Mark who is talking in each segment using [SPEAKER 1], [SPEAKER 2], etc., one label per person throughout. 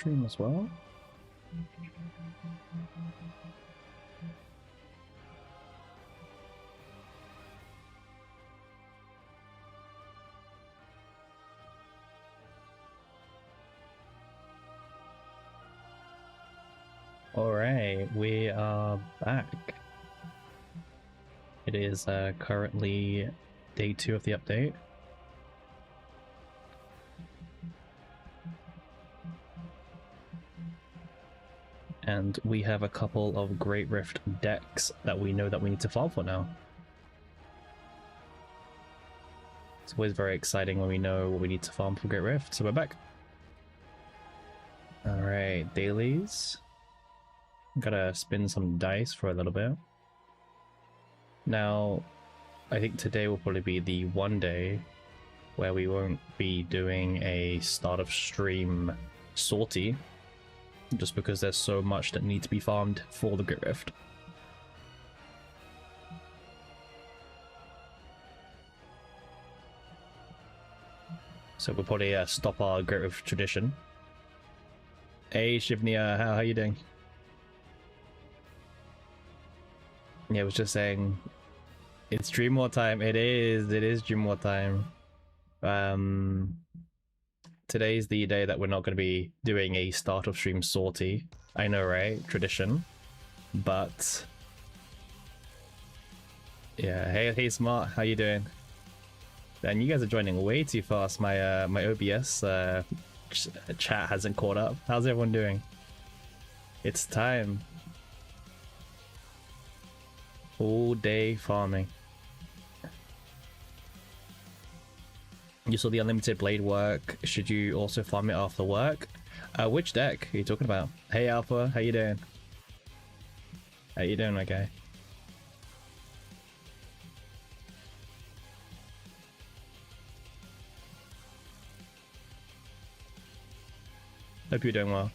[SPEAKER 1] stream as well. Alright, we are back. It is currently day 2 of the update. And we have a couple of Great Rift decks that we know that we need to farm for now. It's always very exciting when we know what we need to farm for Great Rift, so we're back. Alright, dailies. Gotta spin some dice for a little bit. Now, I think today will probably be the one day where we won't be doing a start of stream sortie, just because there's so much that needs to be farmed for the Great Rift. So we'll probably stop our Great Rift tradition. Hey Shivnia, how you doing? Yeah, I was just saying, it's Dream War time. It is Dream War time. Today's the day that we're not going to be doing a start of stream sortie. I know, right? Tradition. But yeah, hey Smart, how you doing? And you guys are joining way too fast. My my OBS chat hasn't caught up. How's everyone doing? It's time. All day farming. You saw the unlimited blade work. Should you also farm it after work? Which deck are you talking about? Hey Alpha, how you doing? How you doing, my guy? Hope you're doing well.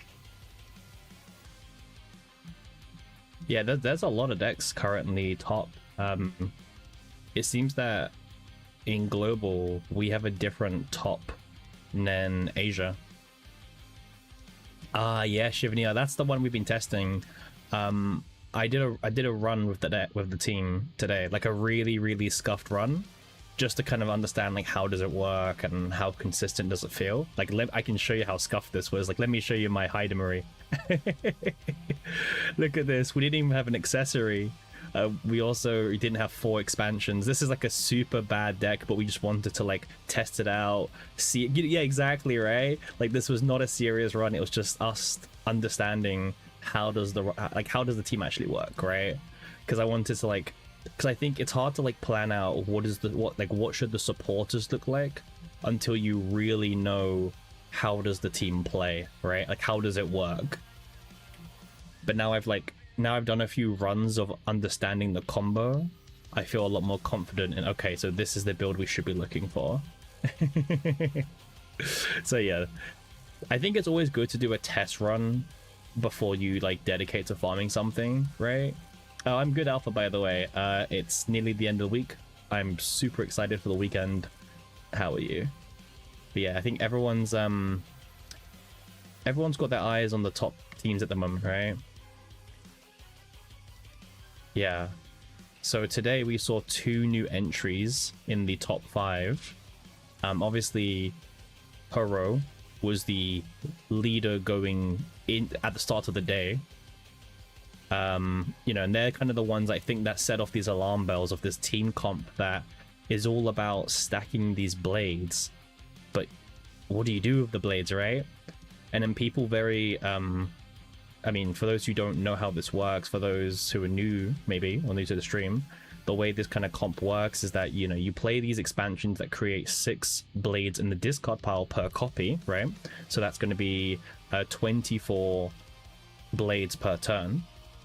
[SPEAKER 1] Yeah, there's a lot of decks currently top. It seems that in global we have a different top than Asia. Yeah, Shivnia, that's the one we've been testing. I did a run with the team today, like a really scuffed run, just to kind of understand like how does it work and how consistent does it feel. Like I can show you how scuffed this was. Like let me show you my Hydemery. Look at this. We didn't even have an accessory. We also didn't have 4 expansions. This is like a super bad deck, but we just wanted to like test it out, see it. Yeah, exactly, right? Like this was not a serious run. It was just us understanding how does the team actually work, right? Because I wanted to like, because I think it's hard to like plan out what should the supporters look like until you really know how does the team play, right? Like how does it work? But now I've done a few runs of understanding the combo. I feel a lot more confident in, okay, so this is the build we should be looking for. So yeah, I think it's always good to do a test run before you like dedicate to farming something, right? Oh, I'm good, Alpha, by the way. It's nearly the end of the week. I'm super excited for the weekend. How are you? But yeah, I think everyone's got their eyes on the top teams at the moment, right? Yeah. So today we saw 2 new entries in the top 5. Obviously, Hero was the leader going in at the start of the day. You know, and they're kind of the ones I think that set off these alarm bells of this team comp that is all about stacking these blades. But what do you do with the blades, right? And then people very I mean, for those who don't know how this works, for those who are new maybe or new to the stream, the way this kind of comp works is that, you know, you play these expansions that create 6 blades in the discard pile per copy, right? So that's going to be 24 blades per turn.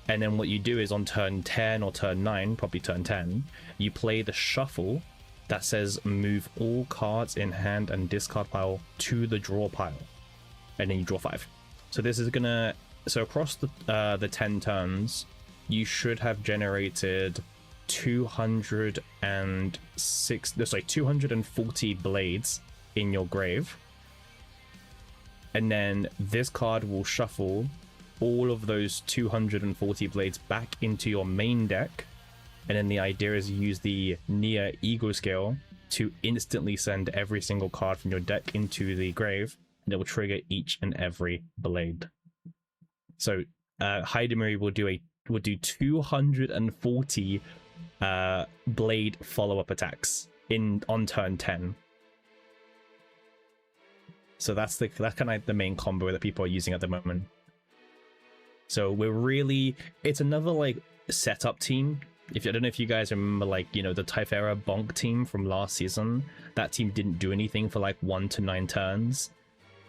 [SPEAKER 1] And then what you do is on turn 10 or turn 9, probably turn 10, you play the shuffle that says move all cards in hand and discard pile to the draw pile, and then you draw 5. So this is gonna, so across the 10 turns, you should have generated 240 blades in your grave. and then this card will shuffle all of those 240 blades back into your main deck, and then the idea is you use the Nia Ego Scale to instantly send every single card from your deck into the grave, and it will trigger each and every blade. So Hidamari will do 240 blade follow-up attacks on turn 10. So that's kind of the main combo that people are using at the moment. So it's another like setup team. I don't know if you guys remember, like, you know, the Typhera Bonk team from last season. That team didn't do anything for like 1 to 9 turns.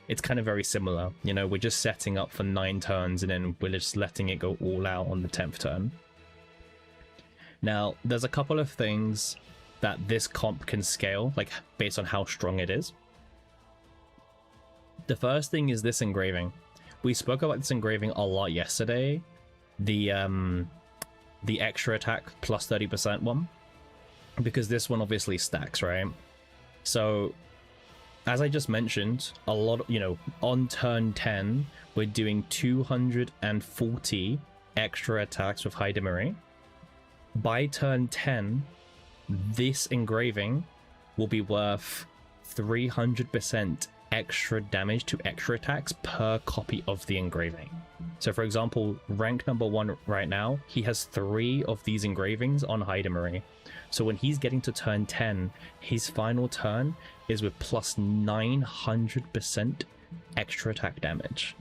[SPEAKER 1] It's kind of very similar. You know, we're just setting up for 9 turns and then we're just letting it go all out on the 10th turn. Now, there's a couple of things that this comp can scale, like based on how strong it is. The first thing is this engraving. We spoke about this engraving a lot yesterday. The extra attack plus 30% one, because this one obviously stacks, right? So as I just mentioned, a lot of, you know, on turn 10 we're doing 240 extra attacks with Hidamari. By turn 10 this engraving will be worth 300% extra damage to extra attacks per copy of the engraving. So for example, rank number 1 right now, he has 3 of these engravings on Hidamari. So when he's getting to turn 10, his final turn is with plus 900% extra attack damage.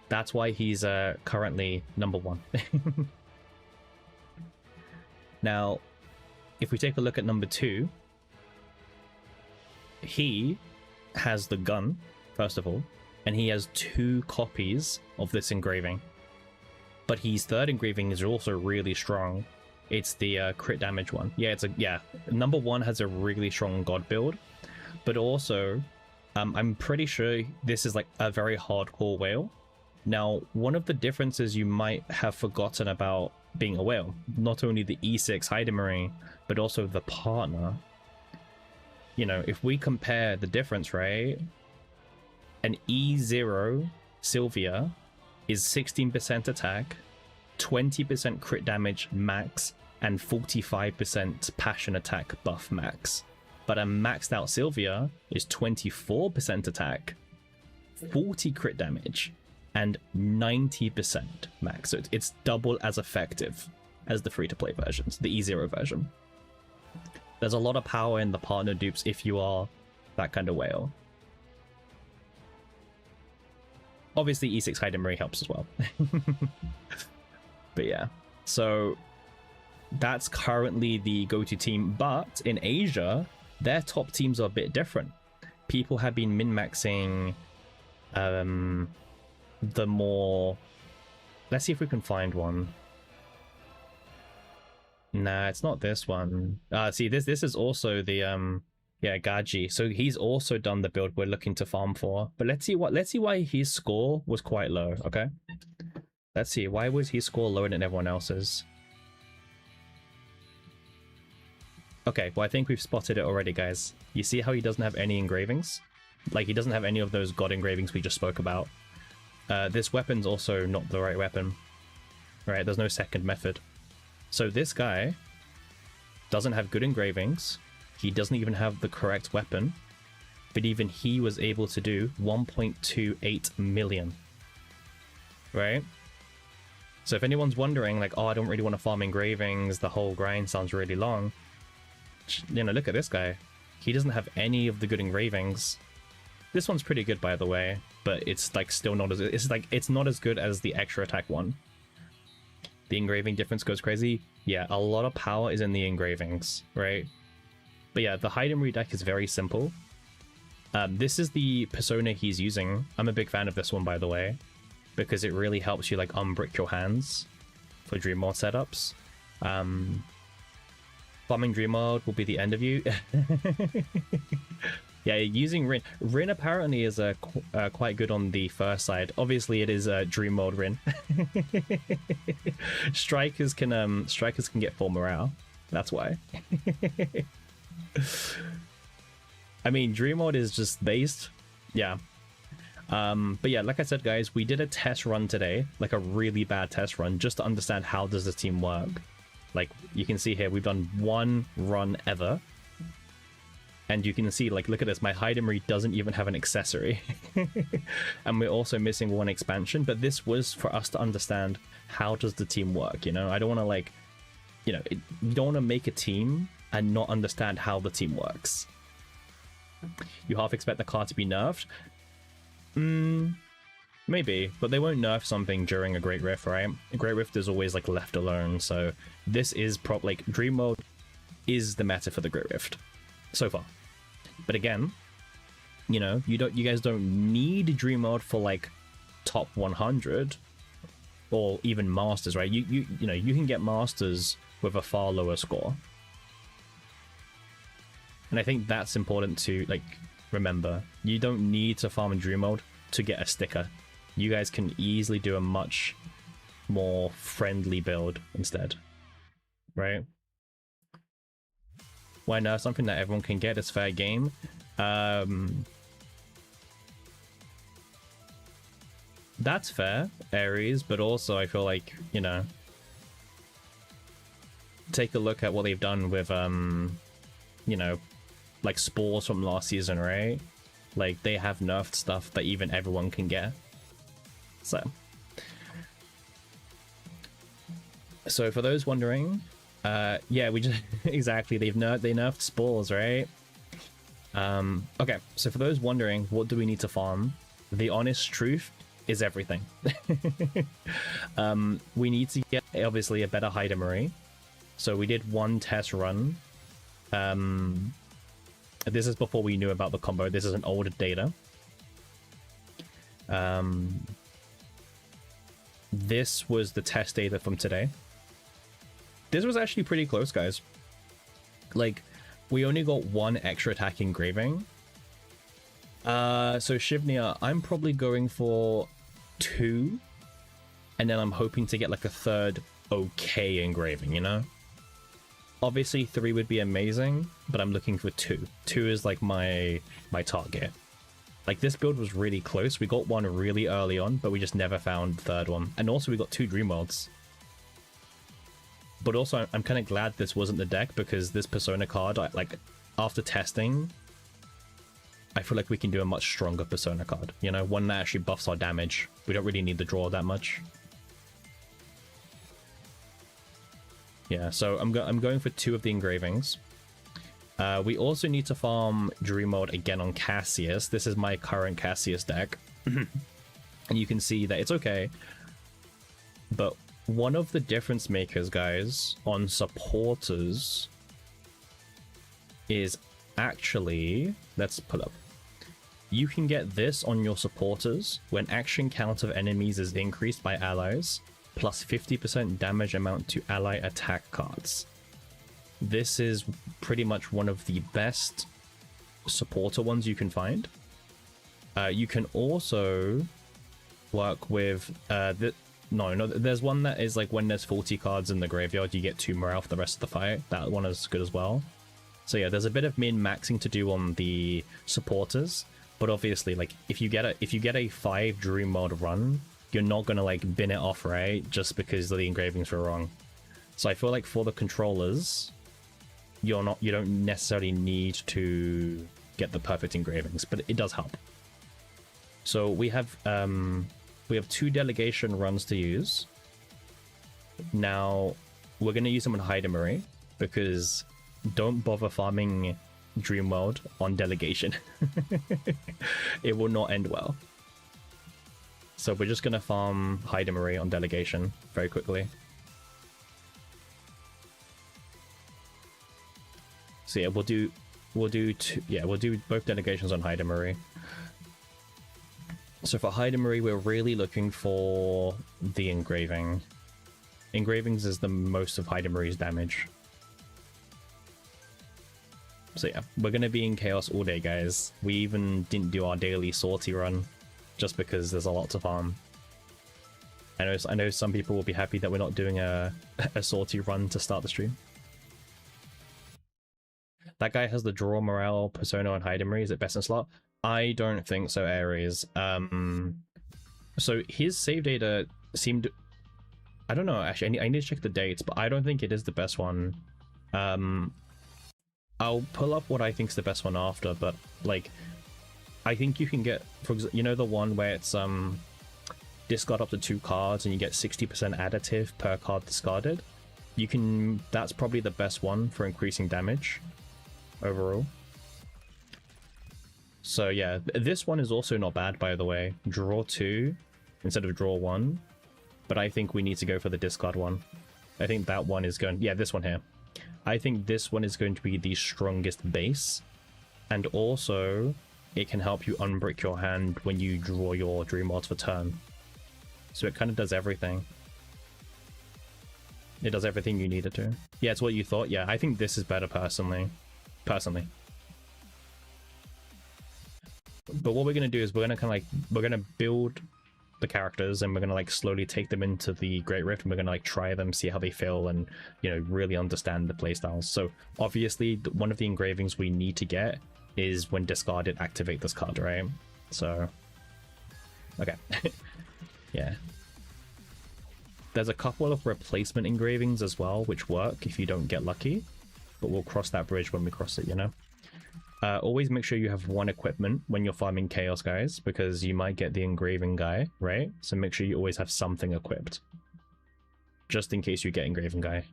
[SPEAKER 1] That's why he's currently number 1. Now, if we take a look at number 2, he has the gun, first of all, and he has 2 copies of this engraving. But his third engraving is also really strong. It's the crit damage one. Yeah, number 1 has a really strong god build, but also I'm pretty sure this is like a very hardcore whale. Now, one of the differences you might have forgotten about being a whale, not only the E6 Hidamari, but also the partner. You know, if we compare the difference, right? An E0 Sylvia is 16% attack, 20% crit damage max, and 45% passion attack buff max. But a maxed out Sylvia is 24% attack, 40 crit damage, and 90% max. So it's double as effective as the free-to-play versions, the E0 version. There's a lot of power in the partner dupes if you are that kind of whale. Obviously, E6 Hidamari helps as well. But yeah, so that's currently the go-to team. But in Asia, their top teams are a bit different. People have been min-maxing the more... Let's see if we can find one. Nah, it's not this one. See, this is also the yeah, Gaji. So he's also done the build we're looking to farm for. But let's see why his score was quite low. Okay, let's see, why was his score lower than everyone else's? Okay, well, I think we've spotted it already, guys. You see how he doesn't have any engravings? Like, he doesn't have any of those god engravings we just spoke about. This weapon's also not the right weapon. Right, there's no second method. So this guy doesn't have good engravings. He doesn't even have the correct weapon. But even he was able to do 1.28 million. Right? So if anyone's wondering, like, oh, I don't really want to farm engravings, the whole grind sounds really long. You know, look at this guy. He doesn't have any of the good engravings. This one's pretty good, by the way, but it's like still not as... It's not as good as the extra attack one. The engraving difference goes crazy. Yeah, a lot of power is in the engravings, right? But yeah, the Hidamari deck is very simple. This is the persona he's using. I'm a big fan of this one, by the way, because it really helps you like unbrick your hands for Dream World setups. Farming Dream World will be the end of you. Yeah, using Rin. Rin apparently is quite good on the first side. Obviously, it is Dream World Rin. Strikers can get full morale. That's why. I mean, Dream World is just based. Yeah, But yeah, like I said, guys, we did a test run today, like a really bad test run, just to understand how does the team work. Like you can see here, we've done one run ever. And you can see, like, look at this, my Heidemery doesn't even have an accessory. And we're also missing one expansion, but this was for us to understand how does the team work, you know? I don't want to, like, you know, you don't want to make a team and not understand how the team works. You half expect the card to be nerfed? Maybe, but they won't nerf something during a Great Rift, right? A Great Rift is always, like, left alone, so this is like, Dream Mode is the meta for the Great Rift. So far. But again, you know, you guys don't need Dream Mode for like top 100 or even Masters, right? You know, you can get Masters with a far lower score. And I think that's important to like remember. You don't need to farm in Dream Mode to get a sticker. You guys can easily do a much more friendly build instead. Right? Why nerf something that everyone can get is fair game? That's fair, Ares, but also I feel like, you know, take a look at what they've done with, you know, like Spores from last season, right? Like, they have nerfed stuff that even everyone can get. So for those wondering, yeah, we just exactly they nerfed Spores, right? Okay, so for those wondering, what do we need to farm? The honest truth is everything. We need to get obviously a better Heidemery. So we did one test run. This is before we knew about the combo. This is an older data. This was the test data from today. This was actually pretty close, guys. Like, we only got one extra attack engraving. So Shivnia, I'm probably going for 2. And then I'm hoping to get like a third okay engraving, you know? Obviously 3 would be amazing, but I'm looking for 2. 2 is like my target. Like, this build was really close. We got one really early on, but we just never found the third one. And also we got 2 Dream Worlds. But also, I'm kind of glad this wasn't the deck, because this Persona card, like, after testing, I feel like we can do a much stronger Persona card. You know, one that actually buffs our damage. We don't really need the draw that much. Yeah, so I'm going for 2 of the engravings. We also need to farm Dream Mode again on Cassius. This is my current Cassius deck. And you can see that it's okay. But one of the difference makers, guys, on supporters is actually... Let's pull up. You can get this on your supporters when action count of enemies is increased by allies, plus 50% damage amount to ally attack cards. This is pretty much one of the best supporter ones you can find. You can also work with no, there's one that is like when there's 40 cards in the graveyard, you get 2 morale for the rest of the fight. That one is good as well. So yeah, there's a bit of min-maxing to do on the supporters, but obviously, like, if you get a 5 Dream Mode run, you're not gonna like bin it off, right? Just because the engravings were wrong. So I feel like for the controllers, you don't necessarily need to get the perfect engravings, but it does help. So we have 2 delegation runs to use. Now we're gonna use them on Heidemery, because don't bother farming Dream World on delegation. It will not end well. So we're just gonna farm Heidemery on delegation very quickly. So yeah, we'll do both delegations on Heidemery. So for Heidemery, we're really looking for the engraving. Engravings is the most of Heidemery's damage. So yeah, we're gonna be in chaos all day, guys. We even didn't do our daily sortie run, just because there's a lot to farm. I know some people will be happy that we're not doing a sortie run to start the stream. That guy has the draw morale Persona on Heidemery. Is it best in slot? I don't think so, Ares. So his save data seemed, I don't know, actually I need to check the dates, but I don't think it is the best one. I'll pull up what I think is the best one after, but like I think you can get, for example, you know, the one where it's discard up to 2 cards and you get 60% additive per card discarded. You can, that's probably the best one for increasing damage overall. So yeah, this one is also not bad, by the way. Draw 2 instead of draw 1, but I think we need to go for the discard one. I think that one is going, yeah, this one here. I think this one is going to be the strongest base, and also it can help you unbrick your hand when you draw your Dream Worlds for turn. So it kind of does everything. It does everything you need it to. Yeah, it's what you thought. Yeah, I think this is better personally. But what we're gonna do is we're gonna kind of like, we're gonna build the characters and we're gonna like slowly take them into the Great Rift and we're gonna like try them, see how they feel, and you know, really understand the playstyles. So obviously one of the engravings we need to get is when discarded, activate this card, right? So okay. Yeah, there's a couple of replacement engravings as well which work if you don't get lucky, but we'll cross that bridge when we cross it, you know. Always make sure you have 1 equipment when you're farming Chaos, guys, because you might get the engraving guy, right? So make sure you always have something equipped, just in case you get engraving guy.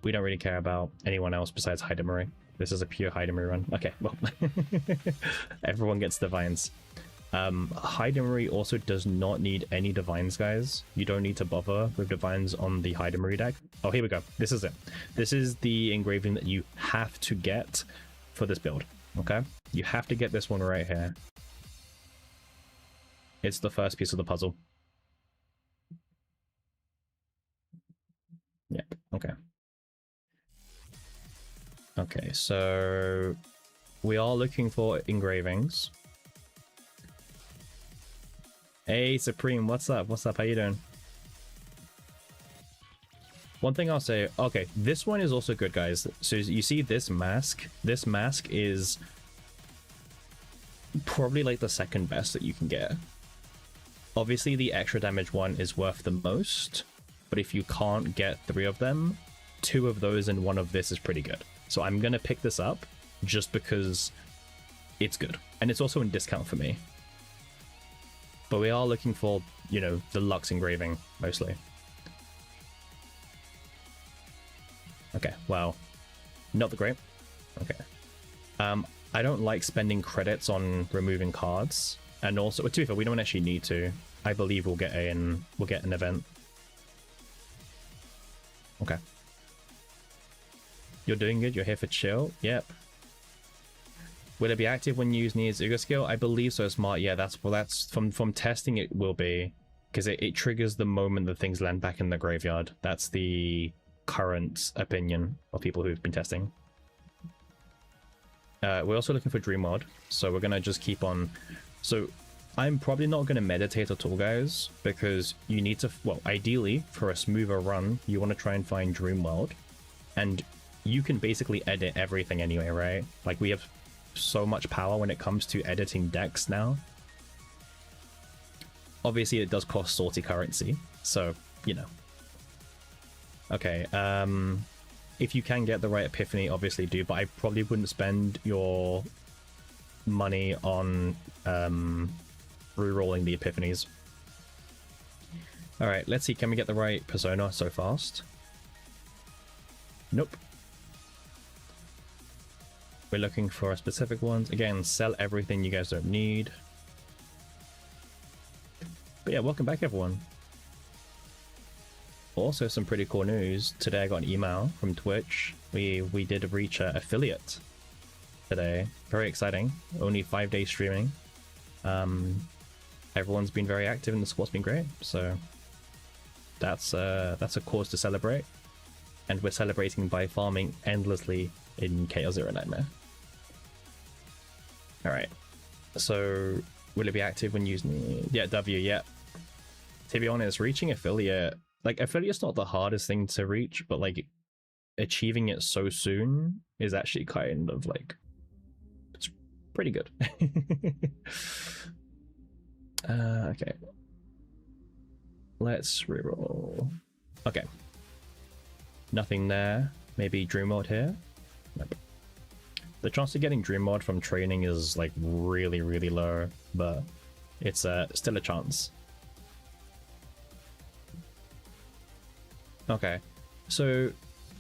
[SPEAKER 1] We don't really care about anyone else besides Hydamery. This is a pure Hydamery run. Okay, well, everyone gets divines. Hydamery also does not need any divines, guys. You don't need to bother with divines on the Hydamery deck. Oh, here we go. This is it. This is the engraving that you have to get for this build. Okay, you have to get this one right here. It's the first piece of the puzzle. Yep. Okay. Okay, so we are looking for engravings. Hey Supreme, what's up? What's up? How you doing? One thing I'll say, okay, this one is also good, guys. So you see this mask? This mask is probably like the second best that you can get. Obviously the extra damage one is worth the most, but if you can't get 3 of them, 2 of those and 1 of this is pretty good. So I'm gonna pick this up just because it's good, and it's also in discount for me. But we are looking for, you know, the Lux engraving mostly. Okay, well, not the great. Okay. I don't like spending credits on removing cards, and also, to be fair, we don't actually need to. I believe we'll get an event. Okay. You're doing good. You're here for chill. Yep. Will it be active when you use Nia's Uga skill? I believe so, Smart. Yeah, that's from testing it will be, because it triggers the moment that things land back in the graveyard. That's the current opinion of people who've been testing. We're also looking for Dream World, so we're gonna just keep on. So I'm probably not gonna meditate at all, guys, because you need to, well, ideally for a smoother run, you want to try and find Dream World, and you can basically edit everything anyway, right? Like we have so much power when it comes to editing decks now. Obviously it does cost salty currency, so you know. Okay, if you can get the right epiphany, obviously do, but I probably wouldn't spend your money on re-rolling the epiphanies. Alright, let's see, can we get the right persona so fast? Nope. We're looking for specific ones. Again, sell everything you guys don't need. But yeah, welcome back everyone. Also some pretty cool news. Today I got an email from Twitch. We did reach an affiliate today. Very exciting. Only 5 days streaming. Everyone's been very active and the squad's been great. So that's a cause to celebrate. And we're celebrating by farming endlessly in Chaos Zero Nightmare. Alright, so will it be active when using... Yeah, W, yeah. To be honest, reaching affiliate... Like, affiliate's not the hardest thing to reach, but, like, achieving it so soon is actually kind of, like... pretty good. Okay. Let's reroll. Okay. Nothing there. Maybe Dream Mod here? Nope. The chance of getting Dream Mod from training is like really, really low, but it's still a chance. Okay, so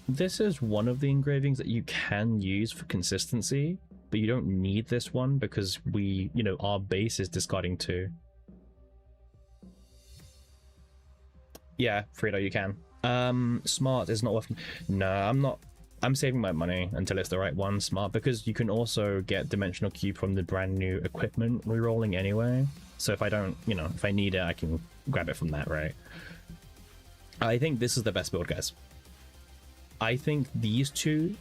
[SPEAKER 1] this is one of the engravings that you can use for consistency, but you don't need this one because we, you know, our base is discarding 2. Yeah, Frito, you can. Smart is not worth. No, I'm not. I'm saving my money until it's the right one. Smart, because you can also get Dimensional Cube from the brand new equipment rerolling anyway. So if I don't, you know, if I need it, I can grab it from that, right? I think this is the best build, guys. I think these two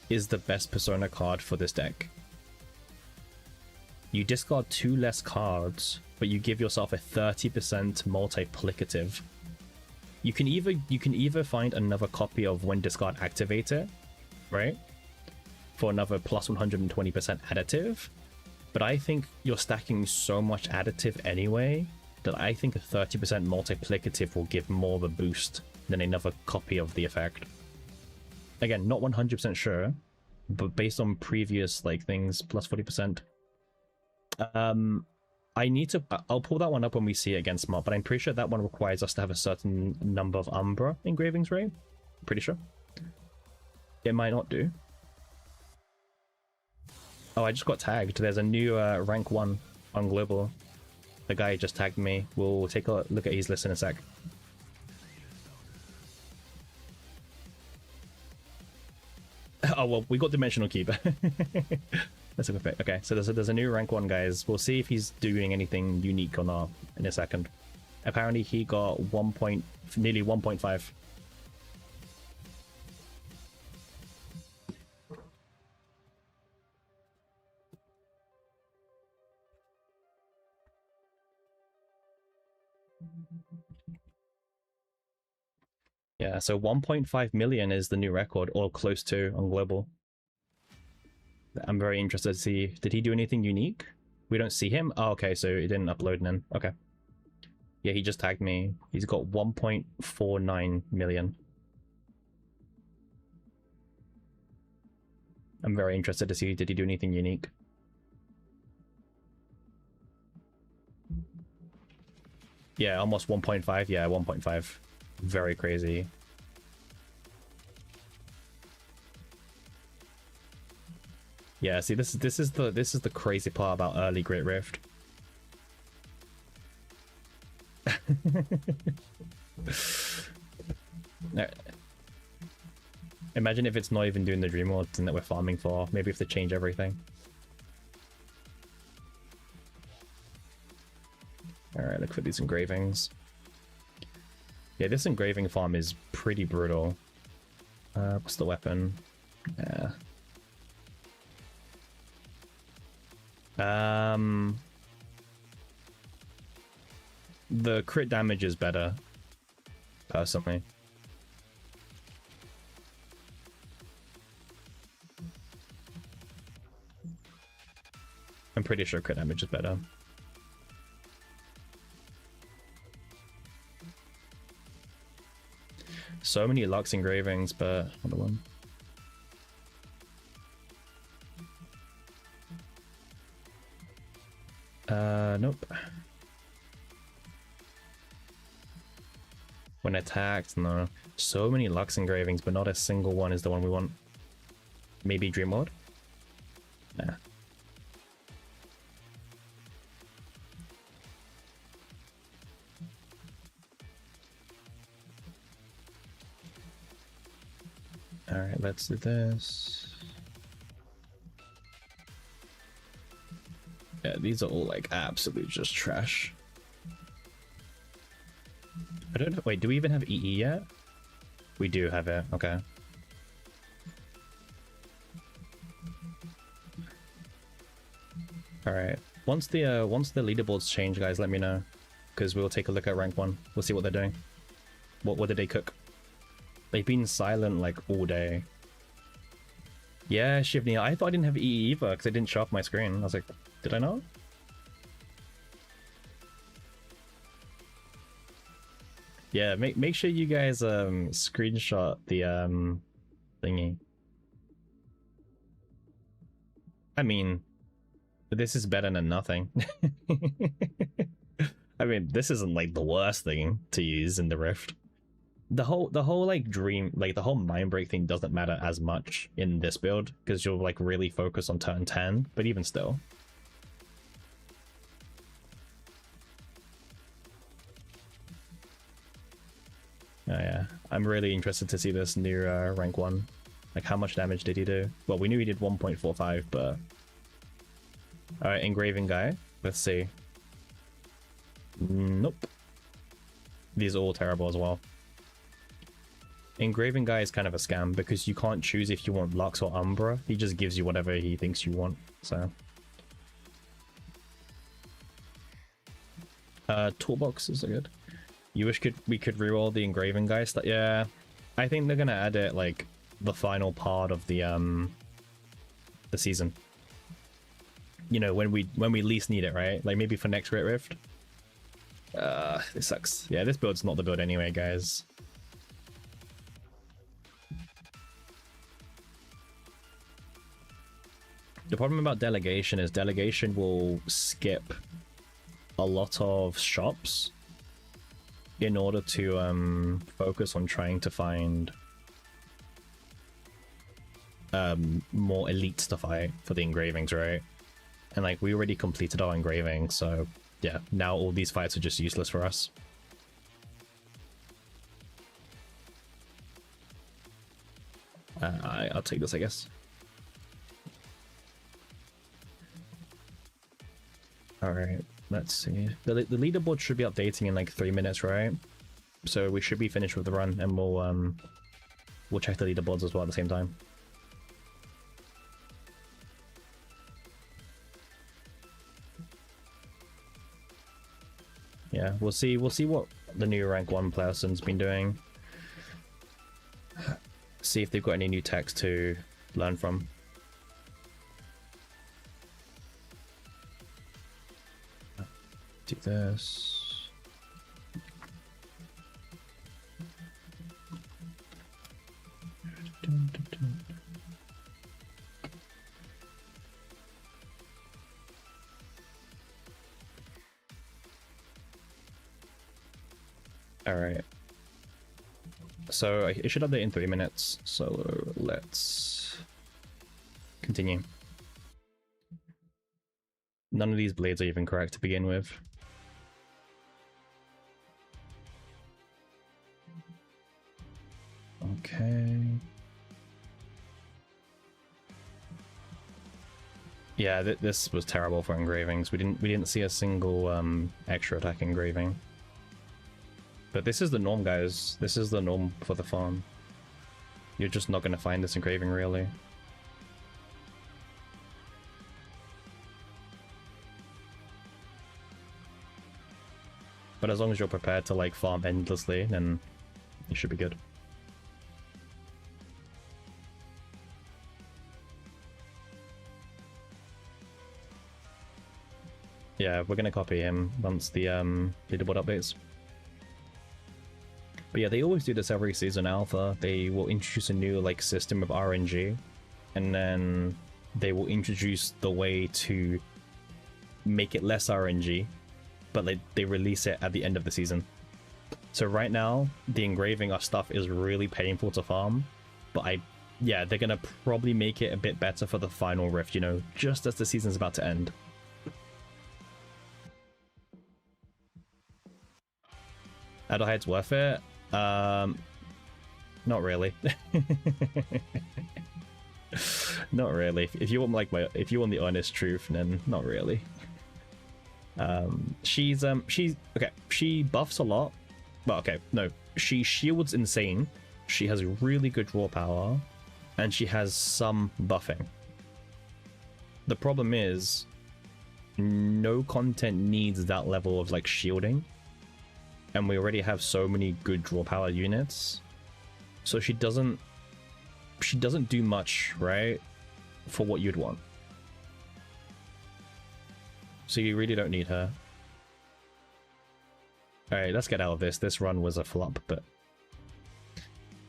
[SPEAKER 1] is the best Persona card for this deck. You discard 2 less cards, but you give yourself a 30% multiplicative. You can either find another copy of when discard activate it, right? For another plus 120% additive. But I think you're stacking so much additive anyway that I think a 30% multiplicative will give more of a boost than another copy of the effect. Again, not 100% sure, but based on previous like things, plus 40%. I'll pull that one up when we see it again, Smart, but I'm pretty sure that one requires us to have a certain number of Umbra engravings, right? Pretty sure. It might not do. Oh, I just got tagged. There's a new rank 1 on Global. The guy just tagged me. We'll take a look at his list in a sec. Oh, well, we got Dimensional Cube. That's a good pick. Okay, so there's a new rank 1, guys. We'll see if he's doing anything unique or not in a second. Apparently he got nearly 1.5. Yeah, so 1.5 million is the new record, or close to, on Global. I'm very interested to see, did he do anything unique? We don't see him? Oh, okay, so he didn't upload then. Okay. Yeah, he just tagged me. He's got 1.49 million. I'm very interested to see, did he do anything unique? Yeah, almost 1.5. Yeah, 1.5. Very crazy. Yeah, see, this is the crazy part about early Great Rift. Imagine if it's not even doing the Dream World thing that we're farming for. Maybe if they change everything. Alright, look for these engravings. Yeah, this engraving farm is pretty brutal. What's the weapon? Yeah. The crit damage is better, personally. I'm pretty sure crit damage is better. So many Lux engravings, but another one. Nope. When attacked, no. So many Lux engravings, but not a single one is the one we want. Maybe Dream Mode? Nah. Alright, let's do this. Yeah, these are all like absolute just trash. I don't know. Wait, do we even have EE yet? We do have it. Okay. Alright. Once the leaderboards change, guys, let me know. Because we'll take a look at rank 1. We'll see what they're doing. What did they cook? They've been silent like all day. Yeah, Shivni, I thought I didn't have EE either because I didn't show up my screen. I was like, did I not? Yeah, make sure you guys screenshot the thingy. I mean, this is better than nothing. I mean, this isn't like the worst thing to use in the Rift. The whole like dream, like the whole mind break thing doesn't matter as much in this build because you'll like really focus on turn 10, but even still. Oh yeah, I'm really interested to see this new rank 1. Like, how much damage did he do? Well, we knew he did 1.45, but... Alright, engraving guy. Let's see. Nope. These are all terrible as well. Engraving guy is kind of a scam because you can't choose if you want Lux or Umbra. He just gives you whatever he thinks you want, so... toolboxes are good. You wish we could reroll the engraving guy stuff? Yeah, I think they're gonna add it like the final part of the season. You know, when we least need it, right? Like maybe for next Great Rift. This sucks. Yeah, this build's not the build anyway, guys. The problem about delegation is delegation will skip a lot of shops in order to focus on trying to find more elites to fight for the engravings, right? And like we already completed our engraving, so yeah, now all these fights are just useless for us. I'll take this, I guess. Alright, let's see. The leaderboard should be updating in like 3 minutes, right? So we should be finished with the run, and we'll check the leaderboards as well at the same time. Yeah, we'll see what the new rank 1 person's been doing. See if they've got any new techs to learn from. Do this. All right. So it should update in 3 minutes. So let's continue. None of these blades are even correct to begin with. Okay. Yeah, this was terrible for engravings. We didn't see a single extra attack engraving. But this is the norm, guys. This is the norm for the farm. You're just not going to find this engraving, really. But as long as you're prepared to like farm endlessly, then you should be good. Yeah, we're gonna copy him once the leaderboard updates. But yeah, they always do this every season alpha. They will introduce a new like system of RNG, and then they will introduce the way to make it less RNG, but they release it at the end of the season. So right now, the engraving of stuff is really painful to farm, but yeah, they're gonna probably make it a bit better for the final rift, you know, just as the season's about to end. Adelheide's worth it? Not really. Not really. If you want like if you want the honest truth, then not really. She's okay. She buffs a lot. Well, okay, no. She shields insane. She has really good draw power, and she has some buffing. The problem is, no content needs that level of like shielding. And we already have so many good draw power units, so she doesn't do much, right? for what you'd want. So you really don't need her. Alright, let's get out of this. This run was a flop, but...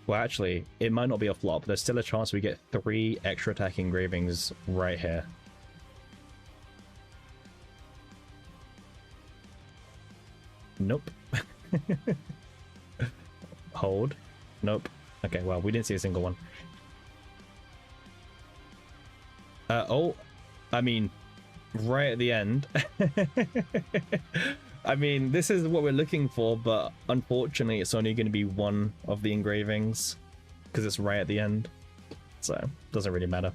[SPEAKER 1] Well, actually, it might not be a flop. There's still a chance we get 3 extra attack engravings right here. Nope. Hold. Nope. Okay, well, we didn't see a single one. Oh, I mean, right at the end. I mean, this is what we're looking for, but unfortunately it's only going to be one of the engravings because it's right at the end, so it doesn't really matter.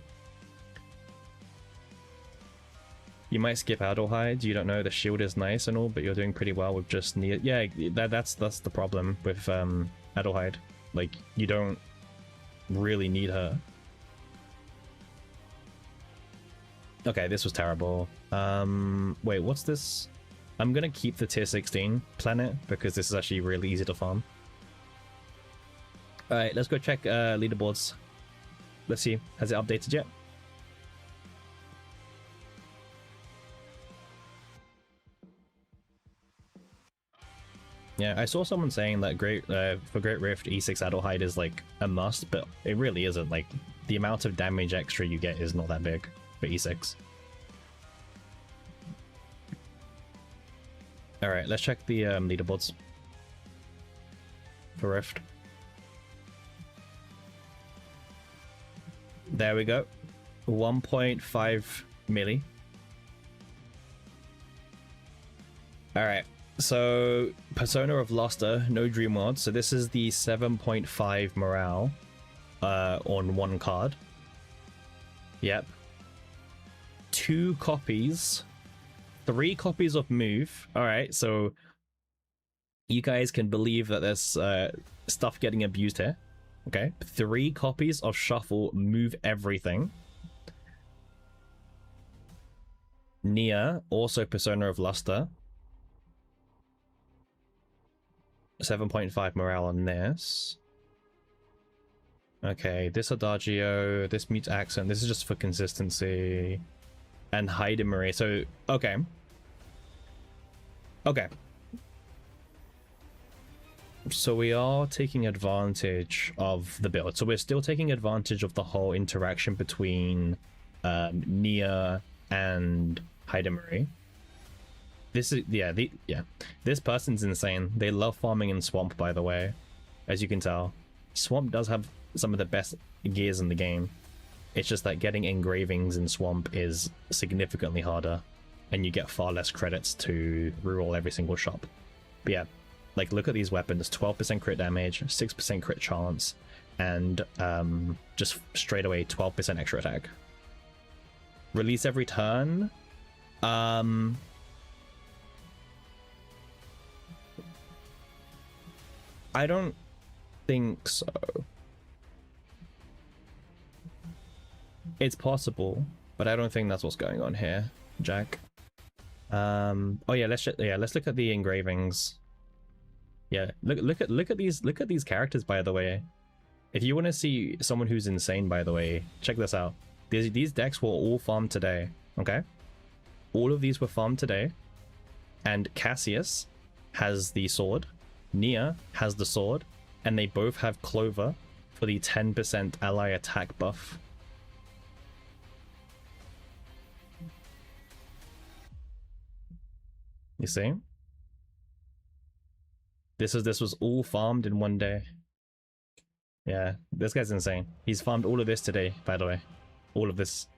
[SPEAKER 1] You might skip Adelheid. You don't know, the shield is nice and all, but you're doing pretty well with just Nia. Yeah, that's the problem with Adelheid. Like, you don't really need her. Okay, this was terrible. Wait, what's this? I'm gonna keep the tier 16 planet because this is actually really easy to farm. Alright, let's go check leaderboards. Let's see, has it updated yet? Yeah, I saw someone saying that for Great Rift, E6 Adelheid is like a must, but it really isn't. Like, the amount of damage extra you get is not that big for E6. Alright, let's check the leaderboards for Rift. There we go. 1.5 milli. Alright, so Persona of Luster, no Dream World. So this is the 7.5 morale on one card. Yep. 2 copies. 3 copies of Move. Alright, so you guys can believe that there's stuff getting abused here. Okay, 3 copies of Shuffle, Move Everything. Nia, also Persona of Luster. 7.5 morale on this. Okay, this Adagio, this Mute Accent, this is just for consistency. And Marie. So, okay. Okay. So we are taking advantage of the build. So we're still taking advantage of the whole interaction between Nia and Marie. This is, yeah, this person's insane. They love farming in Swamp, by the way, as you can tell. Swamp does have some of the best gears in the game. It's just that getting engravings in Swamp is significantly harder, and you get far less credits to reroll every single shop. But yeah, like, look at these weapons. 12% crit damage, 6% crit chance, and just straight away 12% extra attack. Release every turn. I don't think so. It's possible, but I don't think that's what's going on here, Jack. Oh yeah, let's look at the engravings. Yeah, look at these characters, by the way. If you want to see someone who's insane, by the way, check this out. These decks were all farmed today, okay? All of these were farmed today, and Cassius has the sword, Nia has the sword, and they both have Clover for the 10% ally attack buff. You see? This was all farmed in one day. Yeah, this guy's insane. He's farmed all of this today, by the way. All of this.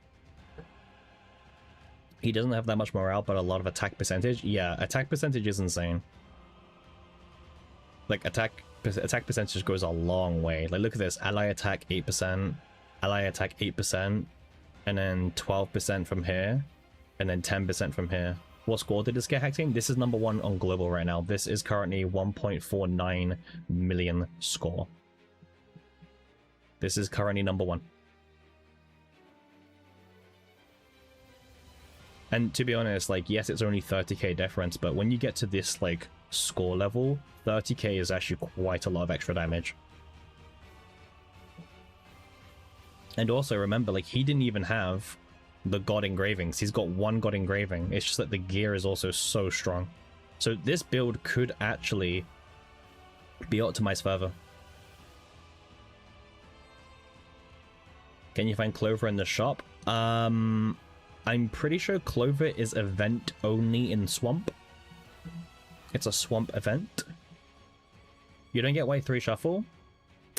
[SPEAKER 1] He doesn't have that much morale, but a lot of attack percentage. Yeah, attack percentage is insane. Like, attack percentage goes a long way. Like, look at this. Ally attack 8%, ally attack 8%, and then 12% from here, and then 10% from here. What score did this get, Hack Team? This is number 1 on global right now. This is currently 1.49 million score. This is currently number 1. And to be honest, like, yes, it's only 30k difference, but when you get to this, like, score level, 30k is actually quite a lot of extra damage. And also remember, like, he didn't even have the god engravings. He's got one god engraving. It's just that the gear is also so strong. So this build could actually be optimized further. Can you find Clover in the shop? I'm pretty sure Clover is event only in Swamp. It's a Swamp event. You don't get White 3 Shuffle?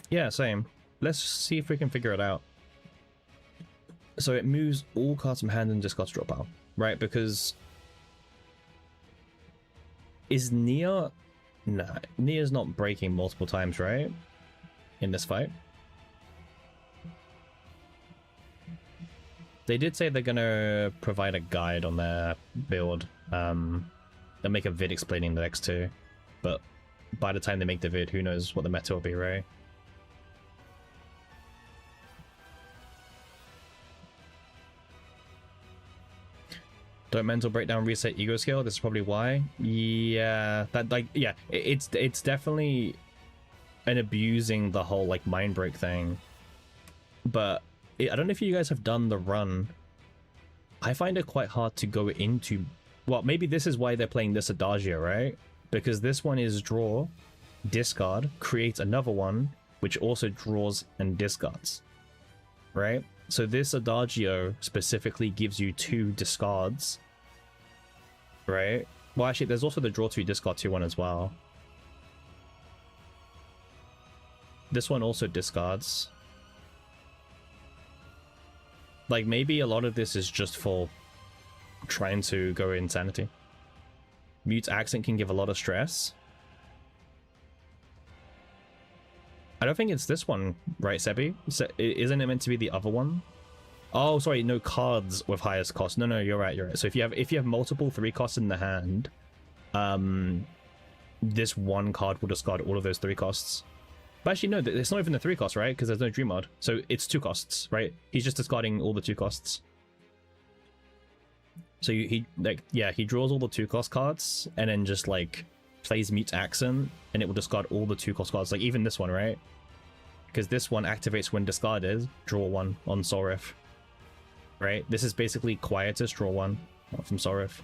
[SPEAKER 1] Yeah, same. Let's see if we can figure it out. So it moves all cards from hand and discards draw pile, right? Because is Nia? Nah, Nia's not breaking multiple times, right? In this fight. They did say they're gonna provide a guide on their build. They'll make a vid explaining the next two, but by the time they make the vid, who knows what the meta will be, right? Don't mental breakdown reset ego scale. This is probably why. Yeah, that like yeah, it's definitely an abusing the whole like mind break thing. But I don't know if you guys have done the run. I find it quite hard to go into. Well, maybe this is why they're playing this Adagio, right? Because this one is draw, discard, create another one, which also draws and discards, right? So this Adagio specifically gives you 2 discards, right? Well, actually, there's also the draw 2, discard 2 one as well. This one also discards. Like, maybe a lot of this is just for trying to go insanity. Mute Accent can give a lot of stress. I don't think it's this one, right, Sebi? Isn't it meant to be the other one? Oh, sorry, no, cards with highest cost. No, you're right, you're right. So if you have multiple 3 costs in the hand, this one card will discard all of those 3 costs. But actually, no, it's not even the 3 costs, right? Because there's no Dream Mod. So it's 2 costs, right? He's just discarding all the 2 costs. So he draws all the 2 cost cards and then just like plays Mute Accent and it will discard all the 2 cost cards. Like even this one, right? Because this one activates when discarded, draw 1 on Sorif. Right? This is basically Quietus, draw 1 from Sorif.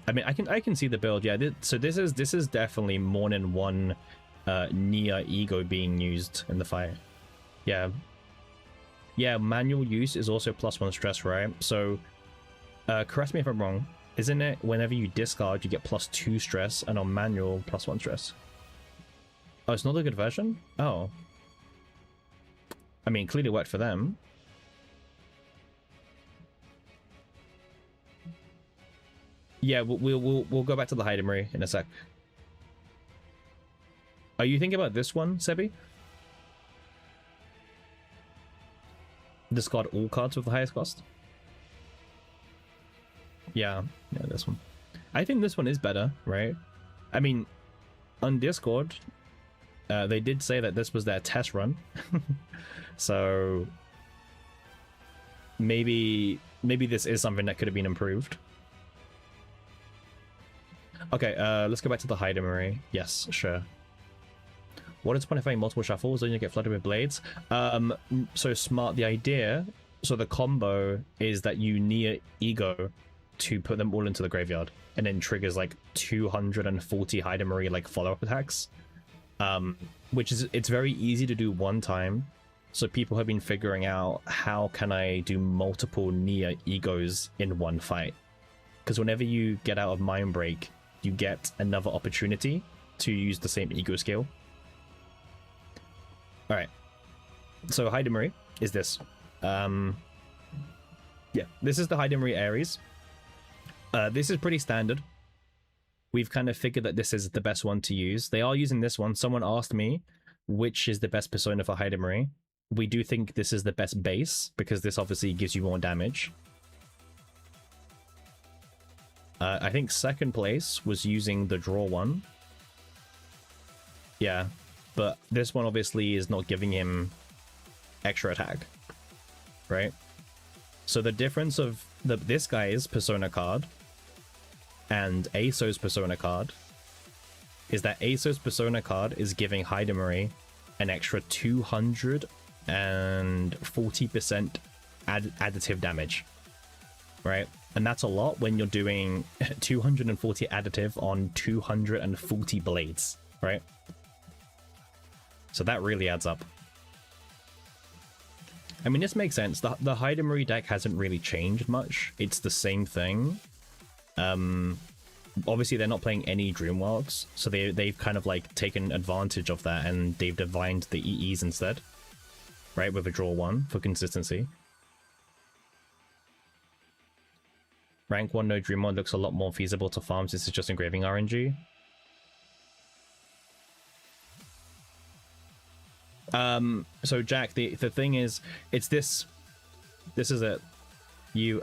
[SPEAKER 1] I mean, I can see the build, yeah. So this is definitely more than one Nia ego being used in the fight. Yeah. Yeah, manual use is also +1 stress, right? So, correct me if I'm wrong. Isn't it whenever you discard, you get +2 stress, and on manual, +1 stress? Oh, it's not a good version? Oh. I mean, clearly worked for them. Yeah, we'll go back to the Hydemery in a sec. Are you thinking about this one, Sebi? Discard all cards with the highest cost? Yeah, this one. I think this one is better, right? I mean, on Discord, they did say that this was their test run. So maybe this is something that could have been improved. Okay, let's go back to the Hydemery. Yes, sure. What is the point of having multiple shuffles? Then you get flooded with blades. So smart. The idea, so the combo is that you Nia ego to put them all into the graveyard, and then triggers like 240 Hydemery like follow-up attacks. Which is, it's very easy to do one time. So people have been figuring out, how can I do multiple Nia egos in one fight? Because whenever you get out of Mind Break, you get another opportunity to use the same ego skill. Alright, so Hydemery is this. Yeah, this is the Hydemery Ares. This is pretty standard. We've kind of figured that this is the best one to use. They are using this one. Someone asked me which is the best persona for Hydemery. We do think this is the best base, because this obviously gives you more damage. I think second place was using the draw one. Yeah, but this one obviously is not giving him extra attack, right? So the difference of this guy's persona card and ASO's persona card is that Asos Persona card is giving Hidamari an extra 240% additive damage, right? And that's a lot when you're doing 240 additive on 240 blades, right? So that really adds up. I mean, this makes sense. The Hidamari deck hasn't really changed much. It's the same thing. Obviously, they're not playing any Dream Wilds, so they've kind of like taken advantage of that, and they've divined the EEs instead, right? With a draw 1 for consistency. Rank 1 no Dream Wild looks a lot more feasible to farm since it's just engraving RNG. So Jack, the thing is, it's this is it. You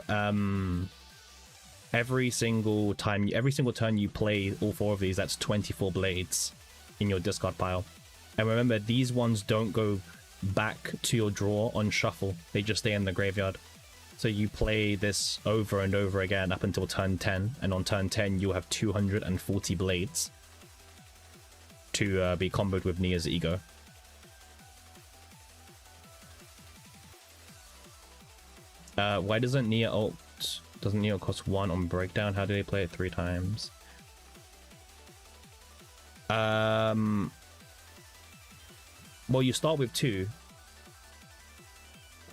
[SPEAKER 1] every single turn you play all 4 of these, that's 24 blades in your discard pile. And remember, these ones don't go back to your drawer on shuffle, they just stay in the graveyard. So you play this over and over again up until turn 10, and on turn 10 you'll have 240 blades to be comboed with Nia's Ego. Why doesn't Nia ult? Doesn't Nia cost 1 on breakdown? How do they play it 3 times? Well, you start with 2.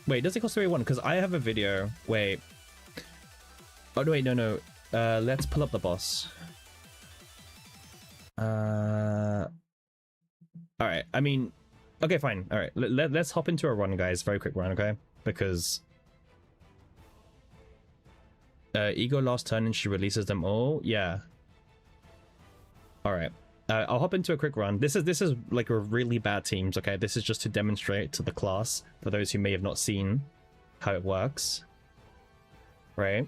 [SPEAKER 1] Wait, does it cost 3-1? Because I have a video. Wait. Oh no, wait, no. Let's pull up the boss. All right. I mean, okay, fine. All right. Let's hop into a run, guys. Very quick run, okay? Because Ego last turn and she releases them all. Yeah. All right. I'll hop into a quick run. This is like a really bad teams. Okay, this is just to demonstrate to the class for those who may have not seen how it works. Right.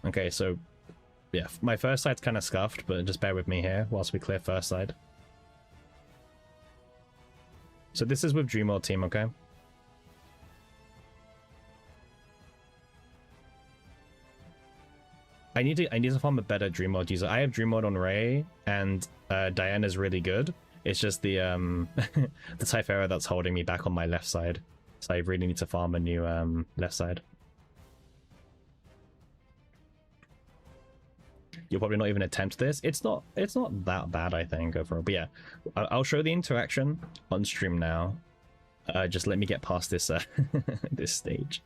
[SPEAKER 1] Okay, so yeah, my first side's kind of scuffed, but just bear with me here whilst we clear first side. So this is with Dreamworld team, okay? I need to farm a better Dream Mode user. I have Dream Mode on Ray, and Diana's really good. It's just the the Typhera that's holding me back on my left side. So I really need to farm a new left side. You'll probably not even attempt this. It's not that bad, I think, overall. But yeah, I'll show the interaction on stream now. Just let me get past this this stage.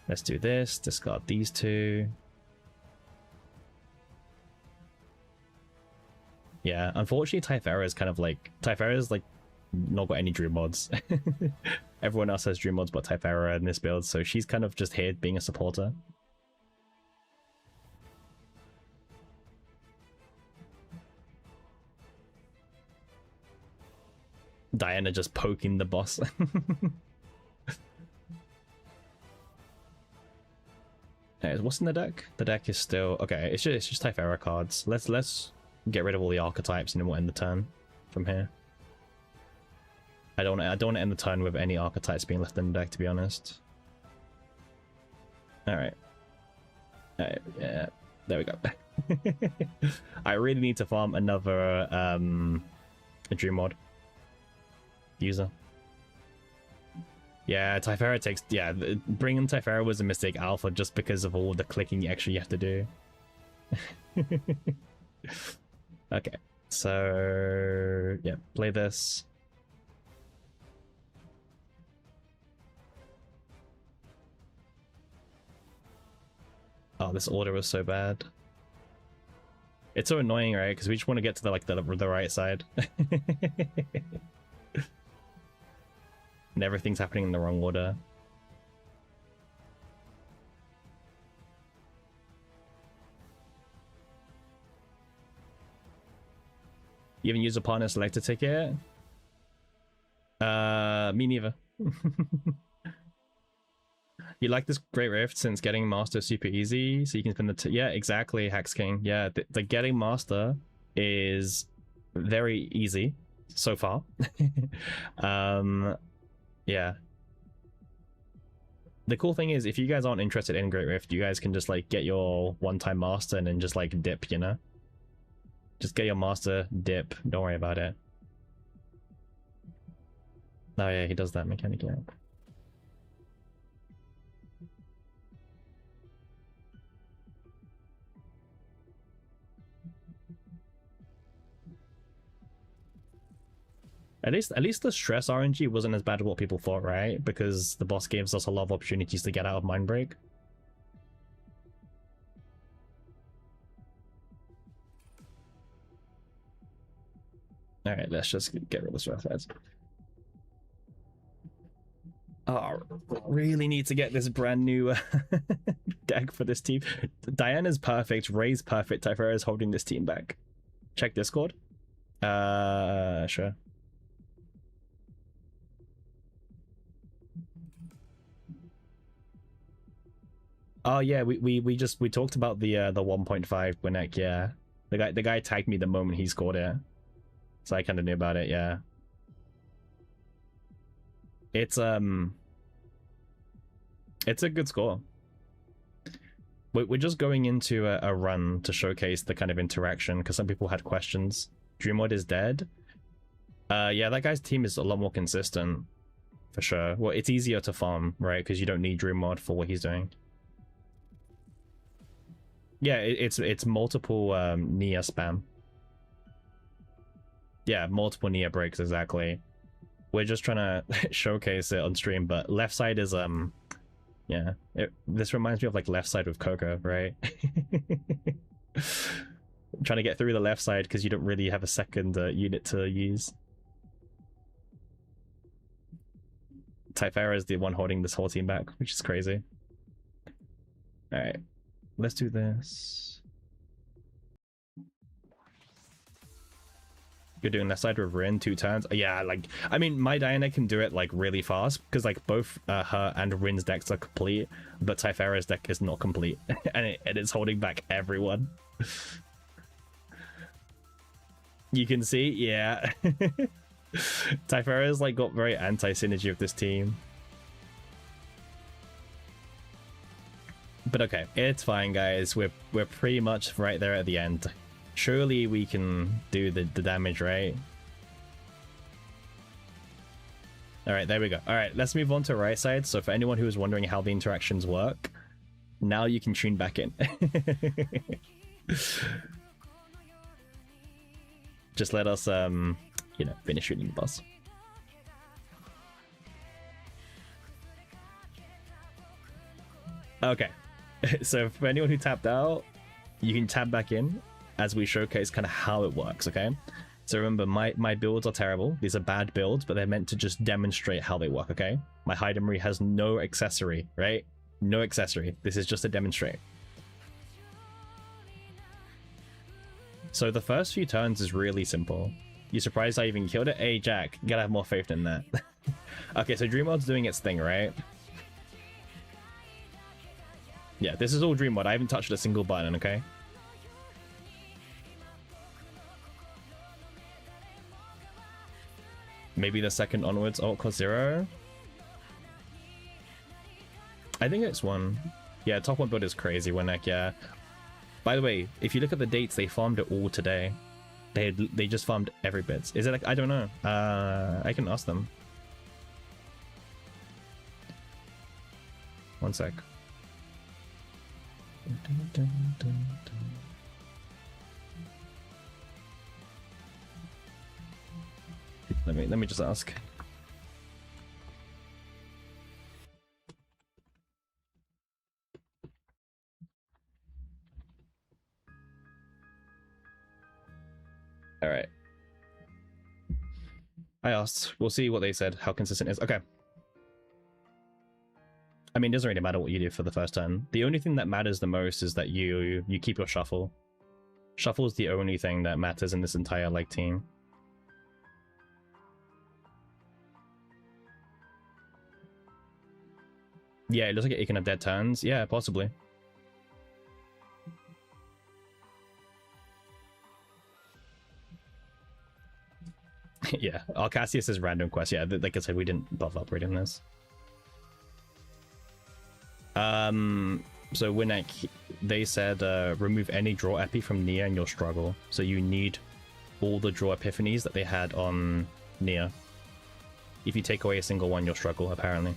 [SPEAKER 1] Let's do this, discard these 2. Yeah, unfortunately Typhera is kind of like, Typhera's like not got any Dream Mods. Everyone else has Dream Mods but Typhera in this build, so she's kind of just here being a supporter. Diana just poking the boss. What's in the deck? The deck is still okay. It's just Typhera cards. Let's get rid of all the archetypes and then we'll end the turn from here. I don't want to end the turn with any archetypes being left in the deck, to be honest. All right. Yeah, there we go. I really need to farm another Dream Mod user. Yeah, Typhera takes... Yeah, bringing Typhera was a mistake alpha just because of all the clicking extra you have to do. Okay, so... Yeah, play this. Oh, this order was so bad. It's so annoying, right? Because we just want to get to the right side. And everything's happening in the wrong order. You haven't used a partner selector ticket? Me neither. You like this Great Rift since getting Master super easy, so you can spend the yeah, exactly, Hax King. Yeah, the getting Master is very easy so far. Yeah. The cool thing is, if you guys aren't interested in Great Rift, you guys can just like get your one-time master and then just like dip, you know? Just get your master, dip, don't worry about it. Oh yeah, he does that mechanic, yeah. At least the stress RNG wasn't as bad as what people thought, right? Because the boss gives us a lot of opportunities to get out of Mindbreak. Alright, let's just get rid of the stress heads. Oh, really need to get this brand new deck for this team. Diana's perfect, Ray's perfect, Typhera's holding this team back. Check Discord. Sure. Oh yeah, we talked about the 1.5 Gwinnett, yeah. The guy tagged me the moment he scored it. So I kinda knew about it, yeah. It's a good score. We're just going into a run to showcase the kind of interaction, because some people had questions. Dreamword is dead. Yeah, that guy's team is a lot more consistent, for sure. Well, it's easier to farm, right? Because you don't need Dreamword for what he's doing. Yeah, it's multiple Nia spam. Yeah, multiple Nia breaks, exactly. We're just trying to showcase it on stream, but left side is yeah, this reminds me of like left side with Coco, right? Trying to get through the left side because you don't really have a second unit to use. Typhera is the one holding this whole team back, which is crazy. All right, let's do this. You're doing left side with Rin 2 turns. Yeah, like, I mean, my Diana can do it like really fast because like both her and Rin's decks are complete, but Typhera's deck is not complete, and it's holding back everyone. You can see, yeah. Typhera's like got very anti-synergy of this team. But okay, it's fine, guys. We're pretty much right there at the end. Surely we can do the damage, right? All right, there we go. All right, let's move on to right side. So for anyone who was wondering how the interactions work, now you can tune back in. Just let us, you know, finish shooting the boss. Okay, so for anyone who tapped out, you can tap back in as we showcase kind of how it works, okay? So remember, my builds are terrible. These are bad builds, but they're meant to just demonstrate how they work, okay? My Hydemery has no accessory, right? No accessory. This is just to demonstrate. So the first few turns is really simple. You surprised I even killed it? Hey, Jack, you gotta have more faith than that. Okay, so Dreamworld's doing its thing, right? Yeah, this is all Dreamworld. I haven't touched a single button, okay? Maybe the second onwards alt cost 0. I think it's 1. Yeah, top 1 build is crazy, Winneck, yeah. By the way, if you look at the dates, they farmed it all today. They just farmed every bit. Is it like, I don't know. I can ask them. One sec. Let me just ask. All right. I asked. We'll see what they said. How consistent it is. Okay. I mean, it doesn't really matter what you do for the first turn. The only thing that matters the most is that you keep your shuffle. Shuffle is the only thing that matters in this entire like team. Yeah, it looks like it can have dead turns. Yeah, possibly. Yeah, Arcasius is random quest. Yeah, like I said, we didn't buff upgrading this. So Winnick, they said remove any draw epi from Nia and you'll struggle. So you need all the draw epiphanies that they had on Nia. If you take away a single one, you'll struggle, apparently.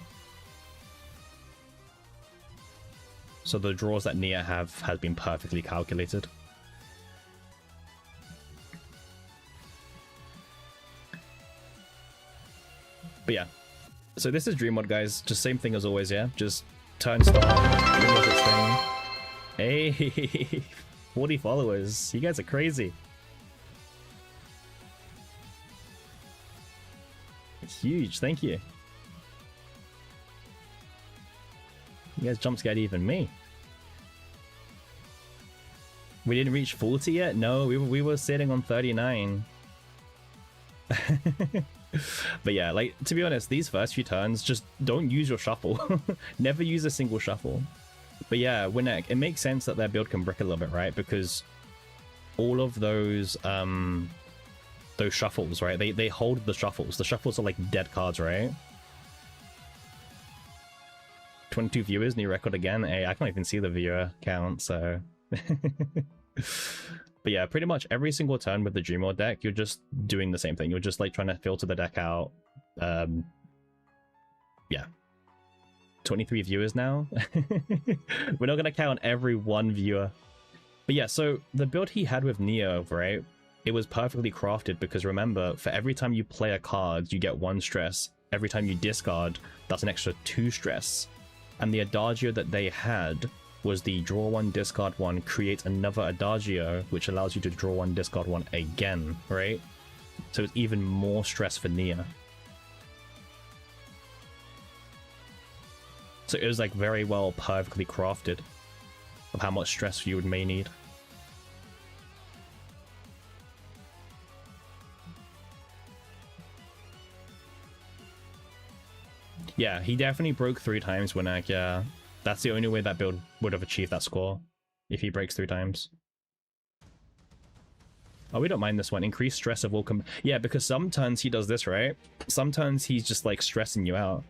[SPEAKER 1] So the draws that Nia has been perfectly calculated. But yeah. So this is Dream Mod, guys. Just same thing as always, yeah? Just turn start. Dream Mod its thing. Hey, 40 followers. You guys are crazy. It's huge, thank you. You guys jump scared even me. We didn't reach 40 yet? No, we were sitting on 39. But yeah, like, to be honest, these first few turns, just don't use your shuffle. Never use a single shuffle. But yeah, Winnick, it makes sense that their build can brick a little bit, right? Because all of those shuffles, right? They hold the shuffles. The shuffles are like dead cards, right? 22 viewers, new record again. Hey, I can't even see the viewer count, so... But yeah, pretty much every single turn with the Dreamlord deck, you're just doing the same thing. You're just like trying to filter the deck out. Yeah. 23 viewers now. We're not going to count every one viewer. But yeah, so the build he had with Neo, right? It was perfectly crafted because remember, for every time you play a card, you get 1 stress. Every time you discard, that's an extra 2 stress. And the Adagio that they had was the draw 1, discard 1, create another Adagio, which allows you to draw 1, discard 1 again, right? So it's even more stress for Nia. So it was like very well perfectly crafted of how much stress you may need. Yeah, he definitely broke 3 times, Winnick, yeah. That's the only way that build would have achieved that score, if he breaks 3 times. Oh, we don't mind this one. Increased stress of all yeah, because some turns he does this, right? Some turns he's just like stressing you out.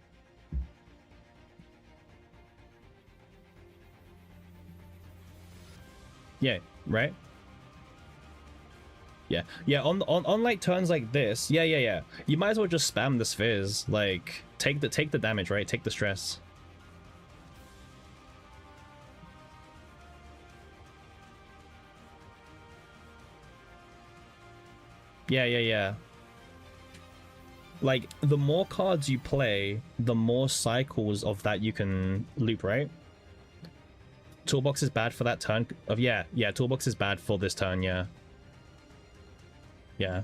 [SPEAKER 1] Yeah, right? Yeah, yeah, on like turns like this, yeah. You might as well just spam the spheres. Like, take the damage, right? Take the stress. Yeah. Like, the more cards you play, the more cycles of that you can loop, right? Toolbox is bad for that turn of yeah, Toolbox is bad for this turn, yeah. Yeah.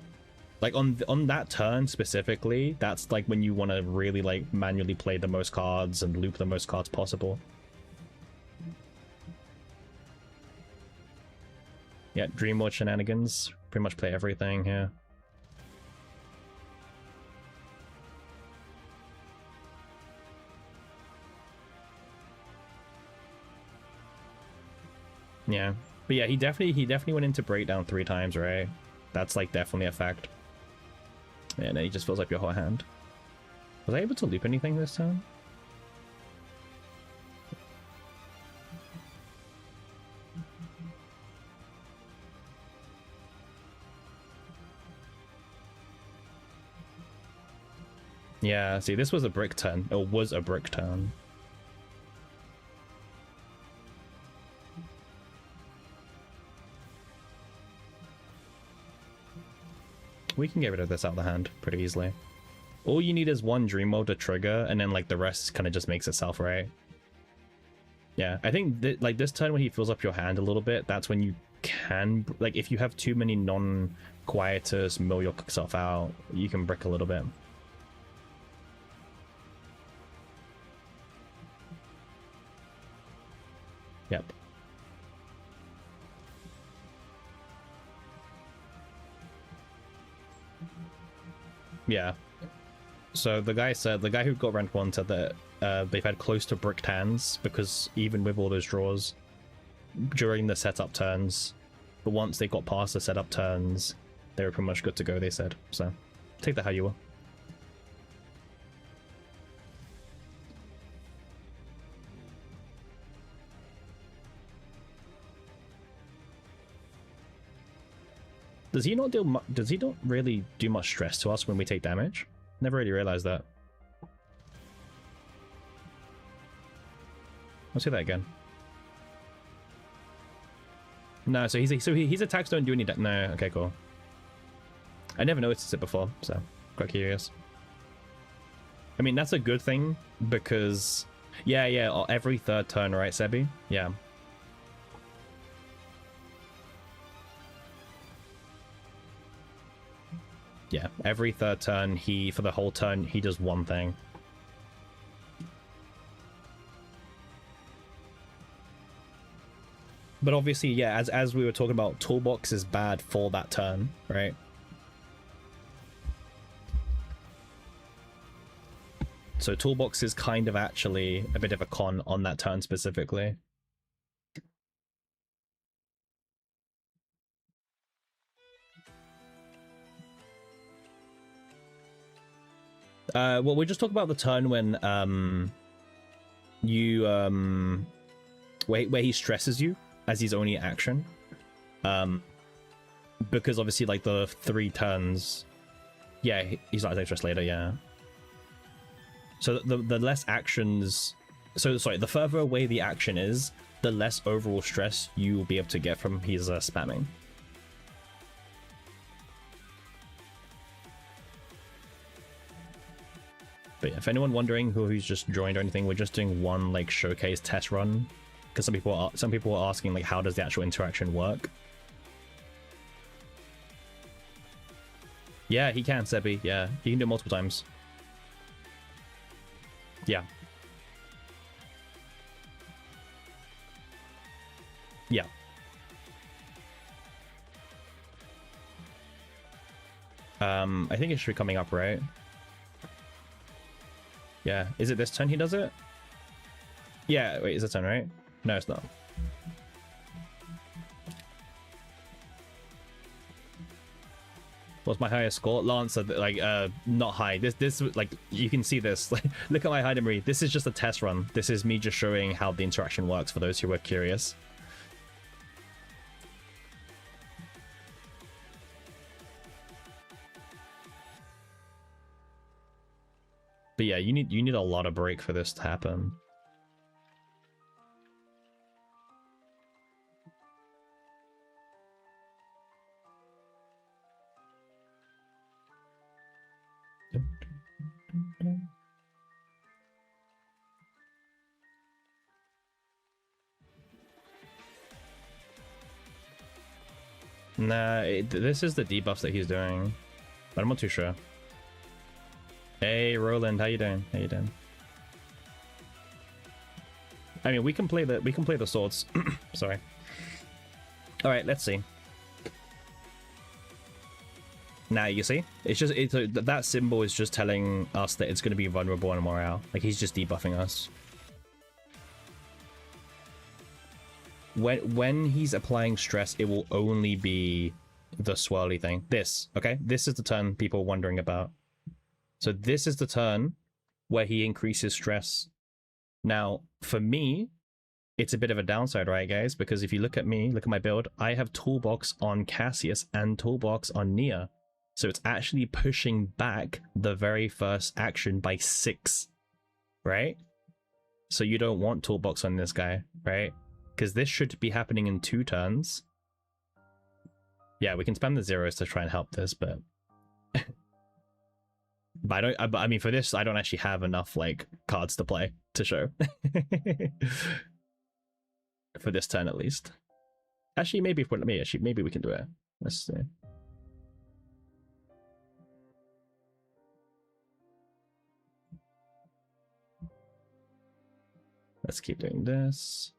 [SPEAKER 1] Like on that turn specifically, that's like when you want to really like manually play the most cards and loop the most cards possible. Yeah, Dreamlord shenanigans. Pretty much play everything here. Yeah. But yeah, he definitely went into breakdown 3 times, right? That's like definitely a fact. And then he just fills up your whole hand. Was I able to loop anything this time? Yeah, see, this was a brick turn. It was a brick turn. We can get rid of this out of the hand pretty easily. All you need is 1 Dream Mode to trigger, and then like the rest kind of just makes itself, right? Yeah, I think like this turn when he fills up your hand a little bit, that's when you can, like, if you have too many non-quietus mill yourself out, you can brick a little bit. Yep. Yeah. So the guy who got rank 1 said that they've had close to bricked hands because even with all those draws during the setup turns, but once they got past the setup turns, they were pretty much good to go, they said. So take that how you will. Does he not do? Does he not really do much stress to us when we take damage? Never really realized that. Let's see that again. No, so his attacks don't do any damage. No, okay, cool. I never noticed it before, so quite curious. I mean, that's a good thing because, yeah, every third turn, right, Sebi? Yeah. Yeah, every third turn, for the whole turn, he does one thing. But obviously, yeah, as we were talking about, Toolbox is bad for that turn, right? So Toolbox is kind of actually a bit of a con on that turn specifically. Well, we'll just talk about the turn when where he stresses you as his only action. Because obviously, like, the 3 turns, yeah, he's not stressed later, yeah. So the less actions, so sorry, the further away the action is, the less overall stress you will be able to get from his spamming. But yeah, if anyone wondering who's just joined or anything, we're just doing one like showcase test run because some people are asking like how does the actual interaction work. Yeah, he can, Sebi. Yeah, he can do it multiple times. Yeah. Yeah. I think it should be coming up, right? Yeah. Is it this turn he does it? Yeah, wait, is it turn, right? No, it's not. What's my highest score? Lancer, like, not high. This, like, you can see this. Like, look at my high memory. This is just a test run. This is me just showing how the interaction works for those who are curious. But yeah, you need a lot of break for this to happen. Nah, this is the debuffs that he's doing, but I'm not too sure. Hey, Roland, how you doing? How you doing? I mean, we can play the swords. Sorry. All right, let's see. Now you see, that symbol is just telling us that it's going to be vulnerable on morale. Like he's just debuffing us. When he's applying stress, it will only be the swirly thing. This, okay? This is the turn people are wondering about. So this is the turn where he increases stress. Now, for me, it's a bit of a downside, right, guys? Because if you look at me, look at my build, I have Toolbox on Cassius and Toolbox on Nia. So it's actually pushing back the very first action by 6, right? So you don't want Toolbox on this guy, right? Because this should be happening in 2 turns. Yeah, we can spam the zeros to try and help this, but... but I mean, for this, I don't actually have enough, like, cards to play to show. For this turn, at least. Actually, maybe we can do it. Let's see. Let's keep doing this.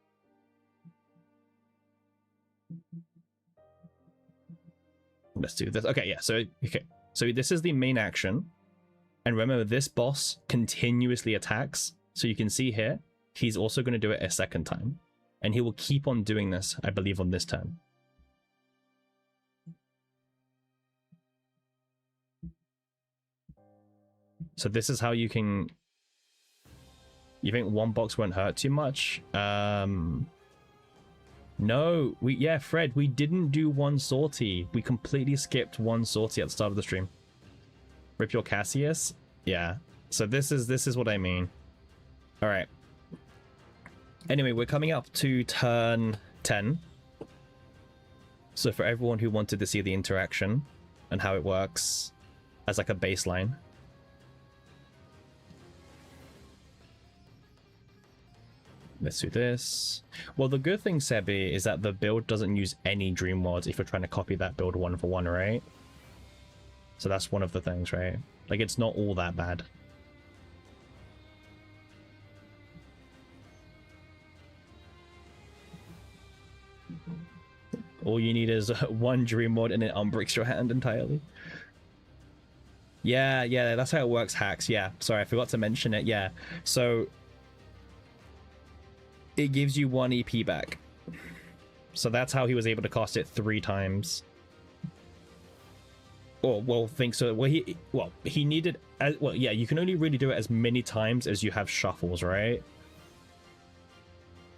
[SPEAKER 1] Let's do this. Okay, yeah. So this is the main action, and remember, this boss continuously attacks. So you can see here, he's also going to do it a second time, and he will keep on doing this, I believe, on this turn. So this is how you can... You think one box won't hurt too much? No, Fred, we didn't do one sortie. We completely skipped one sortie at the start of the stream. Rip your Cassius? Yeah. So this is what I mean. All right. Anyway, we're coming up to turn 10. So for everyone who wanted to see the interaction and how it works as like a baseline. Let's do this. Well, the good thing, Sebi, is that the build doesn't use any dream wards if you're trying to copy that build one for one, right? So that's one of the things, right? Like, it's not all that bad. All you need is one dream ward and it unbricks your hand entirely. Yeah, that's how it works, Hacks. Yeah, sorry, I forgot to mention it. Yeah, so it gives you 1 EP back. So that's how he was able to cast it 3 times. Or, well, think so. Well, he needed... well, yeah, you can only really do it as many times as you have shuffles, right?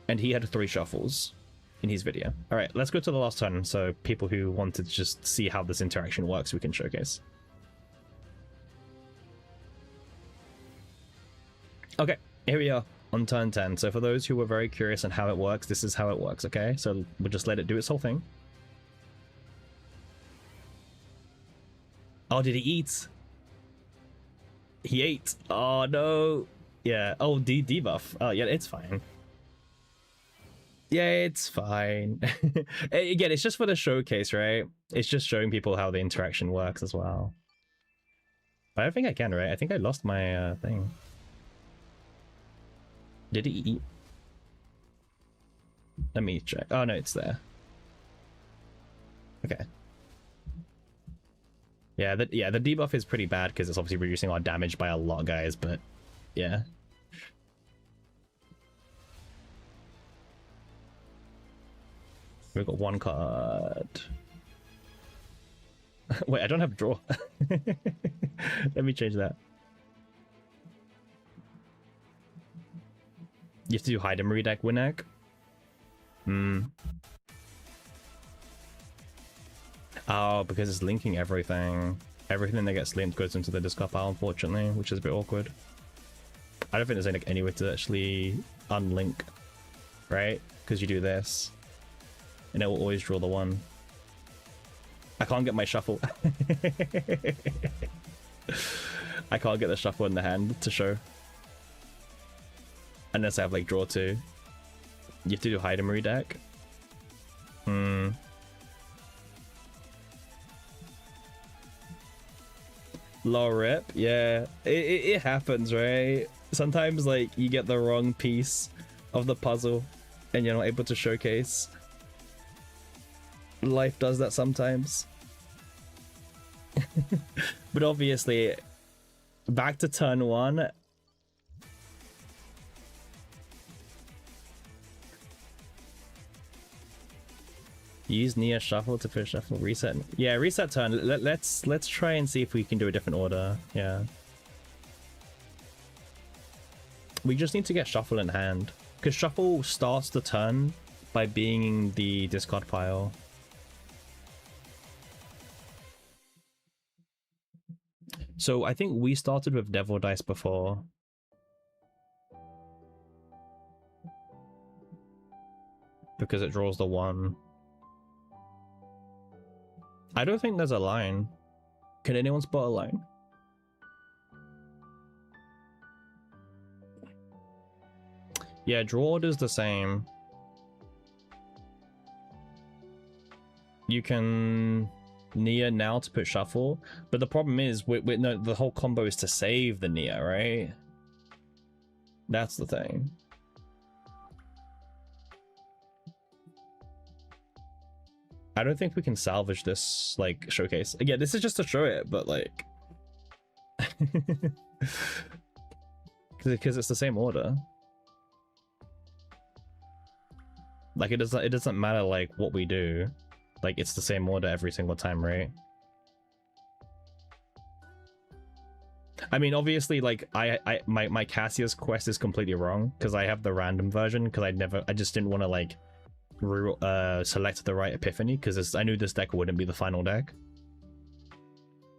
[SPEAKER 1] And he had 3 shuffles in his video. All right, let's go to the last turn so people who wanted to just see how this interaction works, we can showcase. Okay, here we are on turn 10. So for those who were very curious on how it works, this is how it works, okay? So we'll just let it do its whole thing. Oh, did he eat? He ate. Oh, no. Yeah. Oh, debuff. Oh, yeah, it's fine. Yeah, it's fine. Again, it's just for the showcase, right? It's just showing people how the interaction works as well. I don't think I can, right? I think I lost my thing. Did he eat? Let me check. Oh, no, it's there. Okay. Yeah, the debuff is pretty bad because it's obviously reducing our damage by a lot, guys, but yeah. We've got 1 card. Wait, I don't have draw. Let me change that. You have to do hide and redeck Winnek. Oh, because it's linking everything. Everything that gets linked goes into the discard pile, unfortunately, which is a bit awkward. I don't think there's any way to actually unlink, right? Because you do this, and it will always draw the 1. I can't get my shuffle. I can't get the shuffle in the hand to show. Unless I have like draw 2. You have to do hide and redeck. Low rip, yeah. It happens, right? Sometimes like you get the wrong piece of the puzzle and you're not able to showcase. Life does that sometimes. But obviously, back to turn 1. Use Nia shuffle to push shuffle reset. Yeah, reset turn. Let's try and see if we can do a different order. Yeah. We just need to get shuffle in hand because shuffle starts the turn by being the discard pile. So I think we started with devil dice before. Because it draws the 1. I don't think there's a line. Can anyone spot a line? Yeah, draw order's the same. You can Nia now to put shuffle, but the problem is no, the whole combo is to save the Nia, right? That's the thing. I don't think we can salvage this like showcase. Again, this is just to show it, but like because it's the same order. Like it doesn't matter like what we do. Like it's the same order every single time, right? I mean, obviously, like my Cassius quest is completely wrong because I have the random version because I just didn't want to like selected the right Epiphany, because I knew this deck wouldn't be the final deck.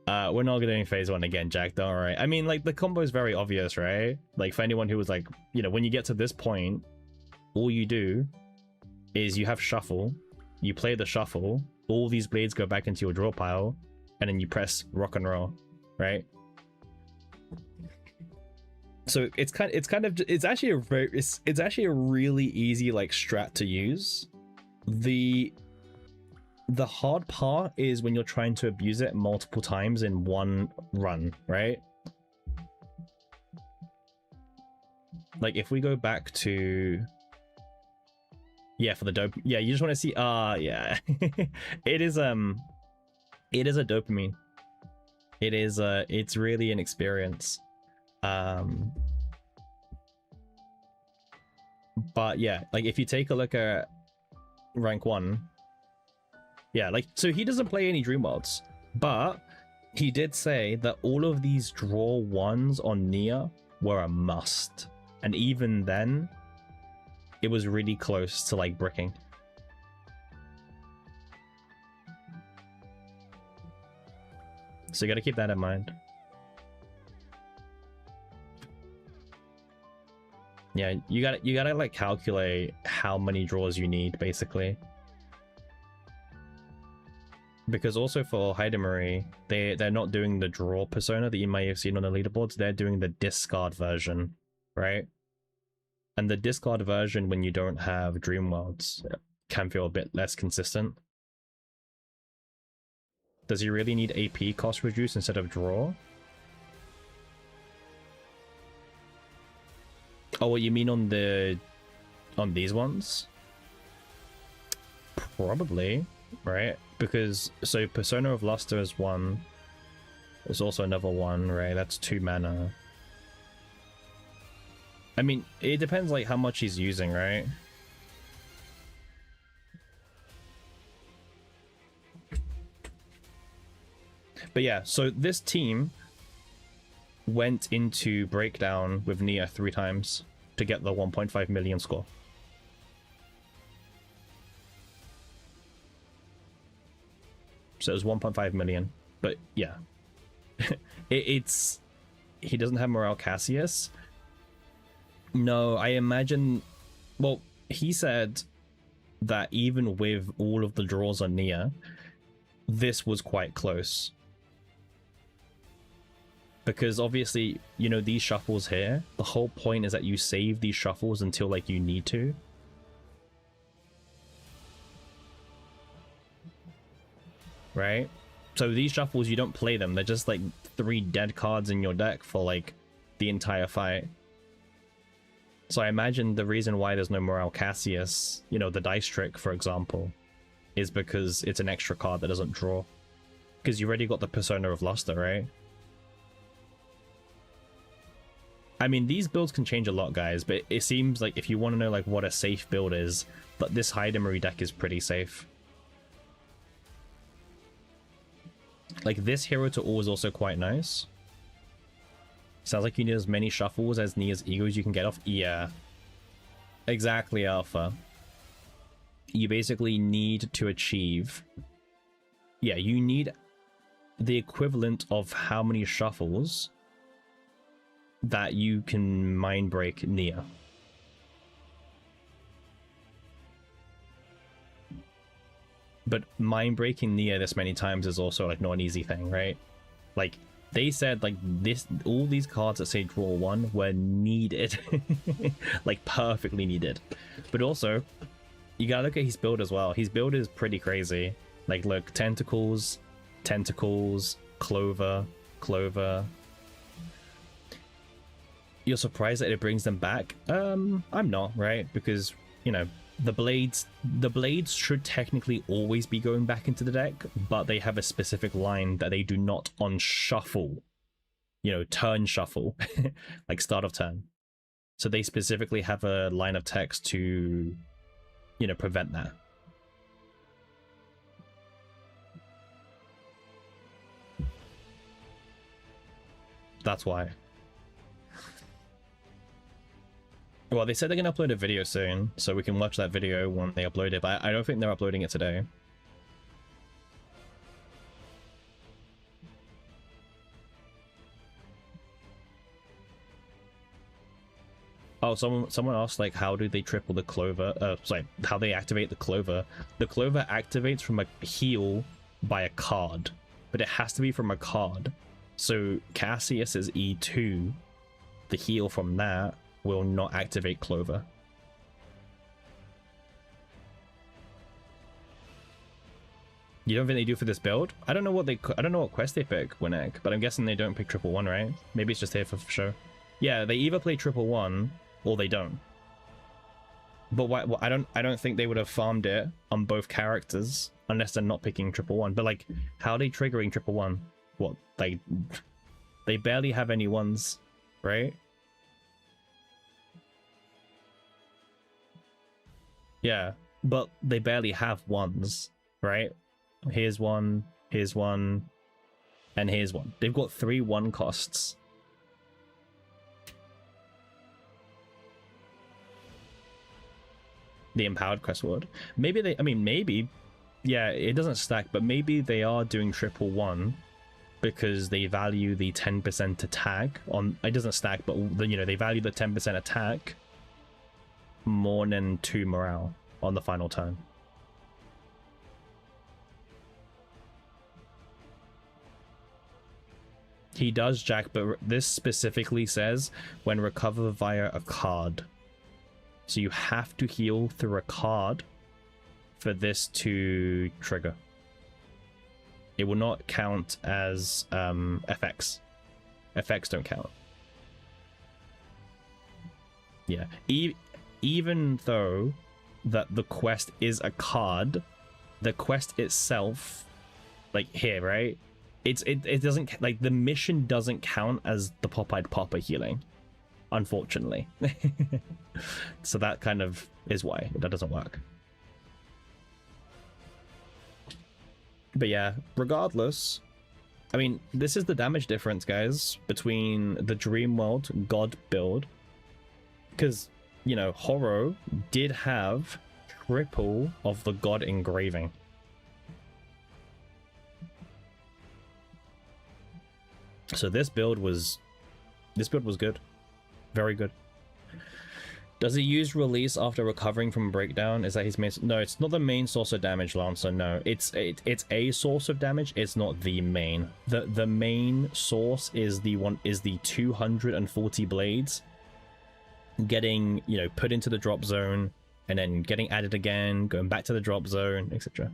[SPEAKER 1] We're not doing phase one again, Jack, don't worry. I mean, like, the combo is very obvious, right? Like, for anyone who was like, you know, when you get to this point, all you do is you have shuffle, you play the shuffle, all these blades go back into your draw pile, and then you press rock and roll, right? So it's actually a really easy like strat to use. The hard part is when you're trying to abuse it multiple times in one run, right? Like if we go back to, yeah, for the dope, yeah, you just want to see, yeah, it is a dopamine. It's really an experience. But yeah, like if you take a look at rank 1, yeah, like, so he doesn't play any Dream Worlds, but he did say that all of these draw ones on Nia were a must, and even then it was really close to like bricking. So you got to keep that in mind. Yeah, you gotta like calculate how many draws you need, basically. Because also for Hyde they're not doing the draw persona that you might have seen on the leaderboards, they're doing the discard version, right? And the discard version, when you don't have Dream Worlds, can feel a bit less consistent. Does he really need AP cost reduce instead of draw? Oh, what you mean on these ones? Probably, right? Because so Persona of Luster is 1. There's also another 1, right? That's 2 mana. I mean, it depends like how much he's using, right? But yeah, so this team went into Breakdown with Nia 3 times to get the 1.5 million score. So it was 1.5 million. But yeah, it's he doesn't have Morale Cassius. No, I imagine. Well, he said that even with all of the draws on Nia, this was quite close. Because obviously, you know, these shuffles here, the whole point is that you save these shuffles until like you need to. Right? So these shuffles, you don't play them. They're just like 3 dead cards in your deck for like the entire fight. So I imagine the reason why there's no Morale Cassius, you know, the dice trick, for example, is because it's an extra card that doesn't draw. Because you already got the Persona of Luster, right? I mean, these builds can change a lot, guys, but it seems like if you want to know like what a safe build is, but this Hyde deck is pretty safe. Like, this Hero to All is also quite nice. Sounds like you need as many shuffles as Nia's egos you can get off. Yeah. Exactly, Alpha. You basically need to achieve... Yeah, you need the equivalent of how many shuffles that you can mind break Nia. But mind breaking Nia this many times is also like not an easy thing, right? Like they said, like all these cards that say draw 1 were needed, like perfectly needed. But also, you gotta look at his build as well. His build is pretty crazy. Like, look, tentacles, Clover. You're surprised that it brings them back? I'm not, right? Because, you know, the blades should technically always be going back into the deck, but they have a specific line that they do not on shuffle. You know, turn shuffle, like start of turn. So they specifically have a line of text to, you know, prevent that. That's why. Well, they said they're gonna upload a video soon, so we can watch that video when they upload it, but I don't think they're uploading it today. Oh, someone asked, like, how do they triple the clover? Sorry, how they activate the clover. The clover activates from a heal by a card, but it has to be from a card. So Cassius's E2, the heal from that, will not activate clover. You don't think they do for this build? I don't know what quest they pick, Winnick, but I'm guessing they don't pick 111, right? Maybe it's just here for show. Yeah, they either play 111 or they don't. But why? Well, I don't think they would have farmed it on both characters unless they're not picking 111. But like, how are they triggering 111? What, they barely have any ones, right? Yeah, but they barely have ones, right? Here's one, and here's one. They've got 3 1 costs. The empowered quest ward. Maybe they, I mean, maybe, yeah, it doesn't stack, but maybe they are doing 111 because they value the 10% attack on, it doesn't stack, but you know, they value the 10% attack more than 2 morale on the final turn. He does, Jack, but this specifically says when recover via a card. So you have to heal through a card for this to trigger. It will not count as FX. FX don't count. Yeah. Even though that the quest is a card, the quest itself, like here, right? It doesn't, like, the mission doesn't count as the Pop-Eyed Popper healing, unfortunately. So that kind of is why that doesn't work. But yeah, regardless, I mean, this is the damage difference, guys, between the Dreamworld God build, because, you know, Horo did have triple of the God engraving. So this build was good. Very good. Does he use release after recovering from breakdown? Is that his main? No, it's not the main source of damage, Lancer. No, it's a source of damage. It's not the main. The main source is the 240 blades getting, you know, put into the drop zone and then getting added again, going back to the drop zone, etc.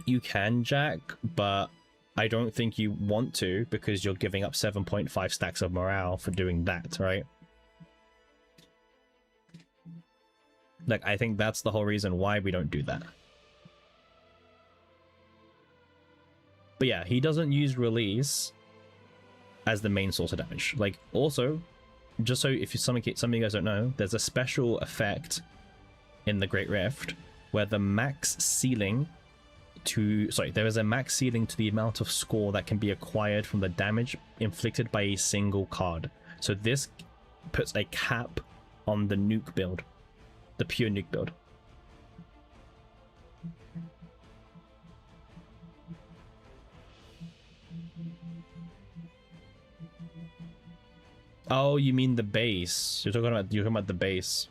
[SPEAKER 1] You can, Jack, but I don't think you want to, because you're giving up 7.5 stacks of morale for doing that, right? Like, I think that's the whole reason why we don't do that. But yeah, he doesn't use release as the main source of damage. Like, also, just so if some of you guys don't know, there's a special effect in the Great Rift where the max ceiling there is a max ceiling to the amount of score that can be acquired from the damage inflicted by a single card. So this puts a cap on the nuke build, the pure nuke build. Oh, you mean the base? You're talking about the base.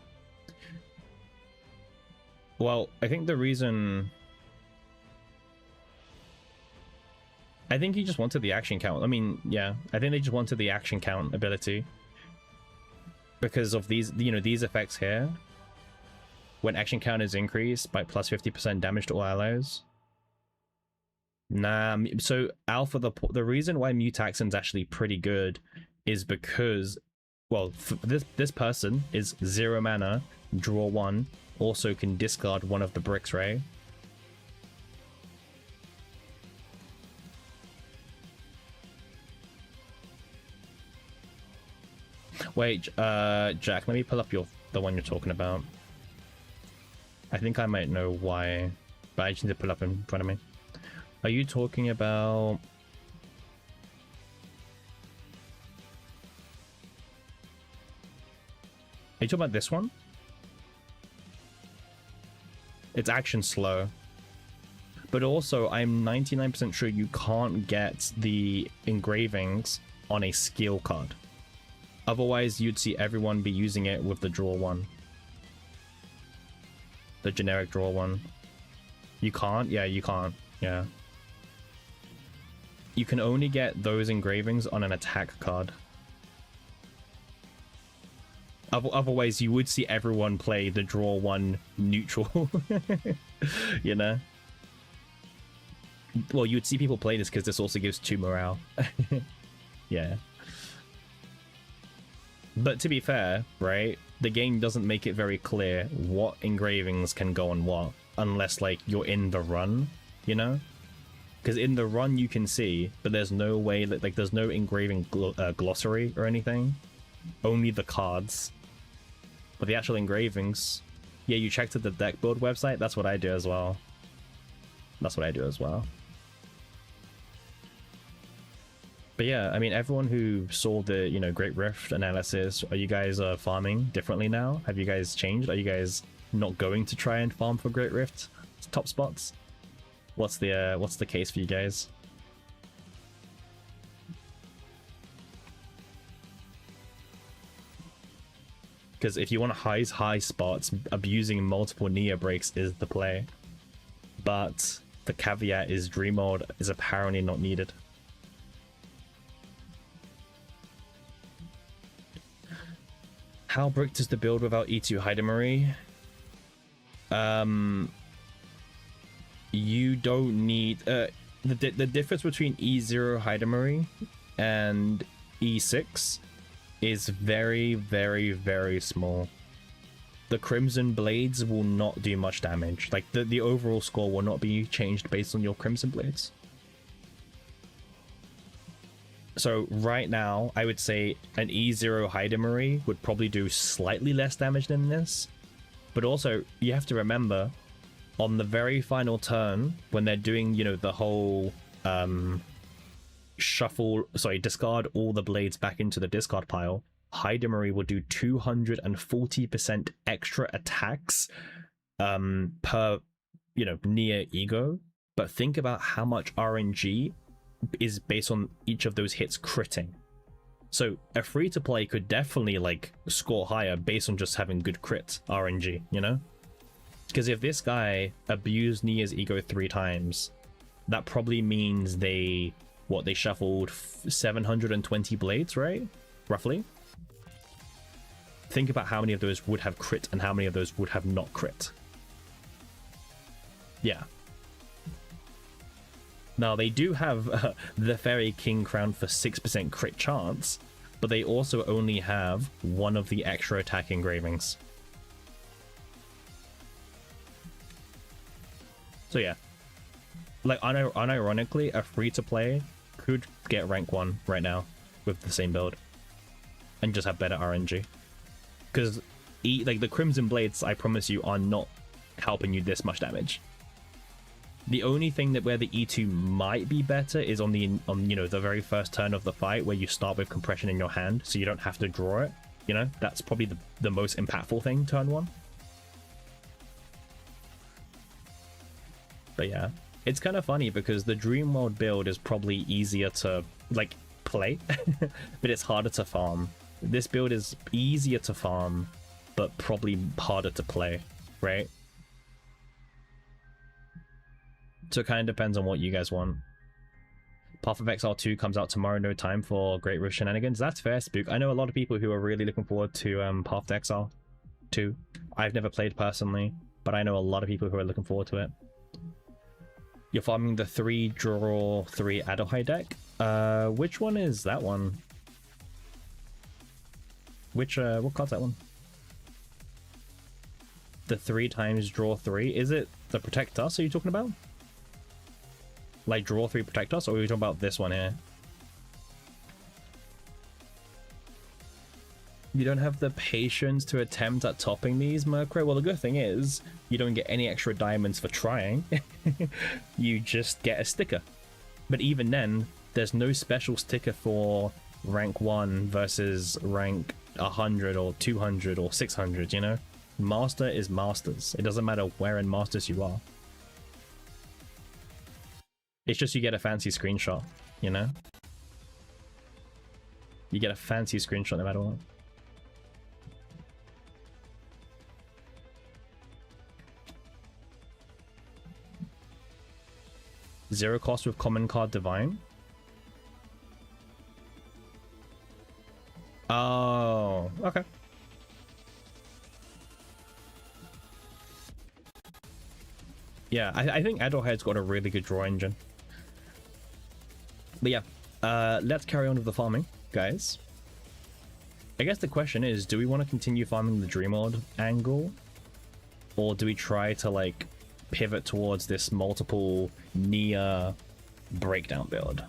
[SPEAKER 1] Well, I think the reason, I think he just wanted the action count. I mean, yeah, I think they just wanted the action count ability because of these, you know, these effects here. When action count is increased by plus 50% damage to all allies. Nah, so Alpha, the reason why Mutaxon's actually pretty good is because, well, this person is 0 mana, draw 1, also can discard one of the bricks, right? Wait, Jack, let me pull up the one you're talking about. I think I might know why, but I just need to pull up in front of me. Are you talking about... you talking about this one? It's action slow. But also, I'm 99% sure you can't get the engravings on a skill card. Otherwise, you'd see everyone be using it with the draw one. The generic draw one. You can't? Yeah, you can't. Yeah. You can only get those engravings on an attack card. Otherwise, you would see everyone play the draw one neutral. You know? Well, you'd see people play this because this also gives 2 morale. Yeah. But to be fair, right, the game doesn't make it very clear what engravings can go on what, unless, like, you're in the run, you know? Because in the run you can see, but there's no way that, like, there's no engraving glossary or anything. Only the cards. But the actual engravings, yeah, you checked at the deck build website. That's what I do as well. That's what I do as well. But yeah, I mean, everyone who saw the, you know, Great Rift analysis, are you guys farming differently now? Have you guys changed? Are you guys not going to try and farm for Great Rift top spots? What's the case for you guys? Because if you want high spots, abusing multiple Nia breaks is the play. But the caveat is Dream Mode is apparently not needed. How bricked is the build without E2 Hydermarie? You don't need the difference between E0 Hydermarie and E6 is very, very, very small. The Crimson Blades will not do much damage. Like the overall score will not be changed based on your Crimson Blades. So right now, I would say an E0 Hydermarie would probably do slightly less damage than this. But also, you have to remember, on the very final turn, when they're doing, you know, the whole discard all the blades back into the discard pile, Hydermarie will do 240% extra attacks per, you know, Nia ego. But think about how much RNG is based on each of those hits critting. So a free-to-play could definitely, like, score higher based on just having good crit RNG, you know? Because if this guy abused Nia's ego 3 times, that probably means they shuffled 720 blades, right? Roughly. Think about how many of those would have crit and how many of those would have not crit. Yeah. Now, they do have the Fairy King crown for 6% crit chance, but they also only have one of the extra attack engravings. So yeah, like unironically, a free-to-play could get rank 1 right now with the same build and just have better RNG. Because like the Crimson Blades, I promise you, are not helping you this much damage. The only thing that where the E2 might be better is on you know, the very first turn of the fight where you start with compression in your hand, so you don't have to draw it. You know, that's probably the most impactful thing turn 1. But yeah, it's kind of funny because the Dream World build is probably easier to, like, play, but it's harder to farm. This build is easier to farm, but probably harder to play, right? So it kind of depends on what you guys want. Path of Exile 2 comes out tomorrow, no time for Great Rift shenanigans. That's fair, Spook. I know a lot of people who are really looking forward to Path of Exile 2. I've never played personally, but I know a lot of people who are looking forward to it. You're farming the 3 draw 3 Adelhai deck. Which one is that one? Which what card's that one? The 3 times draw 3. Is it the Protect Us? Are you talking about? Like draw 3 Protect Us, or are we talking about this one here? You don't have the patience to attempt at topping these, Murkrow? Well, the good thing is, you don't get any extra diamonds for trying. You just get a sticker. But even then, there's no special sticker for rank 1 versus rank 100 or 200 or 600, you know? Master is masters. It doesn't matter where in masters you are. It's just you get a fancy screenshot, you know? You get a fancy screenshot no matter what. Zero cost with common card divine. Oh, okay. Yeah, I think Adorhead's got a really good draw engine. But yeah, let's carry on with the farming, guys. I guess the question is, do we want to continue farming the Dreamlord angle? Or do we try to, like, pivot towards this multiple Nia breakdown build?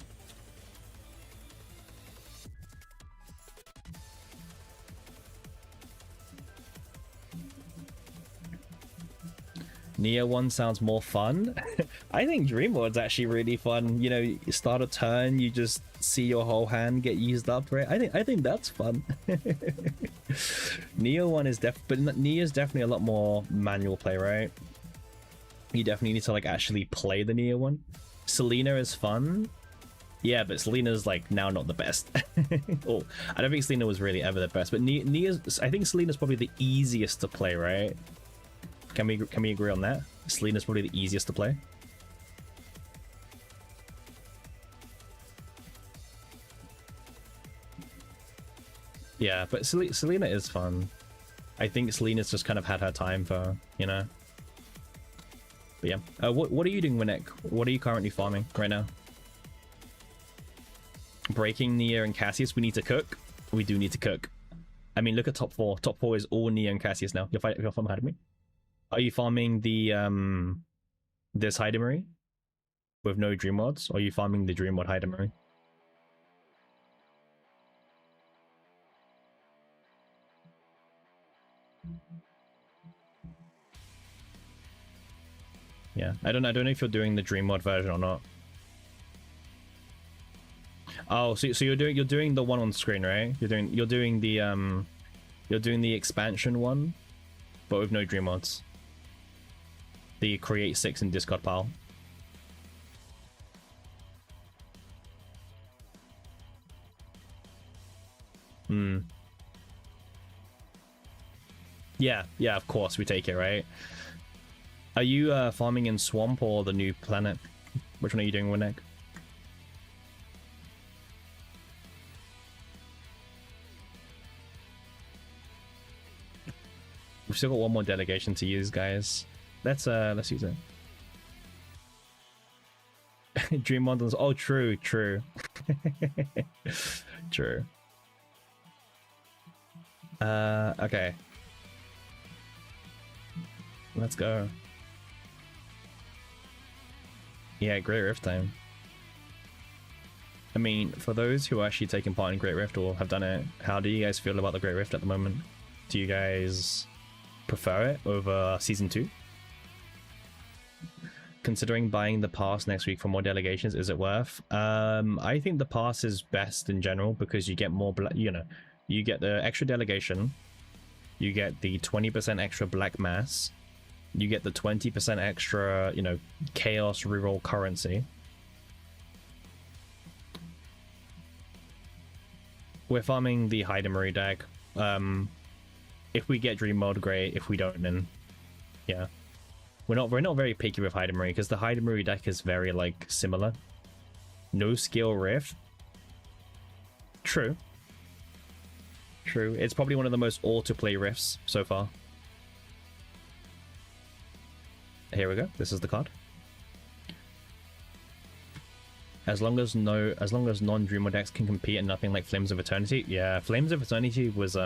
[SPEAKER 1] Nia 1 sounds more fun. I think Dreamlord's actually really fun. You know, you start a turn, you just see your whole hand get used up, right? I think that's fun. Nia 1 is but Nia's definitely a lot more manual play, right? You definitely need to like actually play the Nia 1. Selena is fun. Yeah, but Selena's like now not the best. Oh, I don't think Selena was really ever the best, but Nia's, I think Selena's probably the easiest to play, right? Can we agree on that? Selena's probably the easiest to play. Yeah, but Selena is fun. I think Selena's just kind of had her time for, you know. But yeah, what are you doing, Winnick? What are you currently farming right now? Breaking Nia and Cassius. We need to cook. We do need to cook. I mean, look at top 4. Top 4 is all Nia and Cassius now. You're farming ahead of me. Are you farming the this Hydamery with no dream mods, or are you farming the dream mod Hydamery? Yeah, I don't know if you're doing the dream mod version or not. Oh, so you're doing the one on screen, right? You're doing the expansion one, but with no dream mods. The create 6 and discard pile. Yeah, of course we take it, right? Are you farming in Swamp or the new planet? Which one are you doing, Winnick? We've still got one more delegation to use, guys. Let's use it. Dream models. Oh, true. True. Okay. Let's go. Yeah, Great Rift time. I mean, for those who are actually taking part in Great Rift or have done it, how do you guys feel about the Great Rift at the moment? Do you guys prefer it over Season 2? Considering buying the pass next week for more delegations, is it worth? I think the pass is best in general because you get more, you know, you get the extra delegation, you get the 20% extra black mass, you get the 20% extra, you know, chaos reroll currency. We're farming the Hydamery deck. If we get Dream Mode, great. If we don't, then yeah. We're not very picky with Hydamery because the Hydamery deck is very like similar. No skill rift. True. It's probably one of the most auto-play rifts so far. Here we go. This is the card. As long as non-Dreamer decks can compete and nothing like Flames of Eternity. Yeah, Flames of Eternity was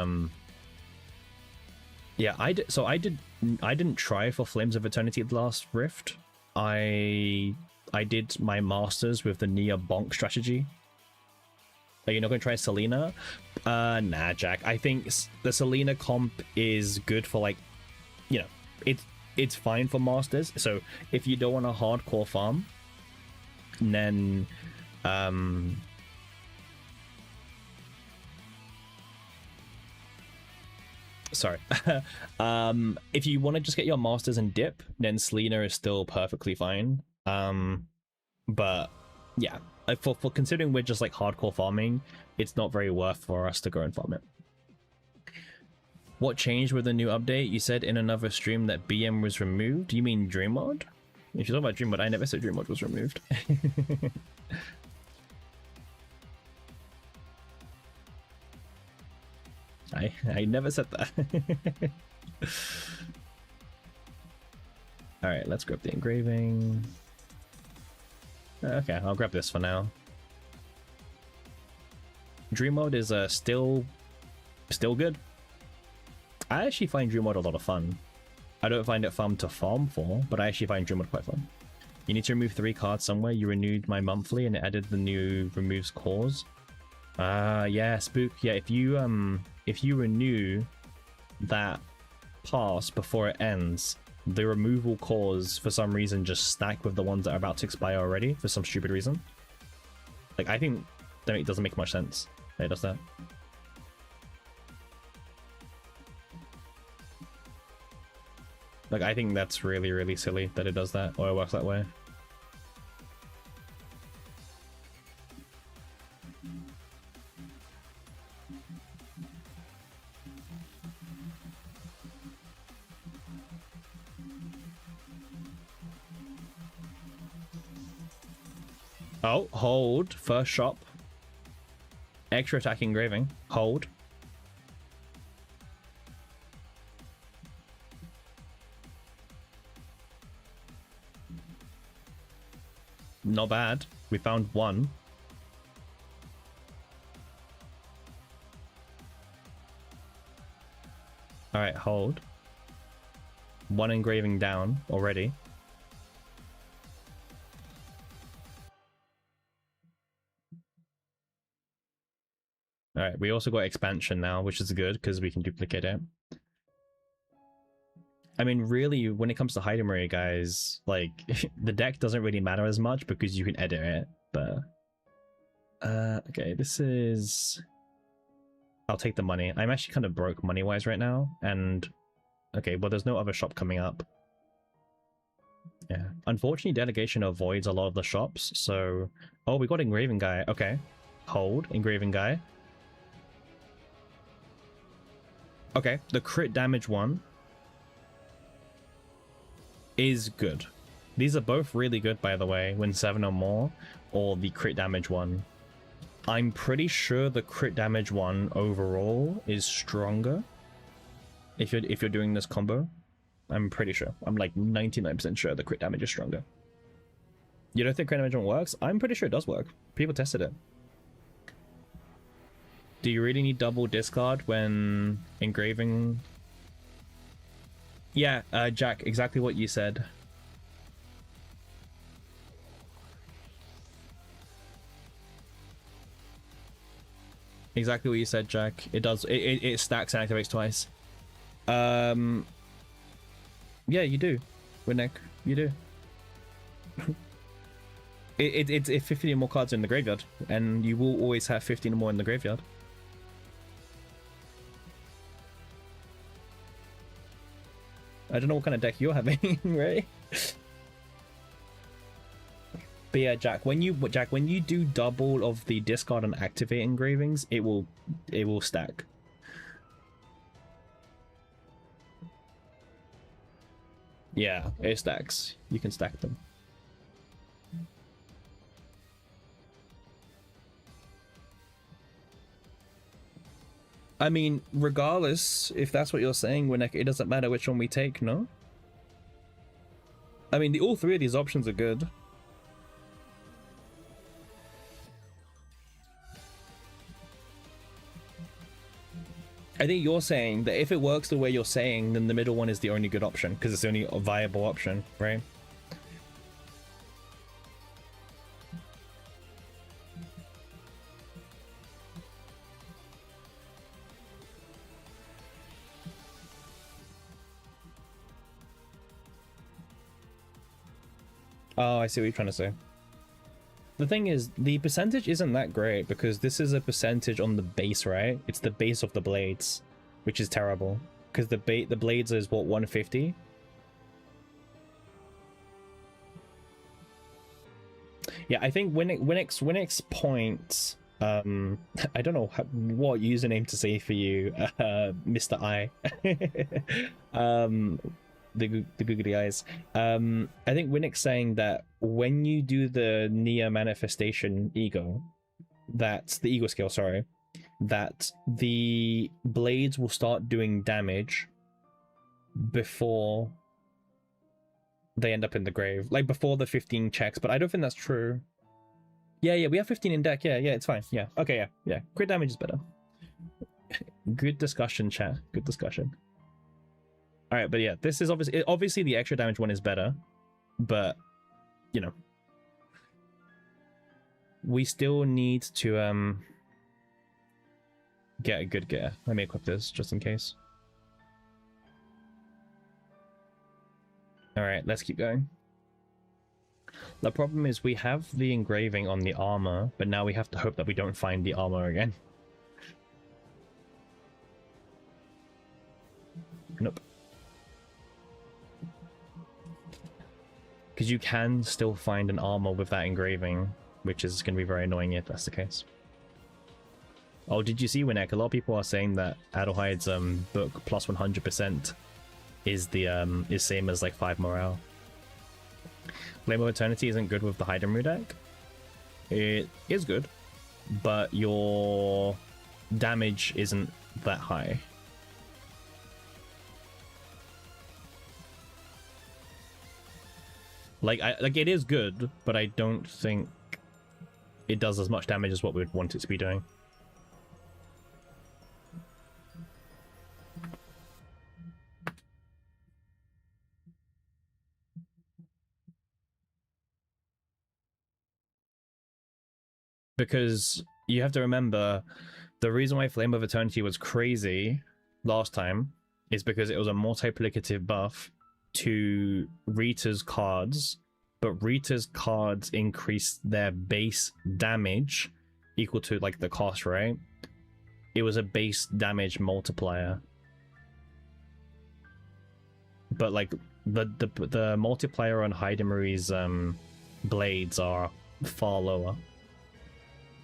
[SPEAKER 1] yeah, I didn't try for Flames of Eternity the last Rift. I did my masters with the Nia Bonk strategy. Are you not gonna try Selena? Nah, Jack. I think the Selena comp is good for, like, you know, it's fine for masters. So if you don't want a hardcore farm, then Sorry. If you want to just get your masters and dip, then Selena is still perfectly fine. But yeah, like for considering we're just like hardcore farming, it's not very worth for us to go and farm it. What changed with the new update? You said in another stream that BM was removed. You mean Dream Mode? If you're talking about Dream Mode, I never said Dream Mode was removed. I never said that. All right, let's grab the engraving. Okay, I'll grab this for now. Dream Mode is still good. I actually find Dream Mode a lot of fun. I don't find it fun to farm for, but I actually find Dream Mode quite fun. You need to remove 3 cards somewhere. You renewed my monthly and it added the new removes cause. Yeah, Spook. Yeah, if you renew that pass before it ends, the removal cause for some reason just stack with the ones that are about to expire already for some stupid reason. Like, I think that it doesn't make much sense that it does that. Like, I think that's really, really silly that it does that, or it works that way. Oh, hold. First shop. Extra attack engraving. Hold. Not bad. We found one. Alright, hold. One engraving down already. Alright, we also got expansion now, which is good because we can duplicate it. I mean, really, when it comes to Hydomari, guys, like, the deck doesn't really matter as much because you can edit it, but... okay, this is... I'll take the money. I'm actually kind of broke money-wise right now, and... Okay, well, there's no other shop coming up. Yeah. Unfortunately, Delegation avoids a lot of the shops, so... Oh, we got Engraving Guy. Okay. Hold. Engraving Guy. Okay, the crit damage one is good. These are both really good, by the way, when 7 or more, or the crit damage one. I'm pretty sure the crit damage one overall is stronger if you're doing this combo. I'm pretty sure. I'm like 99% sure the crit damage is stronger. You don't think crit damage one works? I'm pretty sure it does work. People tested it. Do you really need double discard when engraving? Yeah, Jack, exactly what you said. Exactly what you said, Jack. It does. It stacks and activates twice. Yeah, you do. Winnick, you do. It's 15 more cards in the graveyard, and you will always have 15 more in the graveyard. I don't know what kind of deck you're having, right? But yeah, Jack, when you do double of the discard and activate engravings, it will stack. Yeah, it stacks. You can stack them. I mean, regardless, if that's what you're saying, Winnick, it doesn't matter which one we take, no? I mean, all 3 of these options are good. I think you're saying that if it works the way you're saying, then the middle one is the only good option, because it's the only viable option, right? Oh, I see what you're trying to say. The thing is, the percentage isn't that great because this is a percentage on the base, right? It's the base of the blades, which is terrible. Because the blades is what, 150? Yeah, I think Winix points. I don't know what username to say for you, Mr. I. The googly eyes. I think Winix saying that when you do the Nia manifestation ego, that's the ego skill, sorry, that the blades will start doing damage before they end up in the grave, like before the 15 checks. But I don't think that's true. Yeah, we have 15 in deck. Yeah, it's fine. Yeah, okay, yeah. Crit damage is better. Good discussion, chat. Good discussion. All right, but yeah, this is obviously the extra damage one is better, but you know, we still need to get a good gear. Let me equip this just in case. All right, let's keep going. The problem is we have the engraving on the armor, but now we have to hope that we don't find the armor again. Nope. Because you can still find an armor with that engraving, which is going to be very annoying if that's the case. Oh, did you see, Winnek? A lot of people are saying that Adelheide's book plus 100% is the is same as like 5 morale. Flame of Eternity isn't good with the Heidenreich deck. It is good, but your damage isn't that high. Like it is good, but I don't think it does as much damage as what we would want it to be doing. Because you have to remember, the reason why Flame of Eternity was crazy last time is because it was a multiplicative buff to Rita's cards, but Rita's cards increased their base damage equal to like the cost, right? It was a base damage multiplier. But like the multiplier on Heidenreich's blades are far lower.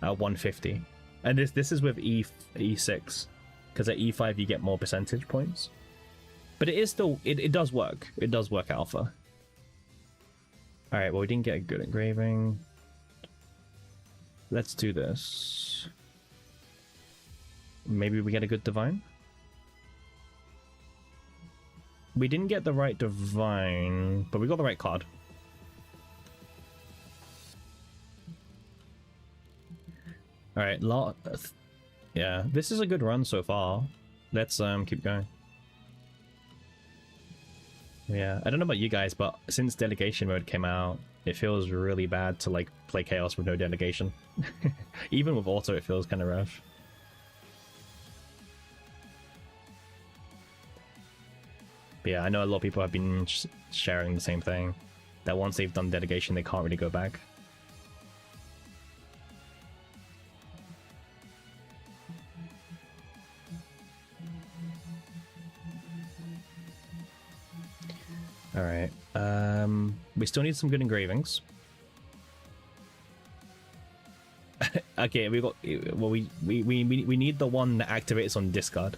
[SPEAKER 1] 150, and this is with E6, because at E5 you get more percentage points, but it is still it does work. It does work alpha. All right, well, we didn't get a good engraving. Let's do this. Maybe we get a good divine. We didn't get the right divine, but we got the right card. All right, yeah, this is a good run so far. Let's keep going. Yeah, I don't know about you guys, but since delegation mode came out, it feels really bad to like play chaos with no delegation. Even with auto, it feels kind of rough. But yeah, I know a lot of people have been sharing the same thing, that once they've done delegation, they can't really go back. All right. We still need some good engravings. Okay, we got. Well, we need the one that activates on discard.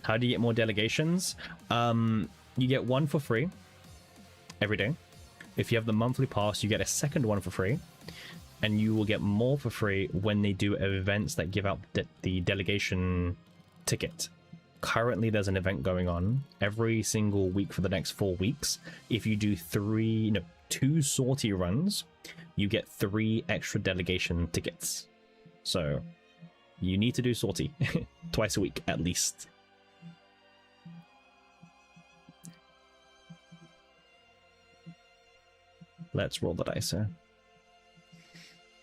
[SPEAKER 1] How do you get more delegations? You get one for free every day. If you have the monthly pass, you get a second one for free, and you will get more for free when they do events that give out the delegation ticket. Currently, there's an event going on every single week for the next 4 weeks. If you do 2 sortie runs, you get 3 extra delegation tickets. So you need to do sortie twice a week at least. Let's roll the dice here.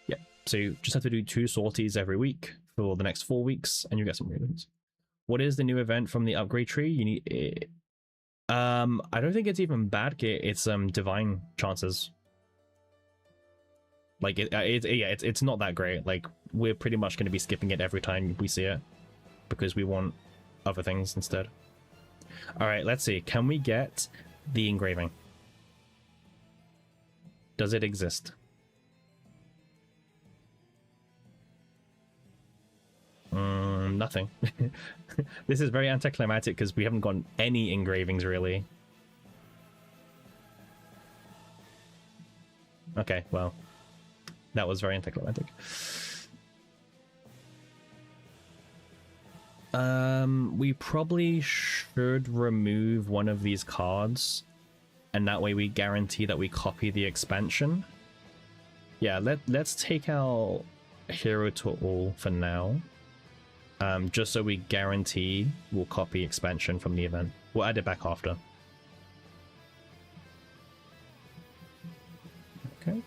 [SPEAKER 1] Yeah, so you just have to do 2 sorties every week for the next 4 weeks, and you get some rewards. What is the new event from the upgrade tree? You need it. I don't think it's even bad kit. It's divine chances. Like it's not that great. Like we're pretty much going to be skipping it every time we see it because we want other things instead. All right, let's see. Can we get the engraving? Does it exist? Nothing. This is very anticlimactic because we haven't gotten any engravings really. Okay, well, that was very anticlimactic. We probably should remove one of these cards, and that way we guarantee that we copy the expansion. Yeah, let's take out Hero to All for now. Just so we guarantee we'll copy expansion from the event. We'll add it back after. Okay.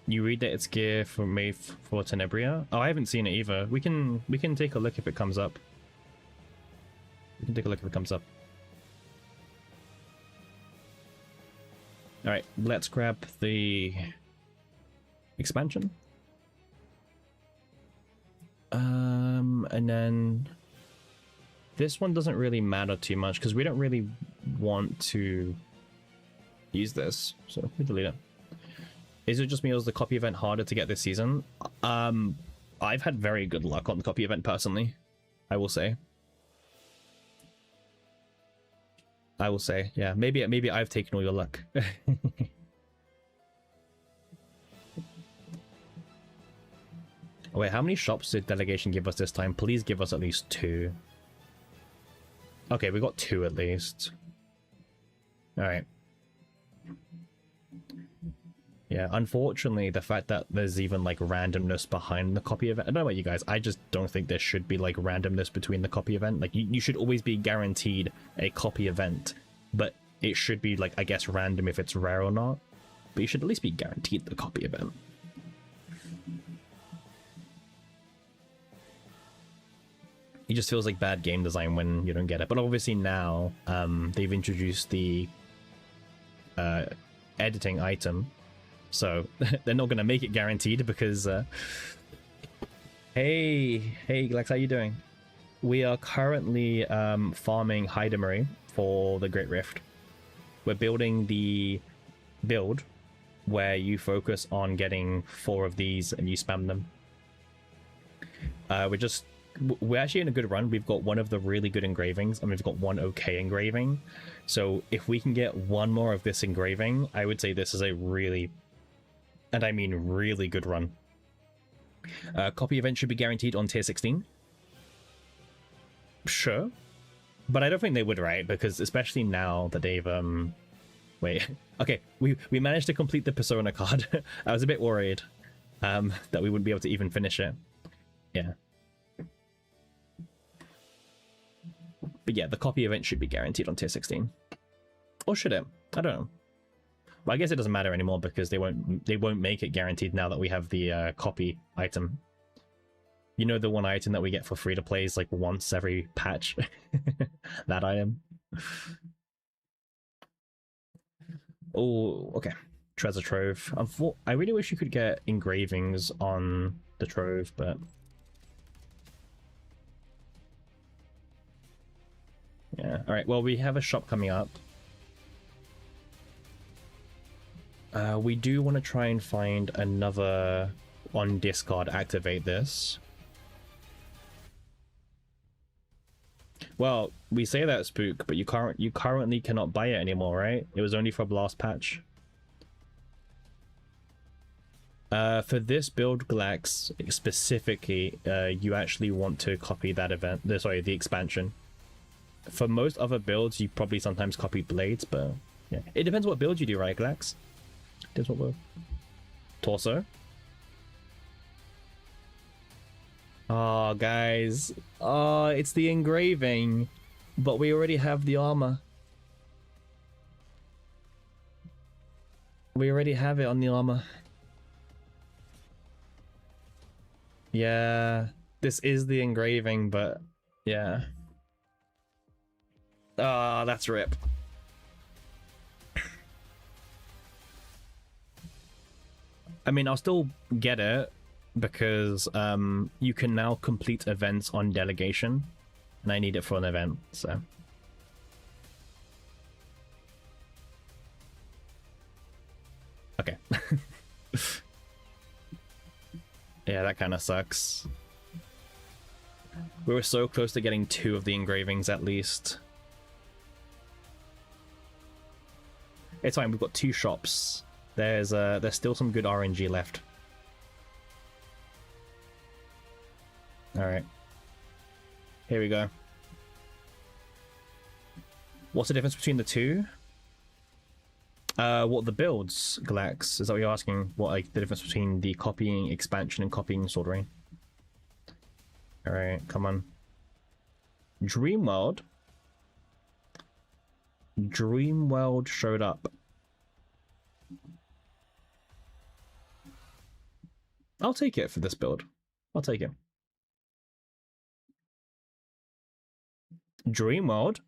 [SPEAKER 1] You read that it's gear for made for Tenebria? Oh, I haven't seen it either. We can take a look if it comes up. We can take a look if it comes up. Alright, let's grab the expansion. And then this one doesn't really matter too much because we don't really want to use this, so we delete it. Is it just me or is the copy event harder to get this season? I've had very good luck on the copy event personally, I will say. Yeah, maybe I've taken all your luck. Wait, how many shops did delegation give us this time? Please give us at least 2. Okay, we got 2 at least. Alright. Yeah, unfortunately, the fact that there's even like randomness behind the copy event. I don't know about you guys, I just don't think there should be like randomness between the copy event. Like you should always be guaranteed a copy event, but it should be like, I guess, random if it's rare or not. But you should at least be guaranteed the copy event. It just feels like bad game design when you don't get it. But obviously now they've introduced the editing item, so they're not going to make it guaranteed because hey Glex, how you doing? We are currently farming Hydamery for the Great Rift. We're building the build where you focus on getting 4 of these and you spam them. We're actually in a good run. We've got one of the really good engravings and we've got one okay engraving. So if we can get one more of this engraving, I would say this is a really, and I mean really good run. Copy event should be guaranteed on tier 16. Sure. But I don't think they would, right? Because especially now that they've wait. Okay, we managed to complete the Persona card. I was a bit worried that we wouldn't be able to even finish it. Yeah. But yeah, the copy event should be guaranteed on tier 16. Or should it? I don't know. But I guess it doesn't matter anymore because they won't make it guaranteed now that we have the copy item. You know, the one item that we get for free to play is like once every patch. That item. Oh, okay. Treasure Trove. I really wish you could get engravings on the Trove, but yeah. All right. Well, we have a shop coming up. We do want to try and find another on discard. Activate this. Well, we say that, Spook, but you currently cannot buy it anymore, right? It was only for last patch. For this build, Glax, specifically, you actually want to copy that event. Sorry, the expansion. For most other builds, you probably sometimes copy blades, but yeah, it depends what build you do, right, Glax? Depends what build. Torso. Oh, guys. Oh, it's the engraving, but we already have the armor. We already have it on the armor. Yeah, this is the engraving, but yeah. Ah, oh, that's rip. I mean, I'll still get it because you can now complete events on delegation. and I need it for an event, so. Okay. Yeah, that kind of sucks. We were so close to getting 2 of the engravings at least. It's fine, we've got 2 shops. There's still some good RNG left. Alright. Here we go. What's the difference between the 2? What the builds, Galax? Is that what you're asking? What, like, the difference between the copying expansion and copying Sword Rain? Alright, come on. Dreamworld? Dreamworld showed up. I'll take it for this build. I'll take it. Dreamworld?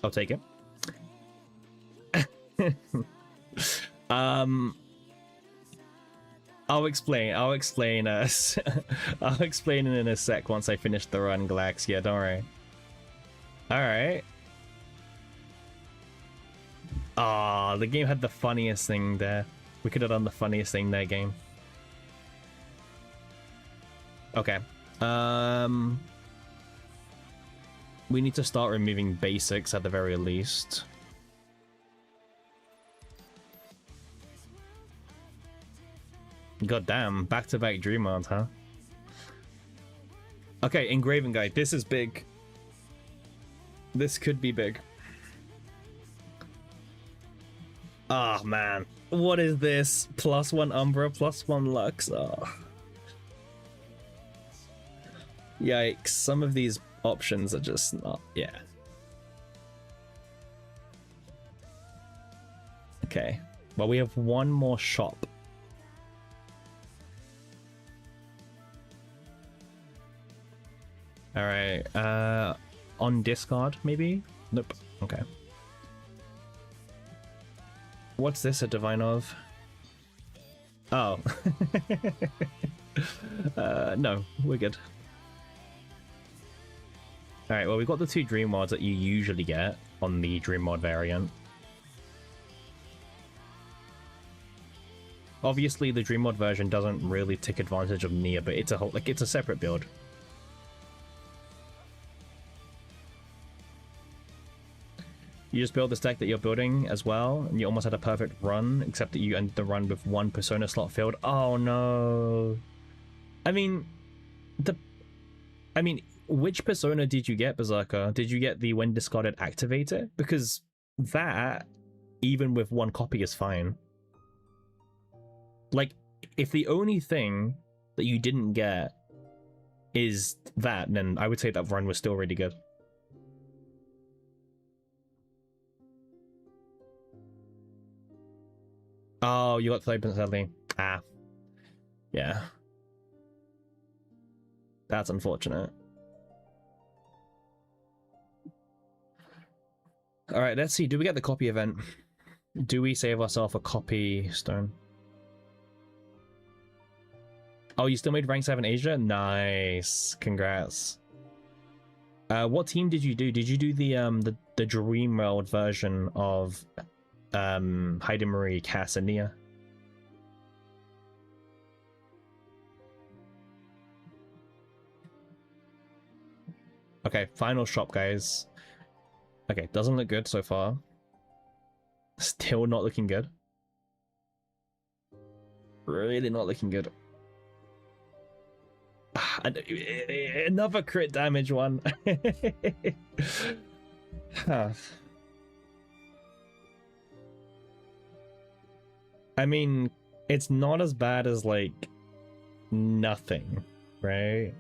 [SPEAKER 1] I'll take it. I'll explain. I'll explain in a sec once I finish the run, Galax. Yeah, don't worry. Alright. Ah, the game had the funniest thing there. We could have done the funniest thing there, game. Okay. We need to start removing basics at the very least. God damn, back-to-back Dreamworld, huh? Okay, engraving guide. This is big. This could be big. Ah, oh, man. What is this? +1 Umbra, +1 Lux. Oh. Yikes. Some of these options are just not... Yeah. Okay. Well, we have one more shop. Alright. On discard, maybe? Nope. Okay. What's this, a divine of? Oh. No, we're good. Alright, well, we've got the 2 dream mods that you usually get on the dream mod variant. Obviously, the dream mod version doesn't really take advantage of Nia, but it's a whole, like, it's a separate build. You just build the deck that you're building as well, and you almost had a perfect run, except that you ended the run with 1 persona slot filled. Oh no. I mean, which persona did you get, Berserker? Did you get the when discarded activate it? Because that, even with 1 copy, is fine. Like, if the only thing that you didn't get is that, then I would say that run was still really good. Oh, you got played sadly. Ah. Yeah. That's unfortunate. Alright, let's see. Do we get the copy event? Do we save ourselves a copy stone? Oh, you still made rank 7 Asia? Nice. Congrats. What team did you do? Did you do the Dreamworld version of Marie, Cass, and Nia? Okay, final shop, guys. Okay, doesn't look good so far. Still not looking good. Really not looking good. Another crit damage one. I mean, it's not as bad as, like, nothing, right?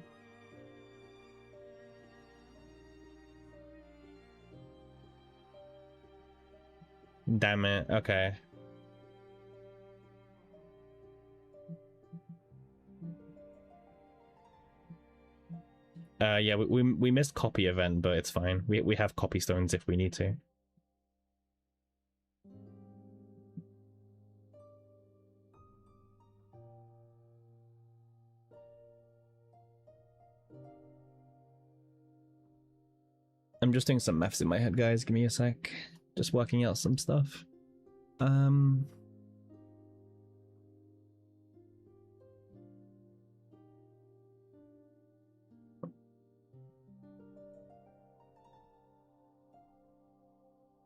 [SPEAKER 1] Damn it, okay. Yeah, we missed copy event, but it's fine. We have copy stones if we need to. I'm just doing some maths in my head, guys. Give me a sec. Just working out some stuff.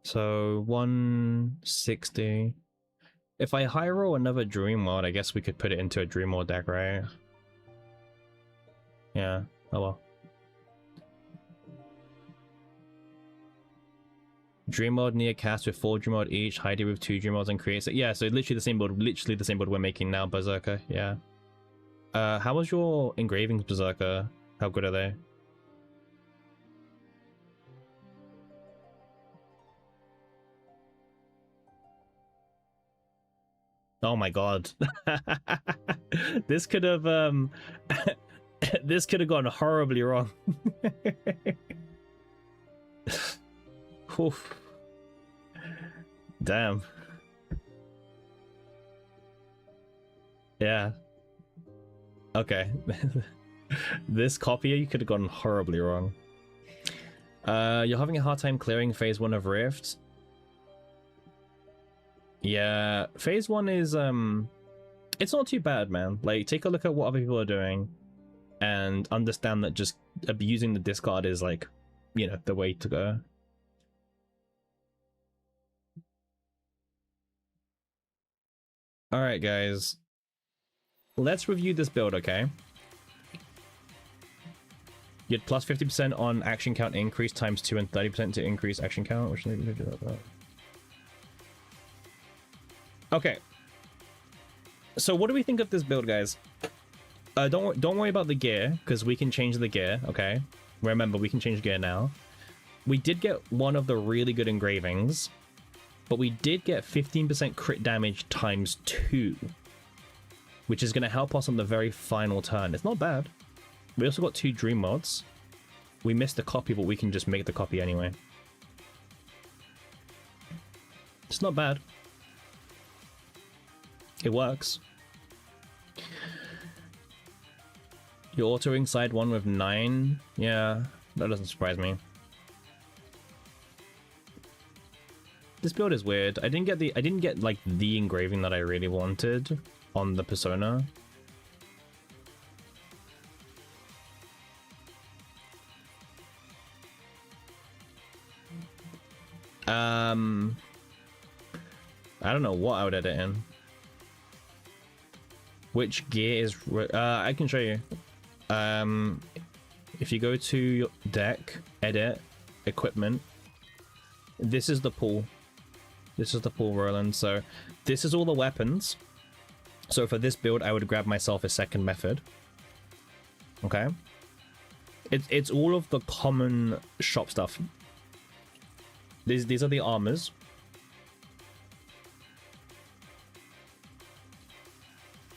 [SPEAKER 1] So 160. If I high roll another dream mod, I guess we could put it into a dream mod deck, right? Yeah. Oh well. Dream mod near cast with 4 dream mod each, Heidi with 2 dream mods and creates it. Yeah, so literally the same board we're making now, Berserker. Yeah. How was your engravings, Berserker? How good are they? Oh my god. This could have this could have gone horribly wrong. Oof. Damn. Yeah. Okay. This copy you could have gone horribly wrong. You're having a hard time clearing phase 1 of Rift. Yeah, phase 1 is it's not too bad, man. Like, take a look at what other people are doing and understand that just abusing the discard is, like, you know, the way to go. All right, guys. Let's review this build, okay? You had plus 50% on action count increase times 2 and 30% to increase action count. Which need to do that. Okay. So what do we think of this build, guys? Don't worry about the gear, because we can change the gear, okay? Remember, we can change gear now. We did get one of the really good engravings, but we did get 15% crit damage times 2, which is going to help us on the very final turn. It's not bad. We also got 2 dream mods. We missed a copy, but we can just make the copy anyway. It's not bad. It works. You're autoing side 1 with 9. Yeah, that doesn't surprise me. This build is weird. I didn't get like the engraving that I really wanted on the persona. I don't know what I would edit in. Which gear is I can show you. If you go to your deck, edit, equipment, this is the pool. This is the pool, Roland. So this is all the weapons. So for this build, I would grab myself a second method. Okay. It's all of the common shop stuff. These are the armors.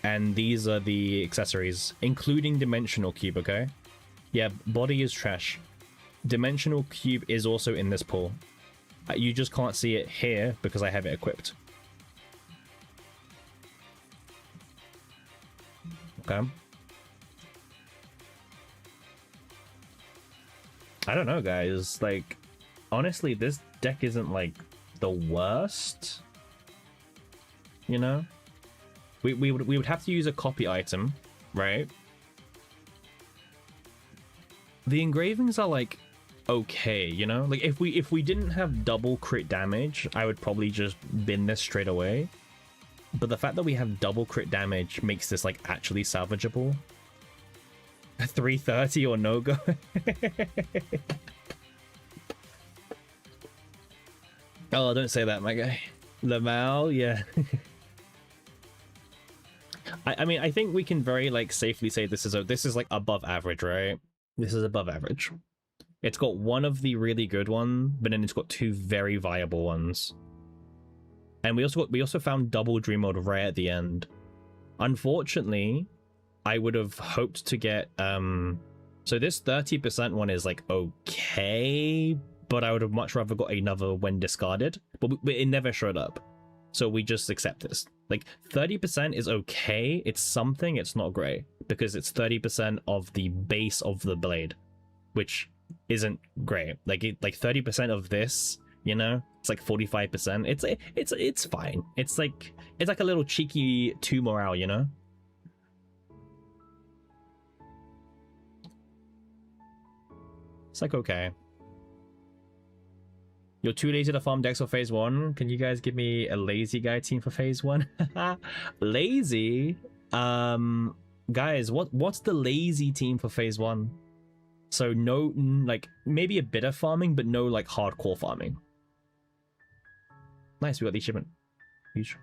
[SPEAKER 1] And these are the accessories, including Dimensional Cube, okay? Yeah, body is trash. Dimensional Cube is also in this pool. You just can't see it here because I have it equipped. Okay. I don't know, guys. Like, honestly, this deck isn't, like, the worst. You know? We would have to use a copy item, right? The engravings are like okay, you know? Like if we didn't have double crit damage, I would probably just bin this straight away. But the fact that we have double crit damage makes this like actually salvageable. 330 or no go. Oh, don't say that, my guy. Lamal, yeah. I mean, I think we can very like safely say this is like above average, right? This is above average. It's got one of the really good ones, but then it's got 2 very viable ones. And we also found double dream mode rare at the end. Unfortunately, I would have hoped to get so this 30% one is like okay, but I would have much rather got another when discarded, but it never showed up. So we just accept this. Like 30% is okay. It's something. It's not great because it's 30% of the base of the blade, which isn't great. Like 30% of this, you know, it's like 45%. It's fine. It's like a little cheeky 2 morale, you know. It's like okay. You're too lazy to farm decks for phase 1. Can you guys give me a lazy guy team for phase 1? Lazy? Guys, what's the lazy team for phase 1? So no, like maybe a bit of farming, but no like hardcore farming. Nice, we got the achievement. Huge.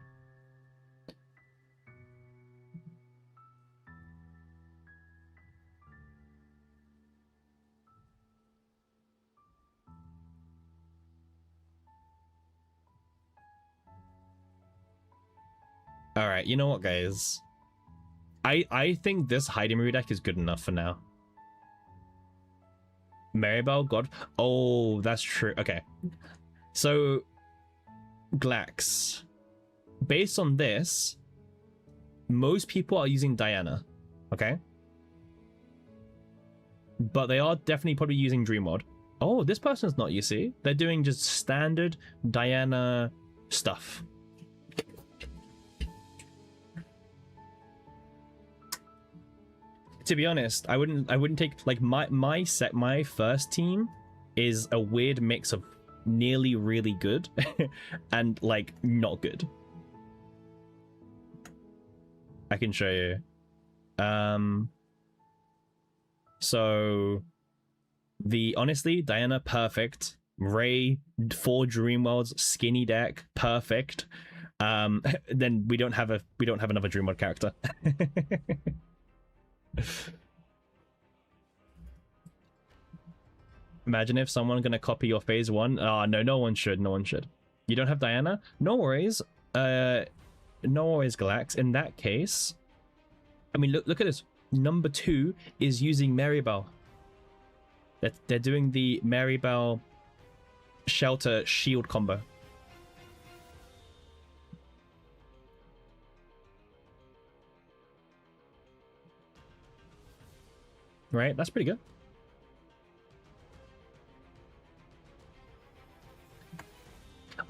[SPEAKER 1] All right, you know what, guys? I think this Heidemuth deck is good enough for now. Maribel, God. Oh, that's true. Okay. So, Glax. Based on this, most people are using Diana. Okay? But they are definitely probably using Dreamward. Oh, this person's not, you see? They're doing just standard Diana stuff. To be honest, I wouldn't take like my first team is a weird mix of nearly really good and like not good. I can show you. So honestly, Diana perfect, Ray 4 Dreamworlds skinny deck perfect. Then we don't have another Dreamworld character. Imagine if someone gonna copy your phase 1. No one should. You don't have Diana? No worries. No worries, Galax. In that case, I mean, look at this. Number 2 is using Maribel. They're doing the Maribel Shelter Shield combo. Right, that's pretty good.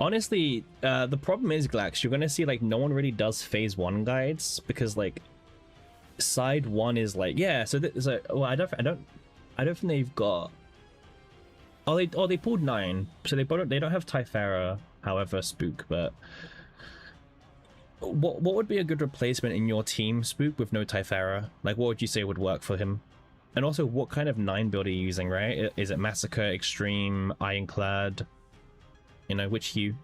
[SPEAKER 1] Honestly, the problem is, Glax, you're gonna see like no one really does phase 1 guides because like side 1 is like, yeah. So well, I don't think they've got. They pulled 9, so they don't have Typhara, however, Spook. But what would be a good replacement in your team, Spook, with no Typhara? Like, what would you say would work for him? And also, what kind of 9 build are you using, right? Is it Massacre, Extreme, Ironclad? You know, which hue?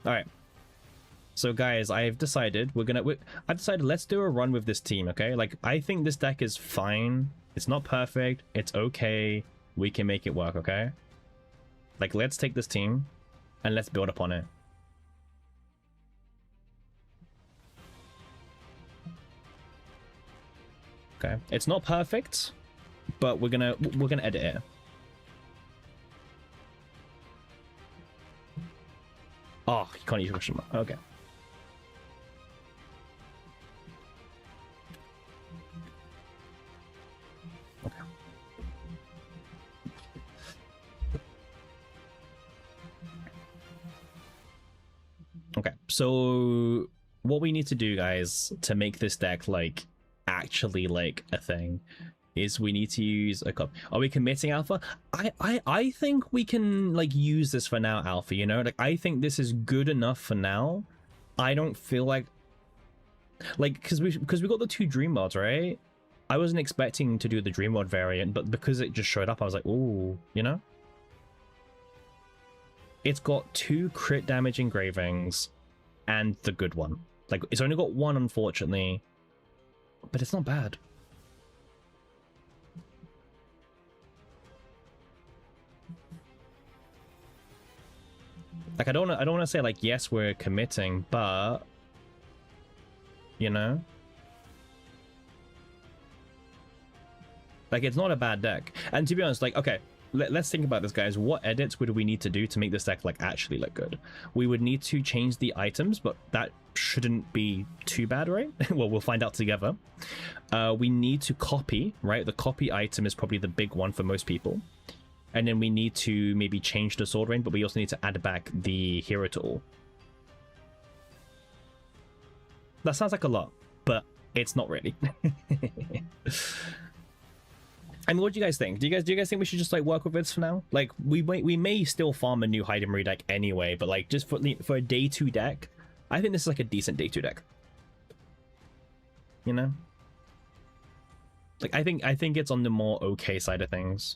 [SPEAKER 1] Alright. So guys, I've decided let's do a run with this team, okay? Like, I think this deck is fine. It's not perfect. It's okay. We can make it work, okay? Like, let's take this team and let's build upon it. Okay, it's not perfect, but we're gonna edit it. Oh, you can't use question mark. Okay. Okay. Okay. So what we need to do, guys, to make this deck like actually like a thing is we need to use a copy. Are we committing alpha? I think we can like use this for now, alpha, you know? Like, I think this is good enough for now. I don't feel like because we got the 2 dream mods, right? I wasn't expecting to do the dream mod variant, but because it just showed up, I was like, ooh, you know? It's got 2 crit damage engravings and the good one. Like, it's only got 1, unfortunately, but it's not bad. Like, I don't want to say like, yes, we're committing, but you know, like, it's not a bad deck. And to be honest, like, okay, let's think about this, guys. What edits would we need to do to make this deck like actually look good? We would need to change the items, but that shouldn't be too bad, right? Well, we'll find out together. We need to copy, right? The copy item is probably the big one for most people. And then we need to maybe change the sword range, but we also need to add back the hero tool. That sounds like a lot, but it's not really. I mean, what do you guys think? Do you guys think we should just like work with this for now? Like, we may still farm a new Hyde deck anyway, but like just for a day 2 deck, I think this is like a decent day 2 deck. You know? Like, I think it's on the more okay side of things.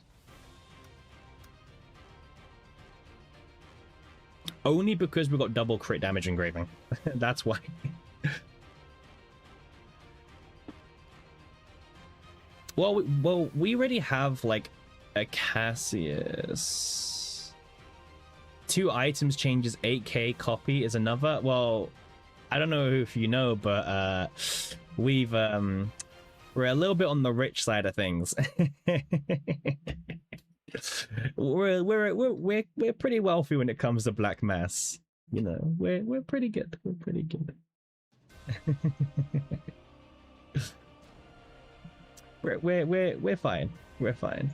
[SPEAKER 1] Only because we got double crit damage engraving. That's why. Well, we already have like a Cassius. 2 items changes 8k copy is another. Well, I don't know if you know, but we've we're a little bit on the rich side of things. we're pretty wealthy when it comes to Black Mass. You know, we're pretty good. We're pretty good. We're fine. We're fine.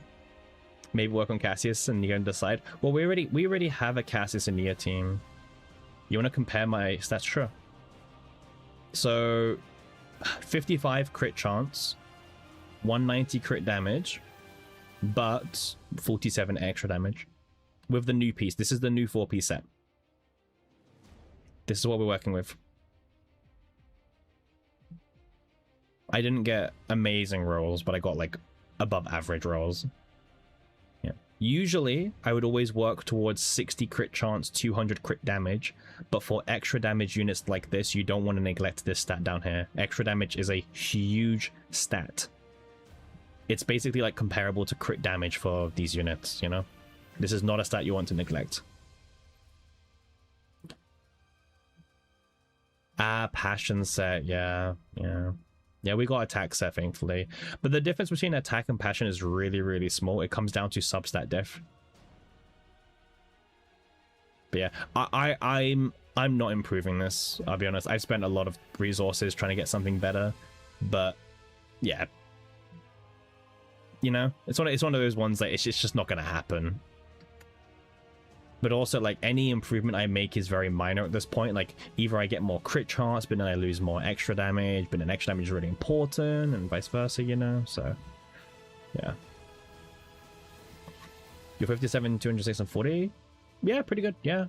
[SPEAKER 1] Maybe work on Cassius and you can decide. Well, we already have a Cassius in your team. You want to compare my stats? Sure. So 55 crit chance, 190 crit damage, but 47 extra damage with the new piece. This is the new 4-piece set. This is what we're working with. I didn't get amazing rolls, but I got like above average rolls. Yeah. Usually, I would always work towards 60 crit chance, 200 crit damage, but for extra damage units like this, you don't want to neglect this stat down here. Extra damage is a huge stat. It's basically like comparable to crit damage for these units, you know? This is not a stat you want to neglect. Passion set, yeah. Yeah, we got attack set, thankfully. But the difference between attack and passion is really, really small. It comes down to substat diff. But yeah, I'm not improving this, I'll be honest. I've spent a lot of resources trying to get something better. But yeah. You know, it's one of those ones that it's just not gonna happen. But also, like, any improvement I make is very minor at this point. Like, either I get more crit chance, but then I lose more extra damage, but then extra damage is really important, and vice versa, you know? So, yeah. You're 57, 206, and 40? Yeah, pretty good, yeah.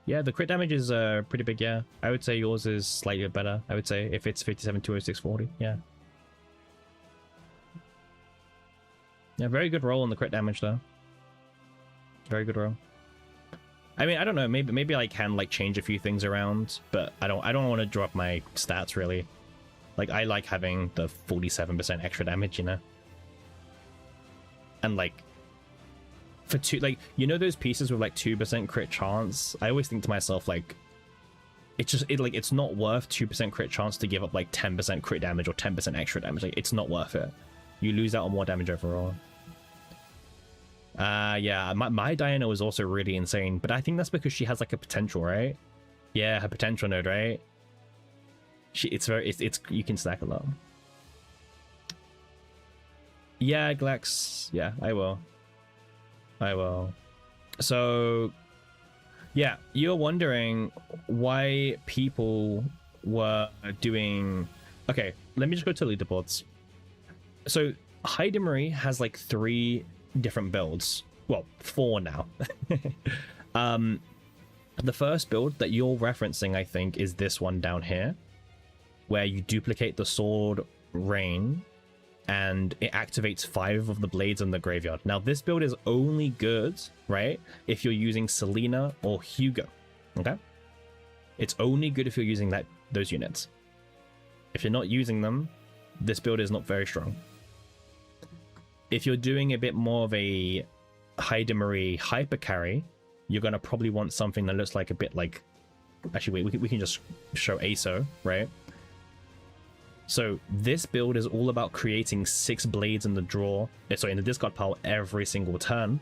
[SPEAKER 1] Yeah, the crit damage is pretty big, yeah. I would say yours is slightly better, I would say, if it's 57, 206, 40, yeah. Yeah, very good roll on the crit damage, though. Very good roll. I mean, I don't know. Maybe I can like change a few things around, but I don't want to drop my stats really. Like, I like having the 47% extra damage, you know. And like, for you know those pieces with like 2% crit chance. I always think to myself like, it's not worth 2% crit chance to give up like 10% crit damage or 10% extra damage. Like, it's not worth it. You lose out on more damage overall. Yeah, my Diana was also really insane, but I think that's because she has like a potential, right? Yeah, her potential node, right? It's you can stack a lot. Yeah, Glex. Yeah, I will. So, yeah, you're wondering why people were doing. Okay, let me just go to leaderboards. So, Hyde has like 3 different builds. Well, 4 now. The first build that you're referencing, I think, is this one down here, where you duplicate the sword rain and it activates 5 of the blades in the graveyard. Now, this build is only good, right, if you're using Selena or Hugo. Okay, it's only good if you're using those units. If you're not using them, this build is not very strong. If you're doing a bit more of a Hyde hyper carry, you're going to probably want something that looks like a bit like... Actually, wait, we can just show ASO, right? So this build is all about creating 6 blades in the draw, sorry, in the discard pile every single turn.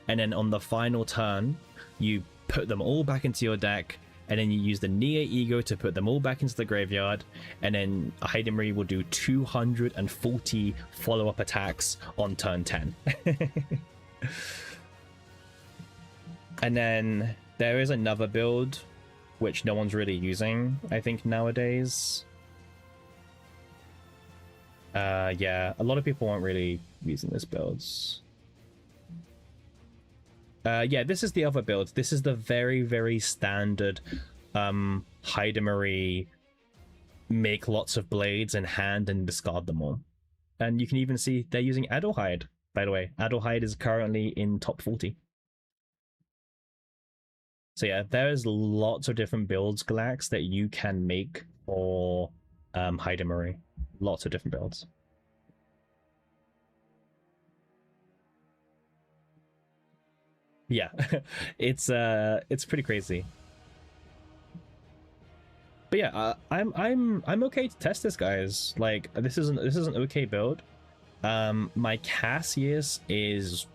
[SPEAKER 1] And then on the final turn, you put them all back into your deck, and then you use the Nia Ego to put them all back into the graveyard, and then Hidamari will do 240 follow-up attacks on turn 10. And then there is another build which no one's really using, I think, nowadays. Yeah, a lot of people aren't really using this builds. Yeah, this is the other build. This is the very, very standard Hidamari, make lots of blades in hand and discard them all. And you can even see they're using Adelheid, by the way. Adelheid is currently in top 40. So yeah, there's lots of different builds, Galax, that you can make for Hidamari. Lots of different builds. Yeah, it's pretty crazy. But yeah, I'm okay to test this, guys. Like, this is an okay build. My Cassius is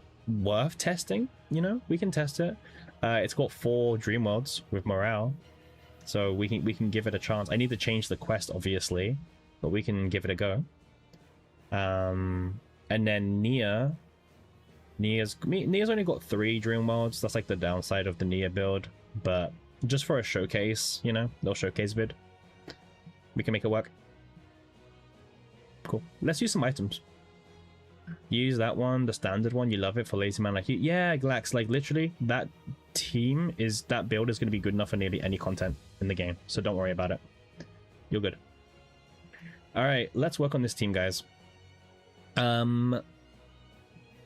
[SPEAKER 1] worth testing. You know, we can test it. It's got 4 dream worlds with morale, so we can give it a chance. I need to change the quest, obviously, but we can give it a go. And then Nia's only got 3 dream worlds. That's like the downside of the Nia build, but just for a showcase, you know, little showcase vid, we can make it work. Cool. Let's use some items. Use that one, the standard one. You love it for lazy man like you. Yeah, Glax, like literally that build is going to be good enough for nearly any content in the game, so don't worry about it. You're good. All right, let's work on this team, guys.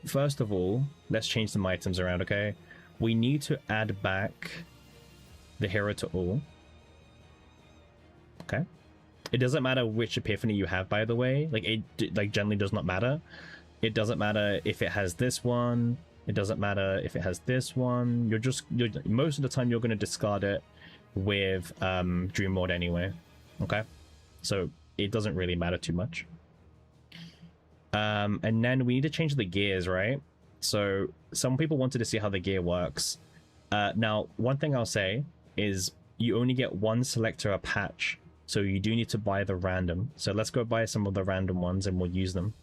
[SPEAKER 1] First of all, let's change some items around. Okay, we need to add back the hero to all. Okay, it doesn't matter which epiphany you have, by the way. Like, it generally does not matter. It doesn't matter if it has this one. It doesn't matter if it has this one. Most of the time you're going to discard it with Dream Lord anyway. Okay, so it doesn't really matter too much. And then we need to change the gears, right? So some people wanted to see how the gear works. Now, one thing I'll say is you only get 1 selector a patch, so you do need to buy the random. So let's go buy some of the random ones and we'll use them.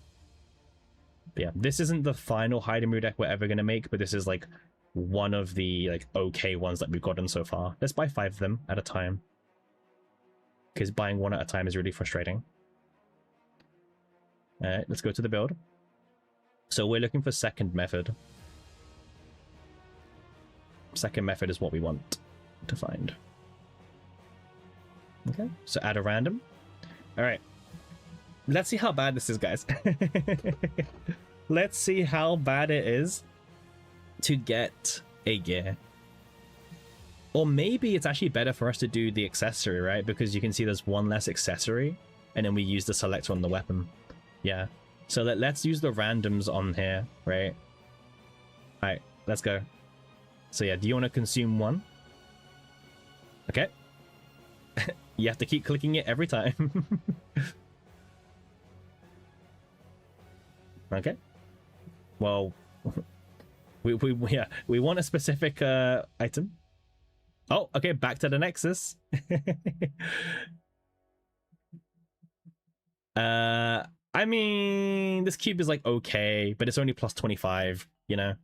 [SPEAKER 1] But yeah, this isn't the final Hidamari deck we're ever going to make, but this is like one of the like okay ones that we've gotten so far. Let's buy 5 of them at a time, because buying 1 at a time is really frustrating. Alright, let's go to the build. So we're looking for second method. Second method is what we want to find. Okay, so add a random. Alright. Let's see how bad this is, guys. Let's see how bad it is to get a gear. Or maybe it's actually better for us to do the accessory, right? Because you can see there's 1 less accessory, and then we use the selector on the weapon. Yeah. So let's use the randoms on here, right? Alright, let's go. So yeah, do you want to consume 1? Okay. You have to keep clicking it every time. Okay. Well, we want a specific item. Oh, okay, back to the Nexus. I mean, this cube is like okay, but it's only plus 25, you know.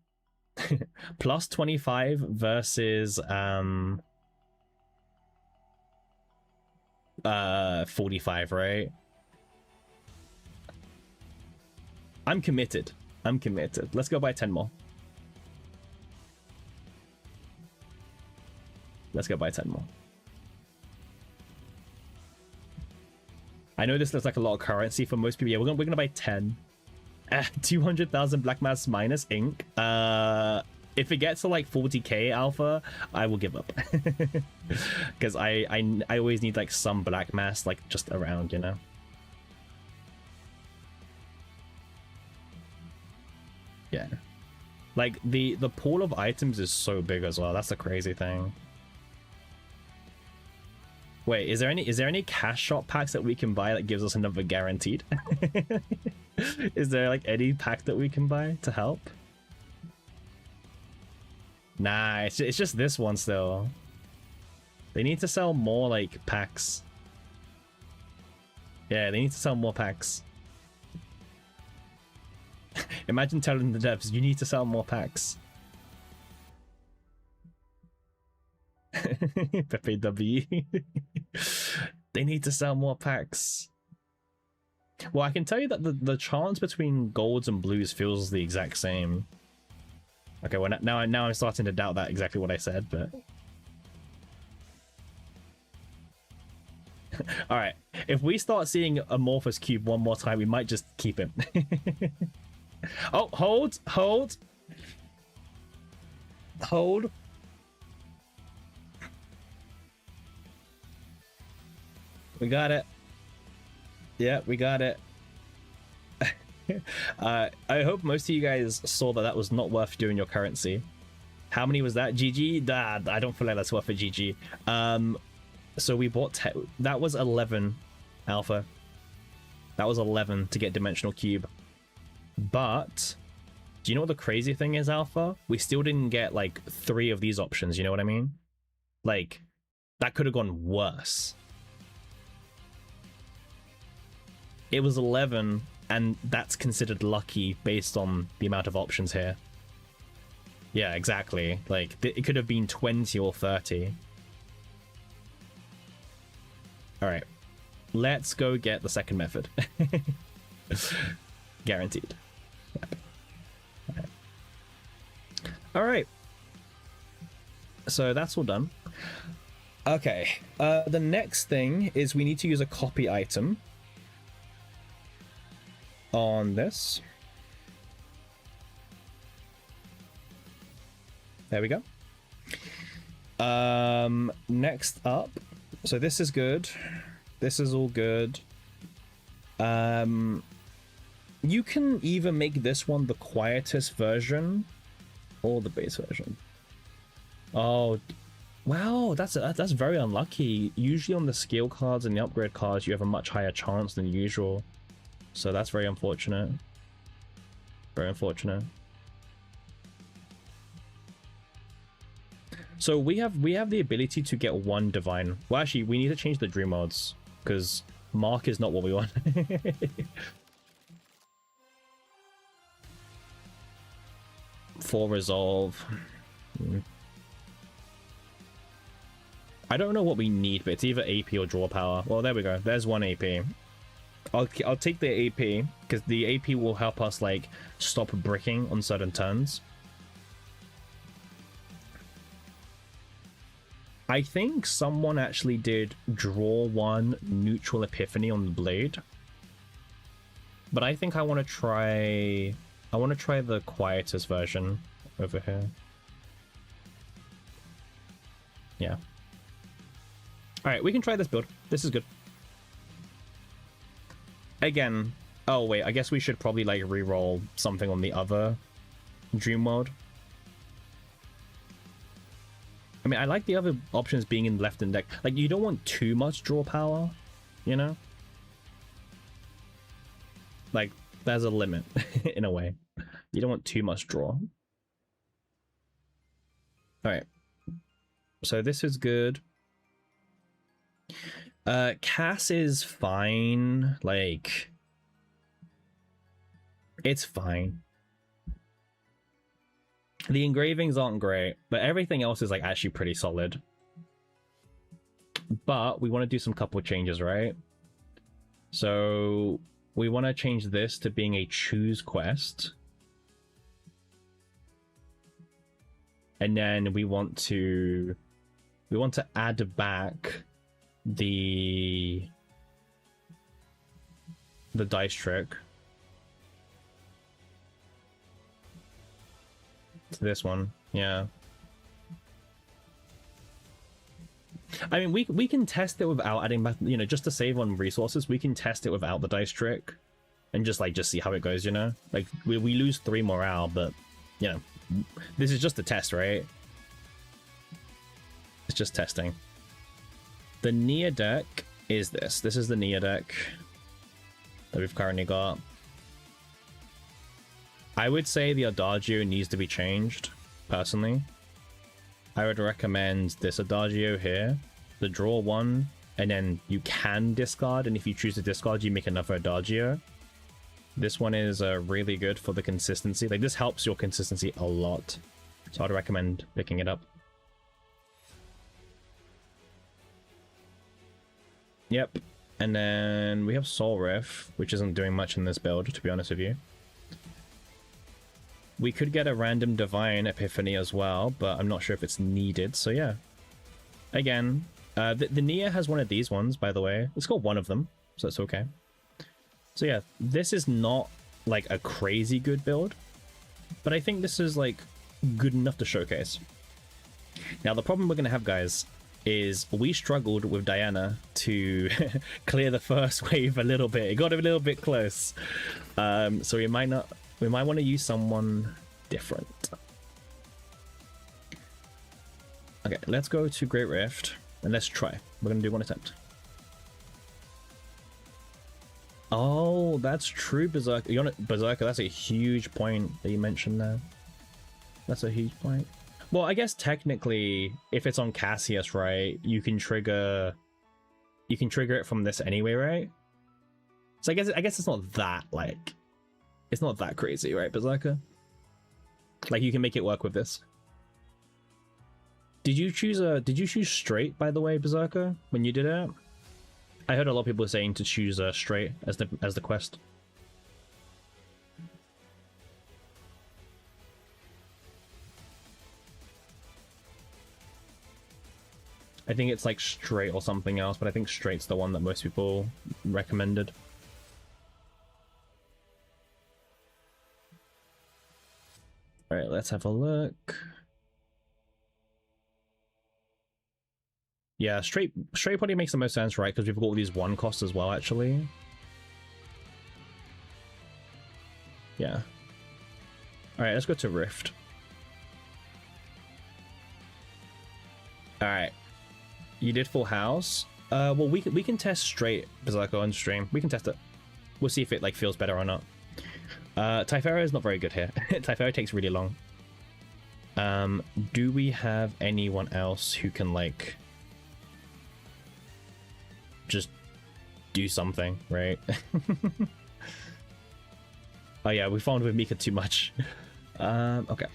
[SPEAKER 1] Plus 25 versus 45, right? I'm committed. Let's go buy 10 more. Let's go buy 10 more. I know this looks like a lot of currency for most people. Yeah, we're gonna buy 10. 200,000 Black Mass minus ink. If it gets to like 40k alpha, I will give up. Because I always need like some Black Mass like just around, you know. Yeah, like the pool of items is so big as well. That's the crazy thing. Wait, is there any cash shop packs that we can buy that gives us another guaranteed? Is there like any pack that we can buy to help? Nah, it's just this one still. They need to sell more like packs. Yeah, they need to sell more packs. Imagine telling the devs, you need to sell more packs. Pepe W. They need to sell more packs. Well, I can tell you that the chance between golds and blues feels the exact same. Okay, well now I'm starting to doubt that exactly what I said, but all right. If we start seeing Amorphous Cube one more time, we might just keep him. Oh, hold. We got it. Yeah, we got it. I hope most of you guys saw that was not worth doing your currency. How many was that? GG? I don't feel like that's worth a GG. So we bought that was 11 alpha. That was 11 to get Dimensional Cube. But do you know what the crazy thing is, alpha? We still didn't get like 3 of these options, you know what I mean? Like, that could have gone worse. It was 11, and that's considered lucky based on the amount of options here. Yeah, exactly. Like, it could have been 20 or 30. Alright. Let's go get the second method. Guaranteed. Yep. Alright. So that's all done. Okay. The next thing is we need to use a copy item on this. There we go. Next up, so this is good. This is all good. You can either make this one the quietest version or the base version. Oh, wow, that's very unlucky. Usually on the skill cards and the upgrade cards, you have a much higher chance than usual. So that's very unfortunate. Very unfortunate. So we have the ability to get 1 divine. Well, actually, we need to change the dream mods because Mark is not what we want. For resolve. I don't know what we need, but it's either AP or draw power. Well, there we go. There's 1 AP. I'll take the AP because the AP will help us like stop bricking on certain turns. I think someone actually did draw 1 neutral epiphany on the blade, but I think I want to try the quietest version over here. Yeah. All right, we can try this build. This is good. Again, oh wait, I guess we should probably like re-roll something on the other dream mode. I mean, I like the other options being in left in deck. Like, you don't want too much draw power, you know? Like, there's a limit, in a way. You don't want too much draw. Alright. So this is good. Cass is fine. Like, it's fine. The engravings aren't great, but everything else is like actually pretty solid. But we want to do some couple changes, right? So we want to change this to being a choose quest. And then we want to add back the dice trick to this one. Yeah, I mean, we can test it without adding back, you know, just to save on resources. We can test it without the dice trick and just see how it goes, you know. Like we lose 3 morale, but you know, this is just a test, right? It's just testing. The Nia deck is this. This is the Nia deck that we've currently got. I would say the Adagio needs to be changed, personally. I would recommend this Adagio here the draw one, and then you can discard, and if you choose to discard, you make another Adagio. This one is really good for the consistency. Like, this helps your consistency a lot. So I'd recommend picking it up. Yep. And then we have Soul Rift, which isn't doing much in this build, to be honest with you. We could get a random Divine Epiphany as well, but I'm not sure if it's needed. So yeah. Again, the Nia has one of these ones, by the way. It's got one of them, so it's okay. So yeah, this is not like a crazy good build, but I think this is like good enough to showcase. Now the problem we're going to have, guys, is we struggled with Diana to clear the first wave a little bit. It got a little bit close. So we might want to use someone different. Okay, let's go to Great Rift and let's try. We're going to do one attempt. Oh, that's true, Berserker. Berserker, that's a huge point that you mentioned there. That's a huge point. Well, I guess technically, if it's on Cassius, right, you can trigger it from this anyway, right? So I guess it's not that, like, it's not that crazy, right, Berserker? Like, you can make it work with this. Did you choose straight, by the way, Berserker, when you did it? I heard a lot of people saying to choose straight as the quest. I think it's like straight or something else, but I think straight's the one that most people recommended. All right, let's have a look. Yeah, straight probably makes the most sense, right? Because we've got all these one costs as well, actually. Yeah. All right, let's go to Rift. All right. You did Full House. Well, we can test straight Berserker on stream. We can test it. We'll see if it like feels better or not. Typhara is not very good here. Typhara takes really long. Do we have anyone else who can like just do something, right? Oh yeah, we farmed with Mika too much. Okay.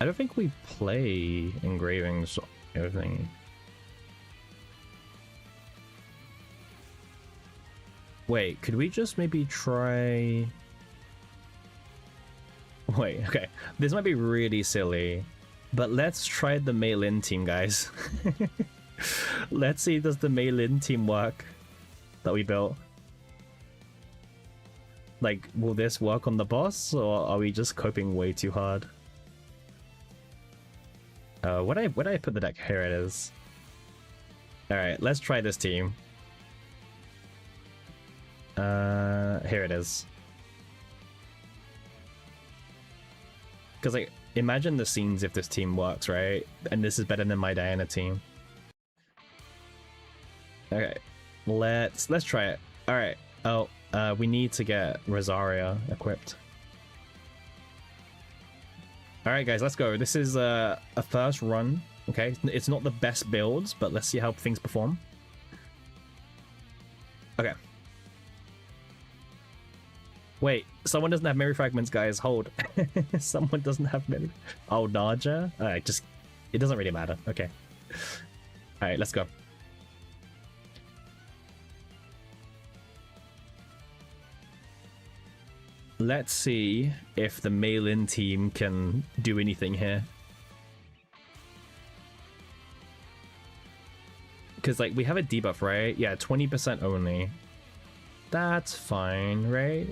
[SPEAKER 1] I don't think we play engravings or everything. Wait, could we just maybe try... Wait, okay. This might be really silly, but let's try the Mei Lin team, guys. Let's see, does the Mei Lin team work that we built? Like, will this work on the boss, or are we just coping way too hard? Where did I put the deck? Here it is. Alright, let's try this team. Here it is. Because, like, imagine the scenes if this team works, right? And this is better than my Diana team. Okay, let's try it. Alright, oh, we need to get Rosaria equipped. Alright guys, let's go. This is a first run, okay? It's not the best builds, but let's see how things perform. Okay. Wait, someone doesn't have memory fragments, guys. Hold. Someone doesn't have memory... Oh, Naja? Alright, just... It doesn't really matter. Okay. Alright, let's go. Let's see if the Mei Lin team can do anything here. Because, like, we have a debuff, right? Yeah, 20% only. That's fine, right?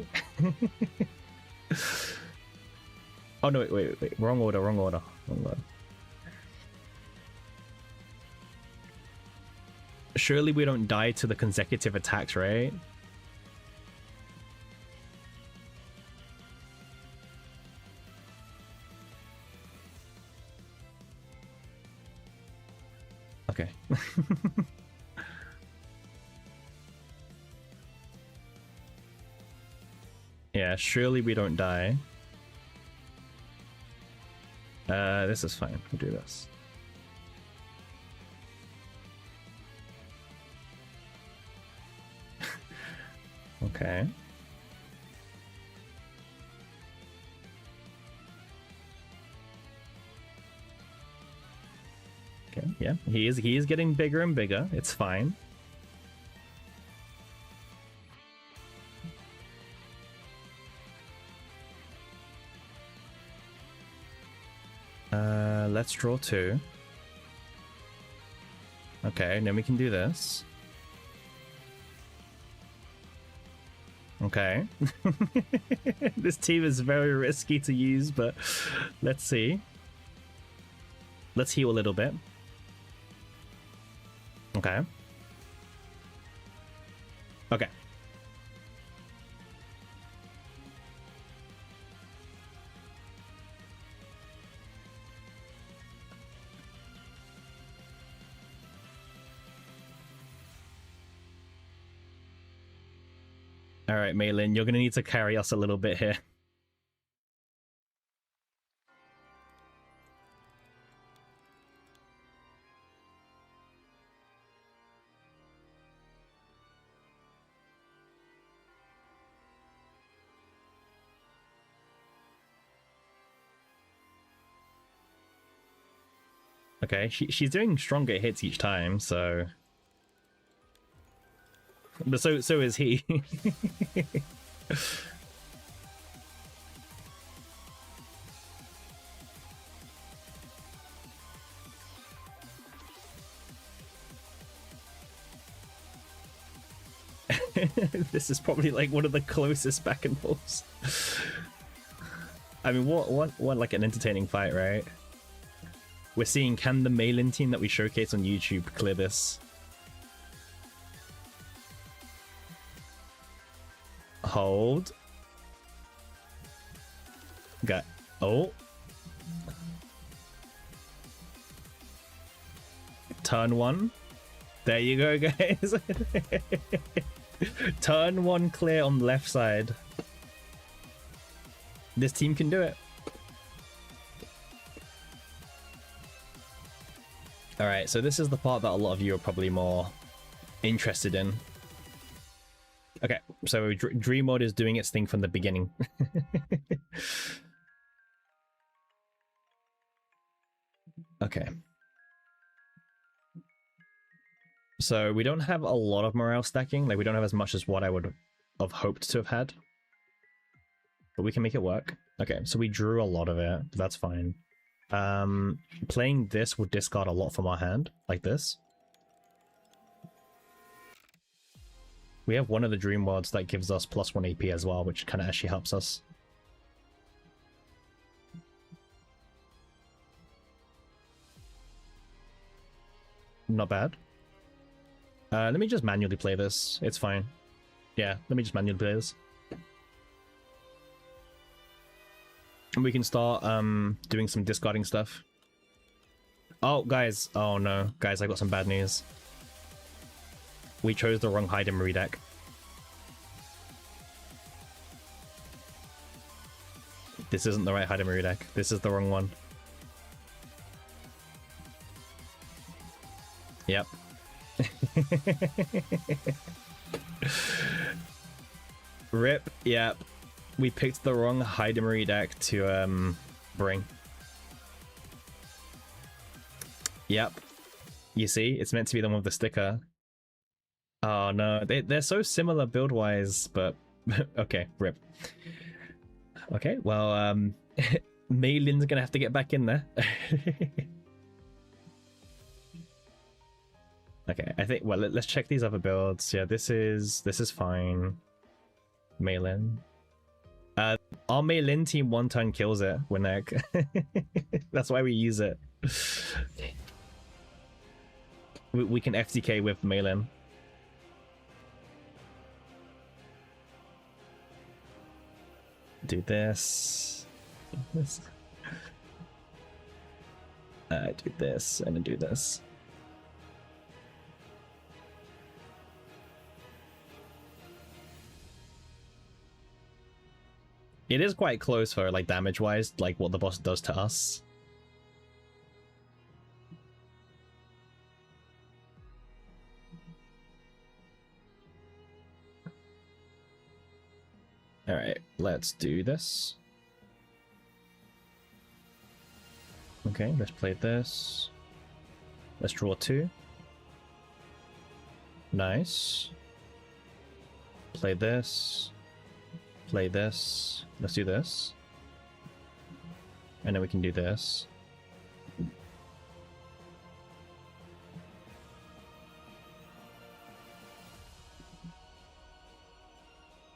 [SPEAKER 1] Oh, no, wait. Wrong order. Surely we don't die to the consecutive attacks, right? Okay. Yeah, surely we don't die. This is fine. We'll do this. Okay. Okay, yeah. He is getting bigger and bigger. It's fine. Let's draw 2. Okay, then we can do this. Okay. This team is very risky to use, but let's see. Let's heal a little bit. Okay. Okay. All right, Maylin, you're going to need to carry us a little bit here. Okay, she's doing stronger hits each time, so... But so is he. This is probably like one of the closest back and forths. I mean, what like an entertaining fight, right? We're seeing, can the Maylin team that we showcase on YouTube clear this? Hold. Got. Oh. Turn 1. There you go, guys. Turn 1 clear on the left side. This team can do it. Alright, so this is the part that a lot of you are probably more interested in. Okay, so Dream Mode is doing its thing from the beginning. Okay. So we don't have a lot of morale stacking. Like, we don't have as much as what I would have hoped to have had. But we can make it work. Okay, so we drew a lot of it. That's fine. Playing this would discard a lot from our hand, like this. We have one of the Dream Worlds that gives us +1 AP as well, which kind of actually helps us. Not bad. Let me just manually play this. It's fine. Yeah, let me just manually play this. And we can start doing some discarding stuff. Oh, guys. Oh, no. Guys, I got some bad news. We chose the wrong Hyde and Marie deck. This isn't the right Hyde and Marie deck. This is the wrong one. Yep. Rip. Yep. We picked the wrong Hyde and Marie deck to bring. Yep. You see? It's meant to be the one with the sticker. Oh no, they're so similar build-wise, but okay, rip. Okay, well, Maylin's gonna have to get back in there. Okay, I think, well, let's check these other builds. Yeah, this is fine. Maylin. Our Maylin team 1-turn kills it, Winnek. That's why we use it. We can FTK with Maylin. Do this. Do this. Do this, and then do this. It is quite close for like damage wise, like what the boss does to us. All right, let's do this. Okay, let's play this. Let's draw 2. Nice. Play this. Play this. Let's do this. And then we can do this.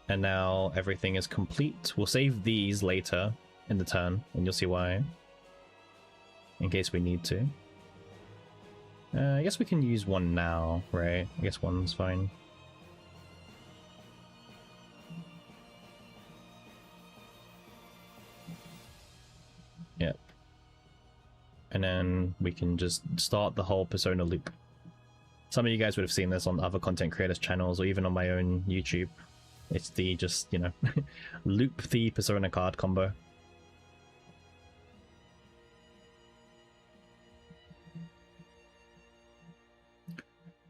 [SPEAKER 1] And now everything is complete. We'll save these later in the turn, and you'll see why. In case we need to. I guess we can use one now, right? I guess one's fine. Yep. And then we can just start the whole Persona loop. Some of you guys would have seen this on other content creators' channels or even on my own YouTube. It's the just, you know, loop the Persona card combo.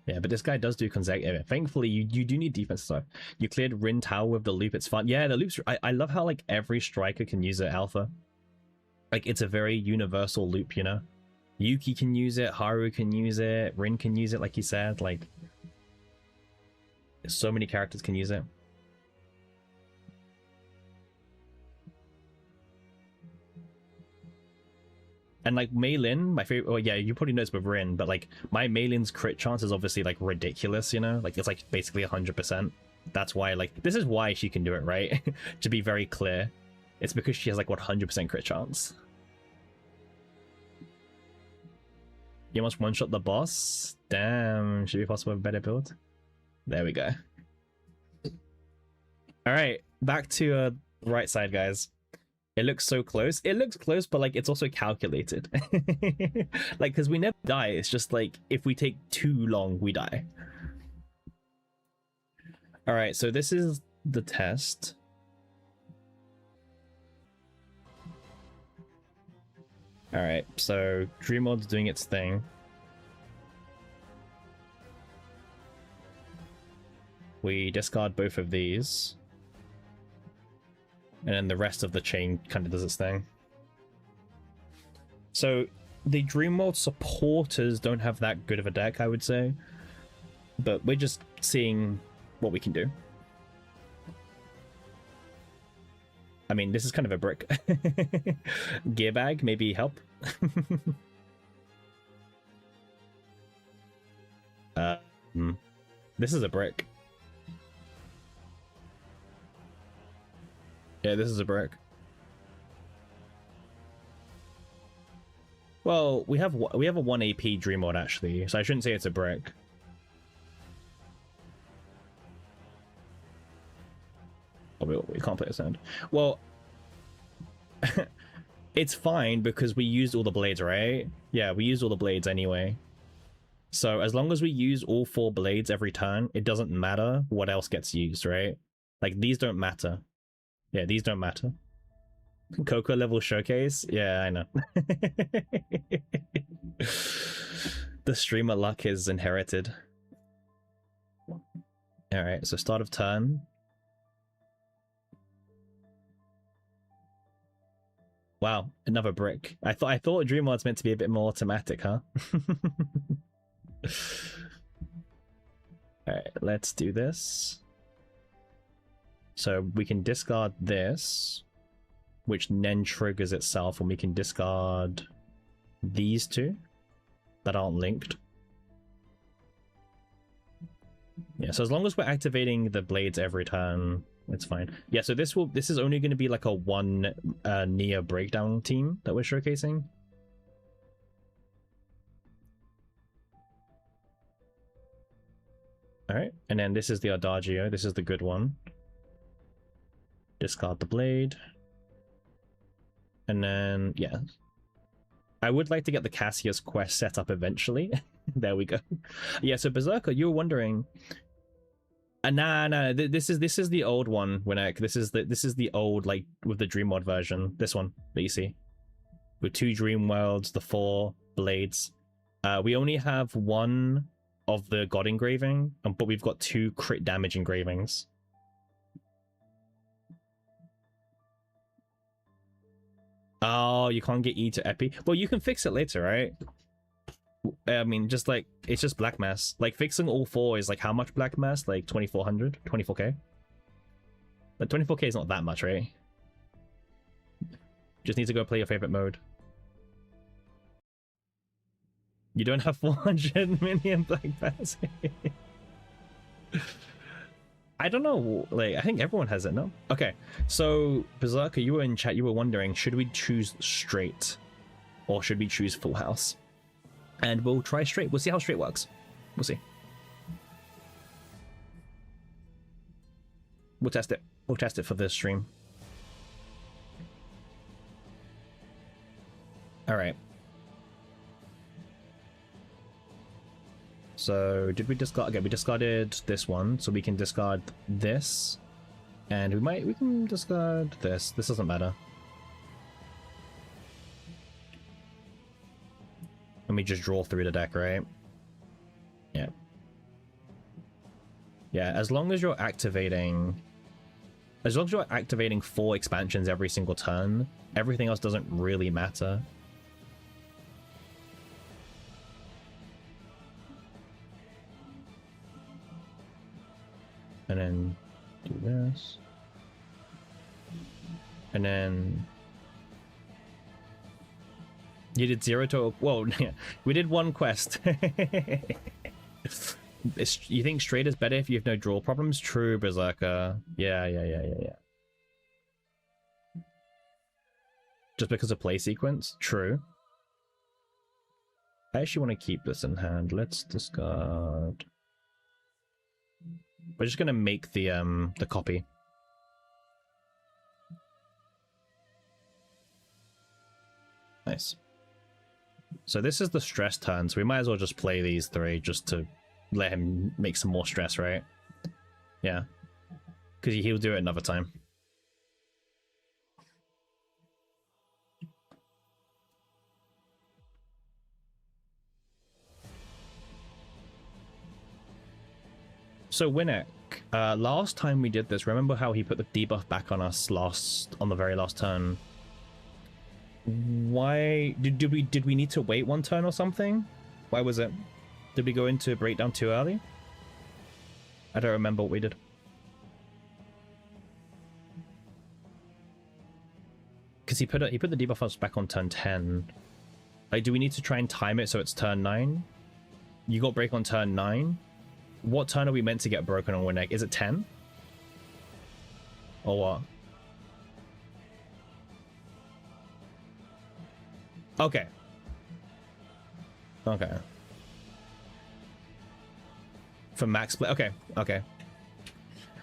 [SPEAKER 1] Yeah, but this guy does do consecutive. Thankfully, you do need defense stuff. You cleared Rin Tower with the loop. It's fun. Yeah, the loops. I love how like every striker can use it. Alpha. Like it's a very universal loop, you know. Yuki can use it. Haru can use it. Rin can use it. Like you said, like so many characters can use it. And like Mei Lin, my favorite. Oh yeah, you probably noticed with Rin, but like my Mei Lin's crit chance is obviously like ridiculous. You know, like it's like basically 100%. That's why like this is why she can do it, right? To be very clear, it's because she has like 100% crit chance. You almost one-shot the boss. Damn, should be possible with a better build. There we go. All right, back to right side, guys. It looks so close. It looks close, but like it's also calculated. Like, because we never die. It's just like if we take too long, we die. All right, so this is the test. All right, so Dreammod's doing its thing. We discard both of these. And then the rest of the chain kind of does its thing. So the Dreammod supporters don't have that good of a deck, I would say. But we're just seeing what we can do. I mean, this is kind of a brick. Gear bag, maybe help. This is a brick. Yeah, this is a brick. Well, we have a 1 AP Dreammod actually, so I shouldn't say it's a brick. Oh, we can't play a sound. Well, it's fine because we used all the blades, right? Yeah, we used all the blades anyway. So as long as we use all 4 blades every turn, it doesn't matter what else gets used, right? Like these don't matter. Yeah, these don't matter. Coco level showcase? Yeah, I know. The streamer luck is inherited. Alright, so start of turn. Wow, another brick. I thought Dreammod's meant to be a bit more thematic, huh? Alright, let's do this. So we can discard this, which then triggers itself, and we can discard these 2 that aren't linked. Yeah, so as long as we're activating the blades every turn, it's fine. Yeah, so this is only going to be like a 1 Nia breakdown team that we're showcasing. Alright, and then this is the Adagio, this is the good one. Discard the blade. And then, yeah. I would like to get the Cassius quest set up eventually. There we go. Yeah, so Berserker, you were wondering, Nah. This is the old one, Winnick. This is the old, like, with the Dream Mod version. This one that you see with 2 Dream Worlds, the 4 blades. We only have 1 of the God engraving, but we've got 2 crit damage engravings. Oh, you can't get E to Epi. Well, you can fix it later, right? I mean, just like, it's just black mass. Like, fixing all 4 is like how much black mass? Like 2400, 24k. But 24k is not that much, right? Just need to go play your favorite mode. You don't have 400 million black mass. I don't know, like, I think everyone has it, no? Okay, so Berserker, you were in chat, you were wondering, should we choose straight or should we choose full house? And we'll try straight. We'll see how straight works. We'll see. We'll test it. We'll test it for this stream. All right. So did we discard? Okay, we discarded this one, so we can discard this, and we can discard this. This doesn't matter. Let me just draw through the deck, right? Yeah. Yeah, as long as you're activating 4 expansions every single turn, everything else doesn't really matter. And then do this. And then you did 0 total. Whoa, we did 1 quest. You think straight is better if you have no draw problems? True, Berserker. Yeah. Just because of play sequence? True. I actually want to keep this in hand. Let's discard. We're just gonna make the copy. Nice. So this is the stress turn, so we might as well just play these 3 just to let him make some more stress, right? Yeah. Because he'll do it another time. So Winnick, last time we did this, remember how he put the debuff back on us on the very last turn? Why did we need to wait 1 turn or something? Why was it? Did we go into breakdown too early? I don't remember what we did. Because he put the debuff us back on turn 10. Like, do we need to try and time it so it's turn 9? You got break on turn 9? What turn are we meant to get broken on Winnick? Is it 10? Or what? Okay. Okay. For max play. Okay.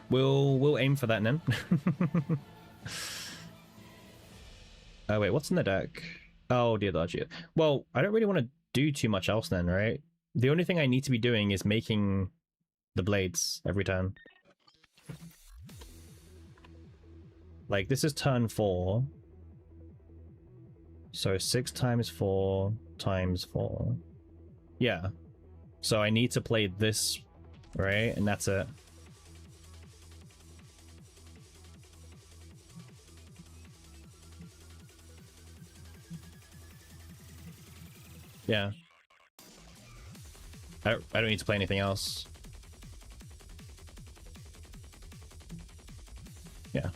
[SPEAKER 1] We'll aim for that then. Oh wait, what's in the deck? Oh dear God. Well, I don't really want to do too much else then, right? The only thing I need to be doing is making the blades every turn. Like, this is turn 4. So 6 times 4 times 4. Yeah. So I need to play this, right? And that's it. Yeah. I don't need to play anything else. Yeah.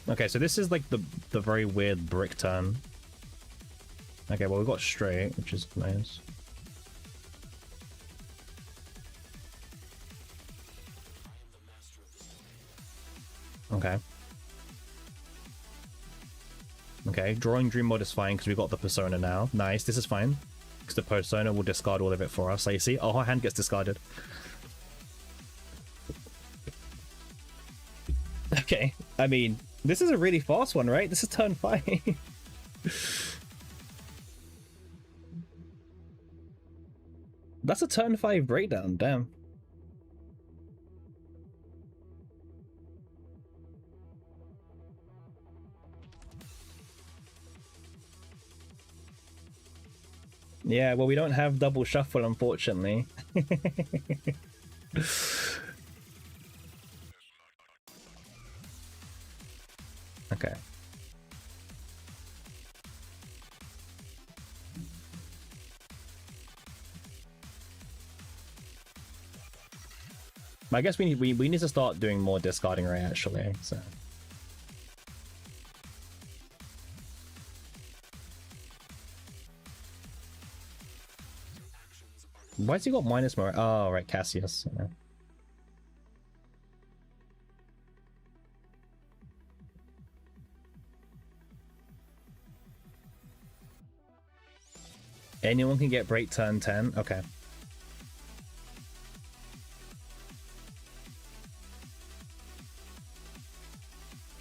[SPEAKER 1] Okay, so this is like the very weird brick turn. Okay, well, we got straight, which is nice. Okay. Okay, drawing dream mode is fine because we got the persona now. Nice, this is fine. Because the persona will discard all of it for us. So you see, oh, our hand gets discarded. Okay, I mean, this is a really fast one, right? This is turn 5. That's a turn 5 breakdown, damn. Yeah, well, we don't have double shuffle, unfortunately. Okay. I guess we need to start doing more discarding Ray, actually, so. Why's he got minus more? Oh, right, Cassius. Yeah. Anyone can get break turn 10? Okay.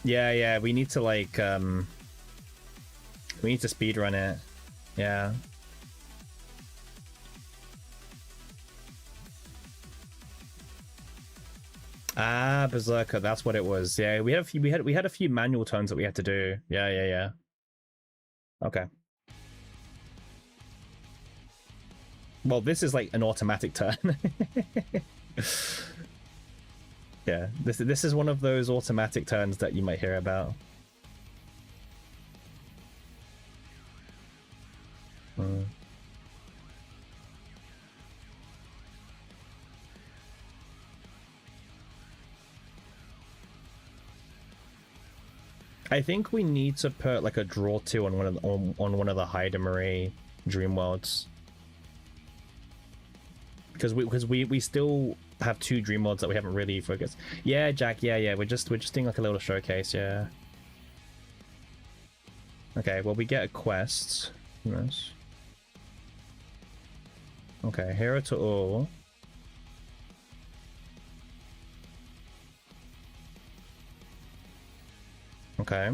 [SPEAKER 1] Yeah, we need to like we need to speedrun it. Yeah. Ah, Berserker, that's what it was. Yeah, we had a few manual turns that we had to do. Yeah. Okay. Well, this is like an automatic turn. Yeah, this is one of those automatic turns that you might hear about. I think we need to put like a draw 2 on one of the Hyde Dream Worlds. Because we still have 2 Dream Worlds that we haven't really focused. Yeah, Jack, yeah. We're just doing like a little showcase, yeah. Okay, well we get a quest. Nice. Okay, hero to all. Okay.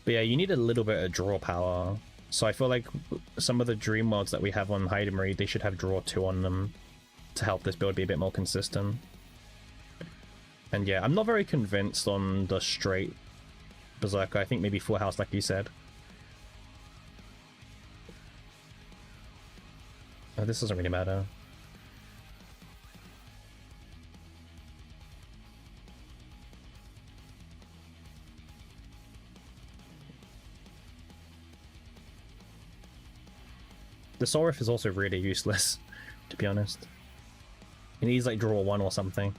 [SPEAKER 1] But yeah, you need a little bit of draw power. So I feel like some of the Dream Worlds that we have on Hyde they should have draw 2 on them to help this build be a bit more consistent. And yeah, I'm not very convinced on the straight Berserker. I think maybe Full House, like you said. Oh, this doesn't really matter. The Sorif is also really useless, to be honest. He needs like draw 1 or something.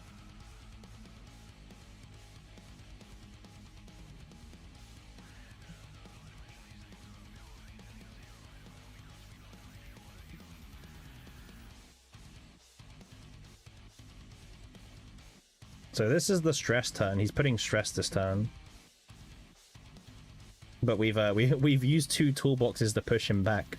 [SPEAKER 1] So this is the stress turn. He's putting stress this turn. But we've used 2 toolboxes to push him back.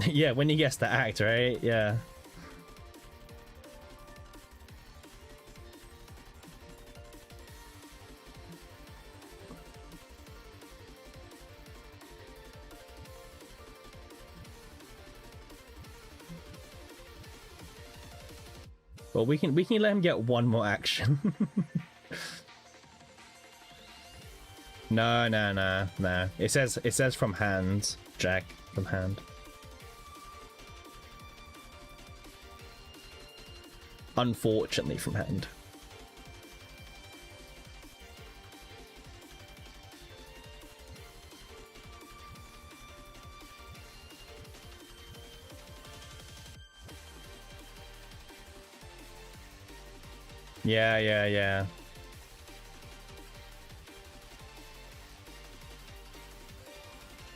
[SPEAKER 1] Yeah, when he gets to act, right? Yeah. Well, we can let him get 1 more action. No. It says from hand, Jack, from hand. Unfortunately, from hand. Yeah.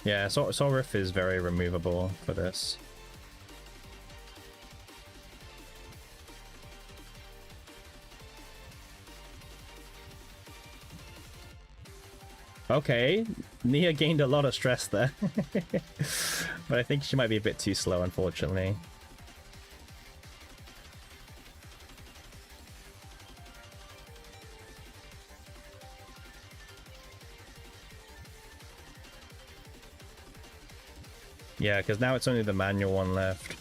[SPEAKER 1] Yeah, Sorif is very removable for this. Okay, Nia gained a lot of stress there. But I think she might be a bit too slow, unfortunately. Yeah, because now it's only the manual one left.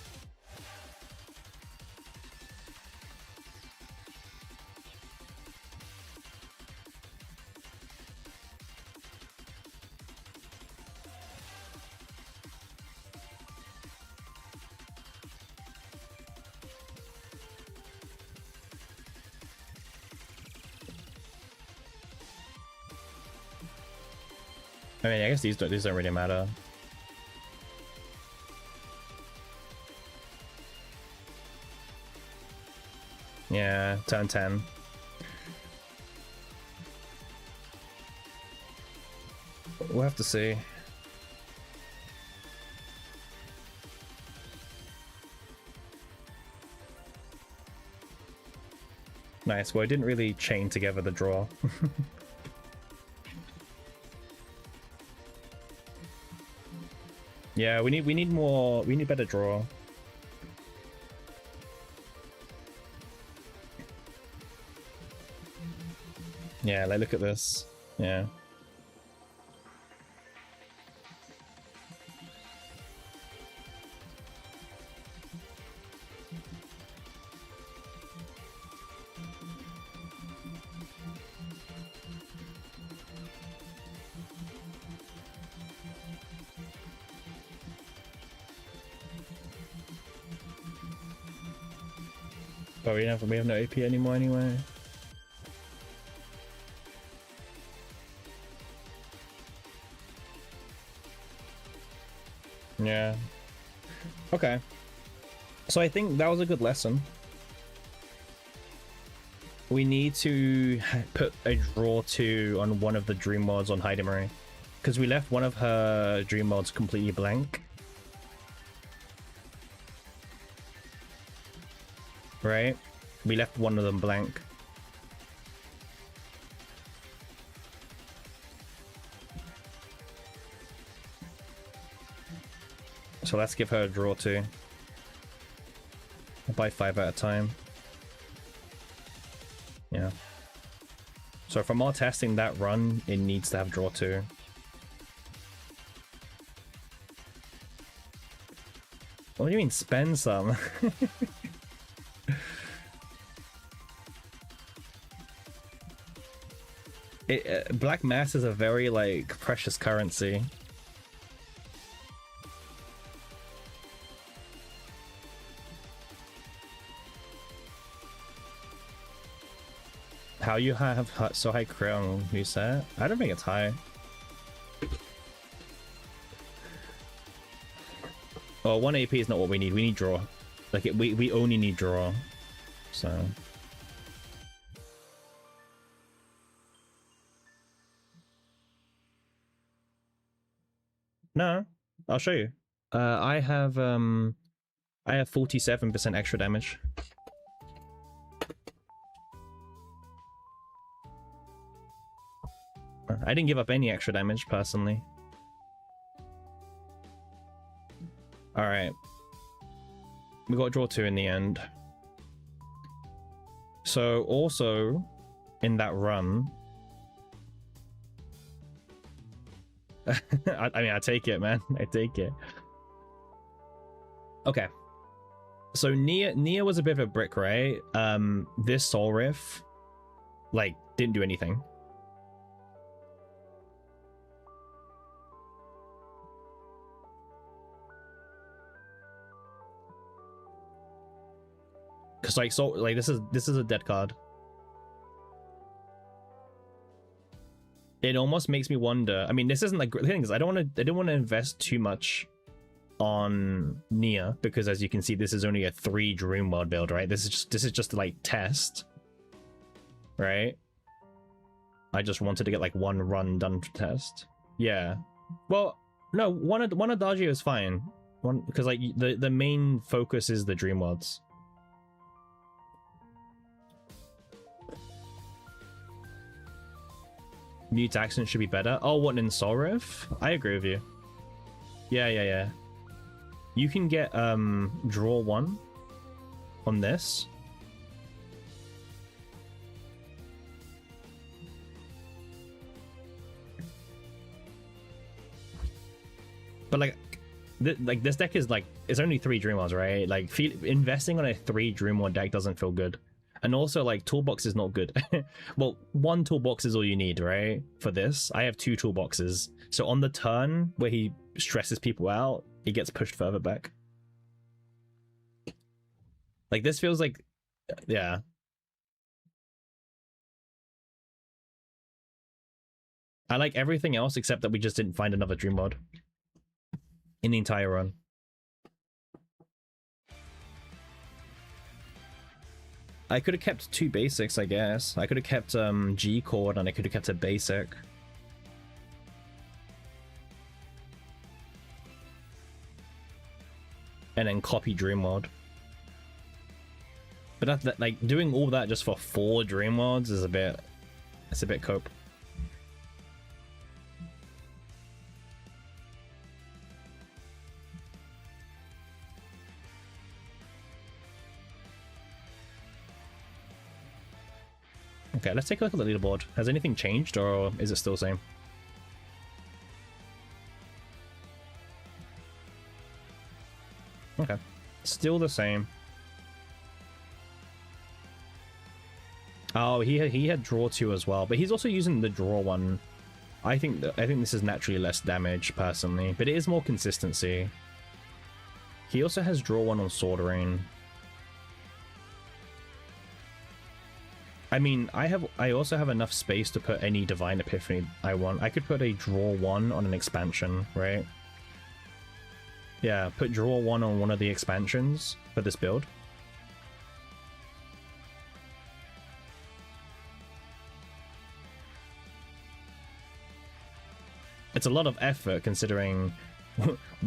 [SPEAKER 1] I mean, I guess these don't really matter. Yeah, turn 10. We'll have to see. Nice. Well, I didn't really chain together the draw. Yeah, we need more. We need better draw. Yeah, like look at this. Yeah. But we have no AP anymore anyway. Yeah. Okay. So I think that was a good lesson. We need to put a draw 2 on one of the dream mods on Heidemaree, because we left one of her dream mods completely blank. Right? We left one of them blank. So let's give her a draw 2. I'll buy 5 at a time. Yeah. So from our testing that run, it needs to have draw 2. What do you mean spend some? Black mass is a very like precious currency. How you have so high crown reset? I don't think it's high. Oh, 1 AP is not what we need. We need draw. Like we only need draw. So no, I'll show you. I have 47% extra damage. I didn't give up any extra damage personally. All right, we got draw 2 in the end. So also in that run, I mean, I take it, man. I take it. Okay. So Nia was a bit of a brick, right? This Soul Riff, like, didn't do anything. Cause like this is a dead card. It almost makes me wonder. I mean, this isn't like the thing is I don't want to invest too much on Nia, because as you can see, this is only a 3 dream world build, right? This is just like test, right? I just wanted to get like 1 run done for test. Yeah. Well, no, one Adagio is fine. One, because like the main focus is the dream worlds. Mute accent should be better. Oh, what in Soul Riff? I agree with you. Yeah. You can get draw 1 on this. But like like this deck is like, it's only 3 Dream Worlds, right? Like investing on a 3 Dream World deck doesn't feel good. And also, like, toolbox is not good. Well, 1 toolbox is all you need, right? For this, I have 2 toolboxes. So on the turn where he stresses people out, he gets pushed further back. Like, this feels like, yeah. I like everything else except that we just didn't find another Dream World in the entire run. I could have kept 2 basics, I guess. I could have kept G-Chord and I could have kept a basic. And then copy Dream World. But that, like, doing all that just for 4 Dream Worlds is a bit... It's a bit cope. Okay, let's take a look at the leaderboard. Has anything changed, or is it still the same? Okay, still the same. Oh, he had draw 2 as well, but he's also using the draw 1. I think this is naturally less damage personally, but it is more consistency. He also has draw 1 on Sword Rain. I mean, I also have enough space to put any Divine Epiphany I want. I could put a draw 1 on an expansion, right? Yeah, put draw 1 on one of the expansions for this build. It's a lot of effort considering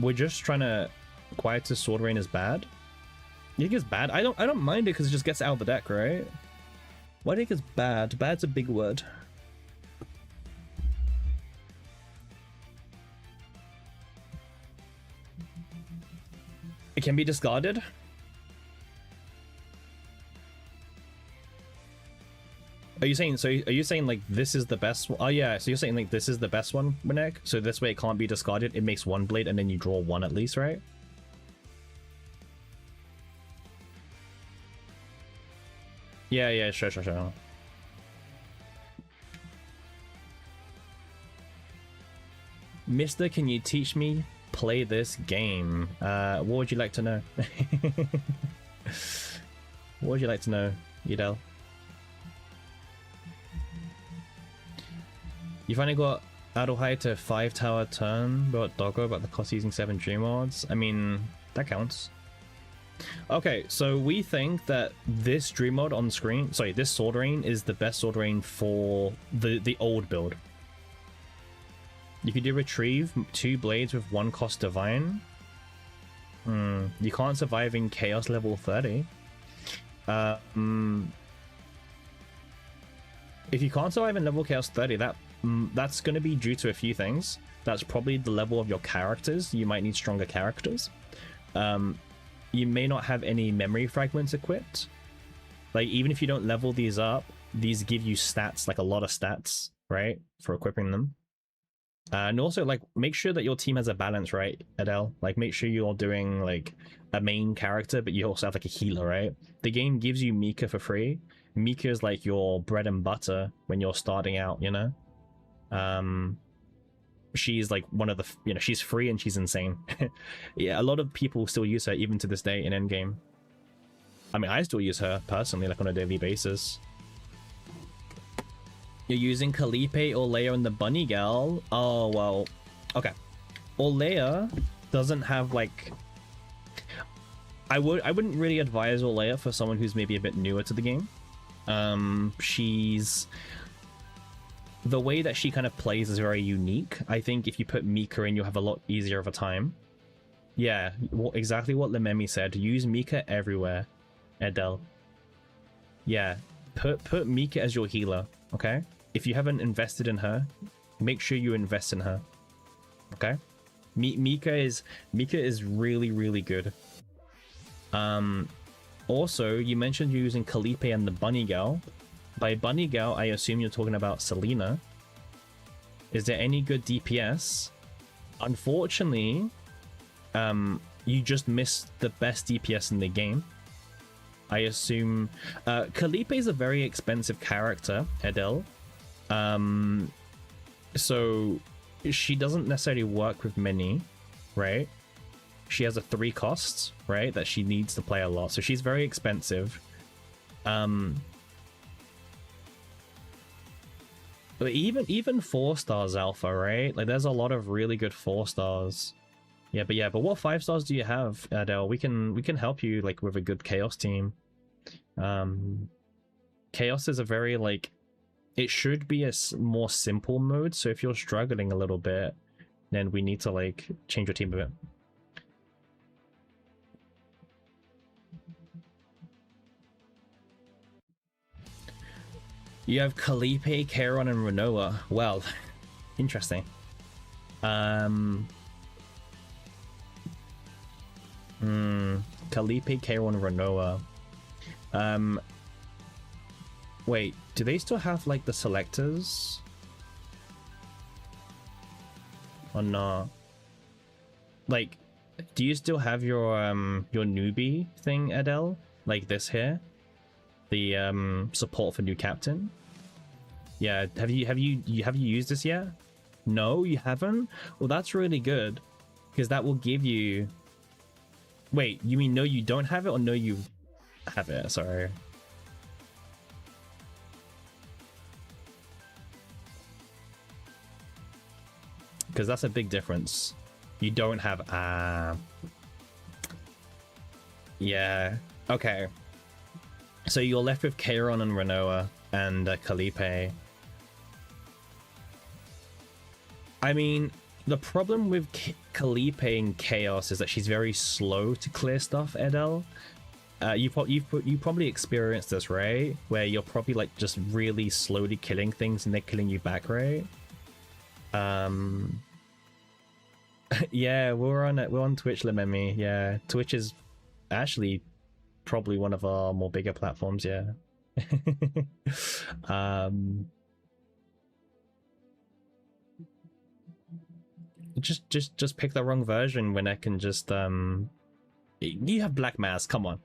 [SPEAKER 1] we're just trying to... Quietus Sword Rain is bad? You think it's bad? I don't mind it because it just gets out of the deck, right? Why do you think it's bad? Bad's a big word. It can be discarded? Are you saying, so are you saying like this is the best one? Oh yeah, so you're saying like this is the best one, Winek? So this way it can't be discarded, it makes 1 blade and then you draw 1 at least, right? Yeah, sure. Mister, can you teach me play this game? What would you like to know? What would you like to know, Yidel? You finally got Adelhai to 5 tower turn, but Doggo about the cost using 7 Dream Worlds. I mean, that counts. Okay, so we think that this Dream World on screen, sorry, this Sword Rain is the best Sword Rain for the old build. You could do Retrieve, 2 blades with 1 cost Divine. You can't survive in Chaos level 30. If you can't survive in level Chaos 30, that's going to be due to a few things. That's probably the level of your characters. You might need stronger characters. You may not have any memory fragments equipped. Like, even if you don't level these up, these give you stats, like a lot of stats, right, for equipping them. And also, like, make sure that your team has a balance, right, Adele? Like, make sure you're doing like a main character, but you also have like a healer, right? The game gives you Mika for free. Mika is like your bread and butter when you're starting out, you know? She's like one of the, you know, she's free and she's insane. Yeah, a lot of people still use her even to this day in endgame. I mean, I still use her personally, like on a daily basis. You're using Calliope, Orlea, and the Bunny Gal. Oh, well, okay. Orlea doesn't have like... I wouldn't really advise Orlea for someone who's maybe a bit newer to the game. She's... The way that she kind of plays is very unique. I think if you put Mika in, you'll have a lot easier of a time. Yeah, exactly what Lememi said. Use Mika everywhere, Edel. Yeah, put Mika as your healer, okay? If you haven't invested in her, make sure you invest in her, okay? Mika is really, really good. Also, you mentioned you're using Calliope and the Bunny Gal. By Bunny Gal, I assume you're talking about Selena. Is there any good DPS? Unfortunately, you just missed the best DPS in the game. I assume Calliope is a very expensive character, Edel. So she doesn't necessarily work with many, right? She has a 3 costs, right? That she needs to play a lot. So she's very expensive. But even 4 stars alpha, right? Like there's a lot of really good 4 stars. But what 5 stars do you have, Adele? We can help you like with a good chaos team. Chaos is a very like, it should be a more simple mode. So if you're struggling a little bit, then we need to like change your team a bit. You have Calliope, Charon, and Renoa. Well, interesting. Calliope, Charon, Renoa. Wait, do they still have like the selectors? Or not? Like, do you still have your newbie thing, Adele? Like this here? The support for new captain. Yeah, have you used this yet? No, you haven't. Well, that's really good because that will give you. Wait, you mean no, you don't have it, or no, you have it? Sorry. Because that's a big difference. You don't have yeah. Okay. So you're left with Charon and Renoa and Calliope. I mean, the problem with Calliope in Chaos is that she's very slow to clear stuff, Edel. You probably experienced this, right? Where you're probably like just really slowly killing things and they're killing you back, right? Yeah, we're on Twitch, Lememi. Yeah, Twitch is actually probably one of our more bigger platforms, yeah. Just pick the wrong version when I can just you have Black Mass, come on.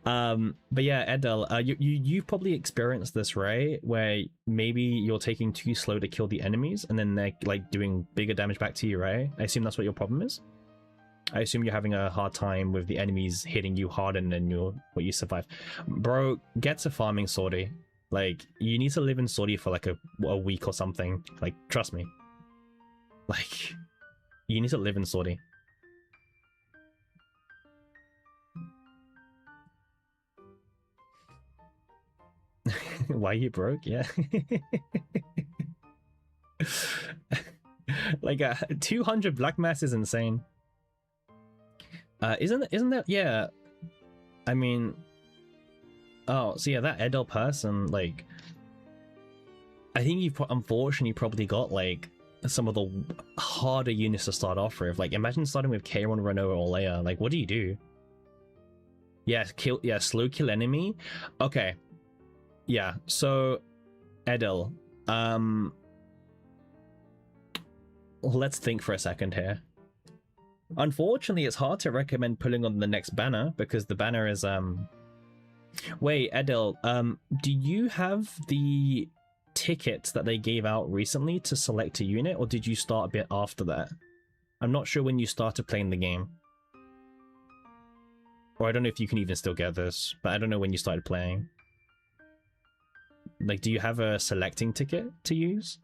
[SPEAKER 1] But yeah, Edel, you've probably experienced this, right? Where maybe you're taking too slow to kill the enemies and then they're like doing bigger damage back to you, right? I assume that's what your problem is. I assume you're having a hard time with the enemies hitting you hard and then you survive. Bro, get to farming Sortie. Like, you need to live in Sortie for like a week or something. Like, trust me. Like, you need to live in Sortie. Why you broke? Yeah. Like 200 Black Mass is insane. Isn't that, yeah, I mean, oh, so yeah, that Edel person, like, I think you've unfortunately probably got like some of the harder units to start off with. Like, imagine starting with Charon, Renoa, or Leia. Like, what do you do? Yeah, slow kill enemy. Okay, yeah, so Edel, let's think for a second here. Unfortunately, it's hard to recommend pulling on the next banner because the banner is wait, Edel, do you have the tickets that they gave out recently to select a unit, or did you start a bit after that? I'm not sure when you started playing the game. Or I don't know if you can even still get this, but I don't know when you started playing. Like, do you have a selecting ticket to use?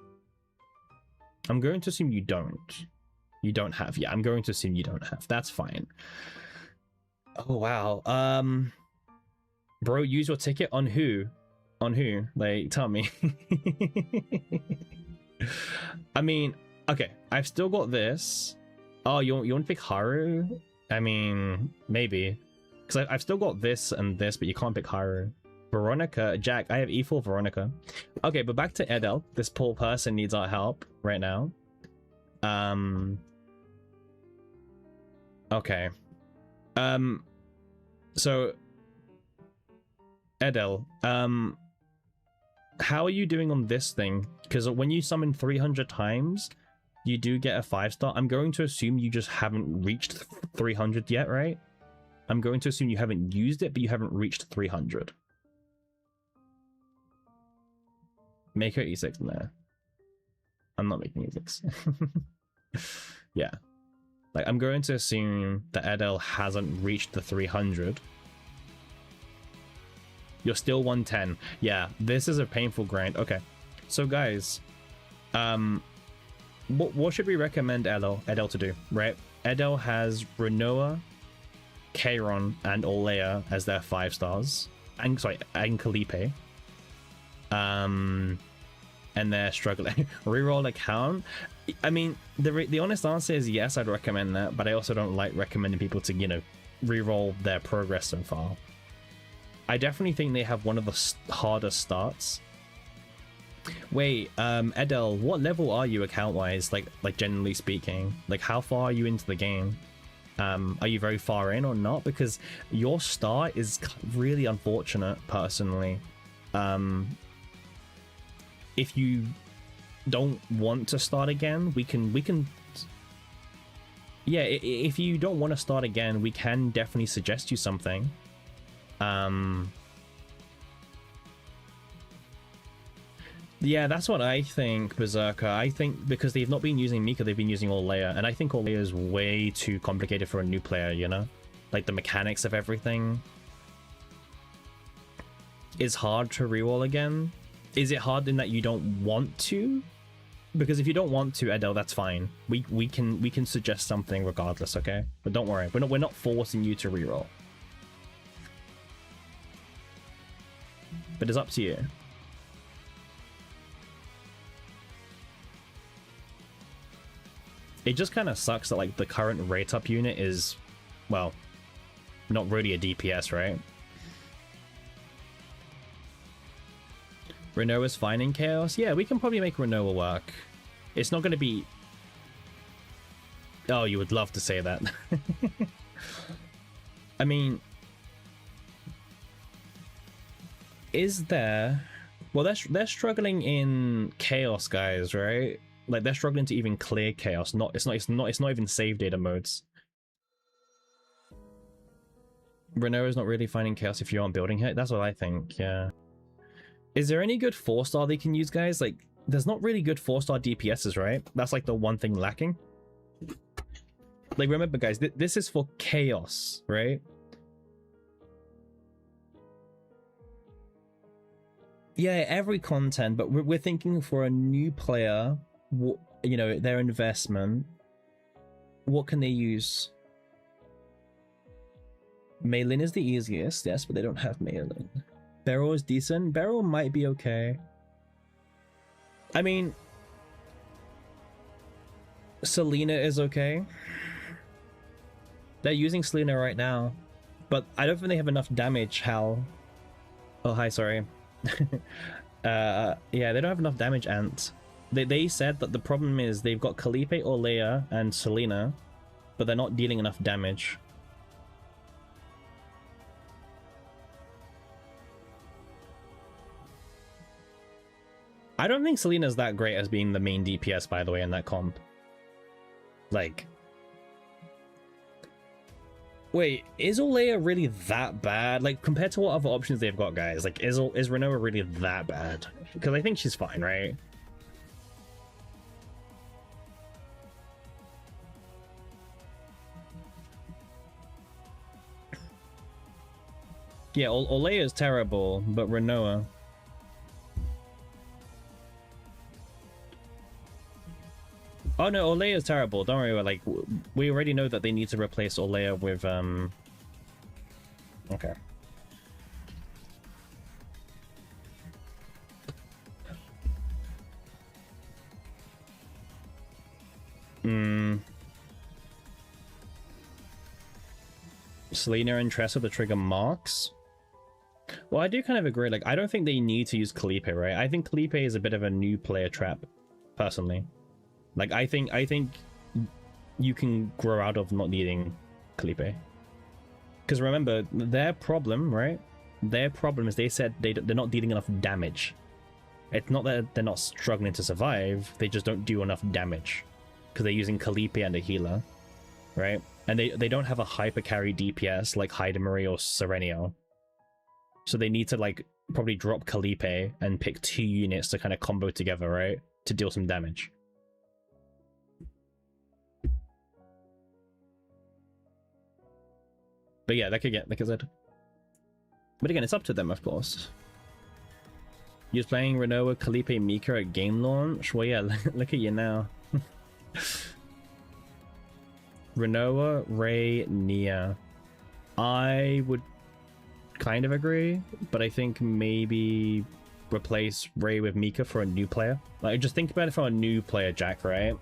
[SPEAKER 1] I'm going to assume you don't. You don't have. Yeah, I'm going to assume you don't have. That's fine. Oh, wow. Bro, use your ticket on who? On who? Like, tell me. I mean, okay, I've still got this. Oh, you want to pick Haru? I mean, maybe. Because I've still got this and this, but you can't pick Haru. Veronica, Jack, I have E4 Veronica. Okay, but back to Edel. This poor person needs our help right now. Okay. So Edel, how are you doing on this thing? Because when you summon 300 times, you do get a 5-star. I'm going to assume you just haven't reached 300 yet, right? I'm going to assume you haven't used it, but you haven't reached 300. Make her E6 in there. I'm not making E6. Yeah. Like, I'm going to assume that Edel hasn't reached the 300. You're still 110. Yeah, this is a painful grind. Okay. So, guys, what should we recommend Edel to do, right? Edel has Rinoa, Kayron, and Olea as their 5-stars. And Kalipe. And they're struggling. Reroll account. I mean, the honest answer is yes, I'd recommend that, but I also don't like recommending people to, you know, reroll their progress so far. I definitely think they have one of the hardest starts. Wait, Edel, what level are you account-wise? Like generally speaking, like how far are you into the game? Are you very far in or not? Because your start is really unfortunate, personally. If you don't want to start again, we can yeah, if you don't want to start again, we can definitely suggest you something. Yeah, that's what I think, Berserker. I think because they've not been using Mika, they've been using Olea, and I think Olea is way too complicated for a new player, you know? Like, the mechanics of everything is hard to reroll again. Is it hard in that you don't want to? Because if you don't want to, Edel, that's fine. We can suggest something regardless, okay? But don't worry, we're not forcing you to reroll. But it's up to you. It just kind of sucks that, like, the current rate up unit is, well, not really a DPS, right? Rinoa's fine in Chaos? Yeah, we can probably make Rinoa work. It's not going to be... Oh, you would love to say that. I mean... Is there... Well, they're struggling in Chaos, guys, right? Like, they're struggling to even clear Chaos. It's not even save data modes. Rinoa's not really finding Chaos if you aren't building it. That's what I think, yeah. Is there any good 4-star they can use, guys? Like, there's not really good 4-star DPSs, right? That's like the one thing lacking. Like, remember, guys, this is for Chaos, right? Yeah, every content, but we're thinking for a new player, you know, their investment. What can they use? Maylin is the easiest, yes, but they don't have Maylin. Beryl is decent. Beryl might be okay. I mean, Selena is okay. They're using Selena right now, but I don't think they have enough damage, Hal. Oh, hi, sorry. Yeah, they don't have enough damage, Ant. They said that the problem is they've got Kalipe, Olea, and Selena, but they're not dealing enough damage. I don't think Selena's that great as being the main DPS, by the way, in that comp. Like... Wait, is Olea really that bad? Like, compared to what other options they've got, guys, like, is Rinoa really that bad? Because I think she's fine, right? Yeah, Olea is terrible, but Rinoa... Oh no, Olea is terrible. Don't worry. Like, we already know that they need to replace Olea with Okay. Selena and Tressa to trigger marks. Well, I do kind of agree. Like, I don't think they need to use Kalipe, right? I think Kalipe is a bit of a new player trap, personally. Like, I think you can grow out of not needing Kalipe. Because remember, their problem, right? Their problem is they said they're not dealing enough damage. It's not that they're not struggling to survive, they just don't do enough damage. because they're using Calliope and a healer, right? And they don't have a hyper carry DPS like Hyde-Marie or Serenio. So they need to like probably drop Calliope and pick 2 units to kind of combo together, right? To deal some damage. But yeah, that could get, like I said. But again, it's up to them, of course. You're playing Renoa, Calliope, Mika at game launch? Well, yeah, look at you now. Renoa, Ray, Nia. I would kind of agree, but I think maybe replace Ray with Mika for a new player. Like, just think about it for a new player, Jack, right?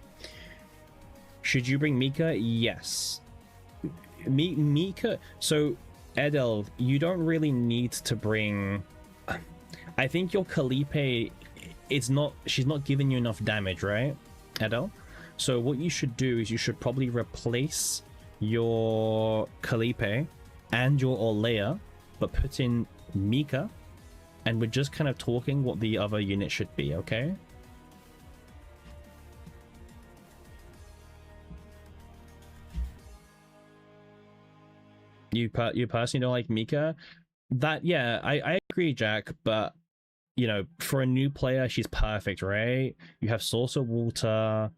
[SPEAKER 1] Should you bring Mika? Yes. Mika. So, Edel, you don't really need to bring. I think your Calliope, she's not giving you enough damage, right, Edel? So what you should do is you should probably replace your Calliope and your Orlea, but put in Mika, and we're just kind of talking what the other unit should be, okay? You personally don't like Mika? That, yeah, I agree, Jack, but you know, for a new player, she's perfect, right? You have Source of Water,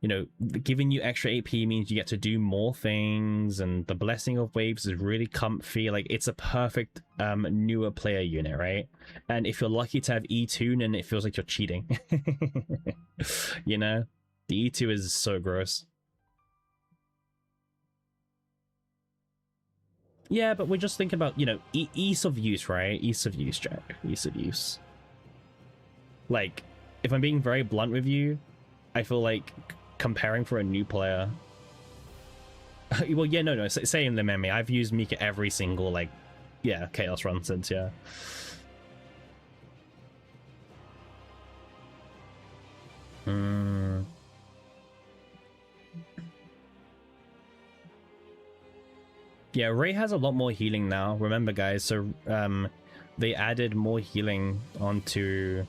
[SPEAKER 1] you know, giving you extra AP means you get to do more things, and the Blessing of Waves is really comfy. Like, it's a perfect newer player unit, right? And if you're lucky to have E2, then it feels like you're cheating. You know? The E2 is so gross. Yeah, but we're just thinking about, you know, ease of use, right? Ease of use, Jack. Ease of use. Like, if I'm being very blunt with you, I feel like comparing for a new player. Well, yeah, no. Say in the meme, I've used Mika every single, like, yeah, Chaos run since, yeah. Yeah, Ray has a lot more healing now. Remember, guys, so they added more healing onto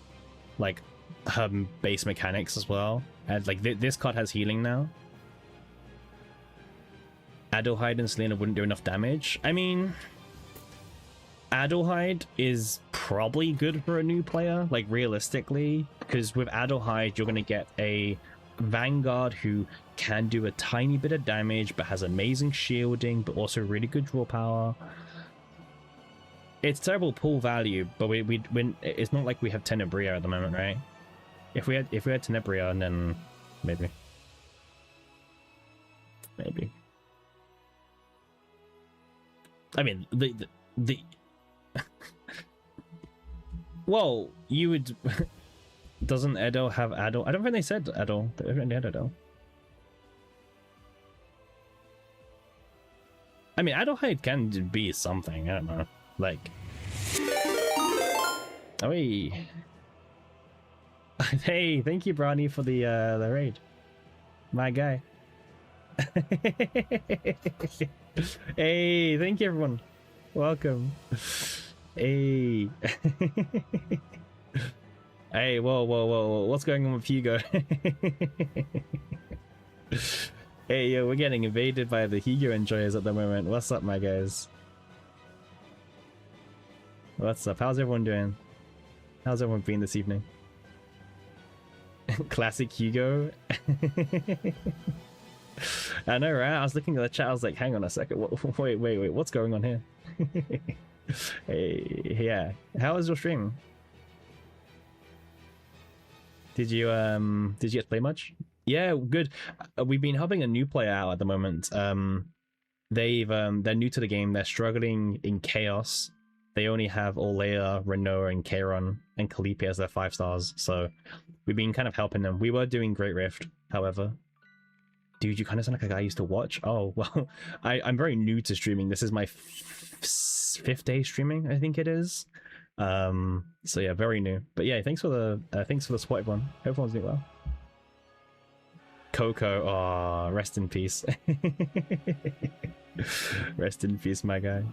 [SPEAKER 1] like her base mechanics as well. And like this card has healing now. Adelhyde and Selena wouldn't do enough damage. I mean, Adelhyde is probably good for a new player, like realistically, because with Adelhyde you're gonna get a Vanguard who can do a tiny bit of damage but has amazing shielding but also really good draw power. It's terrible pull value, but we it's not like we have Tenebria at the moment, right? If we had Tenebria, then maybe I mean the well, you would. Doesn't Edo have Adol? I don't think they said Adol. They haven't had Adol. I mean, Adelhyde can be something. I don't know. Like, oh, hey, thank you, Brawny, for the raid. My guy. Hey, thank you, everyone. Welcome. Hey. Hey, whoa, what's going on with Hugo? Hey, yo, we're getting invaded by the Hugo enjoyers at the moment. What's up, my guys? What's up? How's everyone doing? How's everyone been this evening? Classic Hugo. I know, right? I was looking at the chat, I was like, hang on a second. Wait, what's going on here? Hey, yeah. How was your stream? Did you get to play much? Yeah, good. We've been helping a new player out at the moment. They're new to the game. They're struggling in Chaos. They only have Orlea, Renoa, and Kayron and Calliope as their 5 stars. So we've been kind of helping them. We were doing Great Rift, however. Dude, you kind of sound like a guy I used to watch. Oh, well, I'm very new to streaming. This is my 5th day streaming, I think it is. So yeah, very new. But yeah, thanks for the support, everyone. Hope everyone's doing well. Coco, oh, rest in peace. Rest in peace, my guy.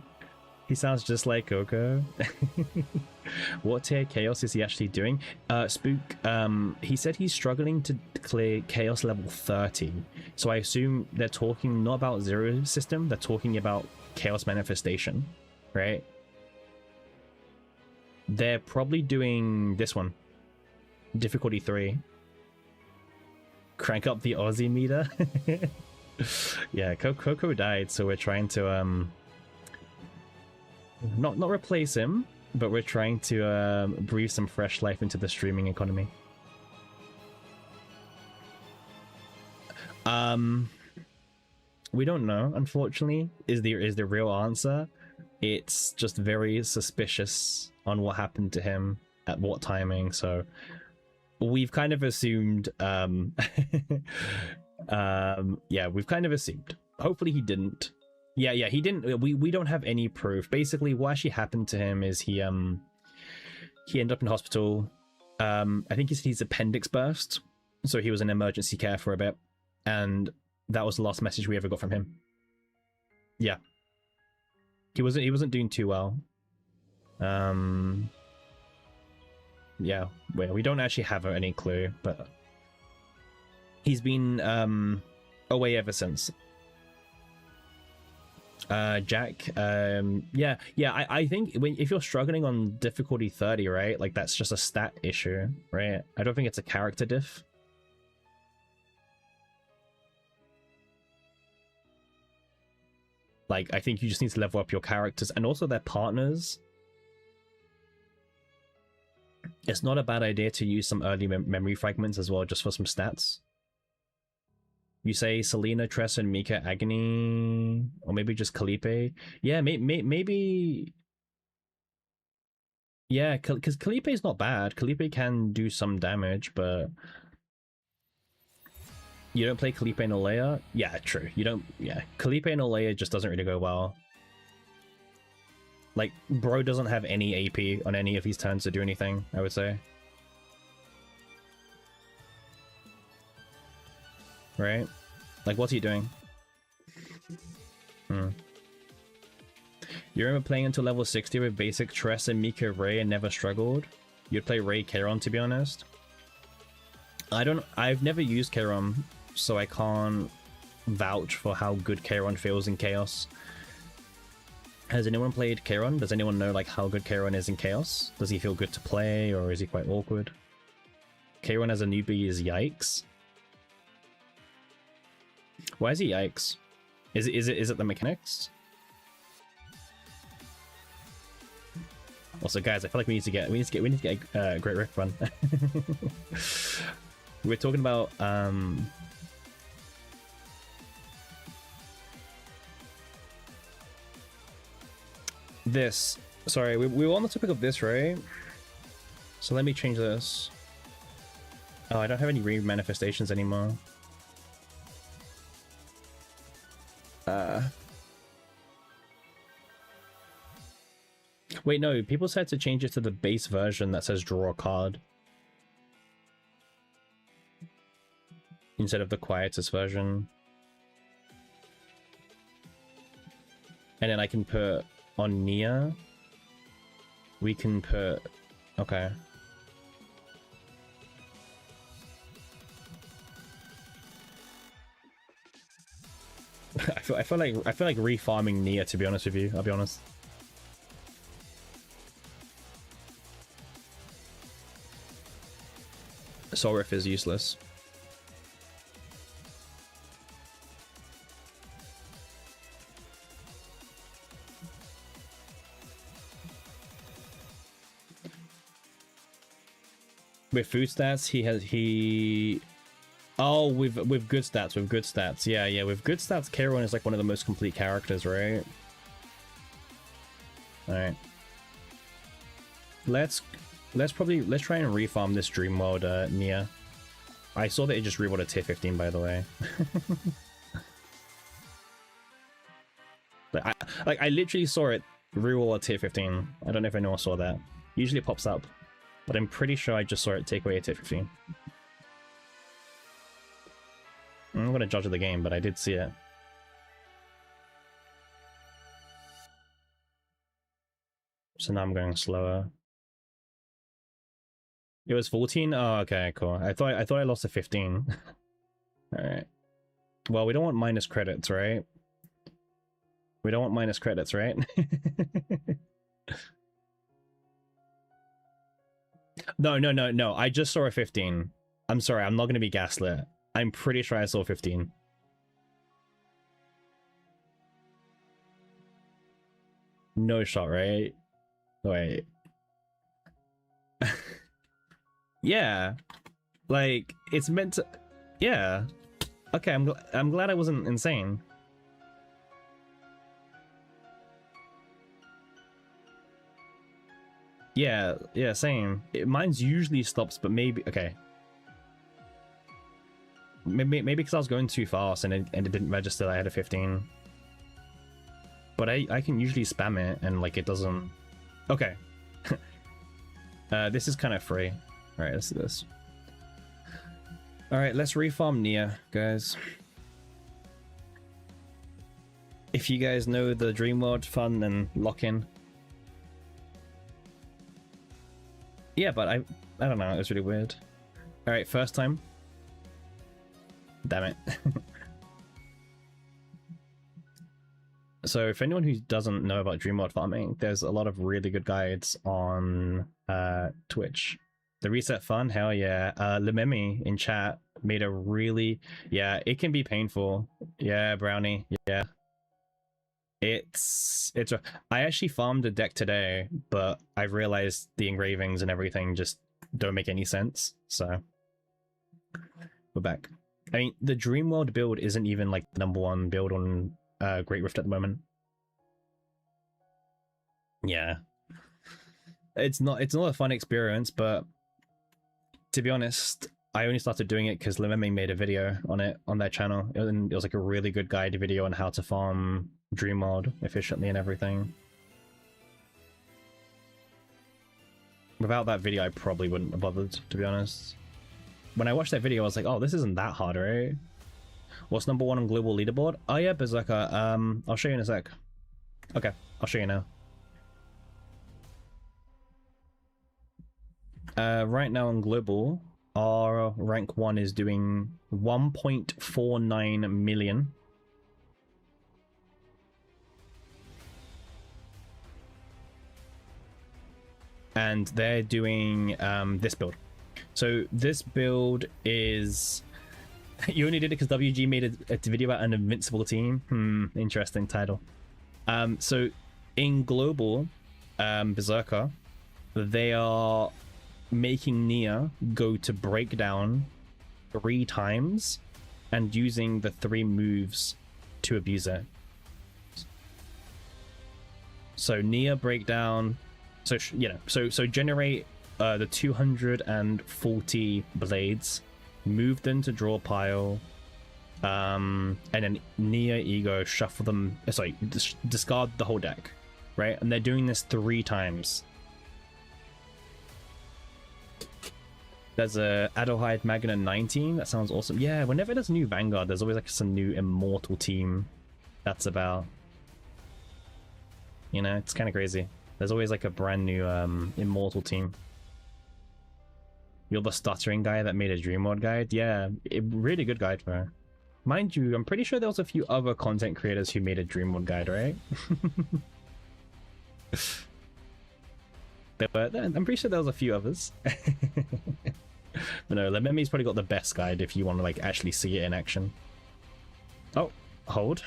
[SPEAKER 1] He sounds just like Coco. What tier chaos is he actually doing? Spook, he said he's struggling to clear chaos level 30. So I assume they're talking not about zero system, they're talking about chaos manifestation, right? They're probably doing this one. Difficulty 3. Crank up the Aussie meter. Yeah, Coco died, so we're trying to not replace him, but we're trying to breathe some fresh life into the streaming economy. We don't know, unfortunately, is the real answer. It's just very suspicious on what happened to him at what timing, so we've kind of assumed yeah, we've kind of assumed. Hopefully he didn't. Yeah, he didn't. We don't have any proof. Basically, what actually happened to him is he ended up in hospital. I think he said his appendix burst, so he was in emergency care for a bit, and that was the last message we ever got from him. Yeah, he wasn't doing too well. Yeah, we don't actually have any clue, but he's been away ever since. Jack, yeah, I think if you're struggling on difficulty 30, right, like that's just a stat issue, right? I don't think it's a character diff. Like, I think you just need to level up your characters and also their partners. It's not a bad idea to use some early memory fragments as well, just for some stats. You say Selena, Tress, and Mika Agony, or maybe just Kalipe. Yeah, maybe. Yeah, because Kalipe is not bad. Kalipe can do some damage, but you don't play Kalipe and Olea. Yeah, true. You don't. Yeah, Kalipe and Olea just doesn't really go well. Like, bro doesn't have any AP on any of his turns to do anything, I would say. Right? Like, what's he doing? You remember playing until level 60 with basic Tress and Mika Ray and never struggled? You'd play Ray Kairon, to be honest. I've never used Kairon, so I can't vouch for how good Kairon feels in Chaos. Has anyone played Kairon? Does anyone know like how good Kairon is in Chaos? Does he feel good to play, or is he quite awkward? Kairon as a newbie is yikes. Why is he yikes? Is it the mechanics? Also, guys, I feel like we need to get a Great Rift run. We're talking about this. Sorry, we were on the topic of this, right? So let me change this. Oh, I don't have any re-manifestations anymore. Wait, no, people said to change it to the base version that says draw a card instead of the quietest version. And then I can put on Nia, we can put, okay. I feel like refarming Nia, to be honest with you. I'll be honest. Sorif is useless. With food stats, oh, with good stats, yeah, with good stats, Kairon is like one of the most complete characters, right? All right, let's try and refarm this Dreamworld Nia. I saw that it just rerolled a tier 15, by the way. I literally saw it reroll a tier 15. I don't know if anyone saw that. Usually it pops up, but I'm pretty sure I just saw it take away a tier 15. I'm not gonna judge the game, but I did see it. So now I'm going slower. It was 14? Oh, okay, cool. I thought I lost to 15. Alright. Well, we don't want minus credits, right? We don't want minus credits, right? No. I just saw a 15. I'm sorry, I'm not going to be gaslit. I'm pretty sure I saw 15. No shot, right? Wait. Yeah. Like, it's meant to... Yeah. Okay, I'm glad I wasn't insane. Yeah, same. Mine's usually stops, but maybe... Okay. Maybe because I was going too fast and it didn't register that I had a 15. But I can usually spam it and like it doesn't... Okay. This is kind of free. Alright, let's do this. Alright, let's refarm Nia, guys. If you guys know the Dream World fun, then lock in. Yeah, but I don't know, it was really weird. Alright, first time. Damn it. So if anyone who doesn't know about Dream World farming, there's a lot of really good guides on Twitch. The Reset Fun, hell yeah. Lememi in chat made a really... Yeah, it can be painful. Yeah, Brownie, yeah. I actually farmed a deck today, but I realized the engravings and everything just don't make any sense, so we're back. I mean, the Dream World build isn't even like the #1 build on Great Rift at the moment. Yeah, it's not a fun experience, but to be honest, I only started doing it because Lememi made a video on it on their channel, and it was like a really good guide video on how to farm Dream World efficiently and everything. Without that video, I probably wouldn't have bothered, to be honest. When I watched that video, I was like, oh, this isn't that hard, right? What's #1 on global leaderboard? Oh yeah, Berserker. I'll show you in a sec. Okay, I'll show you now. Right now on global, our rank 1 is doing 1.49 million. And they're doing this build. So this build is... You only did it because WG made a video about an invincible team? Interesting title. So in global, Berserker, they are making Nia go to breakdown 3 times and using the 3 moves to abuse it. So Nia breakdown... So, you know, so generate the 240 blades, move them to draw pile, and then Nia Ego shuffle them, sorry, discard the whole deck, right? And they're doing this 3 times. There's a Adelheid Magna 19, that sounds awesome. Yeah, whenever there's a new Vanguard, there's always like some new immortal team that's about. You know, it's kind of crazy. There's always like a brand new immortal team. You're the stuttering guy that made a Dream World guide? Yeah, really good guide, bro. Mind you, I'm pretty sure there was a few other content creators who made a Dream World guide, right? I'm pretty sure there was a few others. But no, Lememi's probably got the best guide if you want to like actually see it in action. Oh, hold.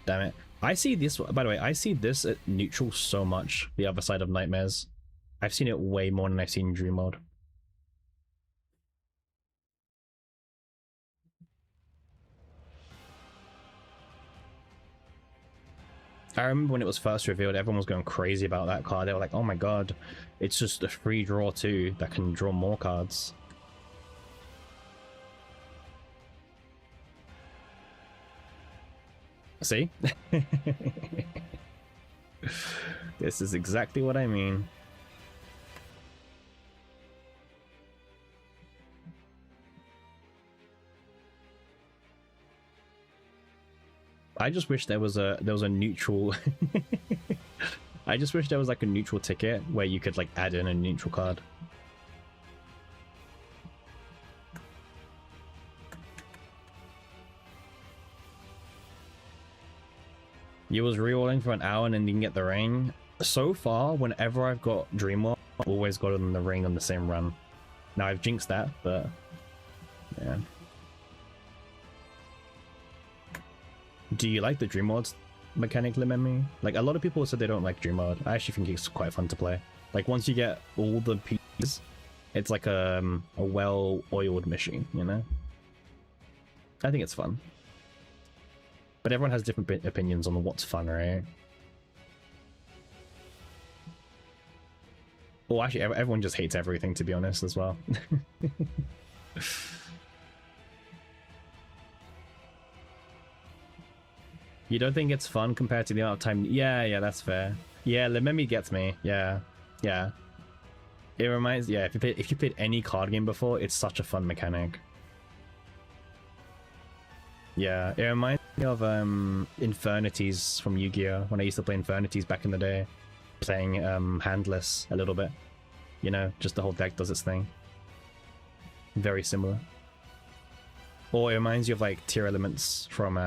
[SPEAKER 1] Damn it. I see this, by the way, I see this at neutral so much, the other side of Nightmares. I've seen it way more than I've seen Dream World. I remember when it was first revealed, everyone was going crazy about that card. They were like, oh my god, it's just a free draw too that can draw more cards. See? This is exactly what I mean. I just wish there was a neutral I just wish there was like a neutral ticket where you could like add in a neutral card. You was rerolling for an hour and then you can get the ring. So far, whenever I've got Dreamworld, I've always gotten the ring on the same run. Now I've jinxed that, but yeah. Do you like the Dreamworld mechanic, Lememi? Like, a lot of people said they don't like Dreamworld. I actually think it's quite fun to play. Like, once you get all the pieces, it's like a well-oiled machine, you know? I think it's fun. But everyone has different opinions on what's fun, right? Well, actually, everyone just hates everything, to be honest, as well. You don't think it's fun compared to the amount of time? Yeah, that's fair. Yeah, Lememi gets me. Yeah. It reminds, yeah, if you played any card game before, it's such a fun mechanic. Yeah, it reminds me of Infernities from Yu-Gi-Oh! When I used to play Infernities back in the day, playing handless a little bit. You know, just the whole deck does its thing. Very similar. Or it reminds you of like Tier Elements from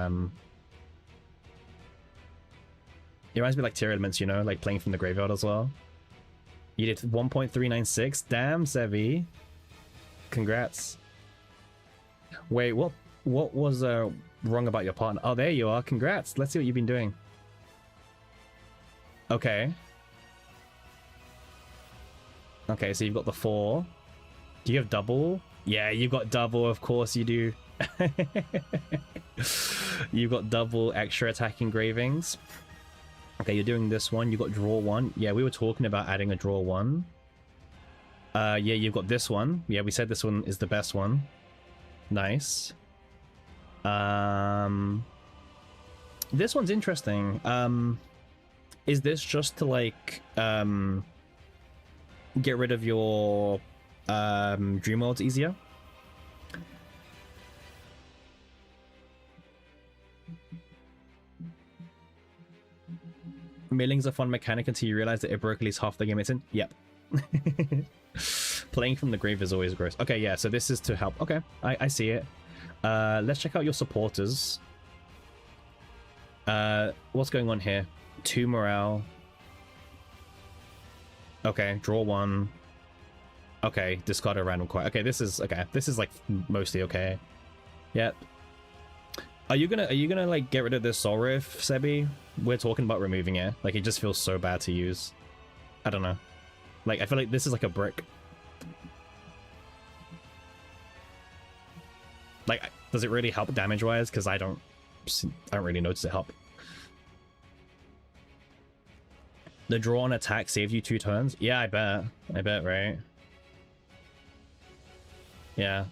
[SPEAKER 1] it reminds me like Tier Elements, you know, like playing from the graveyard as well. You did 1.396? Damn, Sevi. Congrats. Wait, what was wrong about your partner? Oh, there you are. Congrats. Let's see what you've been doing. Okay. Okay, so you've got the 4. Do you have double? Yeah, you've got double. Of course you do. You've got double extra attack engravings. Okay, you're doing this one. You got draw 1. Yeah, we were talking about adding a draw 1. Yeah, you've got this one. Yeah, we said this one is the best one. Nice. This one's interesting. Is this just to like get rid of your dream worlds easier? Milling's a fun mechanic until you realize that it broke at least half the game it's in. Yep. Playing from the grave is always gross. Okay, yeah, so this is to help. Okay, I see it. Let's check out your supporters. What's going on here? 2 morale. Okay, draw 1. Okay, discard a random coin. Okay, this is okay. This is like mostly okay. Yep. Are you gonna like get rid of this Soul Rift, Sebi? We're talking about removing it. Like, it just feels so bad to use. I don't know. Like, I feel like this is like a brick. Like, does it really help damage-wise? Because I don't really notice it help. The draw on attack saved you 2 turns? Yeah, I bet. I bet, right? Yeah.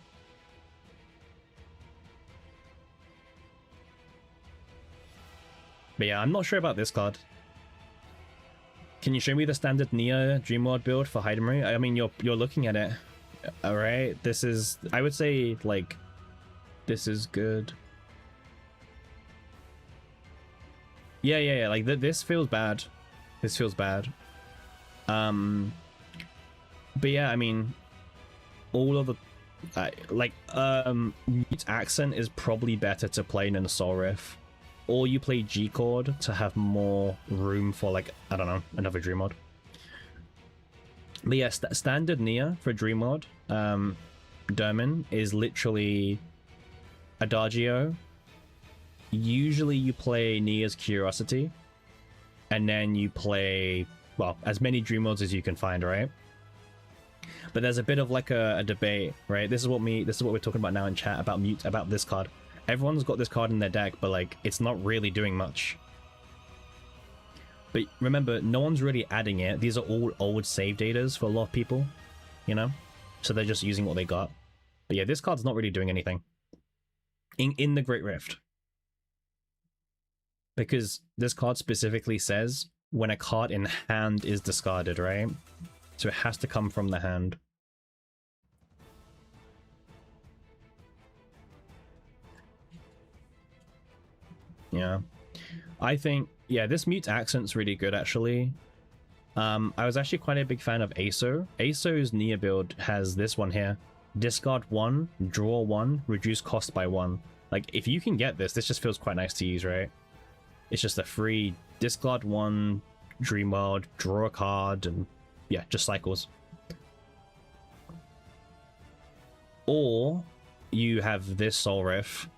[SPEAKER 1] But yeah, I'm not sure about this card. Can you show me the standard Nia Dreamworld build for Heidenreich? I mean, you're looking at it. Alright, this is... I would say, like... This is good. Yeah, like, this feels bad. This feels bad. But yeah, I mean... All of the... Mute Accent is probably better to play than Soul Rift. Or you play G-Chord to have more room for, like, I don't know, another Dream Mod. But yeah, standard Nia for Dream Mod, Dermin, is literally Adagio. Usually you play Nia's Curiosity, and then you play, well, as many Dream Mods as you can find, right? But there's a bit of like a debate, right? This is what we're talking about now in chat about this card. Everyone's got this card in their deck, but like, it's not really doing much. But remember, no one's really adding it. These are all old save datas for a lot of people, you know? So they're just using what they got. But yeah, this card's not really doing anything. In the Great Rift. Because this card specifically says when a card in hand is discarded, right? So it has to come from the hand. Yeah. I think, yeah, this Mute Accent's really good, actually. I was actually quite a big fan of ASO. ASO's Nia build has this one here. Discard 1, draw 1, reduce cost by 1. Like, if you can get this just feels quite nice to use, right? It's just a free discard 1, Dreamworld, draw a card, and yeah, just cycles. Or you have this Soul Riff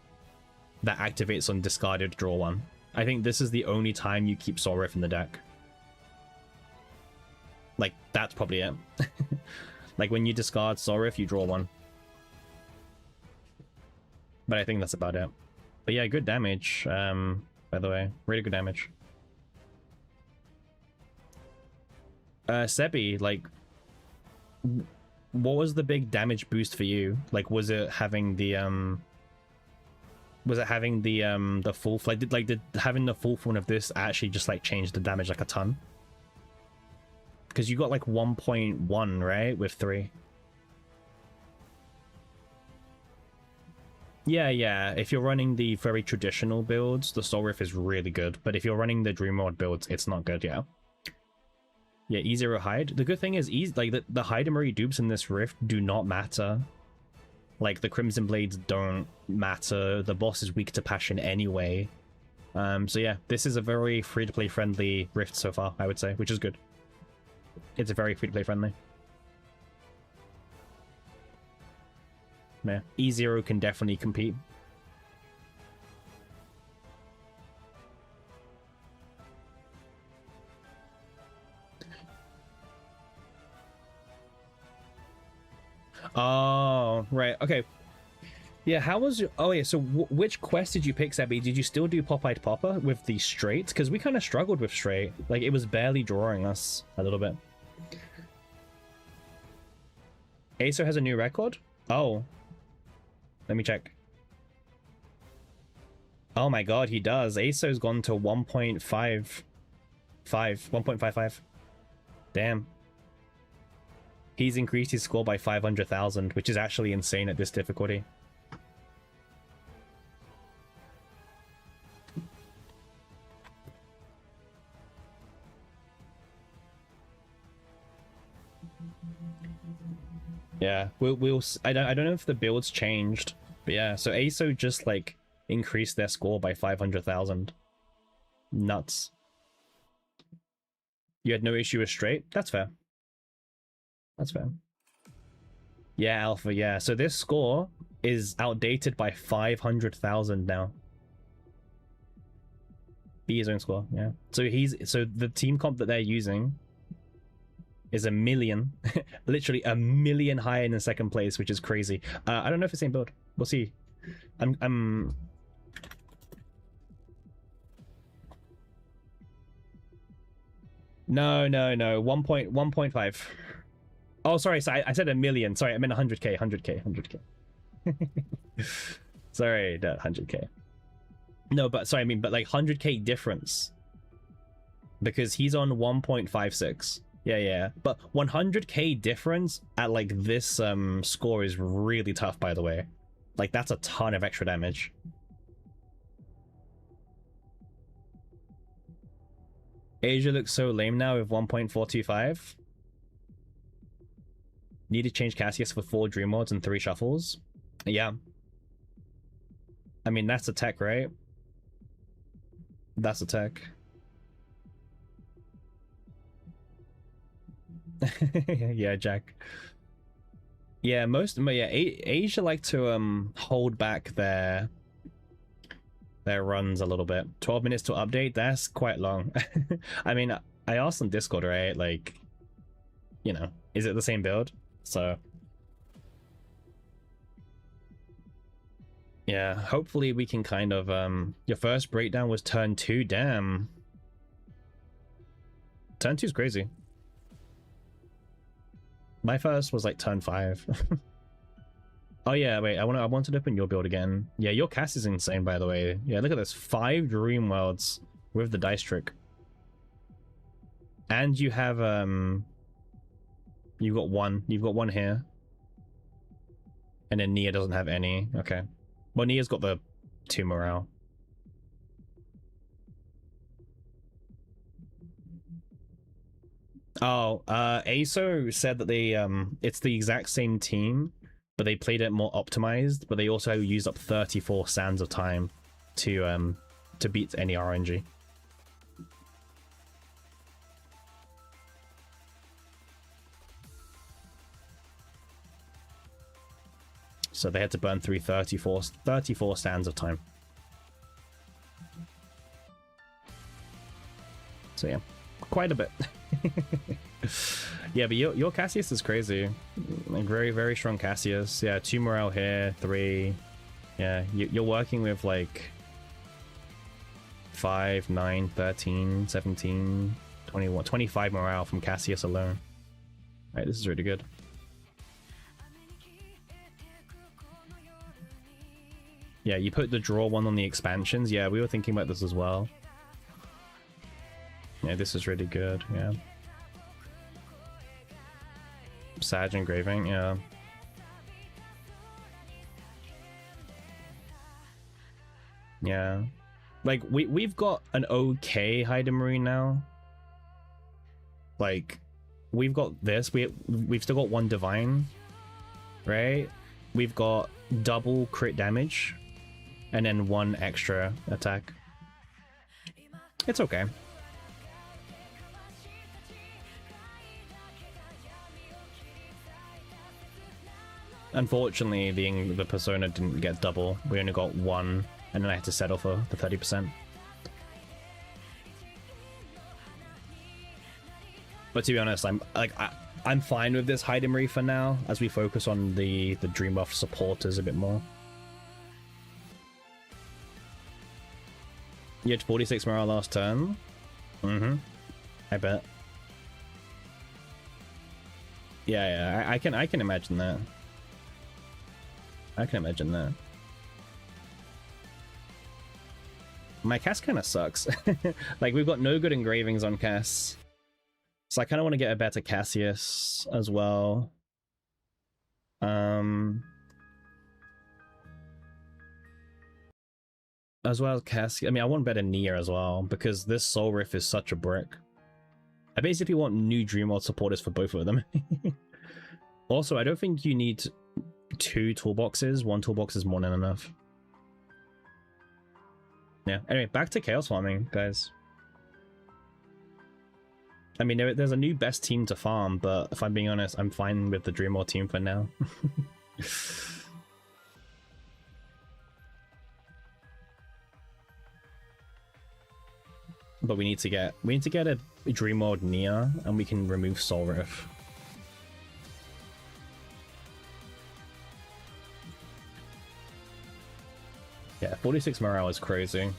[SPEAKER 1] that activates on discarded draw 1. I think this is the only time you keep Soul Riff in the deck. Like, that's probably it. Like, when you discard Soul Riff, you draw 1. But I think that's about it. But yeah, good damage, by the way. Really good damage. Sebi, like, what was the big damage boost for you? Like, was it having the full, like, did having the full form of this actually just like change the damage like a ton? Because you got like 1.1, right, with 3. Yeah, if you're running the very traditional builds, the Soul Riff is really good, but if you're running the Dreamworld builds, it's not good. Yeah, E0 hide. The good thing is, like, the Hydemery dupes in this rift do not matter. Like, the Crimson Blades don't matter. The boss is weak to Passion anyway. So yeah, this is a very free-to-play friendly rift so far, I would say, which is good. It's a very free-to-play friendly. Yeah, E0 can definitely compete. Oh, right. Okay. Yeah, how was your... Oh, yeah, so which quest did you pick, Sebi? Did you still do Pop-Eyed Popper with the straight? Because we kind of struggled with straight. Like, it was barely drawing us a little bit. ASO has a new record? Oh. Let me check. Oh my god, he does. ASO's gone to 1.55. Damn. He's increased his score by 500,000, which is actually insane at this difficulty. Yeah, I don't know if the build's changed, but yeah, so ASO just like increased their score by 500,000. Nuts. You had no issue with straight? That's fair. That's fair. Yeah, Alpha, yeah. So this score is outdated by 500,000 now. Be his own score, yeah. So the team comp that they're using is 1 million, literally 1 million higher in second place, which is crazy. I don't know if it's the same build. We'll see. I'm No, 1.5. Oh, sorry, I said 1 million. Sorry, I meant 100k, 100k. Sorry, 100k. No, but sorry, I mean, but like 100k difference. Because he's on 1.56. Yeah. But 100k difference at like this score is really tough, by the way. Like, that's a ton of extra damage. Asia looks so lame now with 1.425. Need to change Cassius for 4 Dreamworlds and 3 shuffles. Yeah. I mean, that's a tech, right? That's a tech. Yeah, Jack. Yeah, Asia like to hold back their runs a little bit. 12 minutes to update, that's quite long. I mean, I asked on Discord, right? Like, you know, is it the same build? So yeah, hopefully we can kind of your first breakdown was turn 2. Damn. Turn 2 is crazy. My first was like turn 5. Oh yeah, wait, I wanted to open your build again. Yeah, your cast is insane, by the way. Yeah, look at this. 5 Dreamworlds with the dice trick. And you have you've got one here. And then Nia doesn't have any. Okay. Well, Nia's got the 2 morale. Oh, ASO said that they it's the exact same team, but they played it more optimized, but they also used up 34 sands of time to beat any RNG. So they had to burn through 34 sands of time. So yeah, quite a bit. Yeah, but your Cassius is crazy. Like very, very strong Cassius. Yeah, 2 morale here, 3. Yeah, you're working with like 5, 9, 13, 17, 21, 25 morale from Cassius alone. Right, this is really good. Yeah, you put the draw one on the expansions. Yeah, we were thinking about this as well. Yeah, this is really good. Yeah. Sag engraving, yeah. Yeah. Like we've got an okay Hide Marine now. Like we've got this. We've still got 1 divine, right? We've got double crit damage and then 1 extra attack. It's okay. Unfortunately, the persona didn't get double. We only got 1, and then I had to settle for the 30%. But to be honest, I'm fine with this Hide Marie for now, as we focus on the Dream Buff supporters a bit more. You had 46 morale last turn. I bet. Yeah, I can imagine that. I can imagine that. My Cass kind of sucks. Like, we've got no good engravings on Cass. So I kind of want to get a better Cassius as well. As well as Cass. I mean, I want better Nia as well, because this Soul Rift is such a brick. I basically want new Dreamworld supporters for both of them. Also, I don't think you need 2 toolboxes. 1 toolbox is more than enough. Yeah, anyway, back to Chaos Farming, guys. I mean, there's a new best team to farm, but if I'm being honest, I'm fine with the Dreamworld team for now. But we need to get a Dreamworld Nia, and we can remove Soul Rift. Yeah, 46 morale is crazy.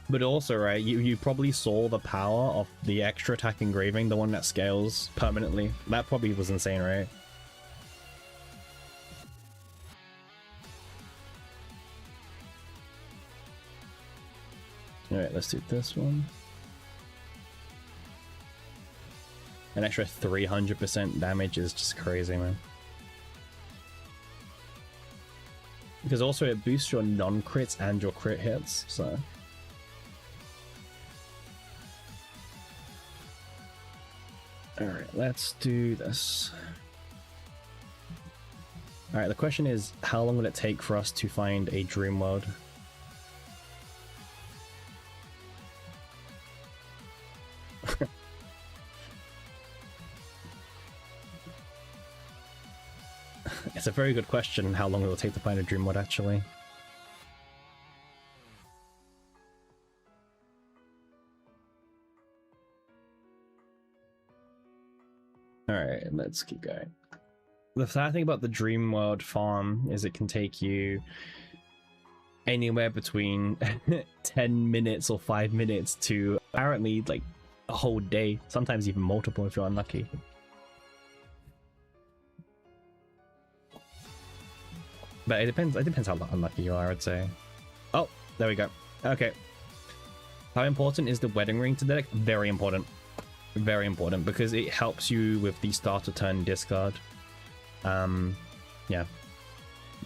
[SPEAKER 1] But also, right, you probably saw the power of the extra attack engraving, the one that scales permanently. That probably was insane, right? Alright, let's do this one. An extra 300% damage is just crazy, man. Because also it boosts your non-crits and your crit hits, so... Alright, let's do this. Alright, the question is, how long will it take for us to find a dream world? It's a very good question, how long it will take to find a dream world, actually. Alright, let's keep going. The sad thing about the dream world farm is it can take you anywhere between 10 minutes or 5 minutes to apparently like a whole day, sometimes even multiple if you're unlucky. But it depends how unlucky you are, I'd say. Oh, there we go. Okay. How important is the wedding ring to the deck? Very important. Very important, because it helps you with the starter turn discard. Yeah.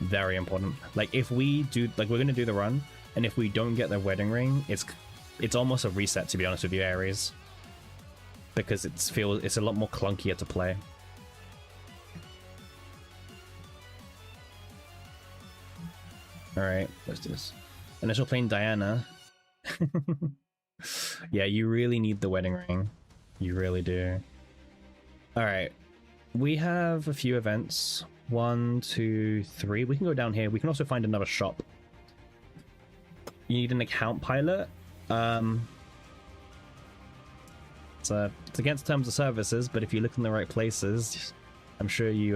[SPEAKER 1] Very important. Like, if we do, like, we're gonna do the run, And if we don't get the wedding ring, it's almost a reset, to be honest with you, Ares. Because it's a lot more clunkier to play. Alright, let's do this. Unless we're playing Diana. Yeah, you really need the wedding ring. You really do. Alright. We have a few events. 1, 2, 3. We can go down here. We can also find another shop. You need an account pilot. It's against terms of services, but if you look in the right places, I'm sure you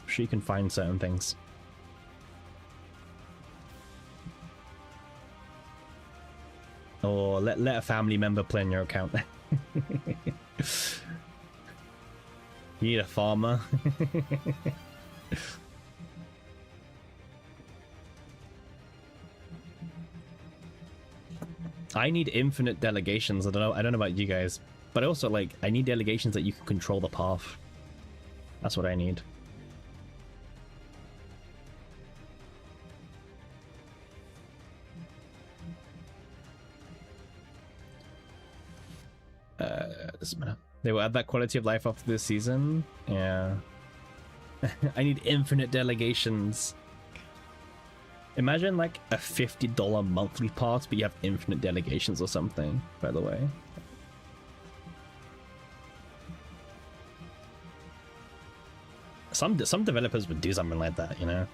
[SPEAKER 1] can find certain things. Or let a family member play on your account. You need a farmer. I need infinite delegations. I don't know about you guys, but also like I need delegations that you can control the path. That's what I need. Doesn't matter. They will add that quality of life after this season. Yeah. I need infinite delegations. Imagine like a $50 monthly pass, but you have infinite delegations or something, by the way. Some developers would do something like that, you know?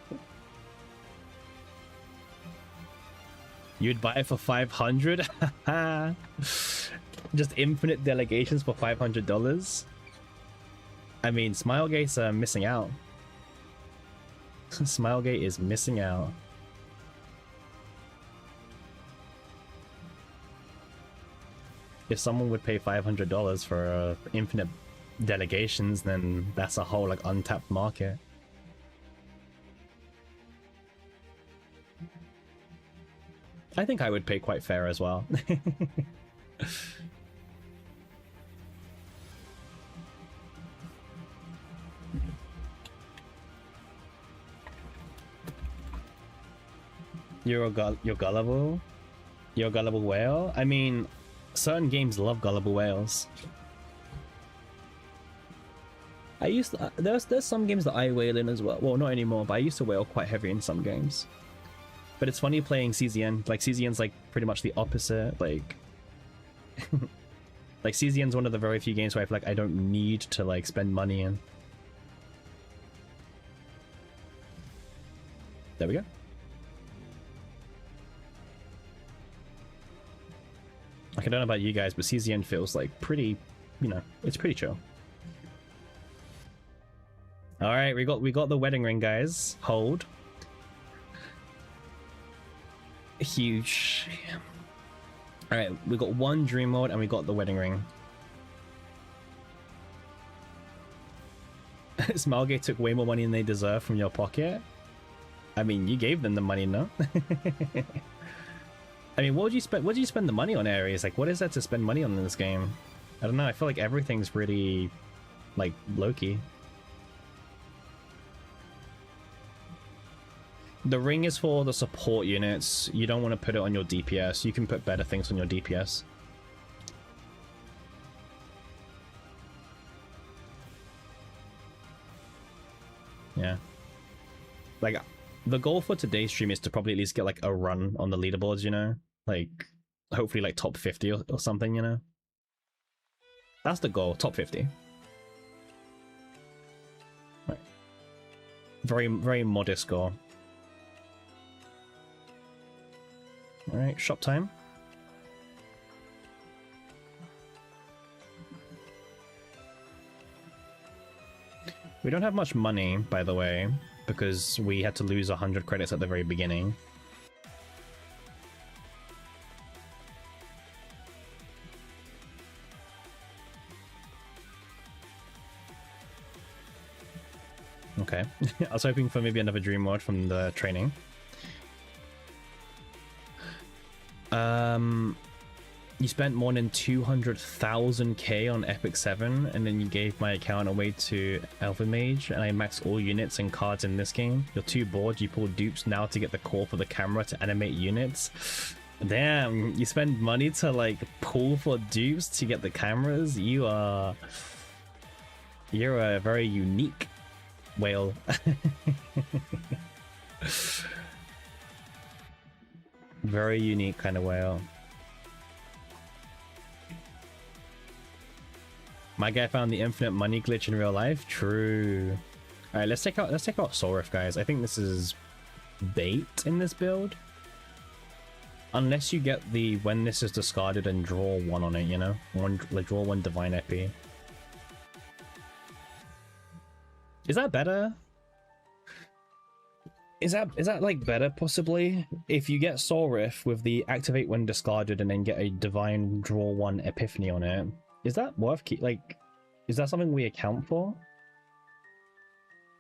[SPEAKER 1] You'd buy it for $500? Just infinite delegations for $500? I mean, Smilegate's missing out. Smilegate is missing out. If someone would pay $500 for infinite delegations, then that's a whole like untapped market. I think I would pay quite fair as well. You're gullible? You're a gullible whale? I mean, certain games love gullible whales. I used to, there's some games that I whale in as well. Well, not anymore, but I used to whale quite heavy in some games. But it's funny playing CZN. Like CZN's like pretty much the opposite. Like, like CZN's one of the very few games where I feel like I don't need to like spend money in. There we go. Like, I don't know about you guys, but CZN feels like pretty, you know, it's pretty chill. All right, we got the wedding ring, guys. Hold. Huge. All right, we got one dream mode and we got the wedding ring. Smilegate took way more money than they deserve from your pocket. I mean, you gave them the money, no? I mean, what would you spend the money on, Ares? Like, what is that to spend money on in this game? I don't know. I feel like everything's pretty, like, low-key. The ring is for the support units. You don't want to put it on your DPS. You can put better things on your DPS. Yeah. Like, the goal for today's stream is to probably at least get like a run on the leaderboards, you know? Like, hopefully like top 50 or something, you know? That's the goal, top 50. Right. Very, very modest goal. Alright, shop time. We don't have much money, by the way, because we had to lose 100 credits at the very beginning. Okay. I was hoping for maybe another dream mode from the training. You spent more than 200,000k on Epic 7, and then you gave my account away to Alpha Mage, and I maxed all units and cards in this game. You're too bored, you pull dupes now to get the core for the camera to animate units. Damn, you spend money to like pull for dupes to get the cameras? You're a very unique whale. Very unique kind of whale. My guy found the infinite money glitch in real life. True. All right, let's take out Soul Rift, guys. I think this is bait in this build, unless you get the when this is discarded and draw one on it. You know, draw one divine EP. Is that better? Is that like better possibly if you get Soul Rift with the activate when discarded and then get a divine draw one epiphany on it? Is that worth like, is that something we account for?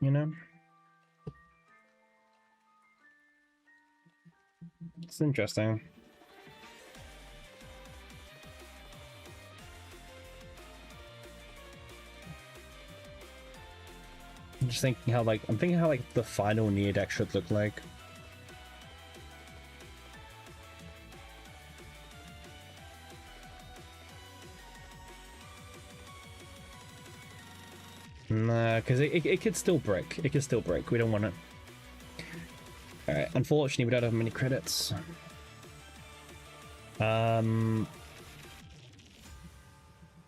[SPEAKER 1] You know? It's interesting. I'm just thinking how like, I'm thinking how like the final Neo deck should look like. Nah, because it could still break. It could still break. We don't want it. Alright, unfortunately we don't have many credits.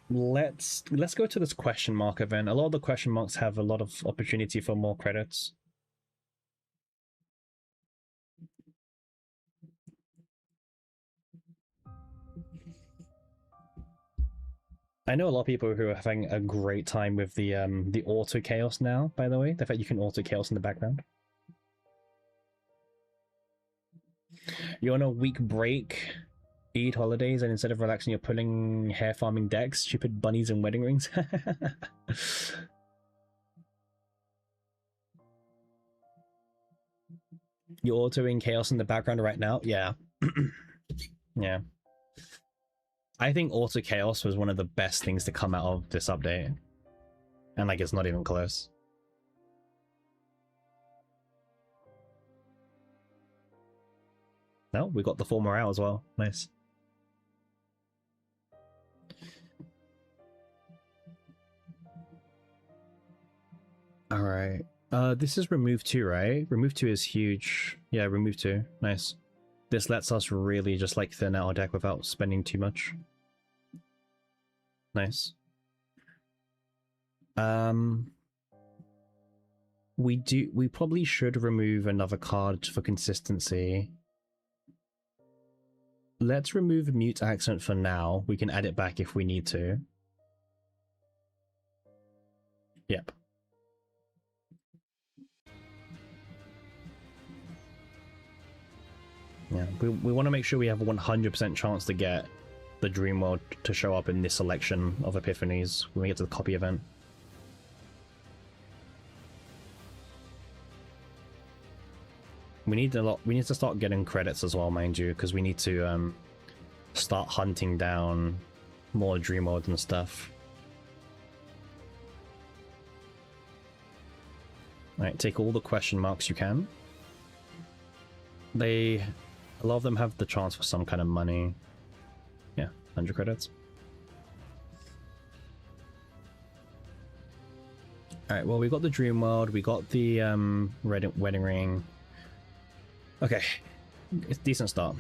[SPEAKER 1] Let's go to this question mark event. A lot of the question marks have a lot of opportunity for more credits. I know a lot of people who are having a great time with the auto chaos now, by the way. The fact you can auto chaos in the background. You're on a week break, Eid holidays, and instead of relaxing, you're pulling hair farming decks, stupid bunnies and wedding rings. You're autoing chaos in the background right now? Yeah. Yeah. I think auto chaos was one of the best things to come out of this update. And like, it's not even close. No, we got the full morale as well. Nice. All right. This is remove 2, right? Remove 2 is huge. Yeah, remove 2. Nice. This lets us really just like thin out our deck without spending too much. Nice. We probably should remove another card for consistency. Let's remove Mute Accent for now. We can add it back if we need to. Yep. Yeah, we want to make sure we have a 100% chance to get the Dream World to show up in this selection of Epiphanies when we get to the copy event. We need to start getting credits as well, mind you, because we need to start hunting down more Dream World and stuff. Alright, take all the question marks you can. A lot of them have the chance for some kind of money. Yeah, 100 credits. Alright, well, we got the Dream World, we got the wedding ring. Okay, it's a decent start.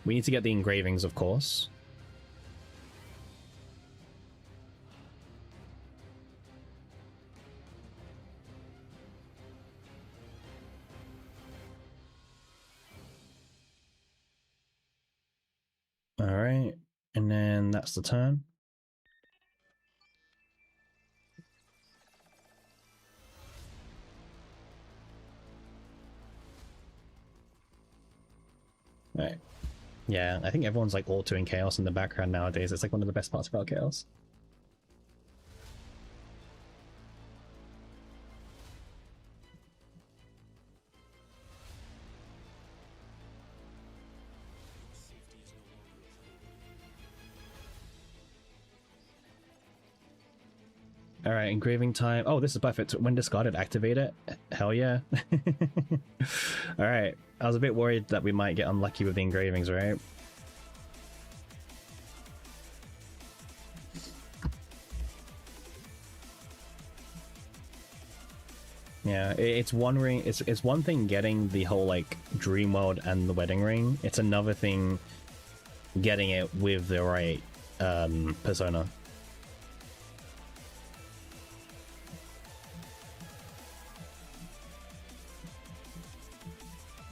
[SPEAKER 1] We need to get the engravings, of course. Alright, and then that's the turn. Right. Yeah, I think everyone's like autoing chaos in the background nowadays. It's like one of the best parts about chaos. All right, engraving time. Oh, this is perfect. When discarded, activate it. Hell yeah. All right. I was a bit worried that we might get unlucky with the engravings, right? Yeah, it's one ring. It's one thing getting the whole like dream world and the wedding ring. It's another thing getting it with the right persona.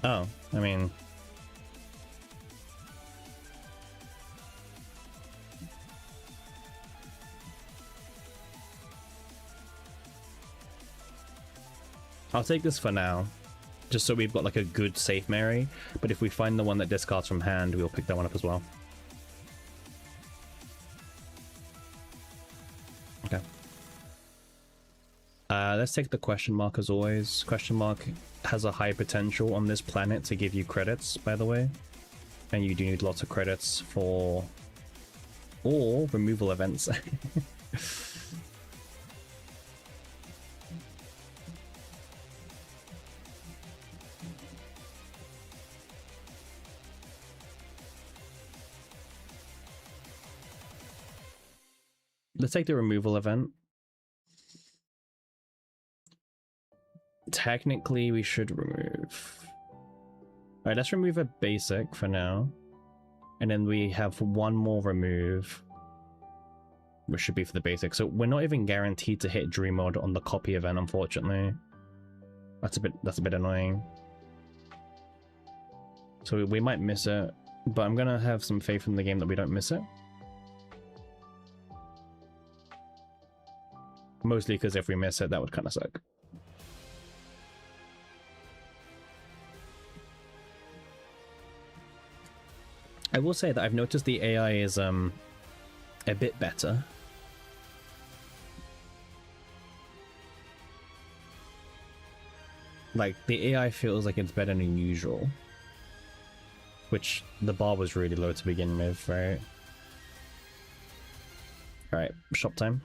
[SPEAKER 1] Oh, I mean, I'll take this for now, just so we've got like a good safe Mary. But if we find the one that discards from hand, we'll pick that one up as well. Okay. Let's take the question mark as always. Question mark has a high potential on this planet to give you credits, by the way. And you do need lots of credits for all removal events. Let's take the removal event. Technically, we should remove. Alright, let's remove a basic for now. And then we have one more remove, which should be for the basic. So we're not even guaranteed to hit Dream Mode on the copy event, unfortunately. That's a bit annoying. So we might miss it, but I'm gonna have some faith in the game that we don't miss it. Mostly because if we miss it, that would kind of suck. I will say that I've noticed the AI is a bit better. Like, the AI feels like it's better than usual. Which, the bar was really low to begin with, right? Alright, shop time.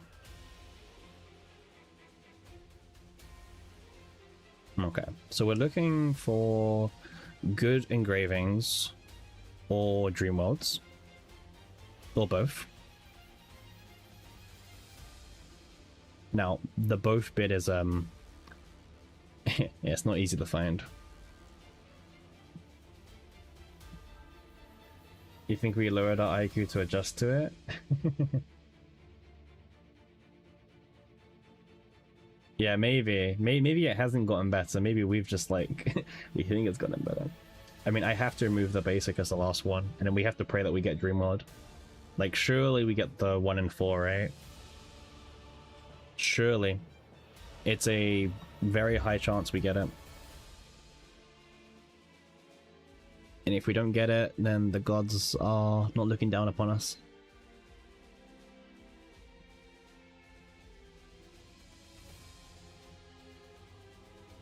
[SPEAKER 1] Okay, so we're looking for good engravings or dream worlds, or both. Now, the both bit is yeah, it's not easy to find. You think we lowered our IQ to adjust to it? Yeah, maybe it hasn't gotten better. Maybe we've just like we think it's gotten better. I mean, I have to remove the basic as the last one, and then we have to pray that we get Dream World. Like, surely we get the 1 in 4, right? Surely. It's a very high chance we get it. And if we don't get it, then the gods are not looking down upon us.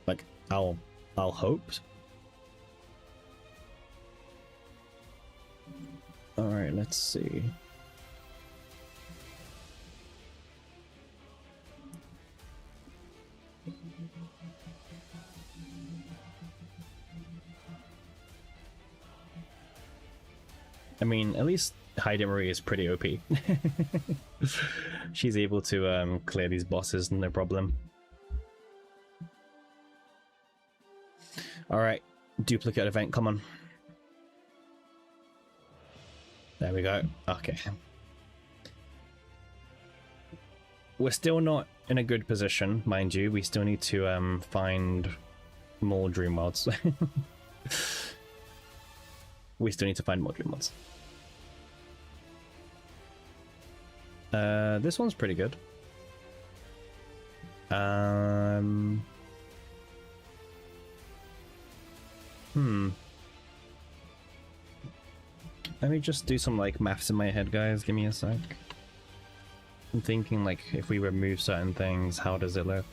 [SPEAKER 1] Like, I'll hope. Alright, let's see. I mean, at least Marie is pretty OP. She's able to clear these bosses no problem. Alright, duplicate event, come on. There we go. Okay. We're still not in a good position, mind you. We still need to find more dream worlds. We still need to find more dream worlds. This one's pretty good. Let me just do some like maths in my head, guys. Give me a sec. I'm thinking like if we remove certain things, how does it look?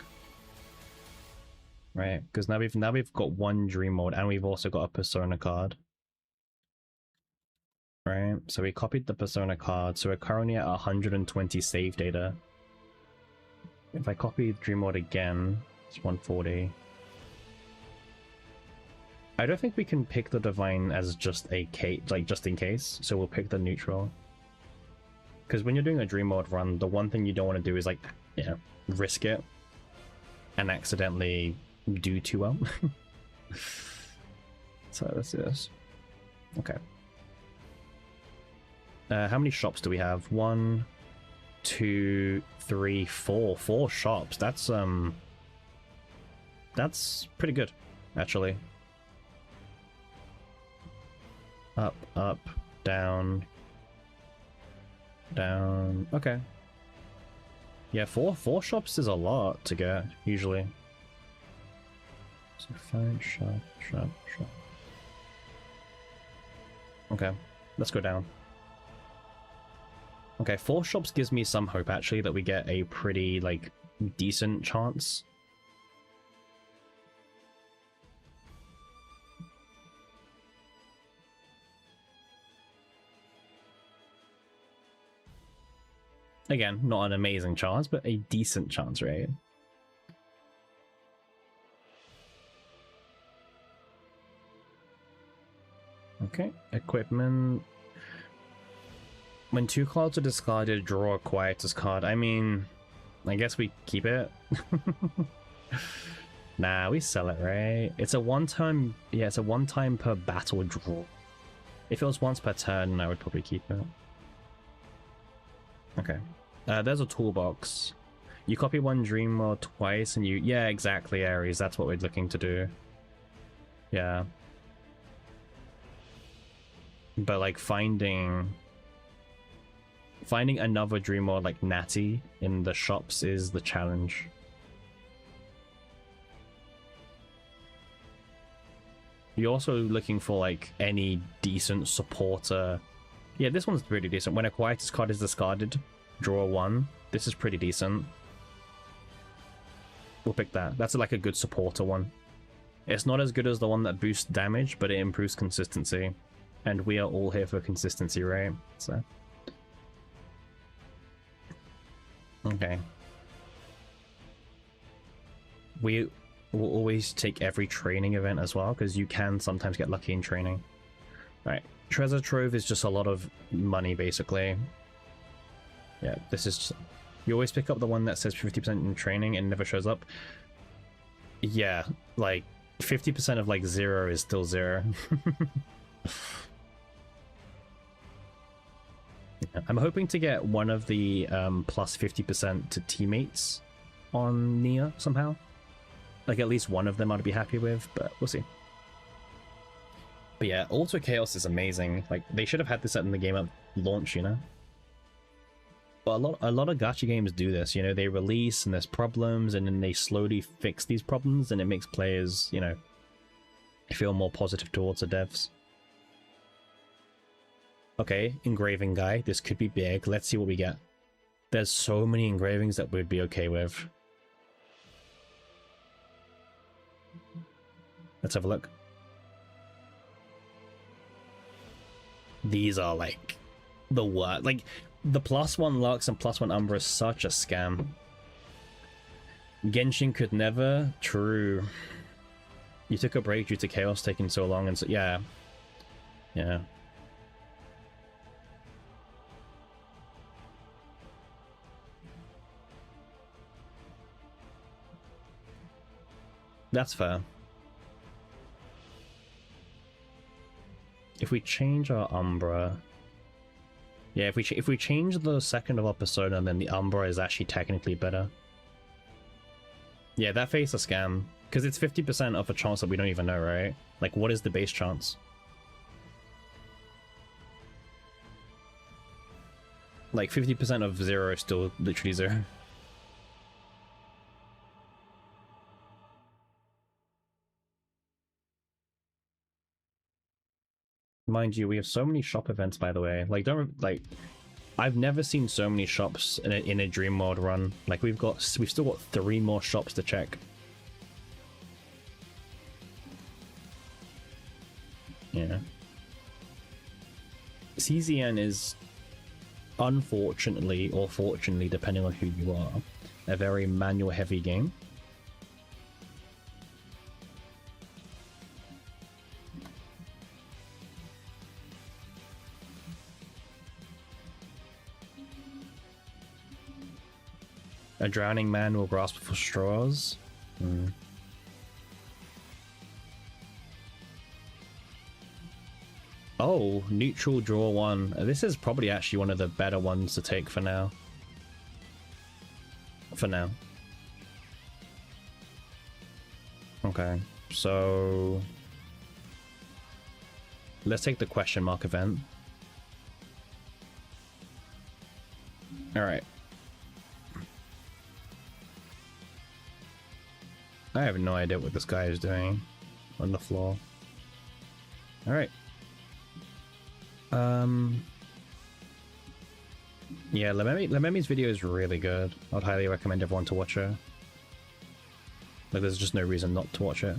[SPEAKER 1] Right, because now we've got one dream mode and we've also got a persona card. Right, so we copied the persona card, so we're currently at 120 save data. If I copy Dream World again, it's 140. I don't think we can pick the Divine as just a case, like just in case, so we'll pick the neutral. Because when you're doing a Dream World run, the one thing you don't want to do is like, risk it and accidentally do too well. So let's do this. Okay. How many shops do we have? 1, 2, 3, 4. 4 shops. That's pretty good, actually. Up, up, down, down. Okay. Yeah, four shops is a lot to get usually. So 5 shop. Okay, let's go down. Okay, 4 shops gives me some hope actually that we get a pretty like decent chance. Again, not an amazing chance, but a decent chance, right? Okay, equipment. When 2 cards are discarded, draw a Quietus card. I mean, I guess we keep it. Nah, we sell it, right? It's a one-time, yeah, it's a one-time per battle draw. If it was once per turn, I would probably keep it. Okay. There's a toolbox. You copy 1 Dream World twice and you... Yeah, exactly, Ares. That's what we're looking to do. Yeah. But, like, finding another Dream World like Natty in the shops is the challenge. You're also looking for, like, any decent supporter. Yeah, this one's pretty decent. When a Quietus card is discarded, draw 1. This is pretty decent. We'll pick that. That's like a good supporter one. It's not as good as the one that boosts damage, but it improves consistency. And we are all here for consistency, right? So. Okay. We will always take every training event as well, because you can sometimes get lucky in training. Right. Treasure Trove is just a lot of money, basically. Yeah, this is... You always pick up the one that says 50% in training and never shows up. Yeah, like, 50% of, like, 0 is still 0. I'm hoping to get one of the plus 50% to teammates on Nia somehow. Like, at least one of them I'd be happy with, but we'll see. But yeah, Ultra Chaos is amazing. Like, they should have had this at the game at launch, you know? But a lot of gacha games do this, you know? They release and there's problems, and then they slowly fix these problems, and it makes players, you know, feel more positive towards the devs. Okay, engraving guy. This could be big. Let's see what we get. There's so many engravings that we'd be okay with. Let's have a look. These are like the worst. Like the +1 Lux and +1 Umbra is such a scam. Genshin could never. True. You took a break due to Chaos taking so long, and so yeah. Yeah. That's fair. If we change our Umbra... Yeah, if we change the second of our persona, then the Umbra is actually technically better. Yeah, that face a scam. Because it's 50% of a chance that we don't even know, right? Like, what is the base chance? Like, 50% of 0 is still literally 0. Mind you, we have so many shop events, by the way. Like, I've never seen so many shops in a Dream World run. Like, we've still got 3 more shops to check. Yeah. CZN is, unfortunately, or fortunately, depending on who you are, a very manual heavy game. A drowning man will grasp for straws. Oh, neutral draw one. This is probably actually one of the better ones to take for now. Okay, so let's take the question mark event. All right. I have no idea what this guy is doing on the floor. All right. Yeah, Lememi's video is really good. I'd highly recommend everyone to watch her. Like, there's just no reason not to watch it.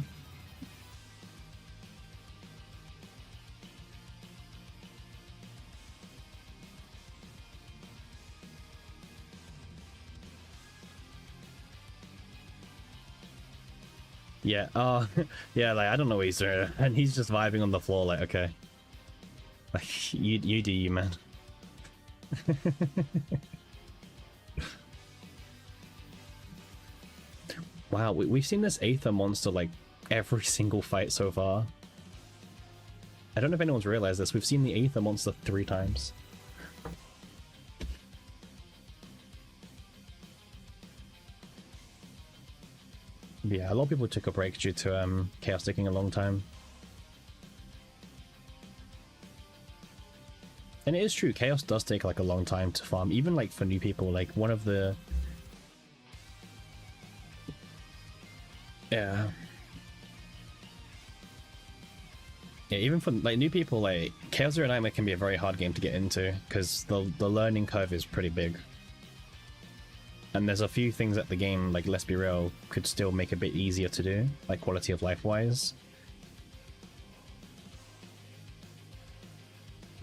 [SPEAKER 1] Yeah, yeah, like, I don't know what he's doing, and he's just vibing on the floor, like, okay. Like, you do you, man. Wow, we've seen this Aether monster, like, every single fight so far. I don't know if anyone's realized this, we've seen the Aether monster 3 times. Yeah, a lot of people took a break due to Chaos taking a long time. And it is true, Chaos does take like a long time to farm, even like for new people. Like one of the... Yeah, even for like new people, like Chaos Zero Nightmare can be a very hard game to get into because the learning curve is pretty big. And there's a few things that the game, like, let's be real, could still make a bit easier to do, like quality of life wise.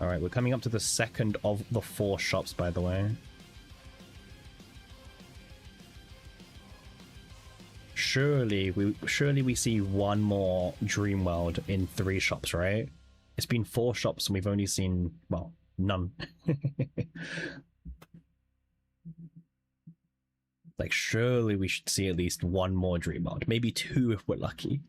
[SPEAKER 1] Alright, we're coming up to the second of the 4 shops, by the way. Surely we see one more Dreamworld in 3 shops, right? It's been 4 shops and we've only seen, well, none. Like, surely we should see at least one more Dreamworld. Maybe 2 if we're lucky.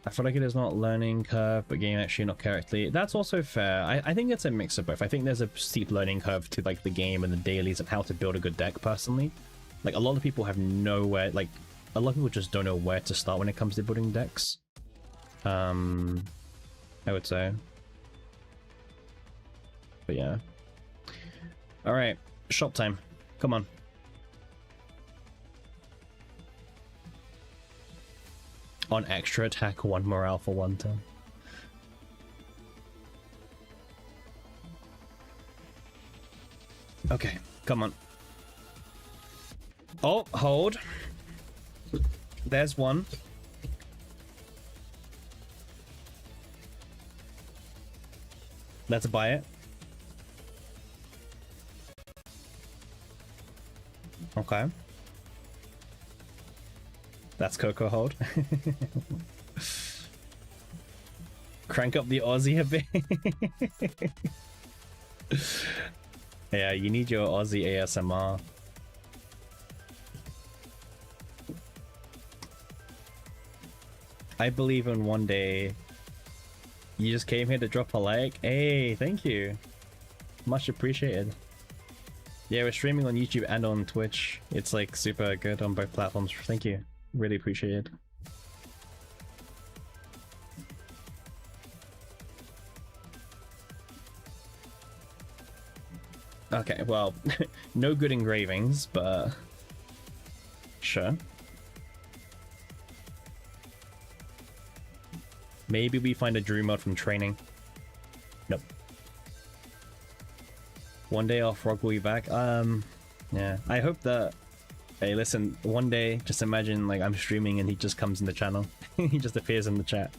[SPEAKER 1] I feel like it is not learning curve, but game actually not correctly. That's also fair. I think it's a mix of both. I think there's a steep learning curve to like the game and the dailies and how to build a good deck personally. Like, a lot of people have nowhere, like, a lot of people just don't know where to start when it comes to building decks. I would say. But yeah. Alright, shop time. Come on. On extra attack, 1 morale for 1 turn. Okay, come on. Oh, hold. There's one. Let's buy it. Okay. That's Coco hold. Crank up the Aussie a bit. Yeah, you need your Aussie ASMR. I believe in one day. You just came here to drop a like. Hey, thank you. Much appreciated. Yeah, we're streaming on YouTube and on Twitch. It's like super good on both platforms. Thank you. Really appreciate it. Okay, well, no good engravings, but sure. Maybe we find a dream mode from training. Nope. One day off, Frog will be back. Yeah. I hope that Hey, listen, one day, just imagine like I'm streaming and he just comes in the channel. He just appears in the chat.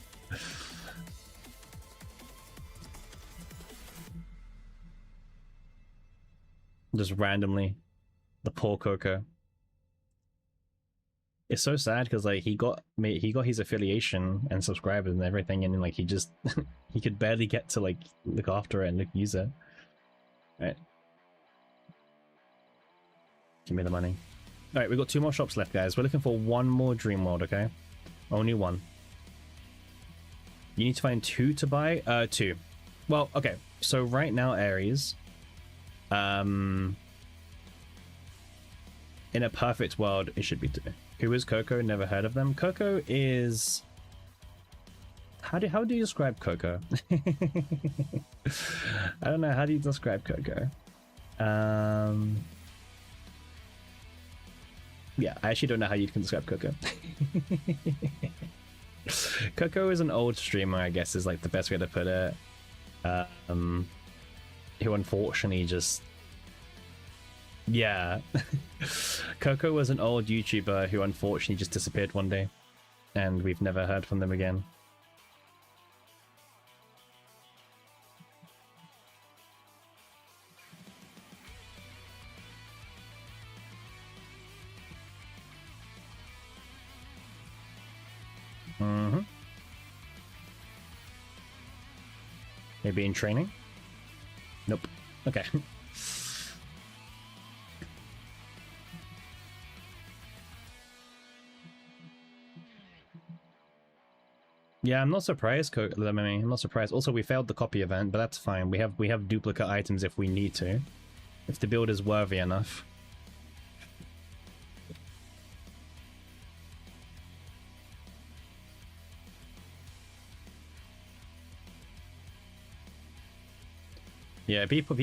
[SPEAKER 1] Just randomly. The poor Coco. It's so sad because like he got his affiliation and subscribers and everything, and then like he just he could barely get to like look after it and use it. Right. Give me the money. Alright, we've got 2 more shops left, guys. We're looking for 1 more Dream World, okay? Only 1. You need to find 2 to buy? 2. Well, okay. So right now, Aries. In a perfect world, it should be 2. Who is Coco? Never heard of them. Coco is... How do you describe Coco? I don't know. How do you describe Coco? Yeah, I actually don't know how you can describe Coco. Coco is an old streamer, I guess, is like the best way to put it. Who unfortunately just... Yeah. Coco was an old YouTuber who unfortunately just disappeared one day. And we've never heard from them again. Maybe in training? Nope. Okay. Yeah, I'm not surprised, I'm not surprised. Also, we failed the copy event, but that's fine. We have duplicate items if we need to. If the build is worthy enough. Yeah, people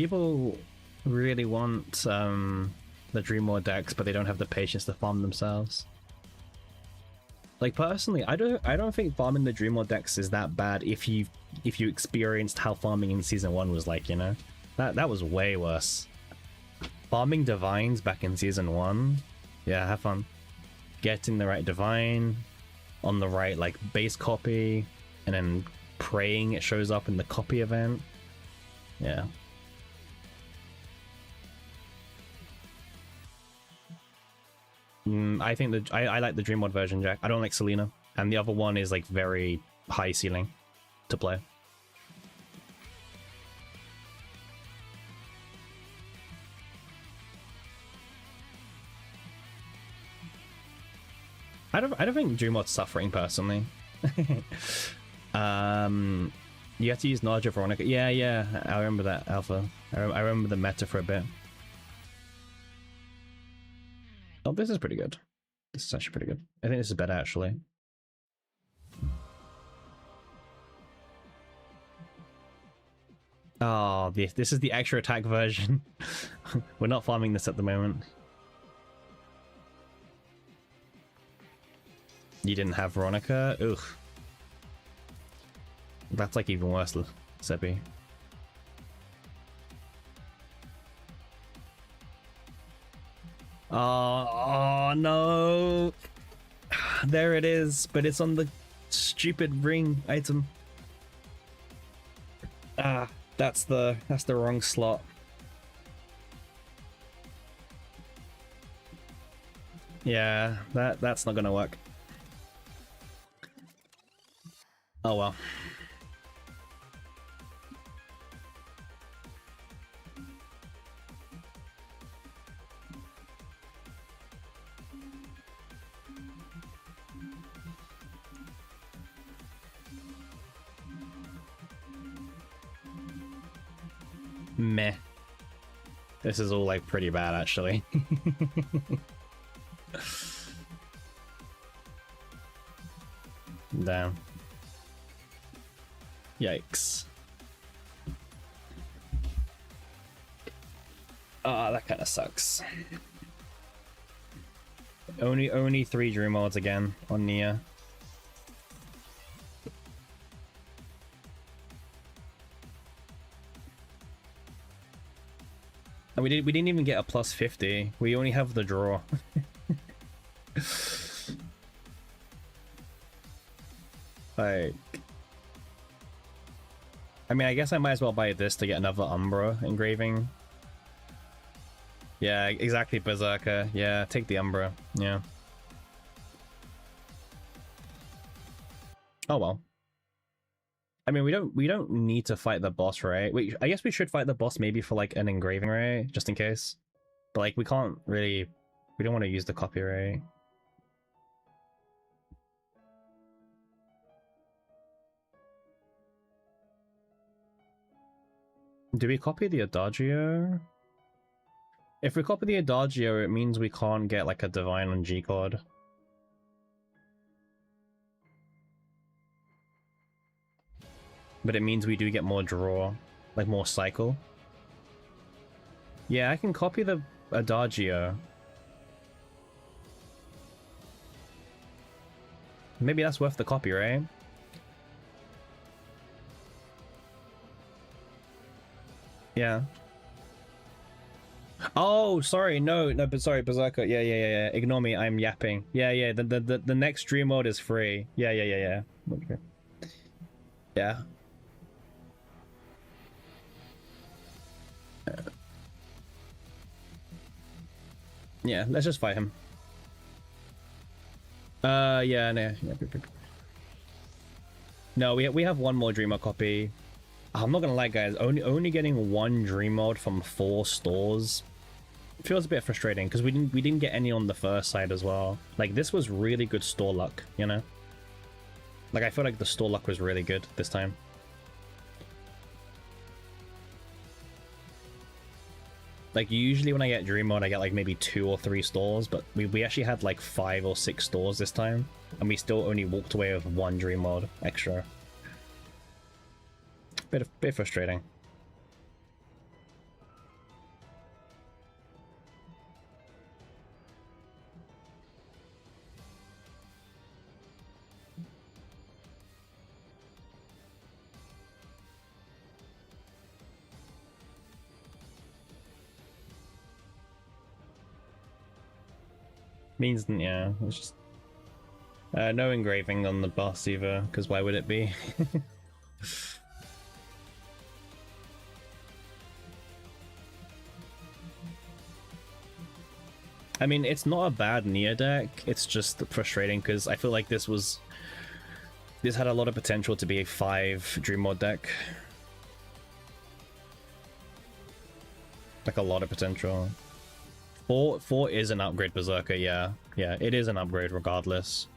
[SPEAKER 1] really want the Dream World decks, but they don't have the patience to farm themselves. Like personally, I don't think farming the Dream World decks is that bad if you experienced how farming in Season 1 was like, you know? That was way worse. Farming Divines back in Season 1, yeah, have fun. Getting the right Divine on the right like base copy, and then praying it shows up in the copy event. Yeah. I think I like the Dream World version, Jack. I don't like Selena, and the other one is like very high ceiling to play. I don't think Dream World's suffering personally. You have to use Naja Veronica. Yeah, I remember that alpha. I remember the meta for a bit. Oh, this is pretty good. This is actually pretty good. I think this is better, actually. Oh, this is the extra attack version. We're not farming this at the moment. You didn't have Veronica? Ugh. That's like even worse, Seppi. Oh no! There it is, but it's on the stupid ring item. Ah, that's the wrong slot. Yeah, that's not gonna work. Oh well. Meh. This is all like pretty bad actually. Damn. Yikes. Ah, that kind of sucks. Only 3 Dream Worlds again on Nia. And we didn't even get a +50. We only have the draw. Like, I mean, I guess I might as well buy this to get another Umbra engraving. Yeah, exactly, Berserker. Yeah, take the Umbra. Yeah. Oh well. I mean, we don't need to fight the boss, right? I guess we should fight the boss maybe for like an engraving, right? Just in case. But like, we can't really. We don't want to use the copyright. Do we copy the Adagio? If we copy the Adagio, it means we can't get like a Divine on G-Card. But it means we do get more draw, like more cycle. Yeah, I can copy the Adagio. Maybe that's worth the copy, right? Yeah. Oh, sorry, no, but sorry, Berserker. Yeah. Ignore me, I'm yapping. Yeah. The next stream mode is free. Yeah. Okay. Yeah. Yeah, let's just fight him. Yeah, no. No, we have one more Dreamer copy. I'm not gonna lie, guys. Only getting one Dream Mode from 4 stores feels a bit frustrating because we didn't get any on the first side as well. Like, this was really good store luck, you know. Like, I feel like the store luck was really good this time. Like, usually when I get Dream Mode, I get like maybe 2 or 3 stores, but we actually had like 5 or 6 stores this time, and we still only walked away with 1 Dream Mode extra. Bit frustrating. Means, yeah, it's just no engraving on the boss either, because why would it be? I mean, it's not a bad Nia deck, it's just frustrating because I feel like this had a lot of potential to be a 5 Dream Mode deck. Like, a lot of potential. 4 is an upgrade, Berserker, yeah. Yeah, it is an upgrade regardless.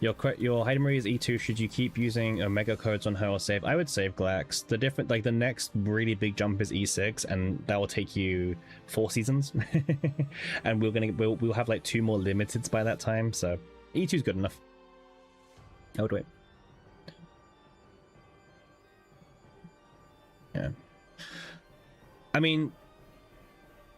[SPEAKER 1] Your Heidemann is E2. Should you keep using Omega codes on her or save? I would save Glax. The next really big jump is E6, and that will take you 4 seasons. And we'll have like 2 more limiteds by that time, so E2 is good enough. I would wait. Yeah. I mean,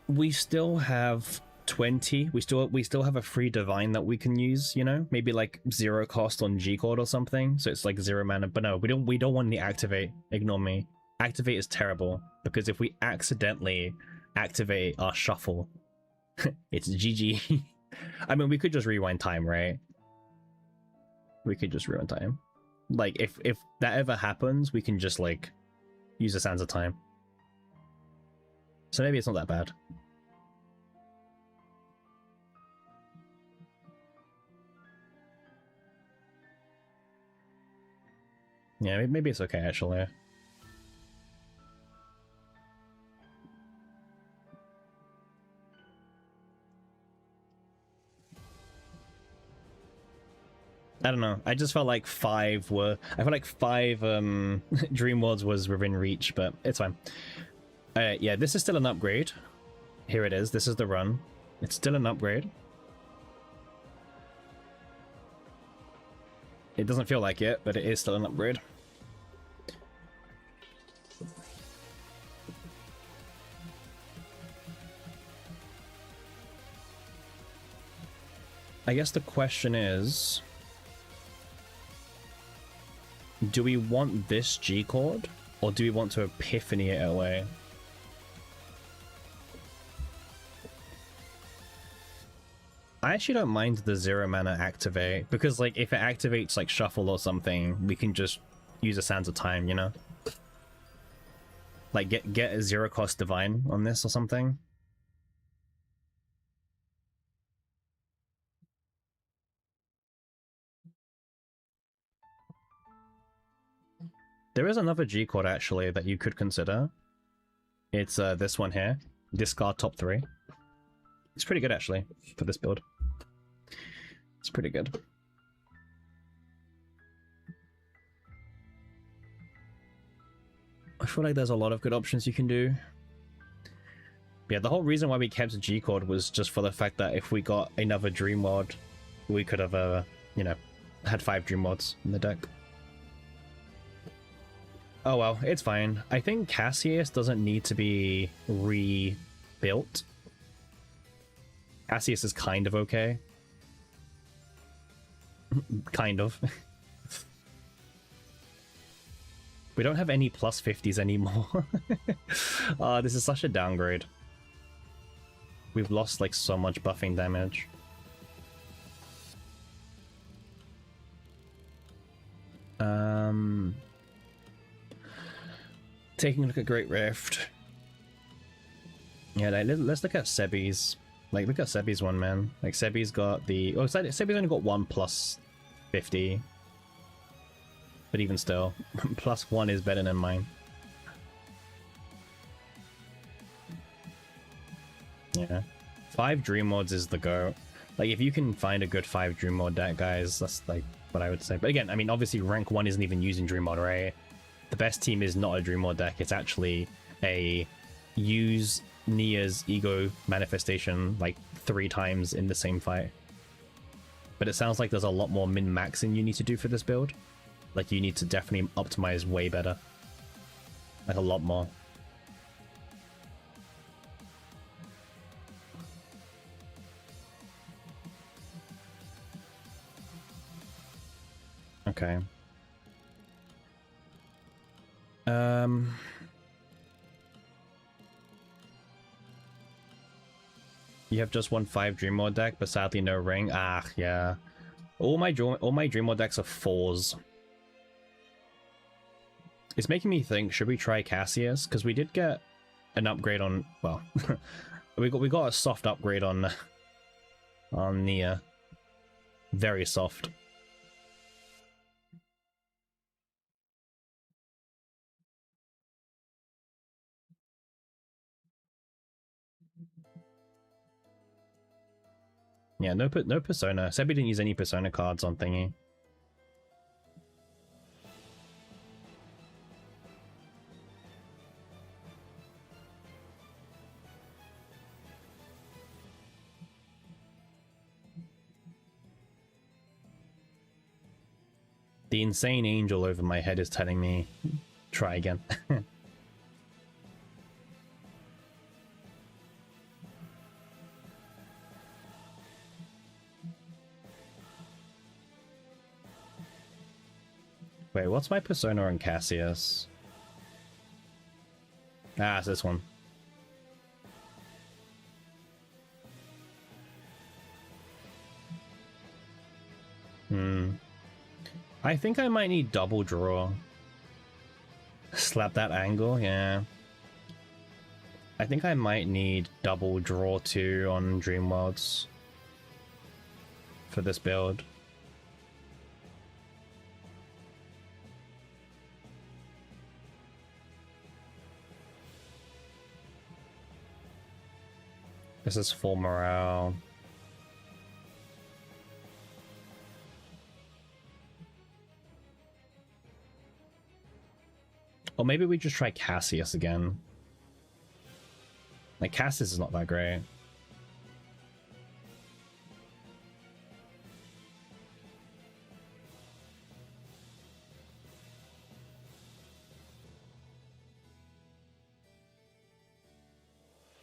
[SPEAKER 1] we still have 20. We still have a free divine that we can use, you know? Maybe like 0 cost on G-Cord or something, so it's like 0 mana. But no, we don't want the activate. Ignore me. Activate is terrible, because if we accidentally activate our shuffle, it's GG. I mean, we could just rewind time, right? We could just rewind time. Like, if that ever happens, we can just like use the Sands of Time. So maybe it's not that bad. Yeah, maybe it's okay, actually. I don't know. I just felt like 5 were... I felt like 5 Dream Worlds was within reach, but it's fine. Yeah, this is still an upgrade. Here it is. This is the run. It's still an upgrade. It doesn't feel like it, but it is still an upgrade. I guess the question is, do we want this G-Cord, or do we want to Epiphany it away? I actually don't mind the 0 mana activate, because like if it activates like shuffle or something, we can just use a Sands of Time, you know? Like get a 0 cost divine on this or something. There is another G chord actually that you could consider. It's this one here. Discard top 3. It's pretty good actually for this build. It's pretty good. I feel like there's a lot of good options you can do. Yeah, the whole reason why we kept G chord was just for the fact that if we got another Dream World, we could have, you know, had 5 Dream Worlds in the deck. Oh well, it's fine. I think Cassius doesn't need to be rebuilt. Cassius is kind of okay. Kind of. We don't have any plus 50s anymore. This is such a downgrade. We've lost like so much buffing damage. Taking a look at Great Rift. Yeah, let's look at Sebi's. Like, look at Sebi's one, man. Like, Sebi's got the... Oh, Sebi's only got 1 plus 50. But even still, plus 1 is better than mine. Yeah. 5 Dream Mods is the go. Like, if you can find a good 5 Dream Mod deck, guys, that's like what I would say. But again, I mean, obviously rank 1 isn't even using Dream Mod, right? The best team is not a Dream Mod deck. It's actually a use Nia's ego manifestation like 3 times in the same fight. But it sounds like there's a lot more min-maxing you need to do for this build. Like, you need to definitely optimize way better. Like, a lot more. Okay. You have just 1/5 Dream Mod deck, but sadly no ring. Ah, yeah. All my Dream Mod decks are 4s. It's making me think, should we try Cassius? Because we did get an upgrade on, well, we got a soft upgrade on Nia. Very soft. Yeah, no Persona. Sebi didn't use any Persona cards on thingy. The insane angel over my head is telling me, try again. Wait, what's my Persona on Cassius? Ah, it's this one. I think I might need double draw. Slap that angle, yeah. I think I might need double draw 2 on Dream Worlds for this build. This is full morale. Or maybe we just try Cassius again. Like, Cassius is not that great.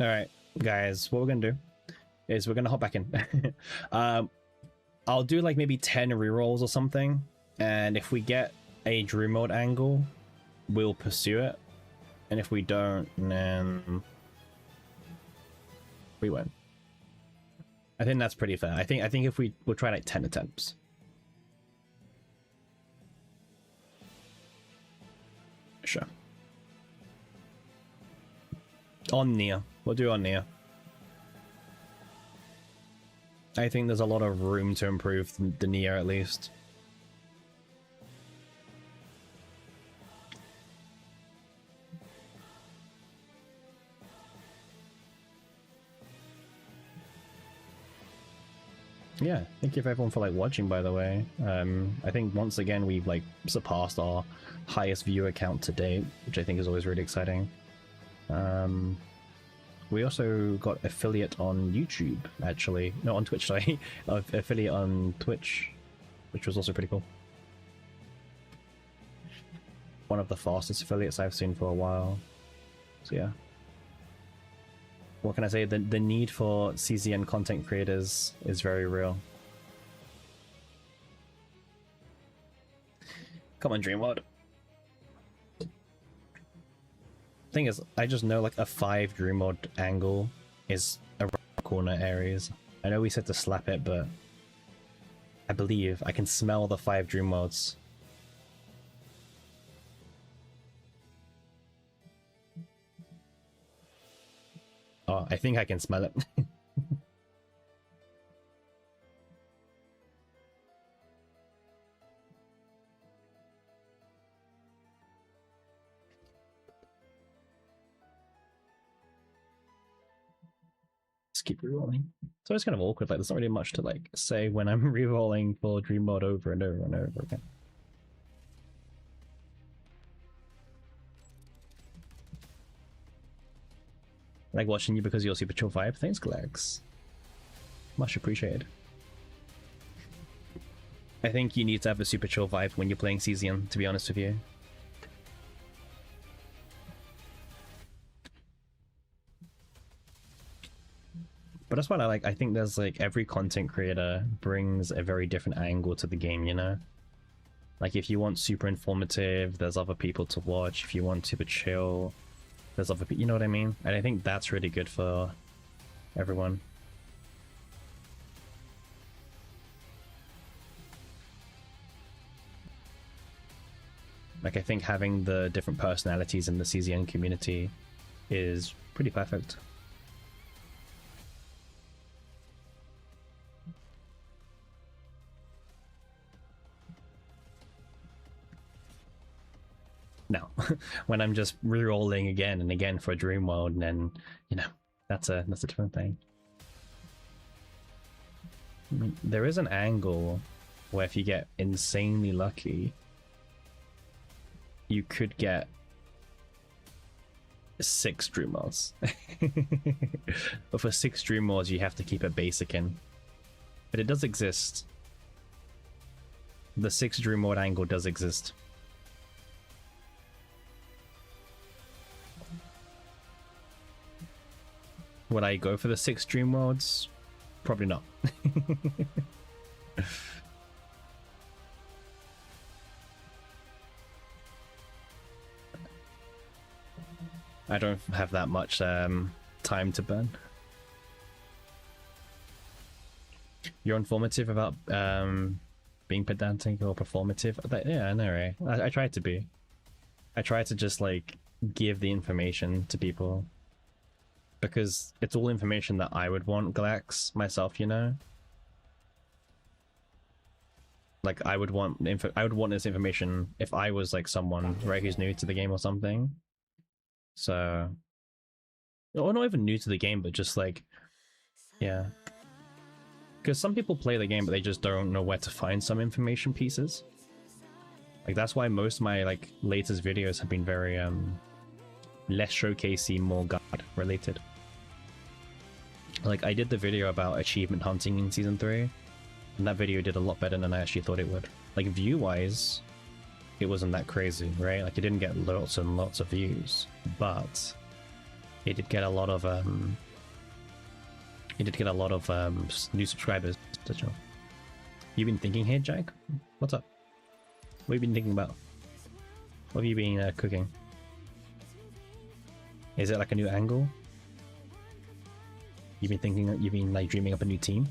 [SPEAKER 1] Alright, guys, what we're gonna do is we're gonna hop back in. I'll do like maybe 10 rerolls or something, and if we get a Dream Mode angle, we'll pursue it, and if we don't, then we win. I think that's pretty fair. I think if we'll try like 10 attempts. Sure. On Nia. We'll do on Nia. I think there's a lot of room to improve the Nia at least. Yeah, thank you for everyone for like watching, by the way. I think once again we've like surpassed our highest viewer count to date, which I think is always really exciting. We also got affiliate on YouTube, actually. No, on Twitch, sorry. Affiliate on Twitch, which was also pretty cool. One of the fastest affiliates I've seen for a while. So yeah. What can I say? The need for CZN content creators is very real. Come on, Dreamworld. Thing is, I just know like a 5 Dreamworld angle is around corner areas. I know we said to slap it, but I believe I can smell the 5 Dreamworlds. Oh, I think I can smell it. Just keep rerolling. So it's kind of awkward, like there's not really much to like say when I'm rerolling for Dream Mode over and over and over again. I like watching you because of your super chill vibe. Thanks, Glex. Much appreciated. I think you need to have a super chill vibe when you're playing Cesium, to be honest with you. But that's what I like. I think there's like every content creator brings a very different angle to the game, you know? Like if you want super informative, there's other people to watch. If you want super chill, there's other people, you know what I mean? And I think that's really good for everyone. Like I think having the different personalities in the CZN community is pretty perfect. No, when I'm just re-rolling again and again for a Dream World, and then you know that's a different thing. I mean, there is an angle where if you get insanely lucky, you could get 6 Dream Worlds. But for 6 Dream Worlds, you have to keep it basic in. But it does exist. The 6 Dream World angle does exist. Would I go for the 6 Dream Worlds? Probably not. I don't have that much time to burn. You're informative about being pedantic or performative. Yeah, I know, right? I try to be. I try to just like give the information to people. Because it's all information that I would want, Glax, myself, you know? Like, I would want this information if I was, like, someone, right, who's new to the game or something. So... Or not even new to the game, but just, like... Yeah. Because some people play the game, but they just don't know where to find some information pieces. Like, that's why most of my, like, latest videos have been very, less showcasey, more guide related. Like I did the video about achievement hunting in season 3, and that video did a lot better than I actually thought it would. Like view wise, it wasn't that crazy, right? Like it didn't get lots and lots of views, but it did get a lot of new subscribers. You've been thinking here, Jack? What's up? What have you been thinking about? What have you been cooking? Is it like a new angle? you've been like dreaming up a new team?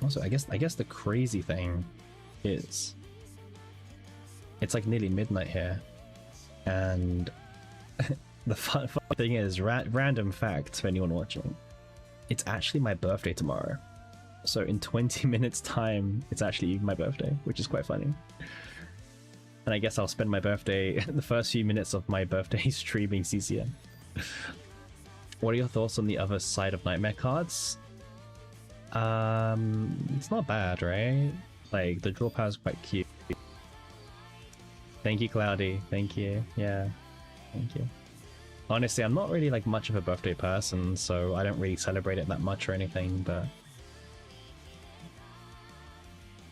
[SPEAKER 1] Also, I guess the crazy thing is it's like nearly midnight here, and the fun thing is, random fact for anyone watching, it's actually my birthday tomorrow. So in 20 minutes time, it's actually my birthday, which is quite funny. And I guess I'll spend my birthday, the first few minutes of my birthday streaming CCN. What are your thoughts on the other side of Nightmare cards? It's not bad, right? Like, the draw power is quite cute. Thank you, Cloudy. Thank you. Yeah, thank you. Honestly, I'm not really like much of a birthday person, so I don't really celebrate it that much or anything, but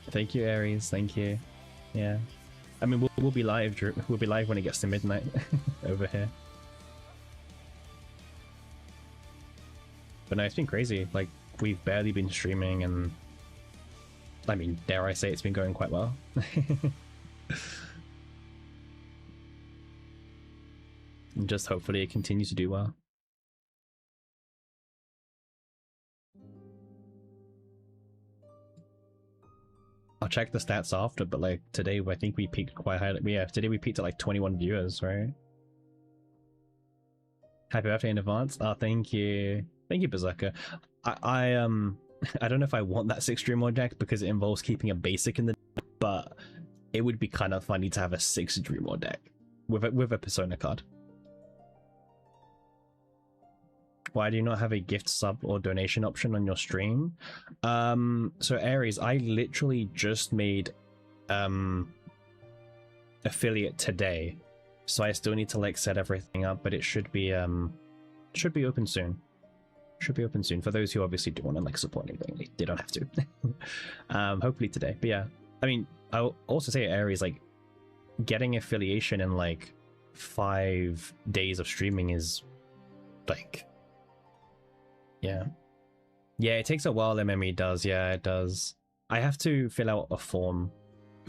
[SPEAKER 1] thank you, Aries. Thank you. Yeah. I mean, we'll be live. We'll be live when it gets to midnight over here. But no, it's been crazy. Like, we've barely been streaming, and I mean, dare I say, it's been going quite well. And just hopefully it continues to do well. I'll check the stats after, but like today I think we peaked quite high. Yeah, today we peaked at like 21 viewers, right? Happy birthday in advance. Oh, thank you. Thank you, Berserker. I don't know if I want that 6 Dream Mod deck because it involves keeping a basic in the deck, but it would be kind of funny to have a 6 Dream Mod deck with a Persona card. Why do you not have a gift sub or donation option on your stream? So Aries, I literally just made affiliate today, so I still need to like set everything up, but it should be open soon. Should be open soon for those who obviously do want to like support anything. They don't have to. Hopefully today. But yeah, I mean, I'll also say Aries, like getting affiliation in like 5 days of streaming is like, yeah, it takes a while. MME does. Yeah, it does. I have to fill out a form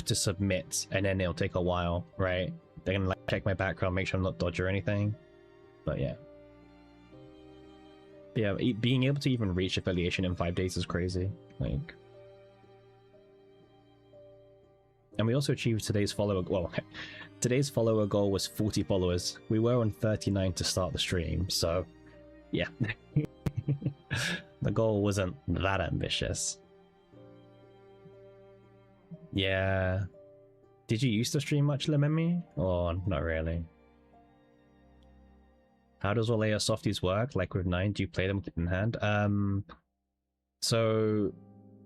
[SPEAKER 1] to submit, and then it'll take a while, right? They're gonna like check my background, make sure I'm not dodgy or anything. But yeah, being able to even reach affiliation in 5 days is crazy. Like, and we also achieved today's follower. Well, today's follower goal was 40 followers. We were on 39 to start the stream, so yeah. The goal wasn't that ambitious. Yeah. Did you used to stream much, Lememi? Or not really? How does Olea softies work? Like with 9, do you play them in hand? So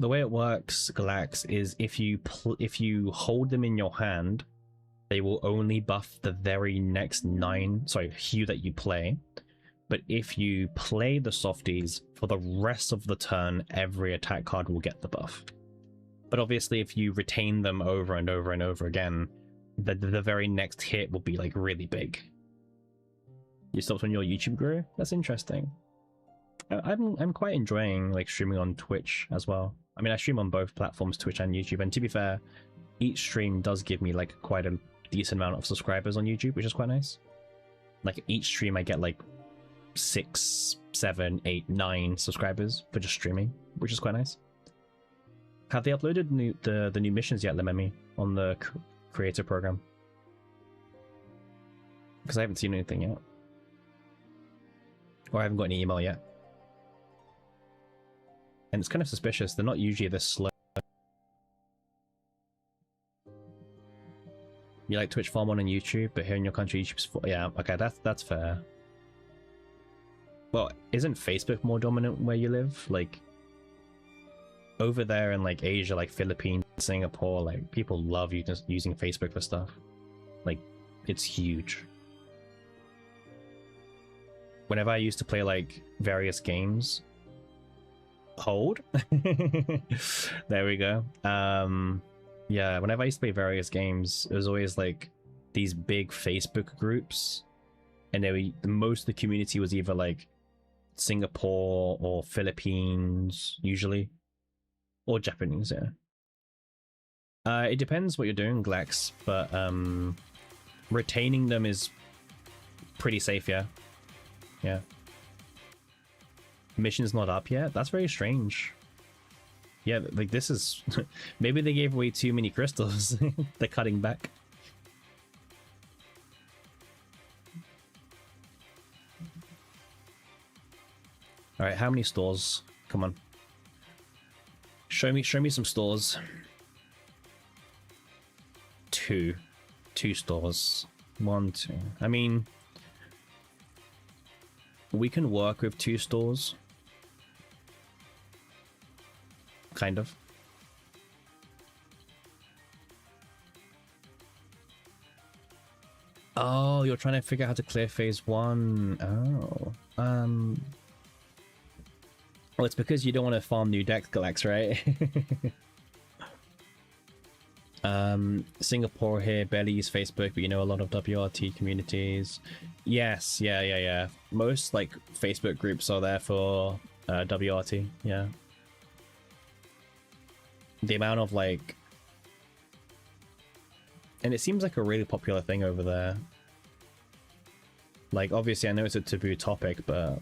[SPEAKER 1] the way it works, Galax, is if you hold them in your hand, they will only buff the very next hue that you play. But if you play the softies for the rest of the turn, every attack card will get the buff. But obviously, if you retain them over and over and over again, the very next hit will be like really big. You stopped when your YouTube grew? That's interesting. I'm quite enjoying like streaming on Twitch as well. I mean, I stream on both platforms, Twitch and YouTube, and to be fair, each stream does give me like quite a decent amount of subscribers on YouTube, which is quite nice. Like each stream I get like 6, 7, 8, 9 subscribers for just streaming, which is quite nice. Have they uploaded the new missions yet, Lememi, on the creator program? Because I haven't seen anything yet. Or I haven't got any email yet. And it's kind of suspicious, they're not usually this slow. You like Twitch Farm on YouTube, but here in your country YouTube's yeah, okay, that's fair. Well, isn't Facebook more dominant where you live? Like, over there in like Asia, like Philippines, Singapore, like people love using Facebook for stuff. Like, it's huge. Whenever I used to play like various games, hold. There we go. Yeah, whenever I used to play various games, it was always like these big Facebook groups, and most of the community was either like Singapore or Philippines, usually, or Japanese. Yeah. It depends what you're doing, Glax, but retaining them is pretty safe, yeah. Yeah. Mission's not up yet? That's very strange. Yeah, like this is... maybe they gave away too many crystals. They're cutting back. Alright, how many stores? Come on. Show me some stores. Two stores. 1, 2. I mean, we can work with 2 stores. Kind of. Oh, you're trying to figure out how to clear phase 1. Oh. Well, it's because you don't want to farm new deck collects, right? Singapore here, barely use Facebook, but you know a lot of WRT communities. Yes, yeah. Most like Facebook groups are there for WRT, yeah. The amount of like... and it seems like a really popular thing over there. Like, obviously I know it's a taboo topic, but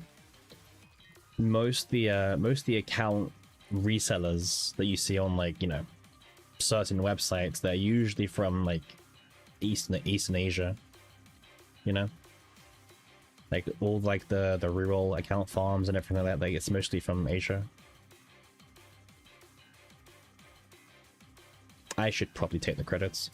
[SPEAKER 1] most the account resellers that you see on, like, you know, certain websites, they're usually from like Eastern Asia, you know, like all like the rural account farms and everything like that. Like, it's mostly from Asia. I should probably take the credits.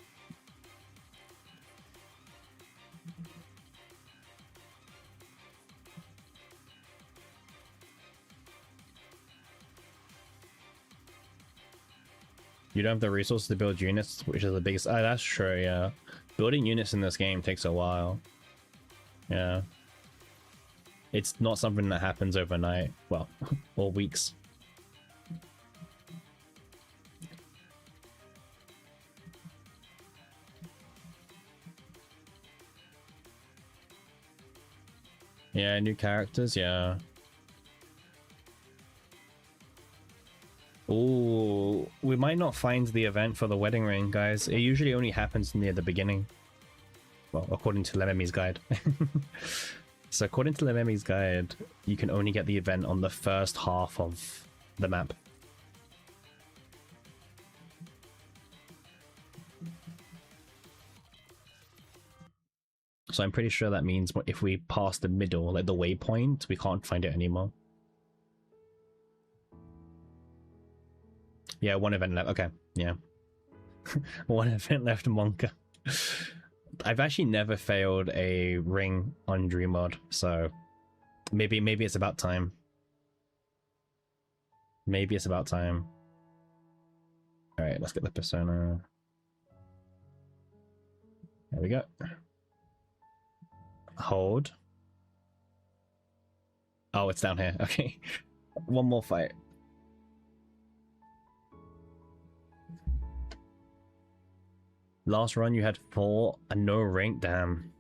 [SPEAKER 1] You don't have the resources to build units, which is the biggest... oh, that's true, yeah. Building units in this game takes a while. Yeah. It's not something that happens overnight. Well, or weeks. Yeah, new characters, yeah. Oh, we might not find the event for the wedding ring, guys. It usually only happens near the beginning. Well, according to Lememi's guide. So according to Lememi's guide, you can only get the event on the first half of the map. So I'm pretty sure that means if we pass the middle, like the waypoint, we can't find it anymore. Yeah, one event left. Okay, yeah. One event left, Monka. I've actually never failed a ring on Dream Mod, so maybe it's about time. Maybe it's about time. Alright, let's get the persona. There we go. Hold. Oh, it's down here. Okay. One more fight. Last run you had 4 and no rank. Damn.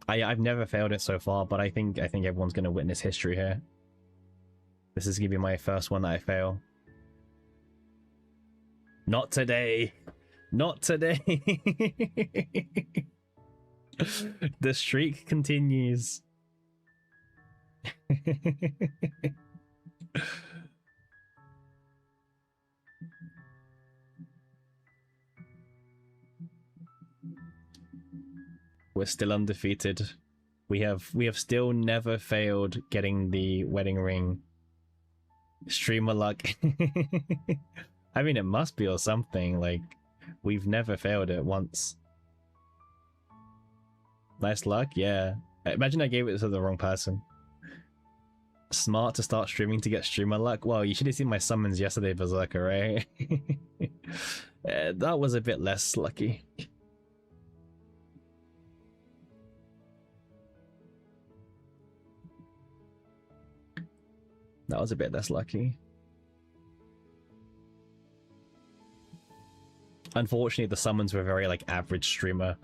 [SPEAKER 1] I've never failed it so far, but I think everyone's gonna witness history here. This is gonna be my first one that I fail. Not today. Not today. The streak continues. We're still undefeated. We have still never failed getting the wedding ring. Streamer luck. I mean, it must be or something. Like, we've never failed it once. Nice luck, yeah. Imagine I gave it to the wrong person. Smart to start streaming to get streamer luck. Well, you should have seen my summons yesterday, Berserker, right? That was a bit less lucky. That was a bit less lucky. Unfortunately, the summons were very, like, average streamer.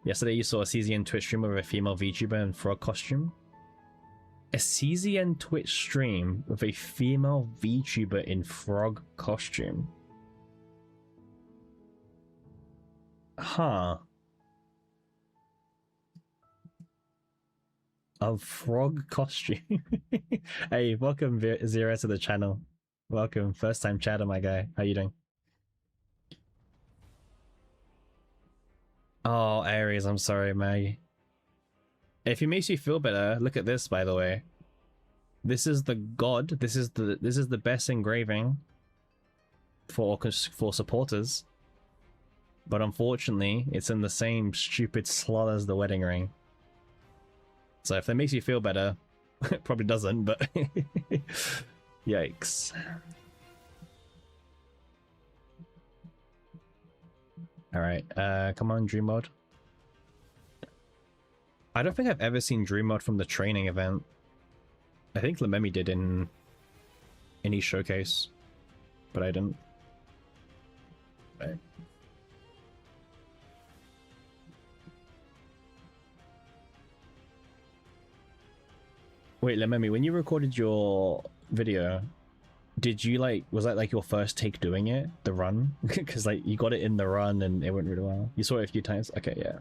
[SPEAKER 1] Yesterday you saw a CZN Twitch streamer with a female VTuber in frog costume. A CZN Twitch stream with a female VTuber in frog costume. Huh. A frog costume. Hey, welcome Zero to the channel. Welcome, first time chatter, my guy. How you doing? Oh, Aries, I'm sorry, Maggie. If it makes you feel better, look at this. By the way, this is the god. This is the best engraving for supporters. But unfortunately, it's in the same stupid slot as the wedding ring. So if that makes you feel better, it probably doesn't, but yikes. Alright, come on, Dream Mode. I don't think I've ever seen Dream Mode from the training event. I think Lememi did in any showcase, but I didn't. Right. Wait, Lememi, when you recorded your video, did you was that like your first take doing it, the run? Because like you got it in the run and it went really well. You saw it a few times? Okay, yeah.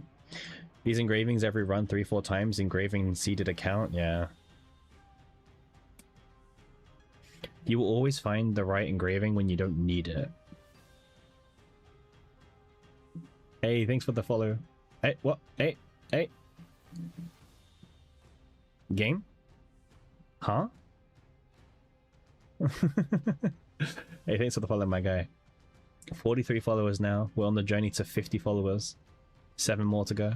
[SPEAKER 1] These engravings every run 3-4 times, engraving seeded account, yeah. You will always find the right engraving when you don't need it. Hey, thanks for the follow. Hey, what? Hey, hey. Game? Huh? Hey, thanks for the follow, my guy. 43 followers now. We're on the journey to 50 followers. 7 more to go.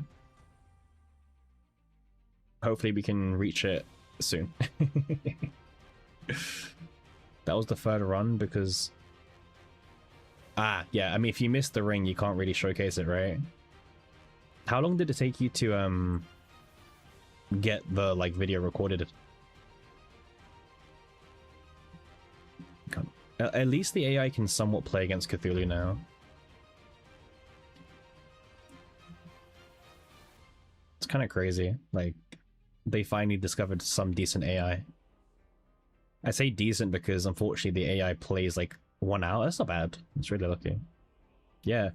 [SPEAKER 1] Hopefully we can reach it soon. That was the third run because... Ah, yeah, I mean, if you missed the ring, you can't really showcase it, right? How long did it take you to, get the, video recorded? At least the AI can somewhat play against Cthulhu now. It's kind of crazy. Like, they finally discovered some decent AI. I say decent because, unfortunately, the AI plays, 1 hour. That's not bad. It's really lucky. Yeah.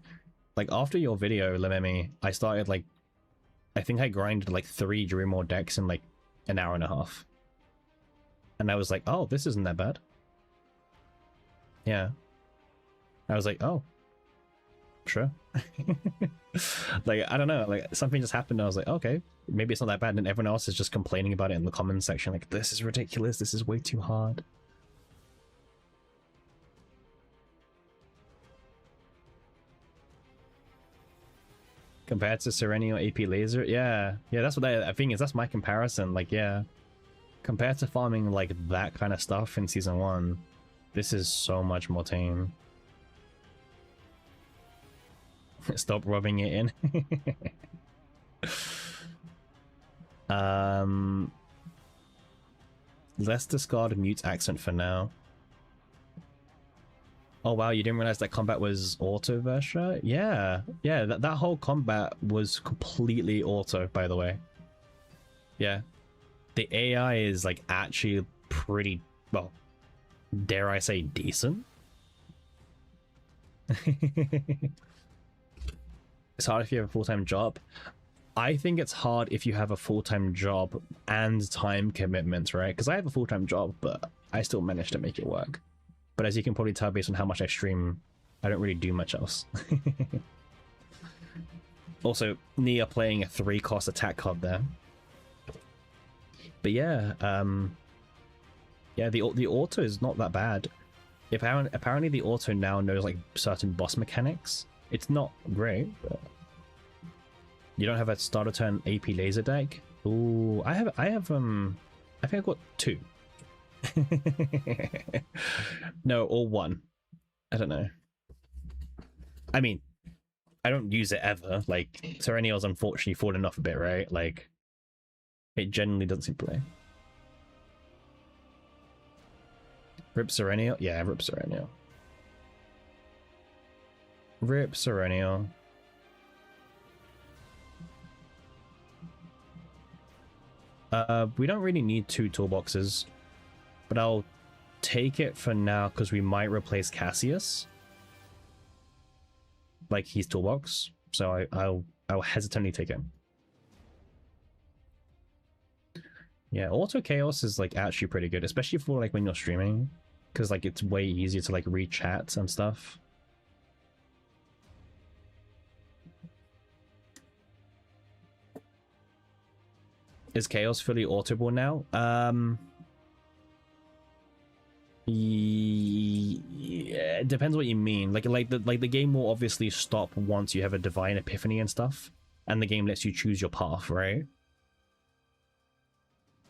[SPEAKER 1] Like, after your video, Lememi, I started, I think I grinded, 3 Dream Mode decks in, an hour and a half. And I was like, oh, this isn't that bad. Yeah. I was like, oh. Sure. I don't know. Something just happened and I was like, okay, maybe it's not that bad. And everyone else is just complaining about it in the comments section. Like, this is ridiculous. This is way too hard. Compared to Serenio AP Laser? Yeah. Yeah, that's what I think is. That's my comparison. Yeah. Compared to farming, that kind of stuff in Season 1, this is so much more tame. Stop rubbing it in. Let's discard Mute's accent for now. Oh wow, you didn't realize that combat was auto, Versha? Yeah, yeah, that whole combat was completely auto, by the way. Yeah. The AI is actually pretty, well, dare I say decent? It's hard if you have a full-time job. I think it's hard if you have a full-time job and time commitments, right? Because I have a full-time job, but I still manage to make it work. But as you can probably tell based on how much I stream, I don't really do much else. Also, Nia playing a 3-cost attack card there. But yeah, yeah, the auto is not that bad. Apparently the auto now knows certain boss mechanics. It's not great, but you don't have a starter turn AP laser deck. Ooh, I think I've got 2. No, or 1. I don't know. I mean, I don't use it ever. Serenio's unfortunately fallen off a bit, right? It generally doesn't seem to play. Rip Serenio? Yeah, Rip Serenio. Rip Serenio. We don't really need 2 toolboxes, but I'll take it for now because we might replace Cassius. He's toolbox, so I'll hesitantly take him. Yeah, auto chaos is like actually pretty good, especially for like when you're streaming, because like it's way easier to like read chats and stuff. Is chaos fully autoable now? Yeah, it depends what you mean. Like the game will obviously stop once you have a divine epiphany and stuff, and the game lets you choose your path, right?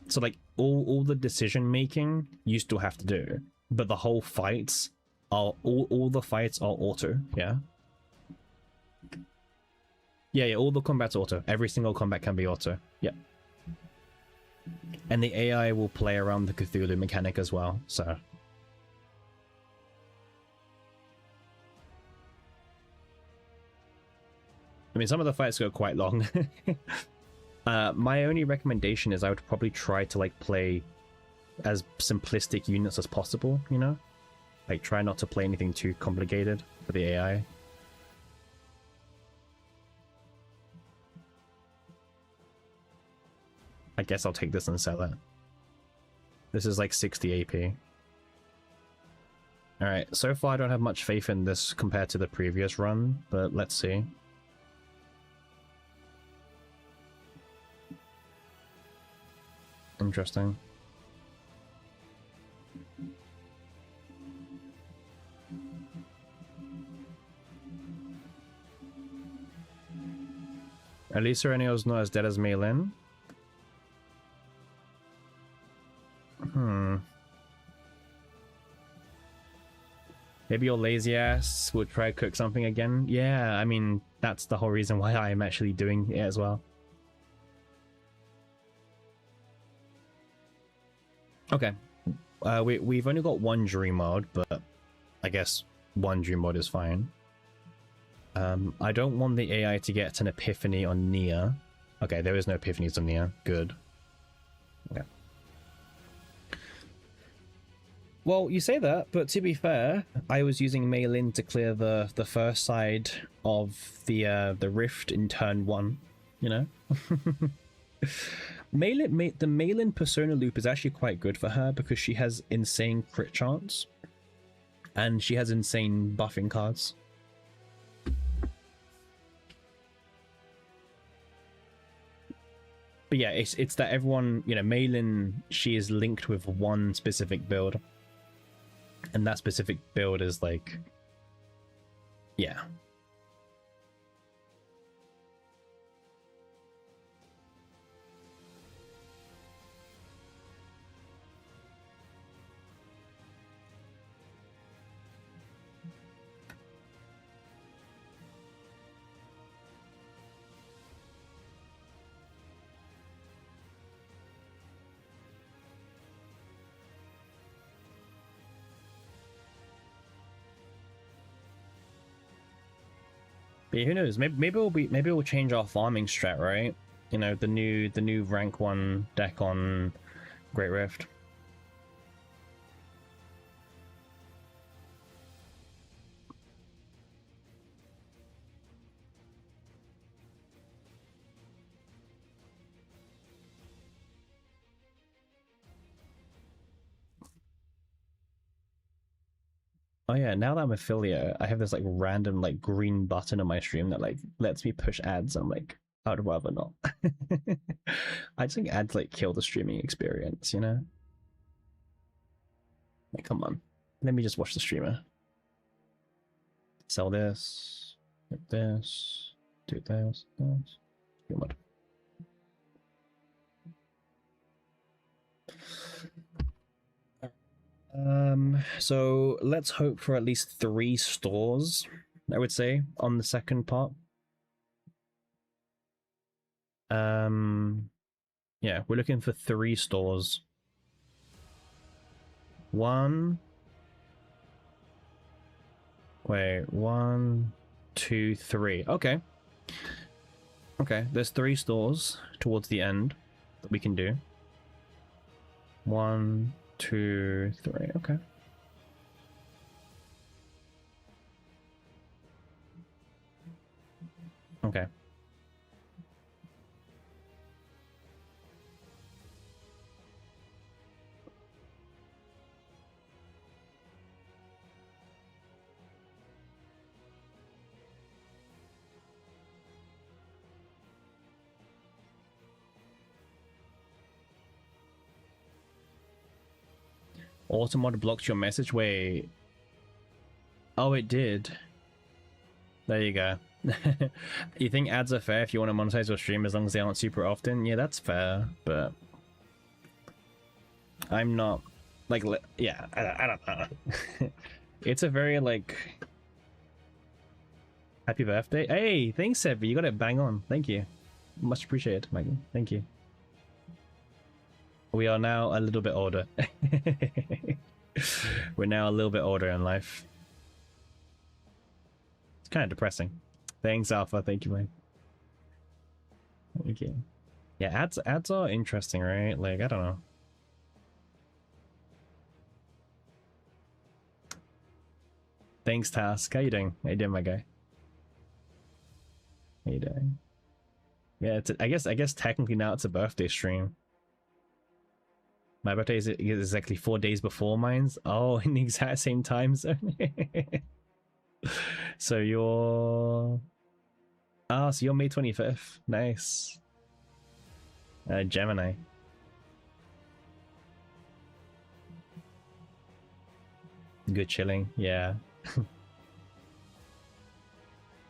[SPEAKER 1] So like all the decision making you still have to do, but the whole fights are all the fights are auto. Yeah. Yeah, all the combat's auto. Every single combat can be auto. Yeah. And the AI will play around the Cthulhu mechanic as well, so. I mean, some of the fights go quite long. My only recommendation is I would probably try to like play as simplistic units as possible, you know? Like try not to play anything too complicated for the AI. I guess I'll take this and sell it. This is like 60 AP. Alright, so far I don't have much faith in this compared to the previous run, but let's see. Interesting. Elisa Renio's not as dead as Mei Lin. Maybe your lazy ass would try to cook something again. Yeah, I mean, that's the whole reason why I'm actually doing it as well. Okay. We've only got one dream mode, but I guess one dream mode is fine. I don't want the AI to get an epiphany on Nia. Okay, there is no epiphanies on Nia. Good. Okay. Well, you say that, but to be fair, I was using Mei Lin to clear the first side of the rift in turn 1, you know? The Mei Lin persona loop is actually quite good for her because she has insane crit chance and she has insane buffing cards. But yeah, it's that everyone, you know, Mei Lin, she is linked with one specific build. And that specific build is like, yeah. But who knows? Maybe we'll change our farming strat, right? You know, the new rank 1 deck on Great Rift. Oh yeah, now that I'm affiliate, I have this like random like green button on my stream that like lets me push ads. I'm like, I'd rather not. I just think ads like kill the streaming experience, you know? Like, come on. Let me just watch the streamer. Sell this, get this, do this. Stream so let's hope for at least 3 stores, I would say, on the second part. Yeah, we're looking for 3 stores. 1. Wait, 1, 2, 3. Okay. Okay, there's 3 stores towards the end that we can do. 1, 2, 3. Okay. Okay. Automod blocked your message. Wait. Oh, it did. There you go. You think ads are fair if you want to monetize your stream as long as they aren't super often? Yeah, that's fair, but I'm not like, yeah, I don't know. It's a very like happy birthday. Hey, thanks, Sevi. You got it bang on. Thank you. Much appreciated, Maggie. Thank you. We are now a little bit older. We're now a little bit older in life. It's kind of depressing. Thanks, Alpha. Thank you, man. Okay. Yeah, ads are interesting, right? Like, I don't know. Thanks, Task. How you doing? How you doing, my guy? How you doing? Yeah, I guess technically now it's a birthday stream. My birthday is exactly 4 days before mine's. Oh, in the exact same time zone. So you're... Oh, so you're May 25th. Nice. Gemini. Good chilling, yeah.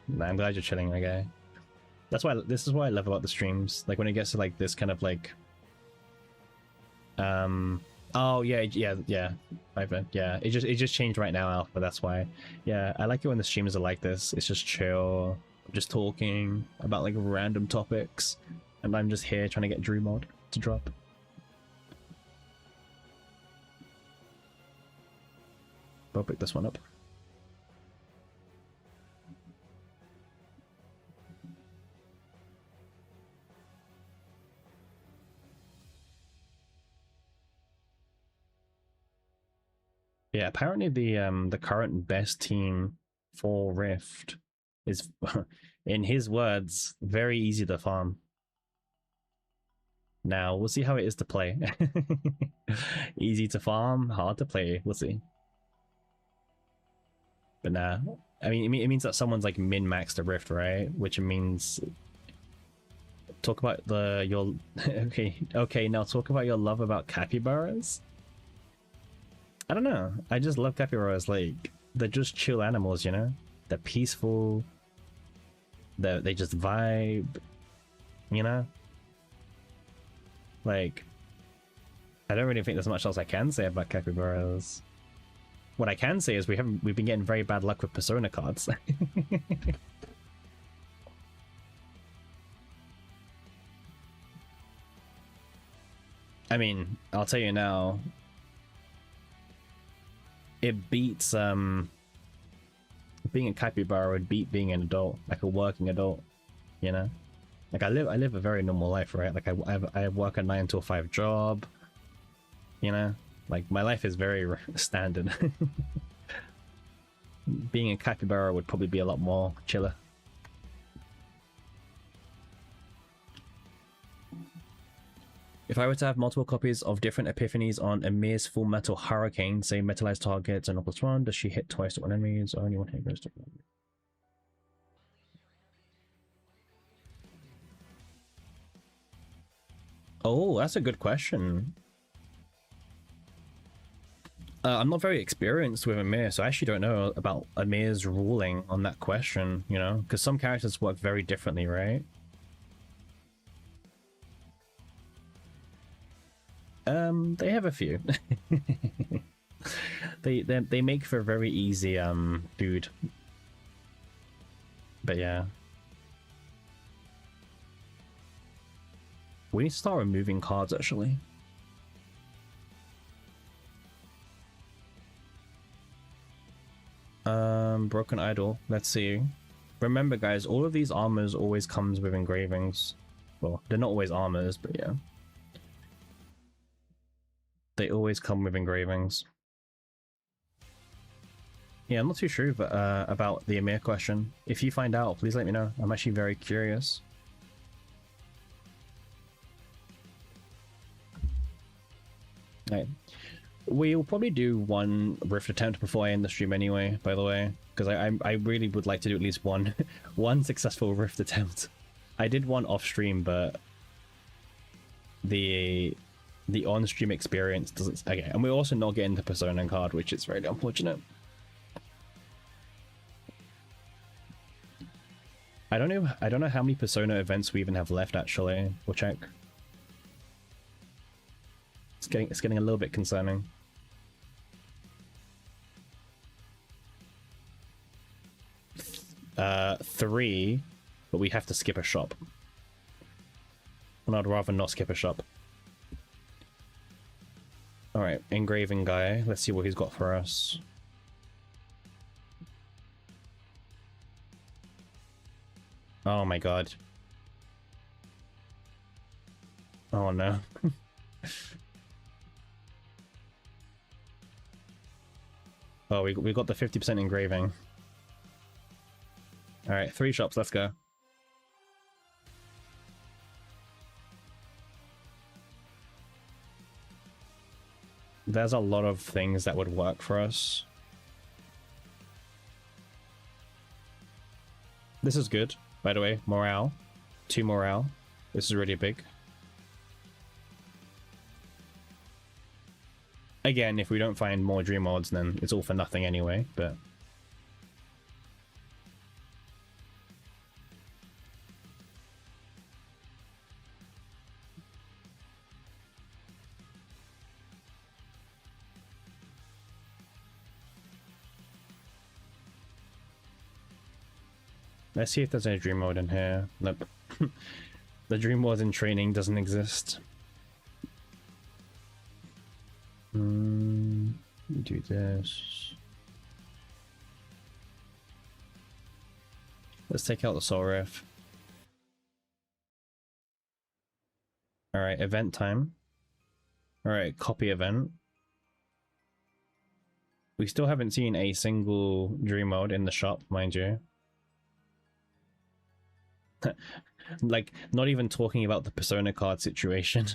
[SPEAKER 1] Nah, I'm glad you're chilling, my guy. That's why this is what I love about the streams. Like when it gets to like this kind of like oh yeah, yeah, it just changed right now, Alpha, that's why. Yeah, I like it when the streams are like this. It's just chill, just talking about like random topics, and I'm just here trying to get Drew mod to drop. I'll pick this one up. Yeah, apparently the current best team for Rift is, in his words, very easy to farm. Now we'll see how it is to play. Easy to farm, hard to play. We'll see. But nah, I mean, it means that someone's like min-maxed a Rift, right? Which means talk about your okay. Now talk about your love about capybaras. I don't know. I just love capybaras. Like, they're just chill animals, you know? They're peaceful. They just vibe, you know? Like, I don't really think there's much else I can say about capybaras. What I can say is we've been getting very bad luck with Persona cards. I mean, I'll tell you now, it beats being a capybara would beat being an adult, like a working adult, you know? Like I live a very normal life, right? Like I work a 9 to 5 job, you know? Like my life is very standard. Being a capybara would probably be a lot more chiller. If I were to have multiple copies of different epiphanies on Amir's Full Metal Hurricane, say metallized targets and +1, does she hit twice to one enemies or only one hit goes to one? Oh, that's a good question. I'm not very experienced with Amir, so I actually don't know about Amir's ruling on that question, you know? Because some characters work very differently, right? They have a few. they make for very easy food. But yeah. We need to start removing cards actually. Broken Idol. Let's see. Remember guys, all of these armors always comes with engravings. Well, they're not always armors, but yeah. They always come with engravings. Yeah, I'm not too sure about the Amir question. If you find out, please let me know. I'm actually very curious. Right. We'll probably do one Rift attempt before I end the stream anyway, by the way. Because I really would like to do at least one successful Rift attempt. I did one off stream, but the the on-stream experience doesn't. Okay, and we're also not getting the Persona card, which is very unfortunate. I don't know how many Persona events we even have left. Actually, we'll check. It's getting a little bit concerning. Three, but we have to skip a shop. And I'd rather not skip a shop. Alright, engraving guy. Let's see what he's got for us. Oh my god. Oh no. Oh, we got the 50% engraving. Alright, 3 shops, let's go. There's a lot of things that would work for us. This is good, by the way. Morale. 2 morale. This is really big. Again, if we don't find more dream mods, then it's all for nothing anyway, but... Let's see if there's any dream mode in here. Nope. The dream mode in training doesn't exist. Do this. Let's take out the soul riff. Alright, event time. Alright, copy event. We still haven't seen a single dream mode in the shop, mind you. Like, not even talking about the Persona card situation.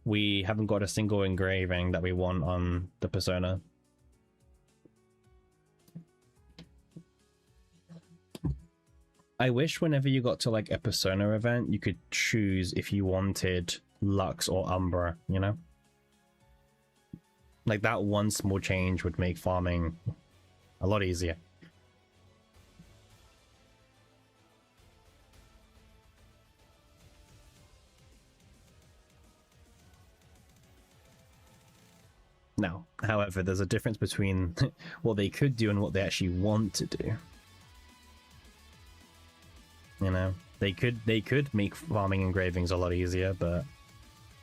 [SPEAKER 1] We haven't got a single engraving that we want on the Persona. I wish whenever you got to like a Persona event, you could choose if you wanted Lux or Umbra, you know? Like that one small change would make farming a lot easier. Now, however, there's a difference between what they could do and what they actually want to do. You know, they could make farming engravings a lot easier, but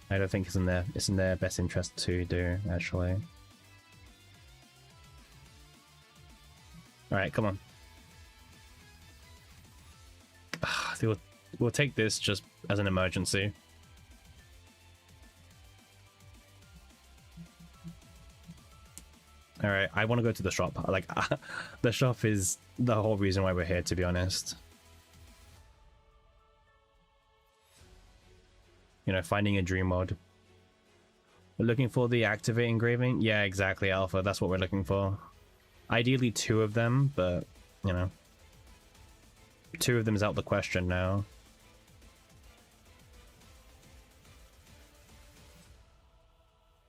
[SPEAKER 1] I don't think it's in their best interest to do, actually. Alright, come on. I think we'll take this just as an emergency. Alright, I want to go to the shop. Like, the shop is the whole reason why we're here, to be honest. You know, finding a dream mod. We're looking for the activate engraving? Yeah, exactly, Alpha. That's what we're looking for. Ideally 2 of them, but, you know. 2 of them is out the question now.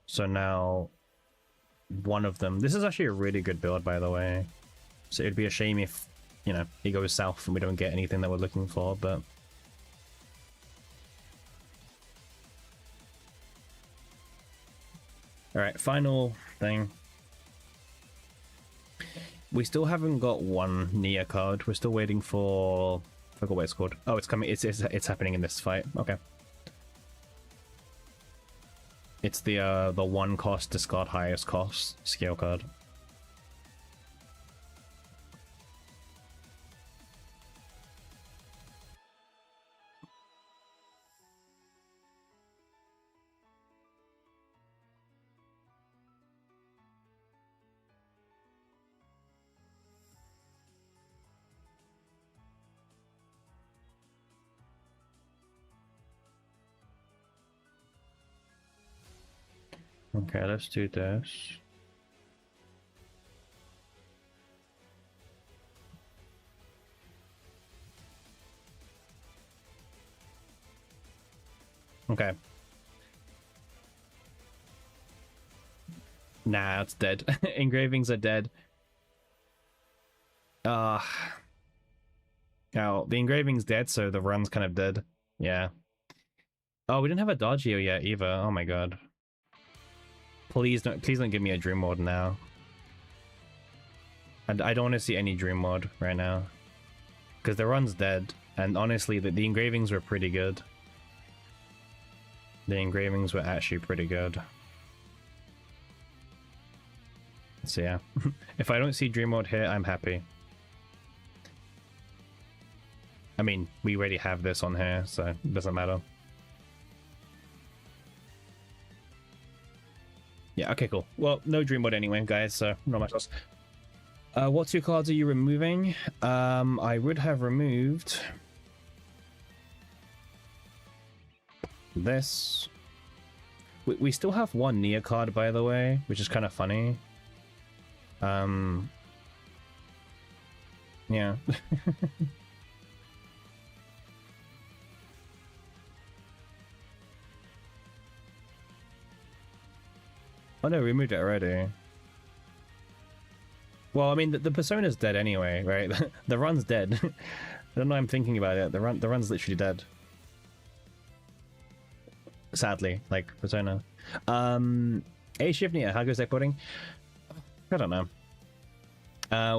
[SPEAKER 1] So now... 1 of them. This is actually a really good build, by the way. So it'd be a shame if, you know, it goes south and we don't get anything that we're looking for, but... Alright, final thing. We still haven't got 1 Nia card. We're still waiting for... I forgot what it's called. Oh, it's coming. It's happening in this fight. Okay. It's the 1 cost discard highest cost scale card. Okay, let's do this. Okay. Nah, it's dead. Engravings are dead. Uh oh, the engraving's dead, so the run's kind of dead. Yeah. Oh, we didn't have a Dodgeo yet either. Oh my god. Please don't give me a Dream Mod now. And I don't want to see any Dream Mod right now. Because the run's dead. And honestly, the engravings were pretty good. The engravings were actually pretty good. So yeah. If I don't see Dream Mod here, I'm happy. I mean, we already have this on here, so it doesn't matter. Yeah, okay, cool. Well, no Dream Mod anyway, guys, so not much else. What two cards are you removing? I would have removed this. We still have one Nia card, by the way, which is kind of funny. Yeah. Oh no, we moved it already. Well, I mean, the Persona's dead anyway, right? The run's dead. I don't know, I'm thinking about it. The run's literally dead. Sadly, like Persona. Hey Shivnia, how goes deck building? I don't know.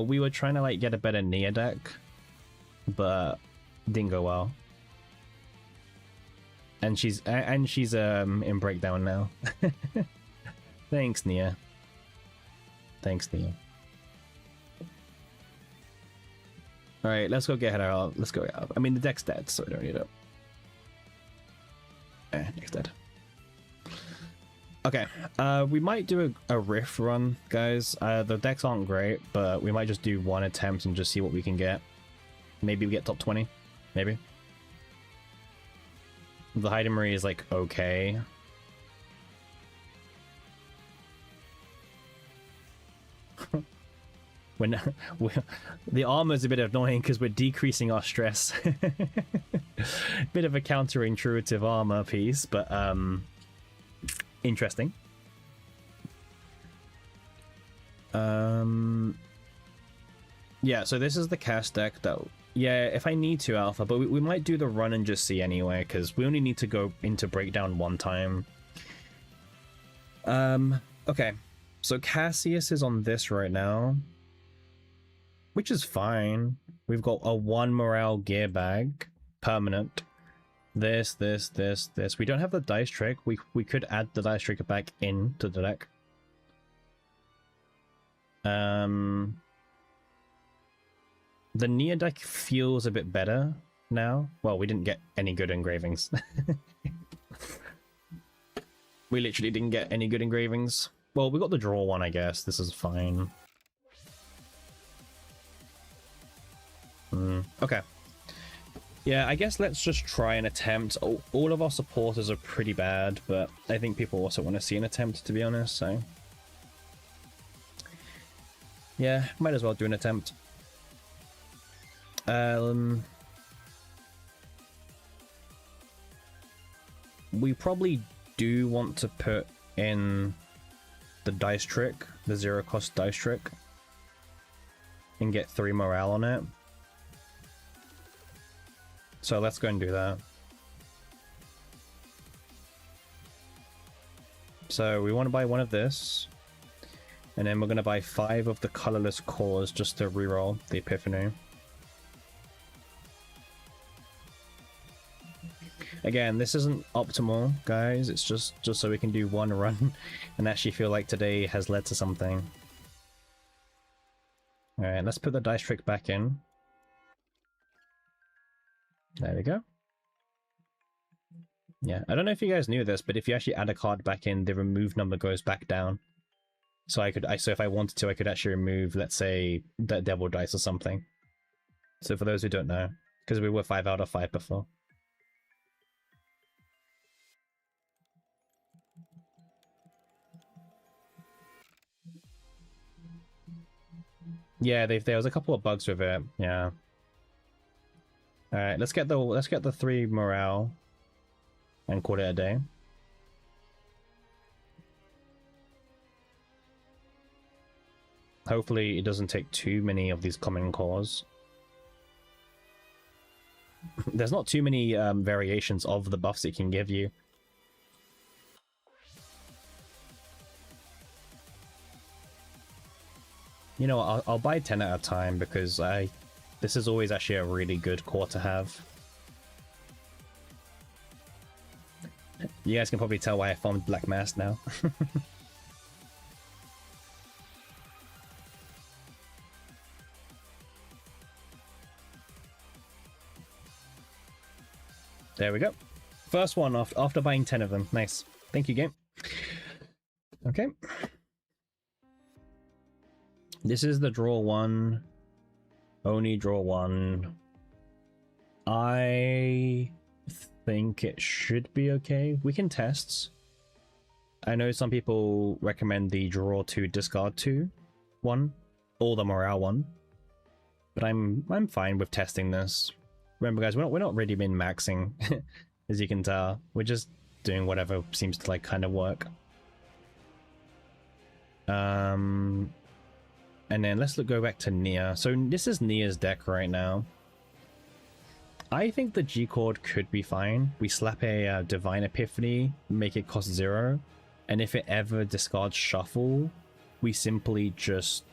[SPEAKER 1] We were trying to like get a better Nia deck, but didn't go well. And she's in breakdown now. Thanks, Nia. Thanks, Nia. All right, let's go get her out. Let's go out. I mean, the deck's dead, so I don't need it. Deck's dead. Okay, we might do a riff run, guys. The decks aren't great, but we might just do one attempt and just see what we can get. Maybe we get top 20. Maybe. The Hyde is like okay. When the armor is a bit annoying because we're decreasing our stress. Bit of a counterintuitive armor piece, but interesting. Yeah, so this is the cast deck that, yeah, if I need to alpha, but we might do the run and just see anyway, because we only need to go into breakdown one time. Okay, so Cassius is on this right now, which is fine. We've got a 1 morale gear bag, permanent. This. We don't have the dice trick. We could add the dice trick back into the deck. The Nia deck feels a bit better now. Well, we didn't get any good engravings. We literally didn't get any good engravings. Well, we got the draw one, I guess. This is fine. Okay. Yeah, I guess let's just try an attempt. All of our supporters are pretty bad, but I think people also want to see an attempt, to be honest, so... yeah, might as well do an attempt. We probably do want to put in the dice trick, the 0-cost dice trick, and get 3 morale on it. So let's go and do that. So we want to buy one of this, and then we're going to buy 5 of the colorless cores just to reroll the Epiphany. Again, this isn't optimal, guys. It's just so we can do one run and actually feel like today has led to something. Alright, let's put the dice trick back in. There we go. Yeah, I don't know if you guys knew this, but if you actually add a card back in, the remove number goes back down. So so if I wanted to, I could actually remove, let's say, the Devil Dice or something. So for those who don't know, because we were 5 out of 5 before. Yeah, there was a couple of bugs with it. Yeah. All right, let's get the 3 morale. and call it a day. Hopefully it doesn't take too many of these common cores. There's not too many variations of the buffs it can give you. You know, I'll buy 10 at a time because this is always actually a really good core to have. You guys can probably tell why I farmed Black Mass now. There we go. First one after buying 10 of them. Nice. Thank you, game. Okay. This is the draw one. Only draw one. I think it should be okay. We can test. I know some people recommend the draw 2 discard 2 one or the morale one, but I'm fine with testing this. Remember, guys, we're not really min-maxing, as you can tell. We're just doing whatever seems to like kind of work. And then let's go back to Nia. So this is Nia's deck right now. I think the G chord could be fine. We slap a Divine Epiphany, make it cost 0, and if it ever discards Shuffle, we simply just,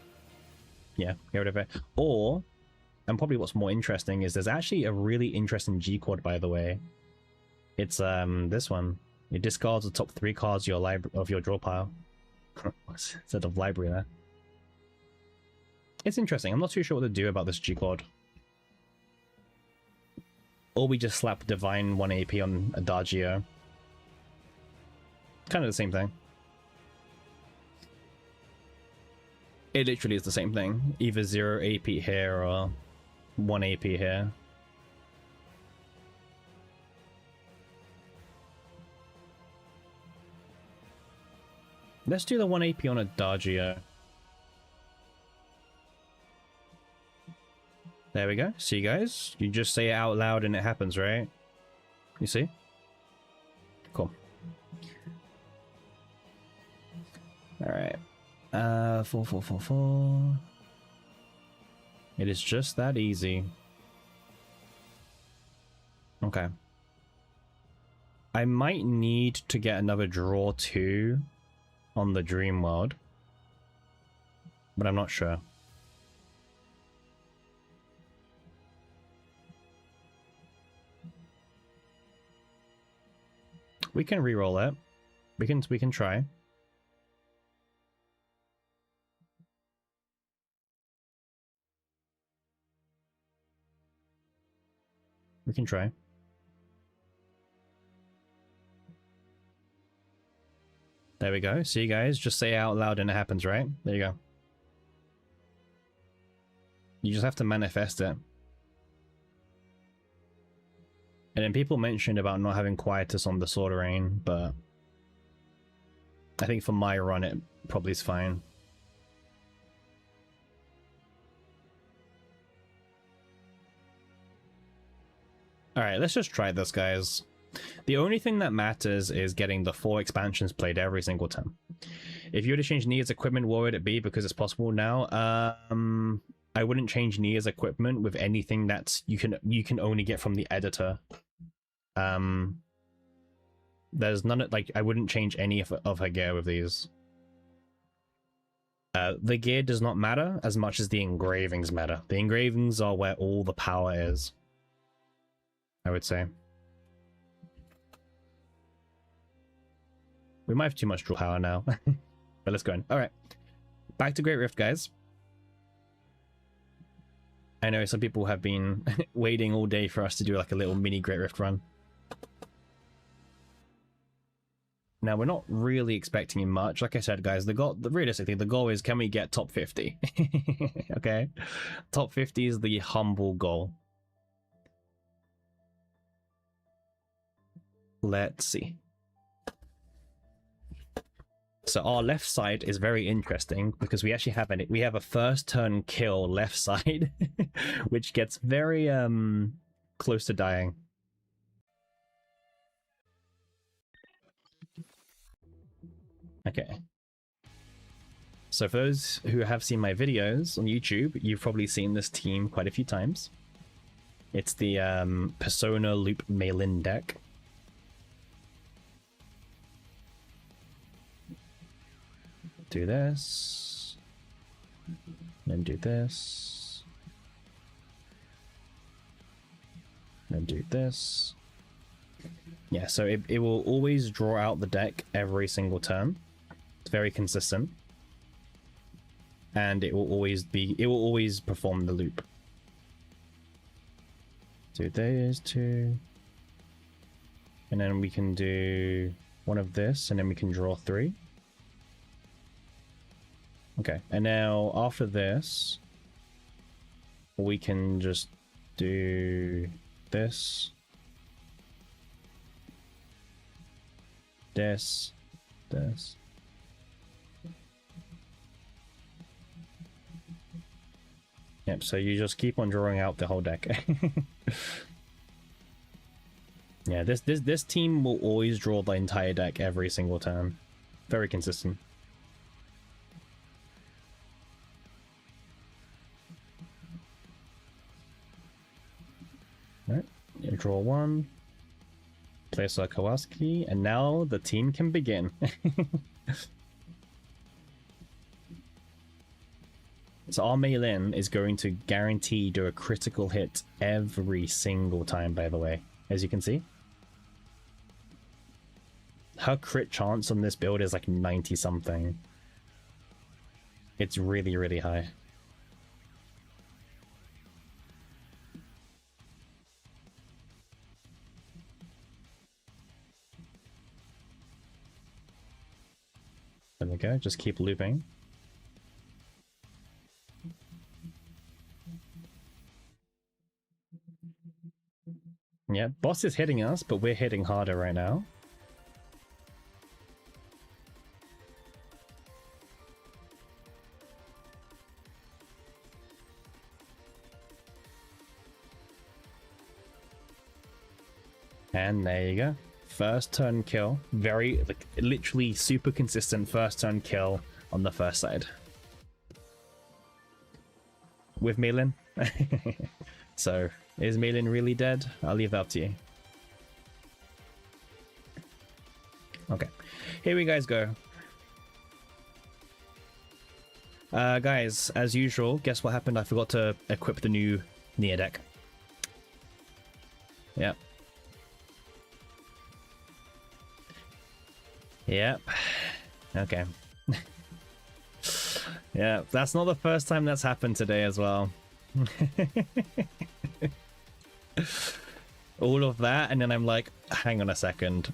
[SPEAKER 1] yeah, get rid of it. Or, and probably what's more interesting is there's actually a really interesting G chord, by the way. It's this one. It discards the top 3 cards of your draw pile. Instead of library there. It's interesting. I'm not too sure what to do about this G chord. Or we just slap Divine 1 AP on Adagio. Kind of the same thing. It literally is the same thing. Either 0 AP here or 1 AP here. Let's do the 1 AP on Adagio. There we go. See, guys? You just say it out loud and it happens, right? You see? Cool. Alright. 4, 4, 4, 4. It is just that easy. Okay. I might need to get another draw 2 on the Dream World, but I'm not sure. We can re-roll it. We can try. We can try. There we go. See, guys, just say it out loud and it happens, right? There you go. You just have to manifest it. And then people mentioned about not having Quietus on the Sword of Rain, but I think for my run it probably is fine. Alright, let's just try this, guys. The only thing that matters is getting the 4 expansions played every single time. If you were to change Nia's equipment, what would it be? Because it's possible now. I wouldn't change Nia's equipment with anything that's you can only get from the editor. There's none of, like, I wouldn't change any of her gear with these. The gear does not matter as much as the engravings matter. The engravings are where all the power is, I would say. We might have too much draw power now. But let's go in. Alright. Back to Great Rift, guys. I know some people have been waiting all day for us to do like a little mini Great Rift run. Now, we're not really expecting much. Like I said, guys, realistically, the goal is, can we get top 50? Okay? Top 50 is the humble goal. Let's see. So our left side is very interesting because we actually have a first turn kill left side, which gets very close to dying. Okay. So for those who have seen my videos on YouTube, you've probably seen this team quite a few times. It's the Persona Loop Mei Lin deck. Do this. Then do this. Then do this. Yeah, so it will always draw out the deck every single turn. It's very consistent. And it will always perform the loop. Do these two. And then we can do one of this, and then we can draw 3. Okay, and now after this, we can just do this. This. Yep, so you just keep on drawing out the whole deck. Yeah, this team will always draw the entire deck every single turn. Very consistent. Alright, you draw 1. Place a Kowalski, and now the team can begin. So our Mei Lin is going to guarantee do a critical hit every single time, by the way, as you can see. Her crit chance on this build is like 90 something. It's really, really high. There we go, just keep looping. Yeah, boss is hitting us, but we're hitting harder right now. And there you go. First turn kill. Very, like, literally super consistent first turn kill on the first side. With Mei Lin. So, is Mei Lin really dead? I'll leave that up to you. Okay, here we guys go. Guys, as usual, guess what happened? I forgot to equip the new Nia deck. Yep. Yep. Okay. Yeah, that's not the first time that's happened today as well. All of that, and then I'm like, hang on a second.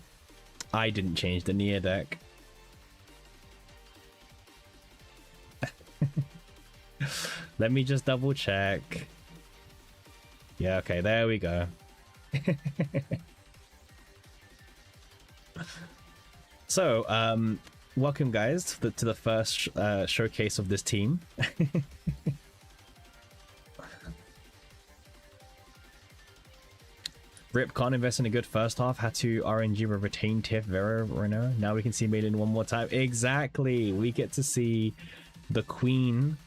[SPEAKER 1] I didn't change the Nia deck. Let me just double check. Yeah, okay, there we go. So, welcome guys to the first showcase of this team. Rip can't invest in a good first half, had to RNG with retain Tiff, Vera, Reno. Now we can see Mei Lin one more time. Exactly, we get to see the queen.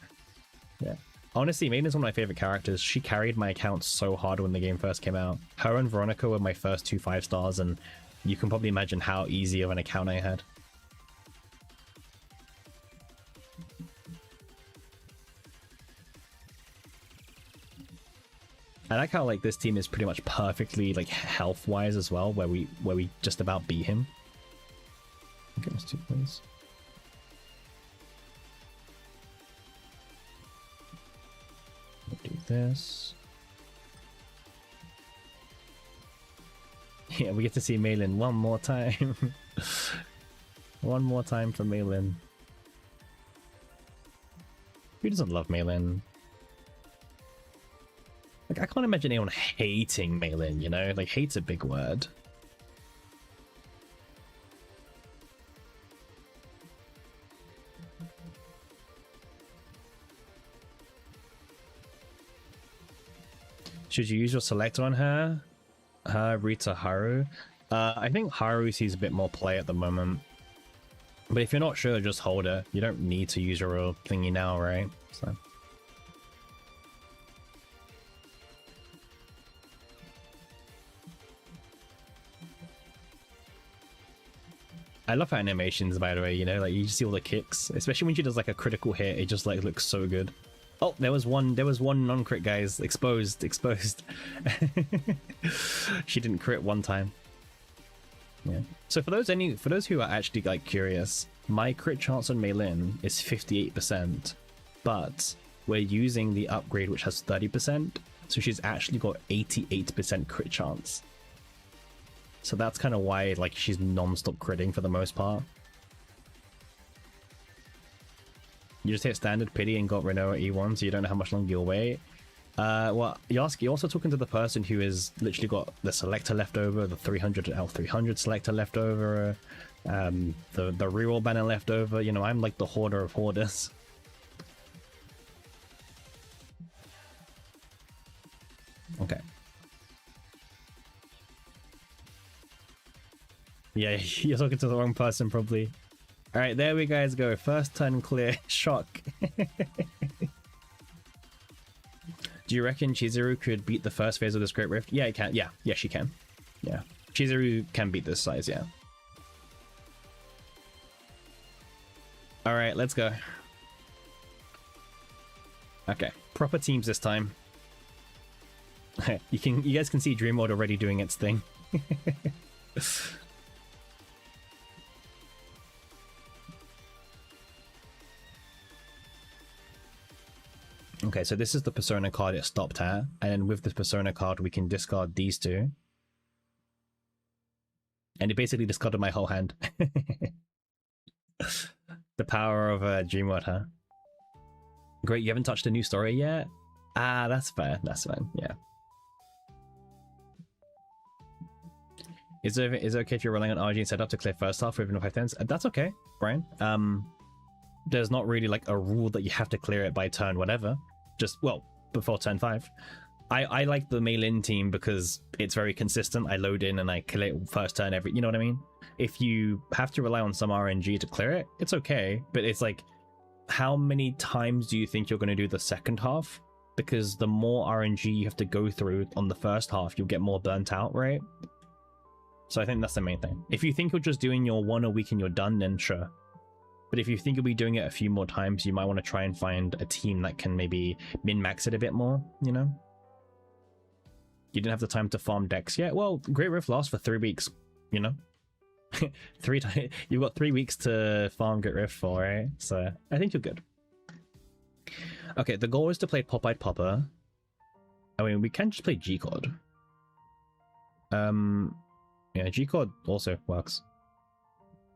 [SPEAKER 1] Yeah. Honestly, Mei Lin's one of my favorite characters. She carried my account so hard when the game first came out. Her and Veronica were my first 2 5-stars, and you can probably imagine how easy of an account I had. I like how like this team is pretty much perfectly like health wise as well, where we just about beat him. Okay, let's do please. Do this. Yeah, we get to see Mei Lin one more time. One more time for Mei Lin. Who doesn't love Mei Lin? Like, I can't imagine anyone hating Mei Lin, you know? Like, hate's a big word. Should you use your selector on her? Rita, Haru? I think Haru sees a bit more play at the moment. But if you're not sure, just hold it. You don't need to use your real thingy now, right? So. I love her animations, by the way, you know, like you see all the kicks, especially when she does like a critical hit, it just like looks so good. Oh, there was one non-crit, guys. Exposed. She didn't crit one time. Yeah. So for those who are actually like curious, my crit chance on Mei Lin is 58%, but we're using the upgrade which has 30%, so she's actually got 88% crit chance. So that's kind of why like she's non-stop critting for the most part. You just hit standard pity and got Renoa E1, so you don't know how much longer you'll wait. Well, you're also talking to the person who has literally got the selector left over, the 300 L300 selector left over, the reroll banner left over. You know, I'm like the hoarder of hoarders. Okay. Yeah, you're talking to the wrong person, probably. Alright, there we guys go. First turn clear. Shock. Do you reckon Chizuru could beat the first phase of this Great Rift? Yeah, it can. Yeah, she can. Yeah. Chizuru can beat this size, yeah. Alright, let's go. Okay, proper teams this time. You guys can see Dream Mode already doing its thing. Okay, so this is the Persona card it stopped at, and then with the Persona card we can discard these two. And it basically discarded my whole hand. The power of Dreamworld, huh? Great, you haven't touched a new story yet? Ah, that's fair, that's fine, yeah. Is it okay if you're relying on RG and setup to clear first half with 5 turns? That's okay, Brian. There's not really like a rule that you have to clear it by turn whatever. Just, well, before turn 5. I like the Mei Lin team because it's very consistent. I load in and I kill it first turn every, you know what I mean? If you have to rely on some RNG to clear it, it's okay, but it's like, how many times do you think you're going to do the second half? Because the more RNG you have to go through on the first half, you'll get more burnt out, right? So I think that's the main thing. If you think you're just doing your one a week and you're done, then sure. But if you think you'll be doing it a few more times, you might want to try and find a team that can maybe min-max it a bit more, you know? You didn't have the time to farm decks yet? Well, Great Rift lasts for 3 weeks, you know? 3 times. You've got 3 weeks to farm Great Rift for, right? So I think you're good. Okay, the goal is to play Pop-Eyed Popper. I mean, we can just play G-Cod. Yeah, G-Cod also works.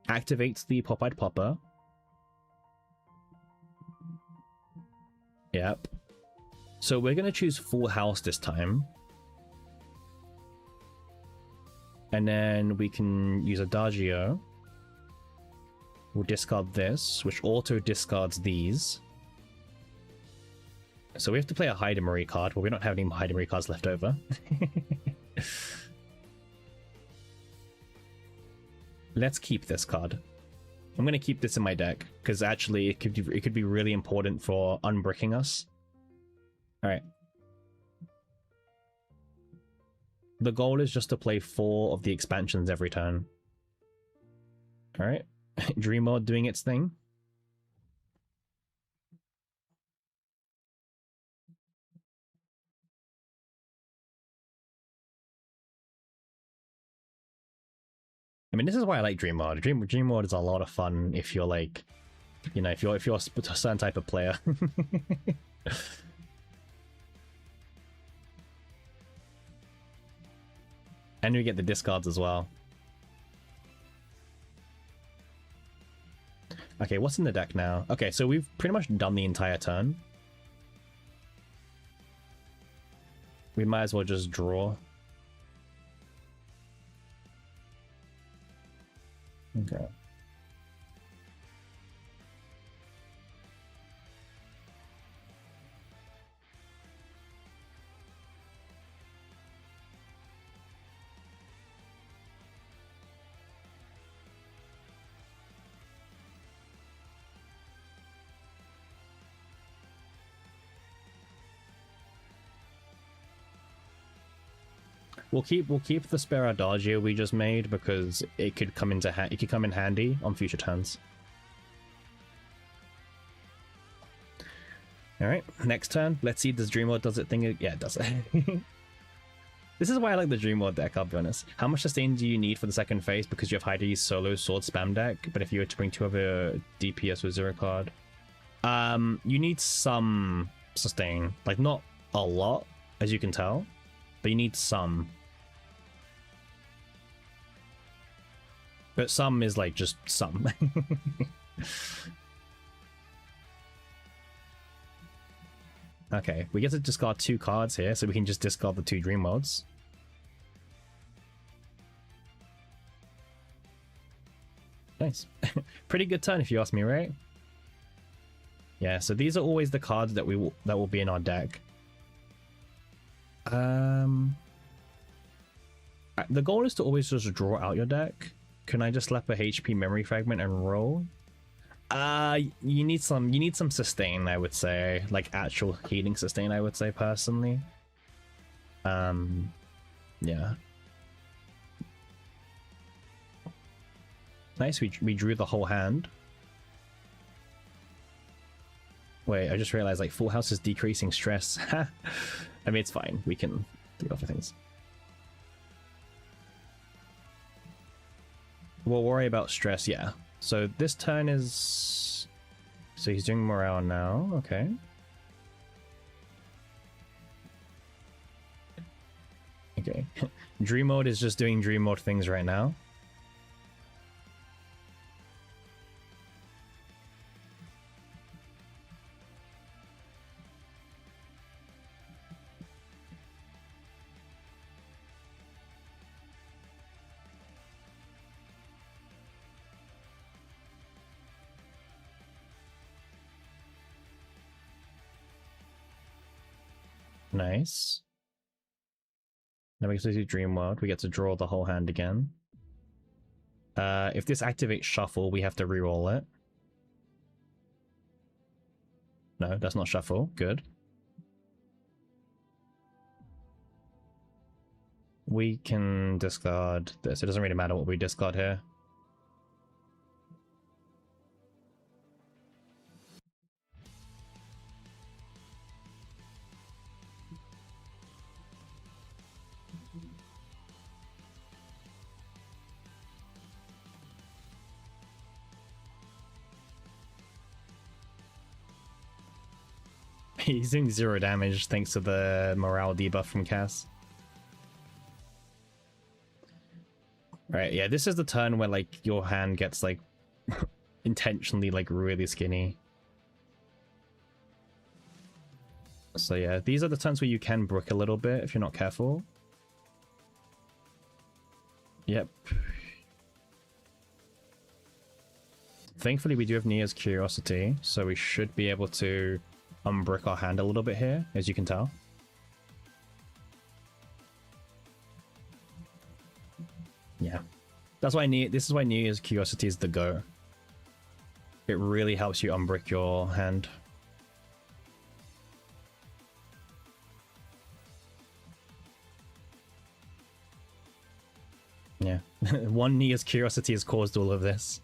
[SPEAKER 1] Activates the Pop-Eyed Popper. Yep. So we're going to choose Full House this time. And then we can use Adagio. We'll discard this, which auto discards these. So we have to play a Haida Marie card. Well, we don't have any Haida Marie cards left over. Let's keep this card. I'm going to keep this in my deck, because actually it could be really important for unbricking us. Alright. The goal is just to play 4 of the expansions every turn. Alright. Dream Mode doing its thing. I mean, this is why I like Dream Mode. Dream Mode is a lot of fun if you're like, you know, if you're a certain type of player. And we get the discards as well. Okay, what's in the deck now? Okay, so we've pretty much done the entire turn. We might as well just draw. Okay. we'll keep the spare Adagio we just made because it could come in handy on future turns. All right, next turn. Let's see, does Dream World does it thing? Yeah, it does it. This is why I like the Dream World deck, I'll be honest. How much sustain do you need for the second phase? Because you have Heidi's solo sword spam deck, but if you were to bring 2 other DPS with 0 card, you need some sustain. Like, not a lot, as you can tell, but you need some. But some is like just some. Okay, we get to discard 2 cards here, so we can just discard the 2 Dream Worlds. Nice. Pretty good turn if you ask me, right? Yeah, so these are always the cards that will be in our deck. The goal is to always just draw out your deck. Can I just slap a HP memory fragment and roll? You need some sustain, I would say, like actual healing sustain, I would say personally. Yeah. Nice, we drew the whole hand. Wait, I just realized like Full House is decreasing stress. I mean, it's fine. We can do other things. We'll worry about stress, yeah. So this turn is... So he's doing morale now, okay. Okay. Dream Mode is just doing Dream Mode things right now. Nice. Now we get to do Dream World. We get to draw the whole hand again. If this activates Shuffle, we have to reroll it. No, that's not Shuffle. Good. We can discard this. It doesn't really matter what we discard here. He's doing 0 damage thanks to the morale debuff from Cass. Right, yeah, this is the turn where like your hand gets like intentionally like really skinny. So yeah, these are the turns where you can brick a little bit if you're not careful. Yep. Thankfully we do have Nia's Curiosity, so we should be able to unbrick our hand a little bit here, as you can tell. Yeah. That's why this is why Nia's Curiosity is the go. It really helps you unbrick your hand. Yeah. One Nia's Curiosity has caused all of this.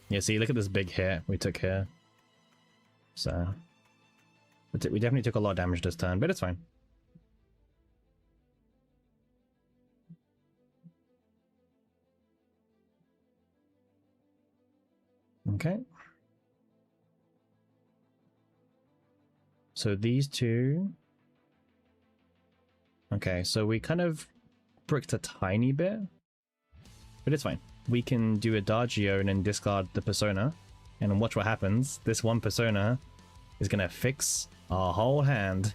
[SPEAKER 1] Yeah, see, look at this big hit we took here. So, we definitely took a lot of damage this turn, but it's fine. Okay. So these two... Okay, so we kind of bricked a tiny bit, but it's fine. We can do Adagio and then discard the Persona, and watch what happens. This one Persona is gonna fix our whole hand.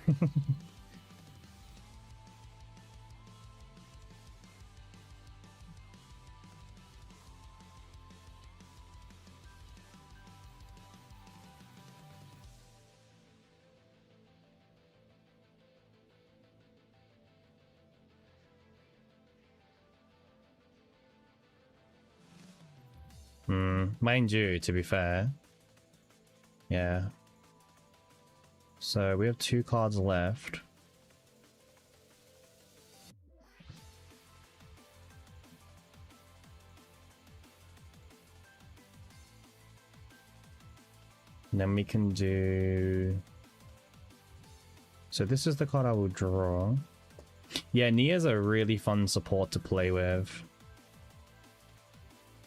[SPEAKER 1] Mind you, to be fair, Yeah. So we have 2 cards left. And then we can do... So this is the card I will draw. Yeah, Nia's a really fun support to play with.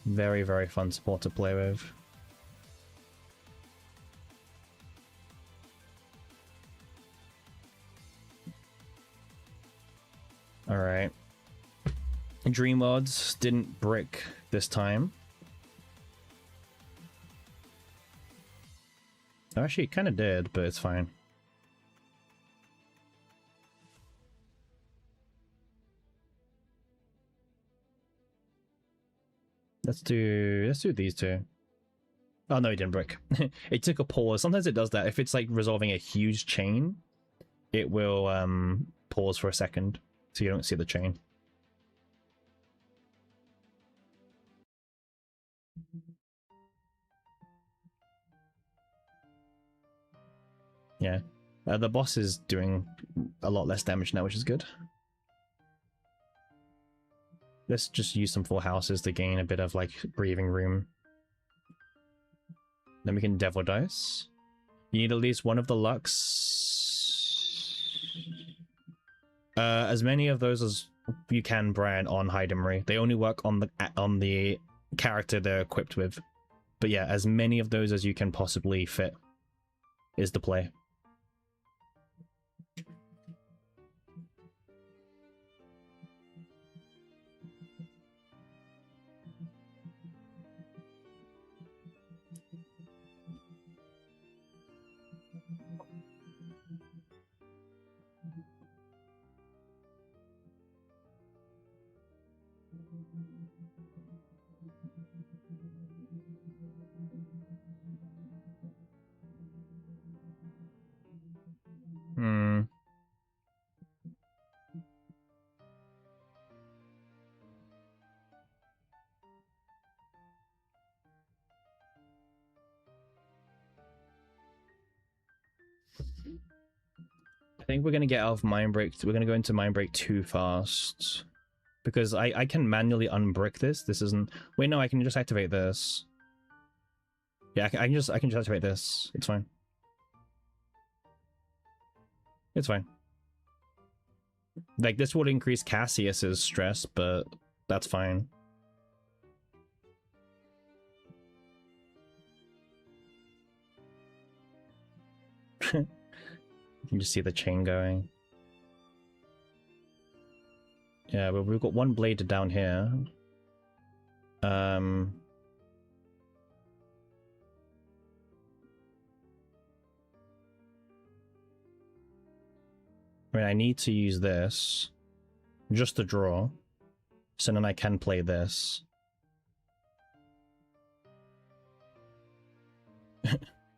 [SPEAKER 1] Very, very fun support to play with. Alright. Dream Worlds didn't brick this time. Actually, it kind of did, but it's fine. Let's do these 2. Oh no, it didn't brick. It took a pause. Sometimes it does that. If it's like resolving a huge chain, it will pause for a second so you don't see the chain. Yeah. The boss is doing a lot less damage now, which is good. Let's just use some full houses to gain a bit of like breathing room. Then we can Devil Dice. You need at least one of the Lux. As many of those as you can brand on Heidemery. They only work on the character they're equipped with. But yeah, as many of those as you can possibly fit is the play. I think we're going to get out of Mindbreak. We're going to go into Mindbreak too fast. Because I can manually unbrick this. This isn't... Wait, no, I can just activate this. Yeah, I can just activate this. It's fine. It's fine. Like, this would increase Cassius's stress, but that's fine. You can just see the chain going. Yeah, but we've got one blade down here. I mean, I need to use this just to draw, so then I can play this.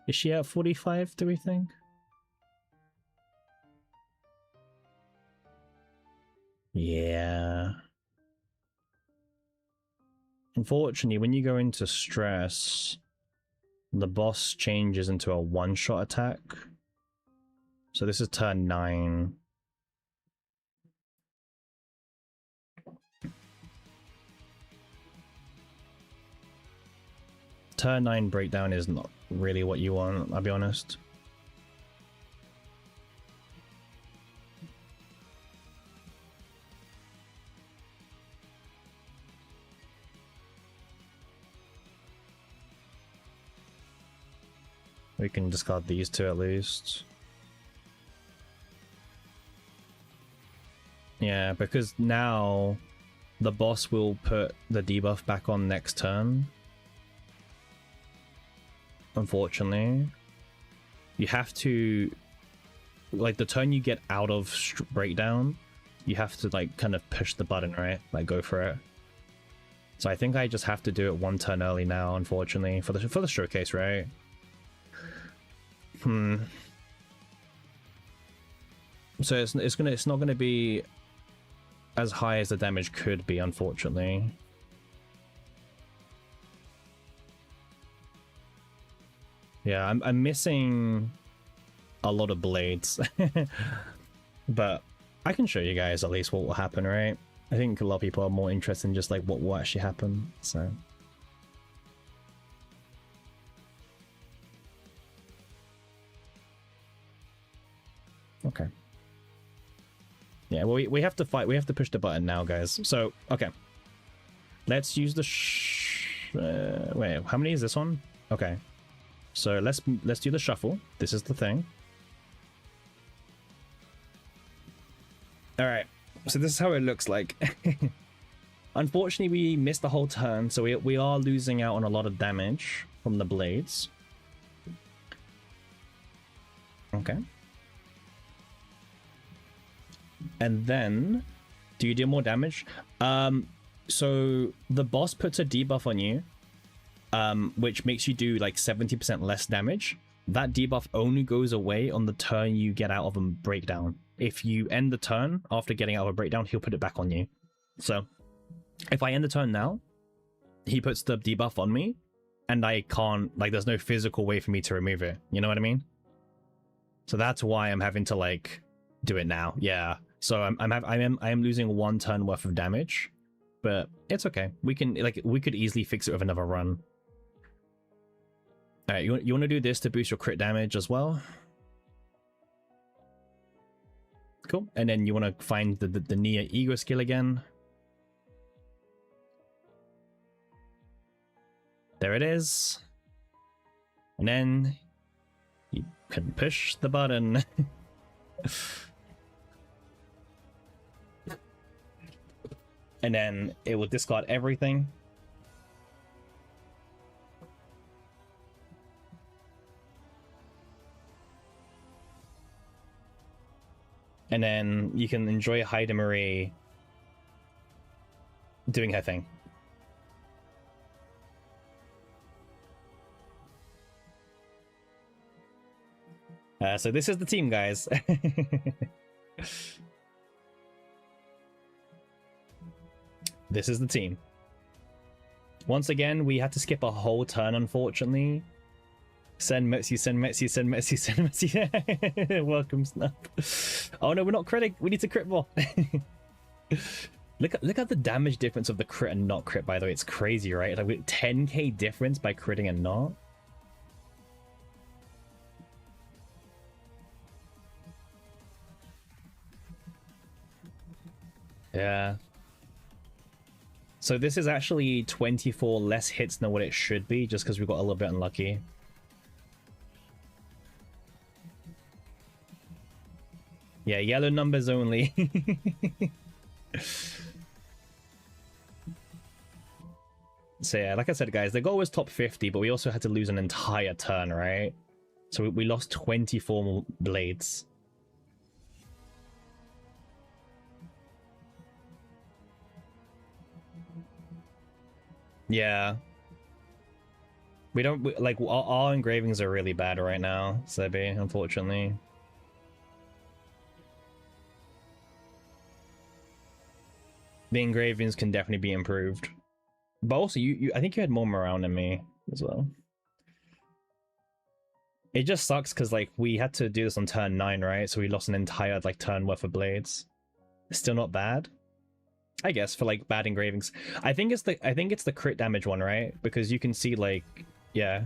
[SPEAKER 1] Is she at 45, do we think? Yeah. Unfortunately, when you go into stress, the boss changes into a one-shot attack. So this is turn 9. Turn 9 breakdown is not really what you want, I'll be honest. We can discard these 2 at least. Yeah, because now the boss will put the debuff back on next turn. Unfortunately. You have to... Like, the turn you get out of breakdown, you have to, like, kind of push the button, right? Like, go for it. So I think I just have to do it 1 turn early now, unfortunately, for the showcase, right? So it's not gonna be as high as the damage could be, Yeah, I'm missing a lot of blades. But I can show you guys at least what will happen, right? I think a lot of people are more interested in just like what will actually happen, so. Okay. Yeah, well, we have to fight. We have to push the button now, guys. So, okay. Let's use the wait, how many is this one? Okay. So let's do the shuffle. This is the thing. All right. So this is how it looks like. Unfortunately, we missed the whole turn, so we are losing out on a lot of damage from the blades. Okay. And then, do you do more damage? So the boss puts a debuff on you, which makes you do like 70% less damage. That debuff only goes away on the turn you get out of a breakdown. If you end the turn after getting out of a breakdown, he'll put it back on you. So if I end the turn now, he puts the debuff on me, and I can't, like, there's no physical way for me to remove it. You know what I mean? So that's why I'm having to like do it now. Yeah. So I am losing 1 turn worth of damage, but it's okay. We could easily fix it with another run. All right, you want to do this to boost your crit damage as well. Cool. And then you want to find the Nia ego skill again. There it is. And then you can push the button. And then it will discard everything. And then you can enjoy Haida Marie doing her thing. So this is the team, guys. This is the team. Once again, we had to skip a whole turn, unfortunately. Send Metsu, send Metsu, send Metsu, send Metsu. Welcome, Snap. Oh no, we're not critting. We need to crit more. Look at the damage difference of the crit and not crit, by the way. It's crazy, right? Like 10k difference by critting and not. Yeah. So this is actually 24 less hits than what it should be, just because we got a little bit unlucky. Yeah, yellow numbers only. So yeah, like I said, guys, the goal was top 50, but we also had to lose an entire turn, right? So we lost 24 blades. Yeah. We don't, like, our engravings are really bad right now, Sebi, unfortunately. The engravings can definitely be improved. But also, I think you had more morale than me as well. It just sucks because, like, we had to do this on turn 9, right? So we lost an entire, like, turn worth of blades. It's still not bad, I guess, for like bad engravings. I think it's the crit damage one, right? Because you can see, like, yeah.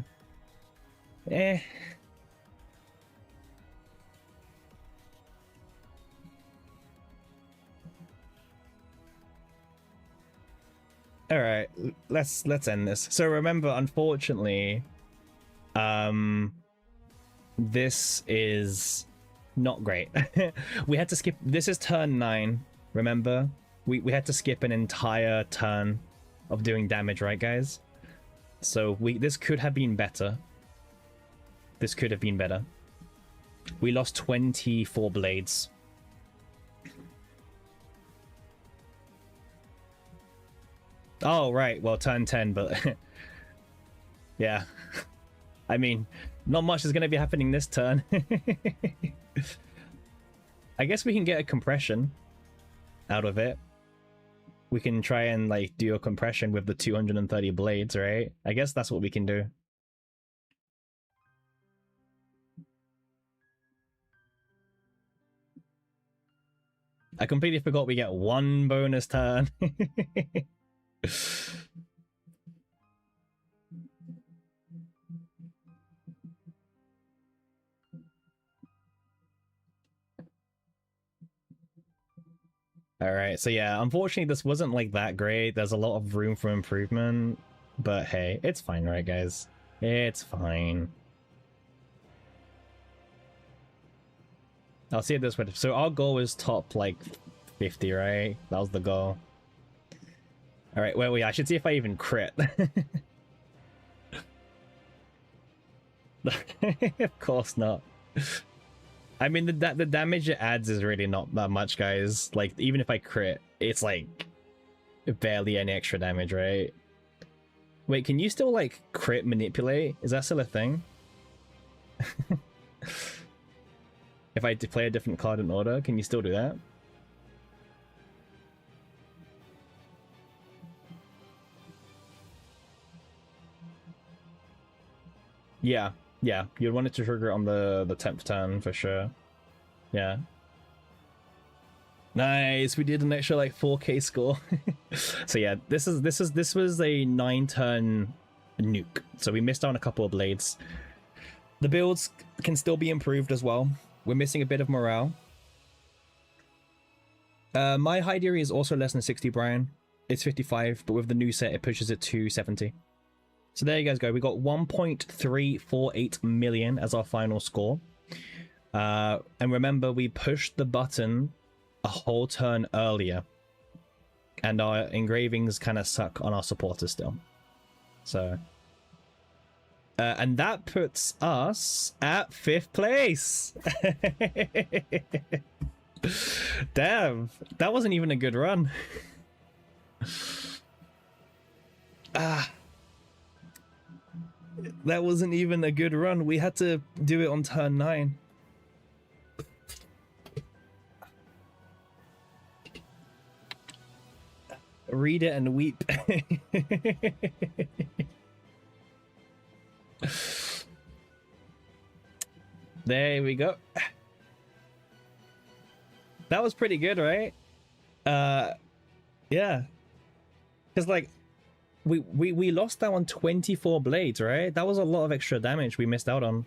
[SPEAKER 1] All right, let's end this. So remember, unfortunately, this is not great. We had to skip. This is turn 9. Remember, we had to skip an entire turn of doing damage, right, guys? So this could have been better. This could have been better. We lost 24 blades. Oh, right. Well, turn 10, but yeah. I mean, not much is going to be happening this turn. I guess we can get a compression out of it. We can try and, like, do a compression with the 230 blades, right? I guess that's what we can do. I completely forgot we get one bonus turn. All right, so yeah, unfortunately this wasn't like that great. There's a lot of room for improvement, but hey, it's fine, right, guys? It's fine. I'll see it this way. So our goal is top like 50, right? That was the goal. All right, wait, I should see if I even crit. Of course not. I mean, the damage it adds is really not that much, guys. Like, even if I crit, it's like barely any extra damage, right? Wait, can you still like crit manipulate? Is that still a thing? If I play a different card in order, can you still do that? Yeah, yeah, you'd want it to trigger on the 10th turn for sure. Yeah. Nice, we did an extra like 4k score. So yeah, this was a 9-turn nuke. So we missed out on a couple of blades. The builds can still be improved as well. We're missing a bit of morale. My high degree is also less than 60, Brian. It's 55, but with the new set, it pushes it to 70. So there you guys go. We got 1.348 million as our final score. And remember, we pushed the button a whole turn earlier. And our engravings kind of suck on our supporters still. So... and that puts us at 5th place. Damn, that wasn't even a good run. That wasn't even a good run. We had to do it on turn 9. Read it and weep. There we go. That was pretty good, right? Yeah. Because like we lost that one 24 blades, right? That was a lot of extra damage we missed out on.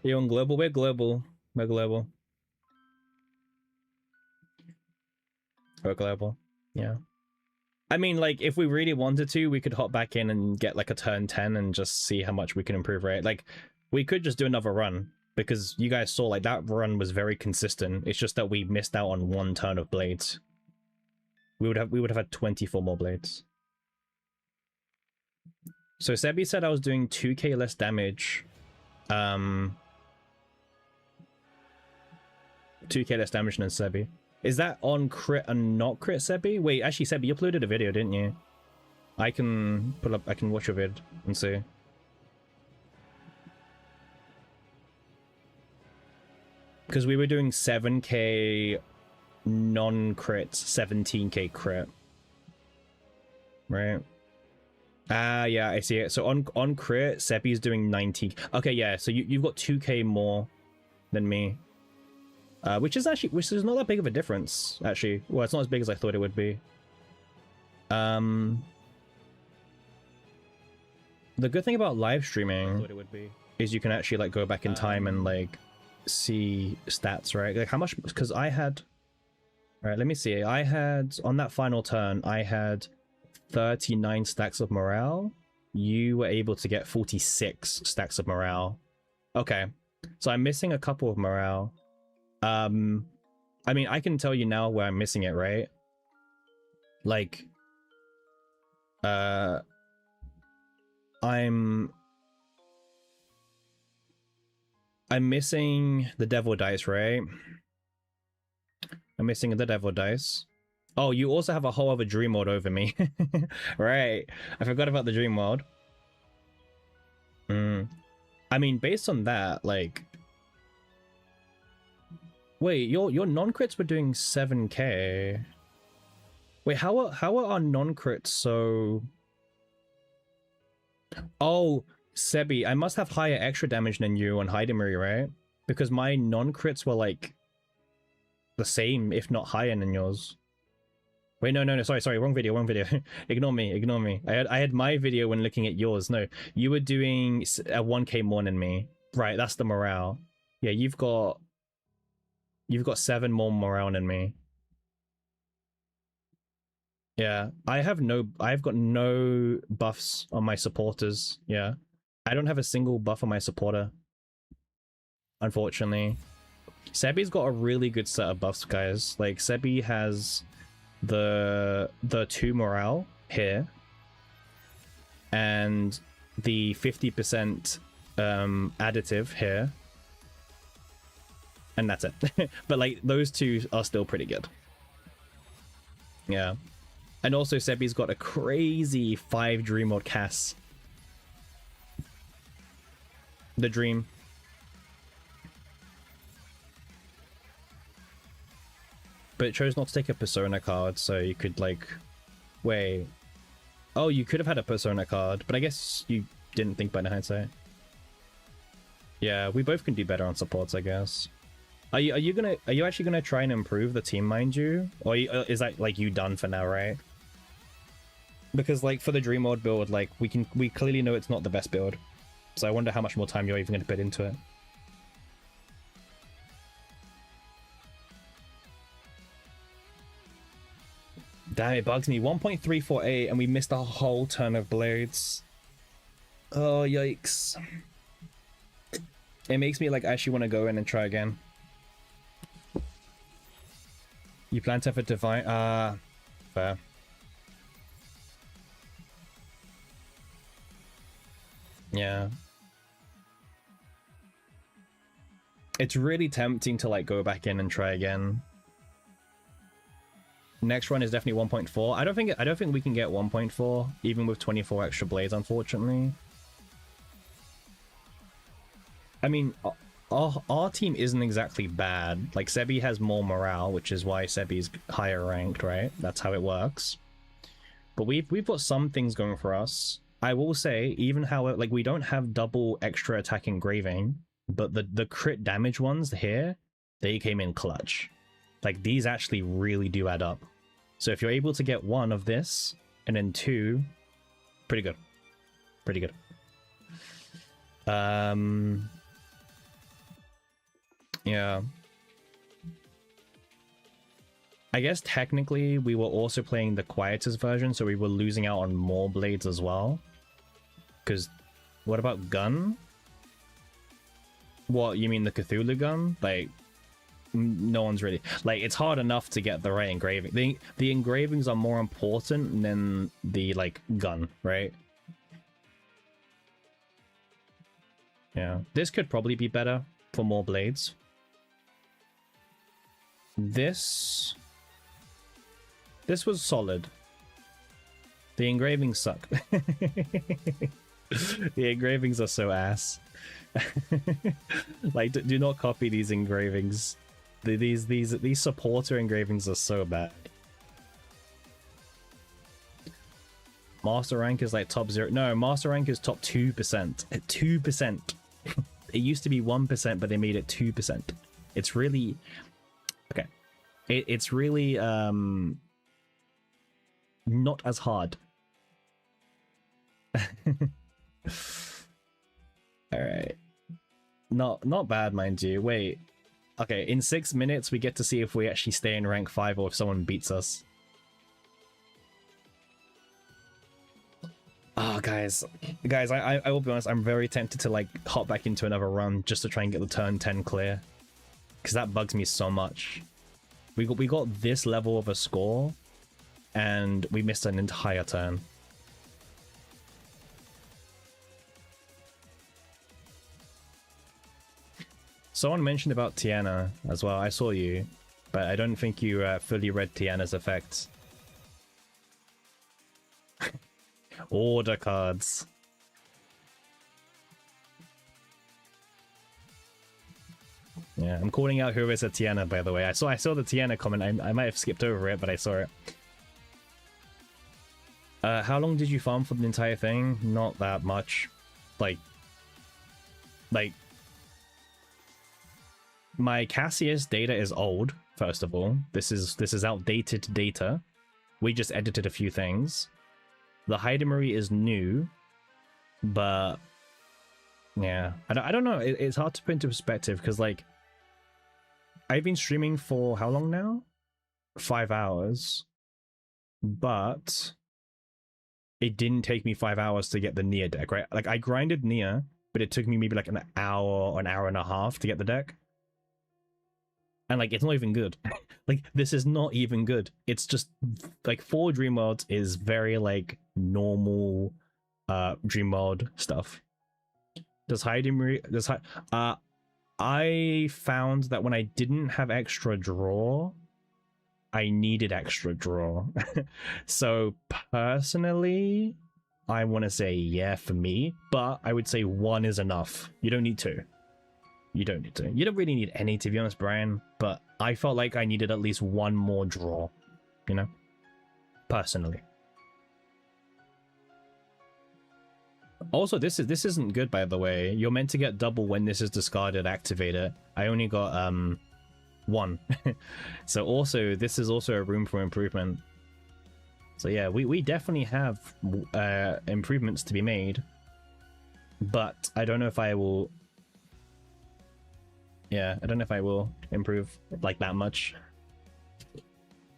[SPEAKER 1] You're on global? We're global. We're global. We're global. Yeah. I mean, like, if we really wanted to, we could hop back in and get, like, a turn 10 and just see how much we can improve, right? Like, we could just do another run, because you guys saw, like, that run was very consistent. It's just that we missed out on one turn of blades. We would have had 24 more blades. So Sebi said I was doing 2k less damage. 2k less damage than Sebi. Is that on crit and not crit, Sebi? Wait, actually, Sebi, you uploaded a video, didn't you? I can pull up, I can watch your vid and see. Because we were doing 7k non-crit, 17k crit. Right? Ah, yeah, I see it. So on crit, Sebi's doing 19. Okay, yeah, so you've got 2k more than me. Which is not that big of a difference, actually. Well, it's not as big as I thought it would be. The good thing about live streaming is you can actually like go back in time and like see stats, right? Like how much, because I had, all right, let me see. I had, on that final turn, I had 39 stacks of morale. You were able to get 46 stacks of morale. Okay, so I'm missing a couple of morale. I mean, I can tell you now where I'm missing it, right? Like, I'm missing the devil dice, right? I'm missing the devil dice. Oh, you also have a whole other dream world over me. Right. I forgot about the dream world. I mean, based on that, like... Wait, your non-crits were doing 7k. Wait, how are our non-crits so... Oh, Sebi, I must have higher extra damage than you on Heidemery, right? Because my non-crits were like... the same, if not higher than yours. Wait, no, sorry, wrong video. Ignore me. I had my video when looking at yours. No, you were doing a 1k more than me. Right, that's the morale. Yeah, you've got 7 more morale than me. Yeah, I've got no buffs on my supporters. Yeah, I don't have a single buff on my supporter, unfortunately. Sebi's got a really good set of buffs, guys. Like, Sebi has the 2 morale here and the 50% additive here, and that's it. But like, those two are still pretty good. Yeah. And also Sebi's got a crazy 5 dream mode Cass. The dream. But it chose not to take a persona card, so you could like... Wait. Oh, you could have had a persona card, but I guess you didn't think about it in hindsight. Yeah, we both can do better on supports, I guess. Are you actually gonna try and improve the team, mind you? Or is that like you done for now, right? Because like for the dream mode build, like we clearly know it's not the best build. So I wonder how much more time you're even gonna put into it. Damn, it bugs me. 1.348 and we missed a whole turn of blades. Oh, yikes. It makes me like actually want to go in and try again. You plan to have a divine... fair. Yeah. It's really tempting to like go back in and try again. Next run is definitely 1.4. I don't think we can get 1.4 even with 24 extra blades, unfortunately. I mean, our team isn't exactly bad. Like, Sebi has more morale, which is why Sebi's higher ranked, right? That's how it works. But we've got some things going for us. I will say, even how like we don't have double extra attack engraving, but the crit damage ones here, they came in clutch. Like, these actually really do add up. So if you're able to get 1 of this and then 2, pretty good. Pretty good. Yeah. I guess technically we were also playing the quietest version, so we were losing out on more blades as well. Because what about gun? What, you mean the Cthulhu gun? Like, no one's really... Like, it's hard enough to get the right engraving. The engravings are more important than the, like, gun, right? Yeah. This could probably be better for more blades. This was solid. The engravings suck. The engravings are so ass. Like, do not copy these engravings. These supporter engravings are so bad. Master rank is like top 0. No, master rank is top 2%. At 2%. It used to be 1%, but they made it 2%. It's really... Okay. It's really not as hard. Alright. Not bad, mind you. Wait. Okay, in 6 minutes we get to see if we actually stay in rank 5 or if someone beats us. Oh, guys, I will be honest, I'm very tempted to like hop back into another run just to try and get the turn 10 clear. Because that bugs me so much. We got this level of a score and we missed an entire turn. Someone mentioned about Tiana as well. I saw you, but I don't think you fully read Tiana's effects. Order cards. Yeah, I'm calling out whoever said Tiana, by the way. I saw the Tiana comment. I might have skipped over it, but I saw it. How long did you farm for the entire thing? Not that much. Like my Cassius data is old, First of all, this is outdated data. We just edited a few things. The Hydemery is new, but yeah, I don't know. It's hard to put into perspective because like I've been streaming for how long now? 5 hours, but it didn't take me 5 hours to get the Nia deck, right? Like I grinded Nia, but it took me maybe like an hour or an hour and a half to get the deck. And like it's not even good. Like this is not even good. It's just like 4 Dream Worlds is very like normal Dream World stuff. Does Hydemery I found that when I didn't have extra draw, I needed extra draw. So personally, I want to say yeah for me, but I would say 1 is enough. You don't need 2. You don't need to. You don't really need any, to be honest, Brian, but I felt like I needed at least 1 more draw, you know? Personally. Also, this isn't good, by the way. You're meant to get double when this is discarded, activate it. I only got 1. So also, this is also a room for improvement. So yeah, we definitely have improvements to be made. But I don't know if I will... Yeah, I don't know if I will improve like that much.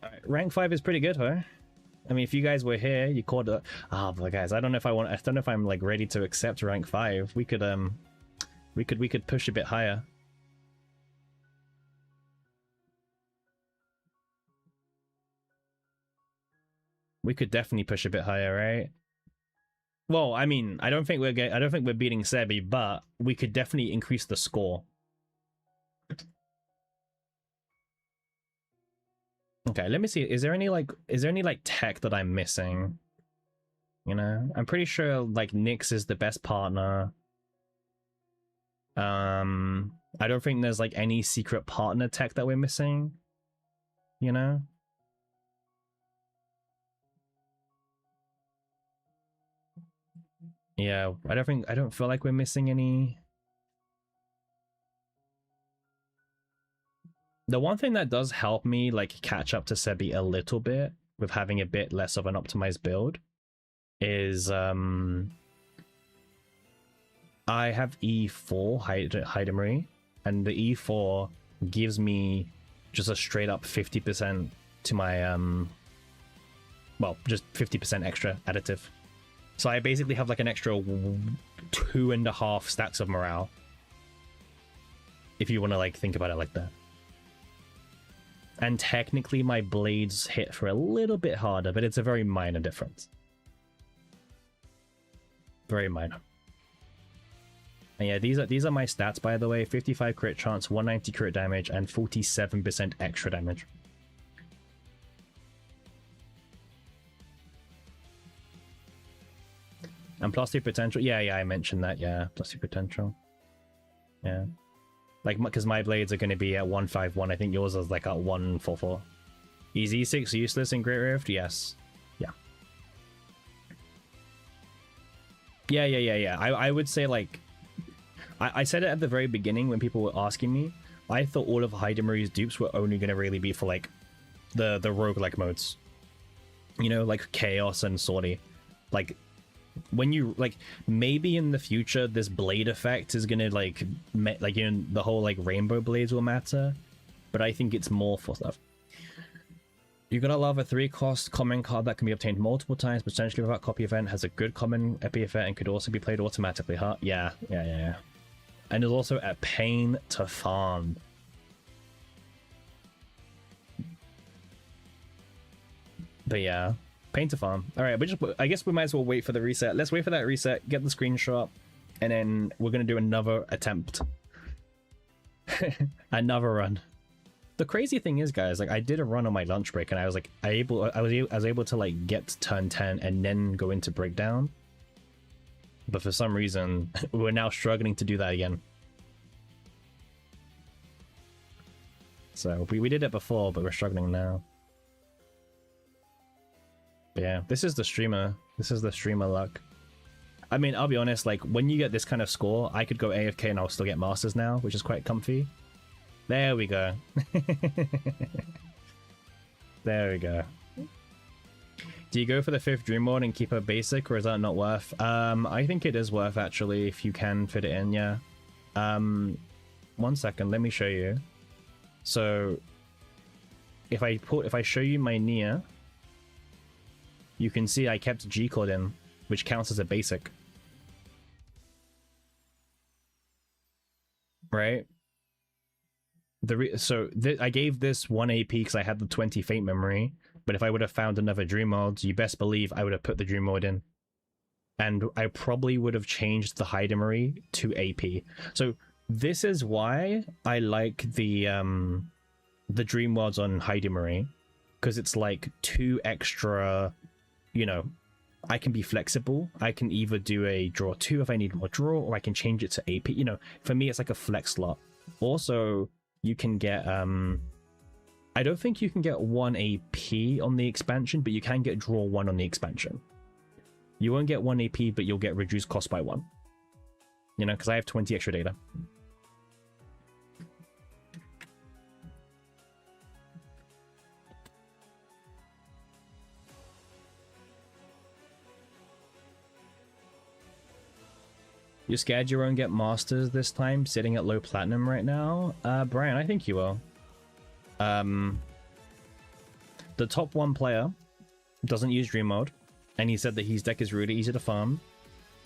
[SPEAKER 1] Alright, rank 5 is pretty good, huh? I mean, if you guys were here, you called it. Ah, but guys, I don't know if I'm like ready to accept rank 5. We could push a bit higher. We could definitely push a bit higher, right? Well, I mean, I don't think we're beating Sebi, but we could definitely increase the score. Okay, let me see. Is there any like tech that I'm missing? You know, I'm pretty sure like Nyx is the best partner. I don't think there's like any secret partner tech that we're missing. You know? Yeah, I don't feel like we're missing any. The one thing that does help me like catch up to Sebi a little bit with having a bit less of an optimized build is I have E4 Hydemery, and the E4 gives me just a straight up 50% to my well, just 50% extra additive. So I basically have like an extra 2.5 stacks of morale. If you want to like think about it like that. And technically my blades hit for a little bit harder, but it's a very minor difference. Very minor. And yeah, these are my stats, by the way. 55 crit chance, 190 crit damage, and 47% extra damage. And plus 2 potential. Yeah, I mentioned that. Yeah, plus 2 potential. Yeah. Like, because my blades are going to be at 151. I think yours is like at 144. Is E6 useless in Great Rift? Yes. Yeah. Yeah. I would say, like... I said it at the very beginning when people were asking me. I thought all of Hydemery's dupes were only going to really be for, like, the roguelike modes. You know, like Chaos and Sortie. Like... when you like maybe in the future this blade effect is gonna like you know, the whole like rainbow blades will matter, but I think it's more for stuff. You're gonna love a 3-cost common card that can be obtained multiple times potentially without copy event, has a good common epi effect, and could also be played automatically, huh? Yeah. And is also a pain to farm. But yeah, pain to farm. All right, I guess we might as well wait for the reset. Let's wait for that reset, get the screenshot, and then we're gonna do another attempt. Another run. The crazy thing is, guys, like I did a run on my lunch break, and I was like, I was able to like get turn 10 and then go into breakdown. But for some reason, we're now struggling to do that again. So we did it before, but we're struggling now. But yeah, this is the streamer. This is the streamer luck. I mean, I'll be honest, like when you get this kind of score, I could go AFK and I'll still get masters now, which is quite comfy. There we go. There we go. Do you go for the 5th dream mode and keep a basic, or is that not worth? I think it is worth, actually, if you can fit it in, yeah. 1 second, let me show you. So if I show you my Nia, you can see I kept G-code in, which counts as a basic. Right? I gave this 1 AP because I had the 20 Fate memory, but if I would have found another dream mode, you best believe I would have put the dream mode in. And I probably would have changed the Hydemery to AP. So this is why I like the dream mods on Hydemery, because it's like 2 extra, you know, I can be flexible. I can either do a draw 2 if I need more draw, or I can change it to AP. You know, for me, it's like a flex slot. Also, you can get I don't think you can get 1 AP on the expansion, but you can get draw 1 on the expansion. You won't get 1 AP, but you'll get reduced cost by 1. You know, because I have 20 extra data. You're scared you won't get masters this time, sitting at low platinum right now? Brian, I think you will. The top 1 player doesn't use dream mode, and he said that his deck is really easy to farm,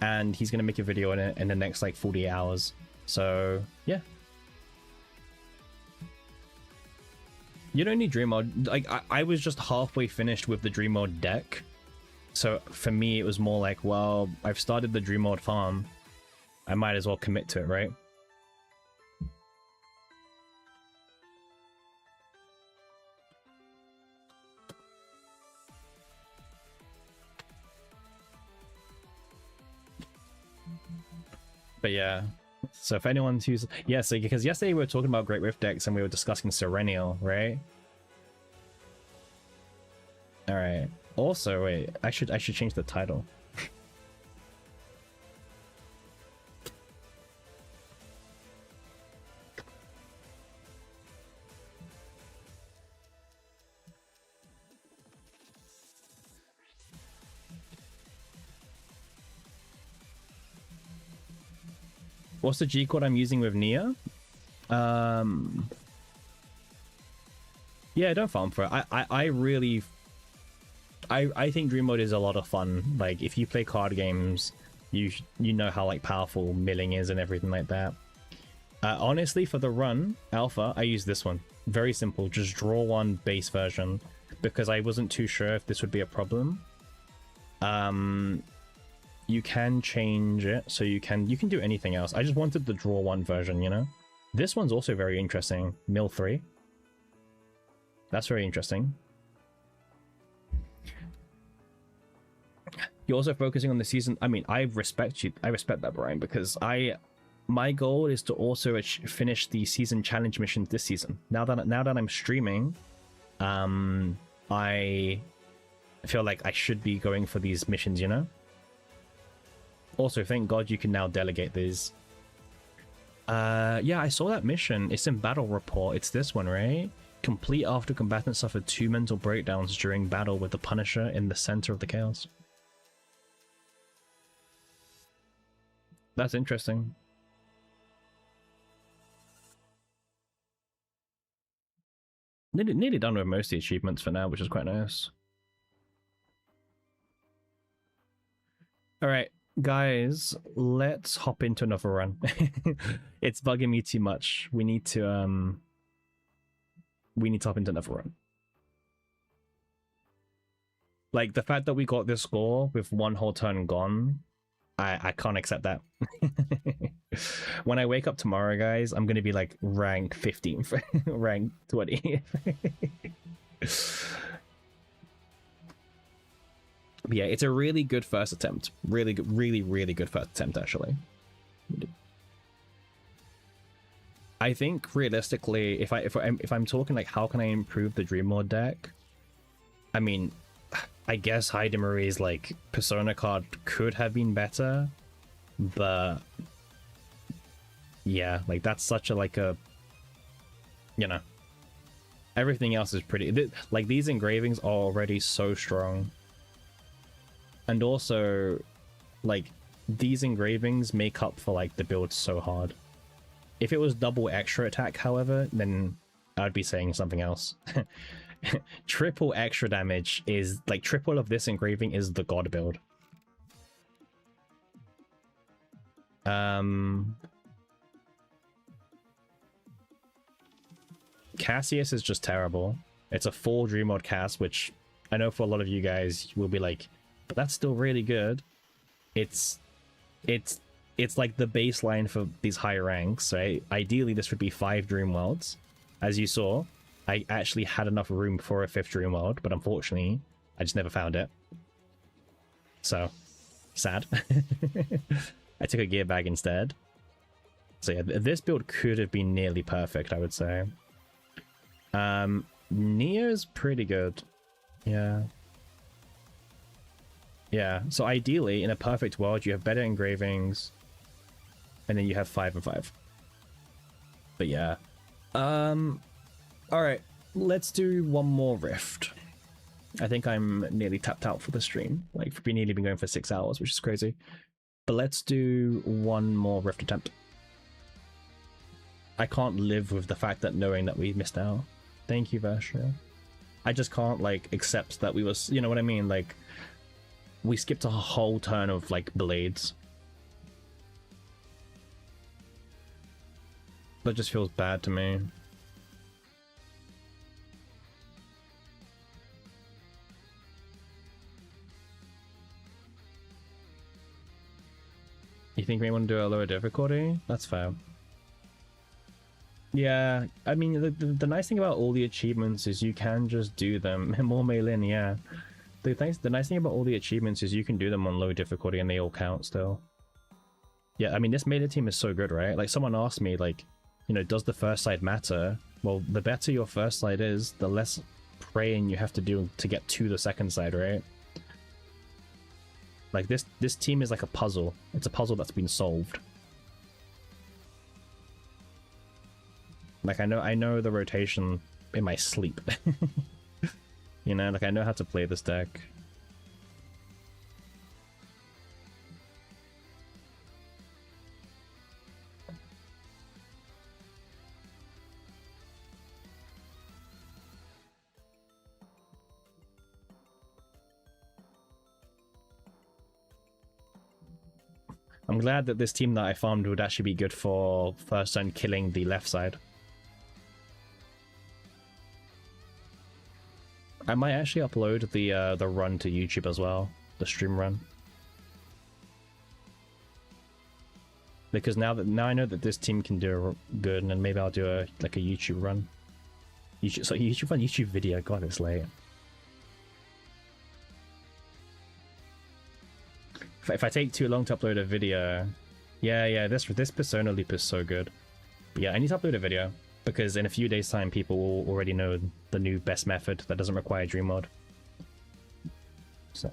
[SPEAKER 1] and he's going to make a video on it in the next like 48 hours. So yeah, you don't need dream mode. Like I was just halfway finished with the dream mode deck, so for me it was more like, well, I've started the dream mode farm, I might as well commit to it, right? But yeah, so if anyone's used, yeah, so because yesterday we were talking about Great Rift decks and we were discussing Serenial, right? All right. Also, wait, I should change the title. What's the G code I'm using with Nia? Yeah, don't farm for it. I really think Dream Mode is a lot of fun. Like, if you play card games, you know how like powerful milling is and everything like that. Honestly, for the run alpha, I use this one. Very simple, just draw 1 base version, because I wasn't too sure if this would be a problem. You can change it, so you can do anything else. I just wanted the draw 1 version, you know? This one's also very interesting. Mill 3. That's very interesting. You're also focusing on the season. I mean, I respect you. I respect that, Brian, because my goal is to also finish the season challenge missions this season. Now that I'm streaming, I feel like I should be going for these missions, you know? Also, thank God you can now delegate these. Yeah, I saw that mission. It's in Battle Report. It's this one, right? Complete after combatants suffered 2 mental breakdowns during battle with the Punisher in the center of the chaos. That's interesting. Nearly done with most of the achievements for now, which is quite nice. Alright, guys, let's hop into another run. It's bugging me too much. We need to hop into another run. Like, the fact that we got this score with 1 whole turn gone, I can't accept that. When I wake up tomorrow, guys, I'm gonna be like rank 15, rank 20. But yeah, it's a really good first attempt. Really good, really good first attempt, actually. I think realistically, if I'm talking like how can I improve the Dream Lord deck, I mean, I guess Hydemery's like Persona card could have been better, but yeah, like that's such a like a you know, everything else is pretty. Like, these engravings are already so strong. And also, like, these engravings make up for, like, the build so hard. If it was double extra attack, however, then I'd be saying something else. Triple extra damage is, like, triple of this engraving is the god build. Cassius is just terrible. It's a full Dream Mode cast, which I know for a lot of you guys will be like, but that's still really good. It's like the baseline for these higher ranks, right? Ideally, this would be 5 Dream Worlds. As you saw, I actually had enough room for a 5th Dream World, but unfortunately, I just never found it. So, sad. I took a gear bag instead. So yeah, this build could have been nearly perfect, I would say. Neo's pretty good. Yeah. Yeah, so ideally, in a perfect world, you have better engravings, and then you have 5 and 5. But yeah. Alright, let's do one more Rift. I think I'm nearly tapped out for the stream. Like, we've nearly been going for 6 hours, which is crazy. But let's do one more Rift attempt. I can't live with the fact that knowing that we missed out. Thank you, Vashra. I just can't, like, accept that we was, you know what I mean? Like, we skipped a whole turn of, like, blades. That just feels bad to me. You think we want to do a lower difficulty? That's fair. Yeah, I mean, the nice thing about all the achievements is you can just do them. More Meilin, yeah. The nice thing about all the achievements is you can do them on low difficulty and they all count still. Yeah, I mean, this Meilin team is so good, right? Like, someone asked me, like, you know, does the first side matter? Well, the better your first side is, the less praying you have to do to get to the second side, right? Like, this team is like a puzzle. It's a puzzle that's been solved. Like, I know the rotation in my sleep. You know, like, I know how to play this deck. I'm glad that this team that I farmed would actually be good for first turn killing the left side. I might actually upload the run to YouTube as well, the stream run, because now I know that this team can do good, and then maybe I'll do a YouTube run. YouTube video. God, it's late. If I take too long to upload a video, yeah, this Persona loop is so good. But yeah, I need to upload a video, because in a few days' time, people will already know the new best method that doesn't require Dream Mod. So.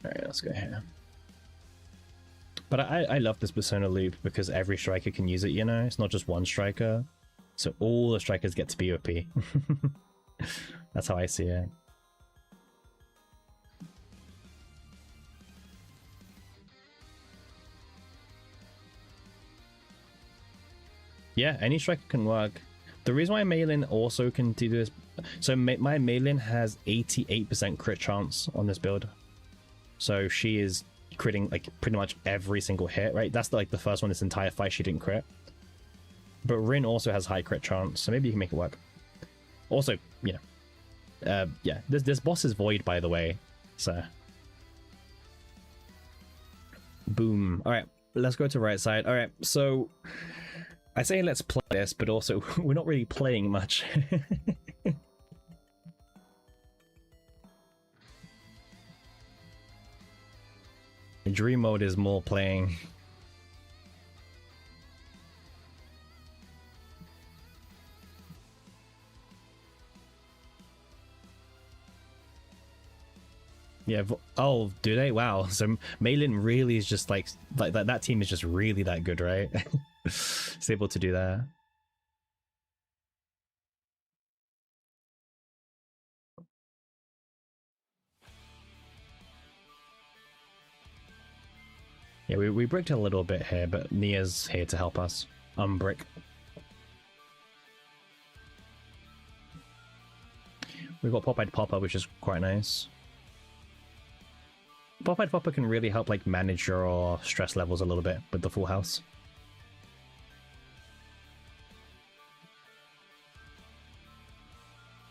[SPEAKER 1] Alright, let's go here. But I love this Persona loop because every striker can use it, you know? It's not just one striker. So all the strikers get to be OP. That's how I see it. Yeah, any striker can work. The reason why Meilin also can do this... So my Meilin has 88% crit chance on this build. So she is critting like pretty much every single hit, right? That's like the first one this entire fight she didn't crit. But Rin also has high crit chance, so maybe you can make it work. Also, you know, yeah, this boss is void, by the way, so boom. All right, let's go to right side. All right, so I say let's play this, but also we're not really playing much. Dream mode is more playing. Yeah. Oh, do they? Wow. So Maylin really is just like that team is just really that good, right? It's able to do that. Yeah, we bricked a little bit here, but Nia's here to help us unbrick. We've got Popeyed Popper, which is quite nice. Popeyed Popper can really help like manage your stress levels a little bit with the full house.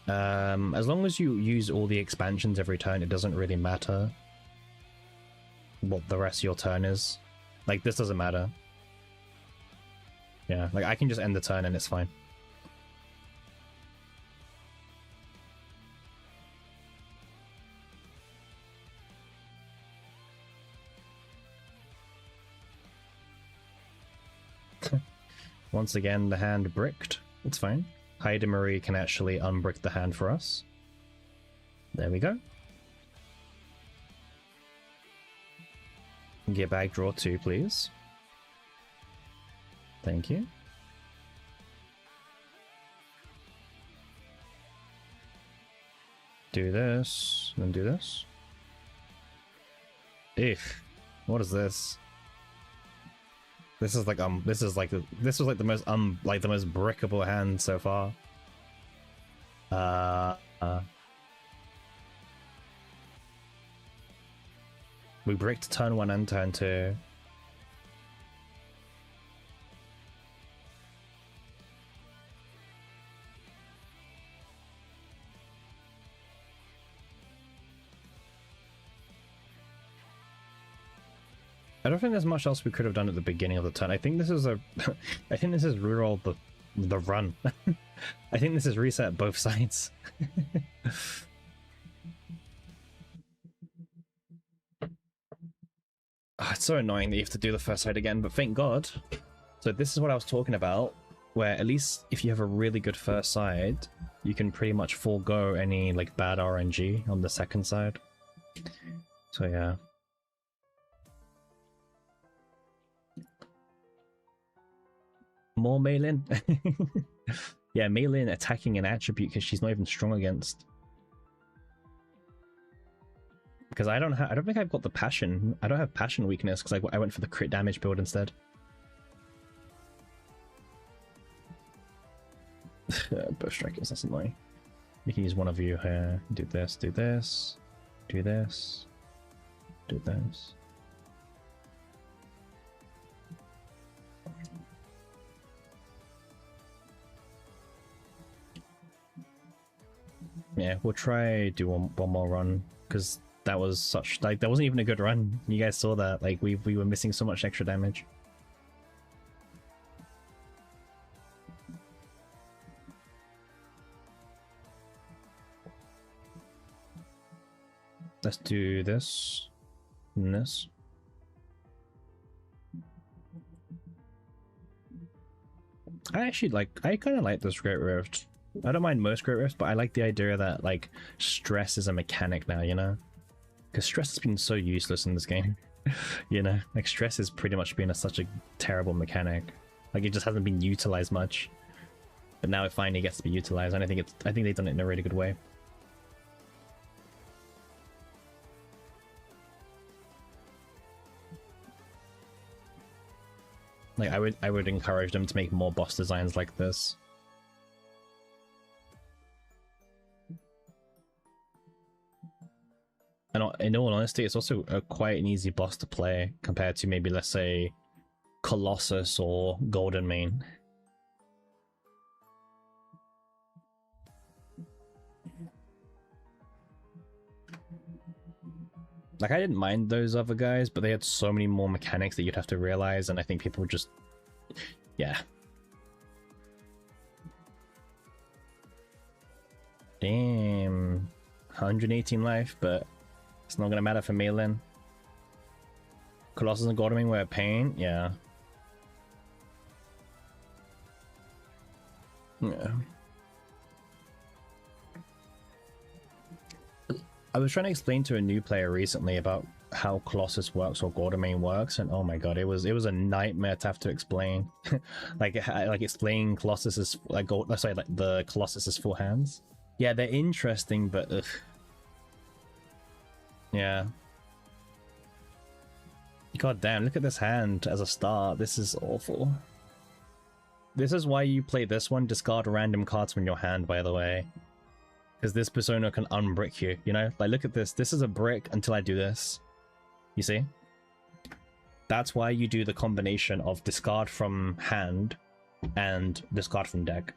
[SPEAKER 1] As long as you use all the expansions every turn, it doesn't really matter what the rest of your turn is. Like, this doesn't matter. Yeah, like I can just end the turn and it's fine. Once again, the hand bricked. It's fine. Haida Marie can actually unbrick the hand for us. There we go. Get back, draw 2, please. Thank you. Do this, then do this. Eek. What is this? This is like this was like the most the most brickable hand so far. We bricked turn 1 and turn 2. I don't think there's much else we could have done at the beginning of the turn. I think this is I think this is reroll the run. I think this is reset both sides. It's so annoying that you have to do the first side again, but thank God. So this is what I was talking about, where at least if you have a really good first side, you can pretty much forego any like bad RNG on the second side. So yeah. More Maylin. Yeah, Maylin attacking an attribute because she's not even strong against. Because I don't think I've got the passion. I don't have passion weakness because I went for the crit damage build instead. Bow strikers, that's annoying. You can use one of you here. Do this, do this, do this, do this. Yeah, we'll try do one more run because that was such like that wasn't even a good run. You guys saw that, like we were missing so much extra damage. Let's do this and this. I kind of like this Great Rift. I don't mind most Great Rifts, but I like the idea that like stress is a mechanic now, you know? Because stress has been so useless in this game. You know, like stress has pretty much been such a terrible mechanic. Like it just hasn't been utilized much. But now it finally gets to be utilized, and I think they've done it in a really good way. Like I would encourage them to make more boss designs like this. And in all honesty, it's also quite an easy boss to play compared to maybe, let's say, Colossus or Golden Mane. Like, I didn't mind those other guys, but they had so many more mechanics that you'd have to realize, and I think people just... Yeah. Damn. 118 life, but it's not gonna matter for Maylin. Colossus and Golden Mane were a pain, yeah. Yeah. I was trying to explain to a new player recently about how Colossus works or Gordamain works, and oh my god, it was a nightmare to have to explain. like explaining Colossus's like sorry, like the Colossus's full hands. Yeah, they're interesting, but ugh. Yeah. God damn, look at this hand as a start. This is awful. This is why you play this one. Discard random cards from your hand, by the way. Because this persona can unbrick you, you know? Like, look at this. This is a brick until I do this. You see? That's why you do the combination of discard from hand and discard from deck.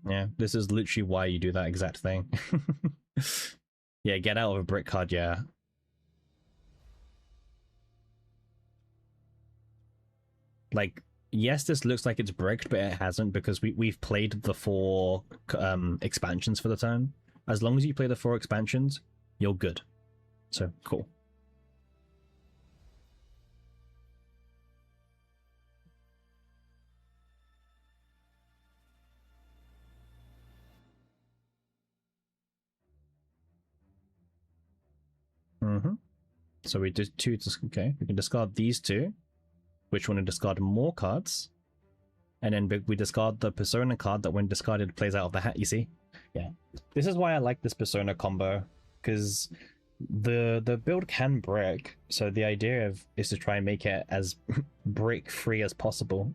[SPEAKER 1] Yeah, this is literally why you do that exact thing. Yeah, get out of a brick card, yeah. Like, yes, this looks like it's bricked, but it hasn't because we've played the 4 expansions for the turn. As long as you play the 4 expansions, you're good. So, cool. So we did 2, okay, we can discard these 2, which want to discard more cards, and then we discard the Persona card that when discarded plays out of the hat, you see? Yeah. This is why I like this Persona combo, because the build can brick, so the idea is to try and make it as brick free as possible.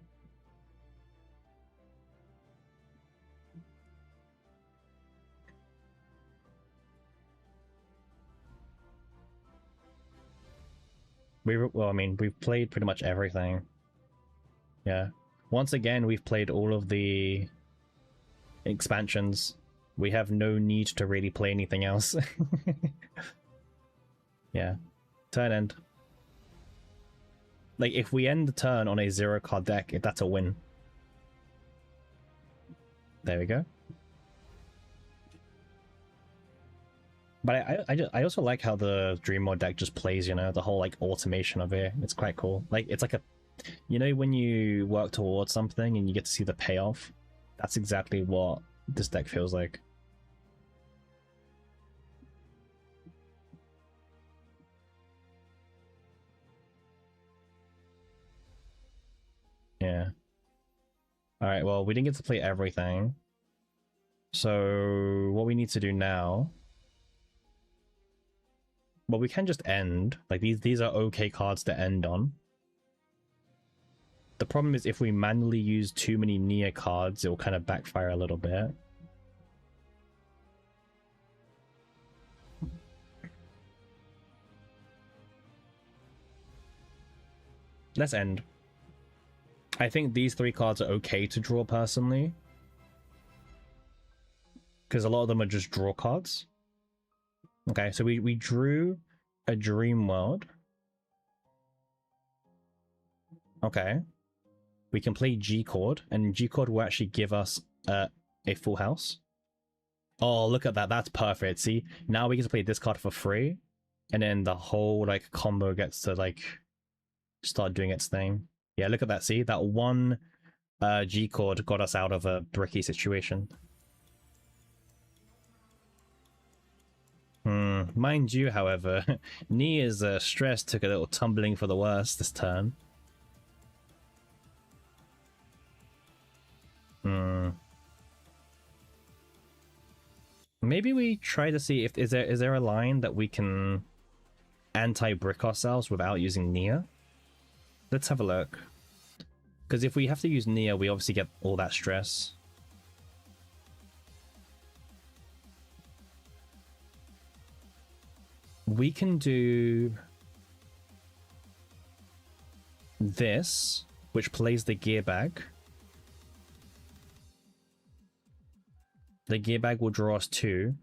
[SPEAKER 1] Well, I mean, we've played pretty much everything. Yeah. Once again, we've played all of the expansions. We have no need to really play anything else. Yeah. Turn end. Like, if we end the turn on a 0-card deck, that's a win. There we go. But I also like how the Dream Mode deck just plays, you know, the whole like automation of it. It's quite cool. Like, it's like a, you know, when you work towards something and you get to see the payoff, that's exactly what this deck feels like. Yeah. Alright, well, we didn't get to play everything. So what we need to do now, well, we can just end. Like, these are okay cards to end on. The problem is if we manually use too many Nia cards, it will kind of backfire a little bit. Let's end. I think these 3 cards are okay to draw personally, because a lot of them are just draw cards. Okay, so we drew a Dream World. Okay. We can play G-Chord, and G-Chord will actually give us a full house. Oh, look at that. That's perfect. See, now we get to play this card for free, and then the whole like combo gets to like start doing its thing. Yeah, look at that. See, that one G-Chord got us out of a bricky situation. Mind you, however, Nia's stress took a little tumbling for the worse this turn. Maybe we try to see if is there a line that we can anti-brick ourselves without using Nia? Let's have a look. Because if we have to use Nia, we obviously get all that stress. We can do this, which plays the gear bag. The gear bag will draw us 2.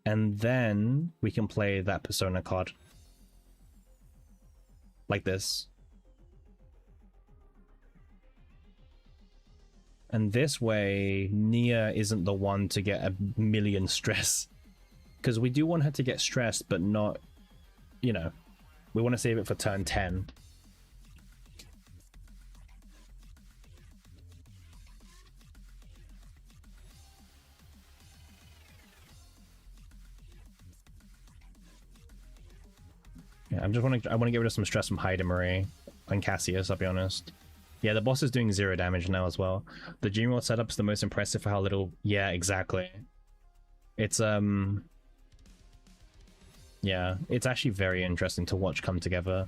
[SPEAKER 1] And then we can play that Persona card. Like this. And this way, Nia isn't the one to get a million stress. Because we do want her to get stressed, but not, you know, we want to save it for turn 10. Yeah, I want to get rid of some stress from Marie and Cassius, I'll be honest. Yeah, the boss is doing 0 damage now as well. The Dreamworld setup is the most impressive for how little... Yeah, exactly. It's, yeah, it's actually very interesting to watch come together.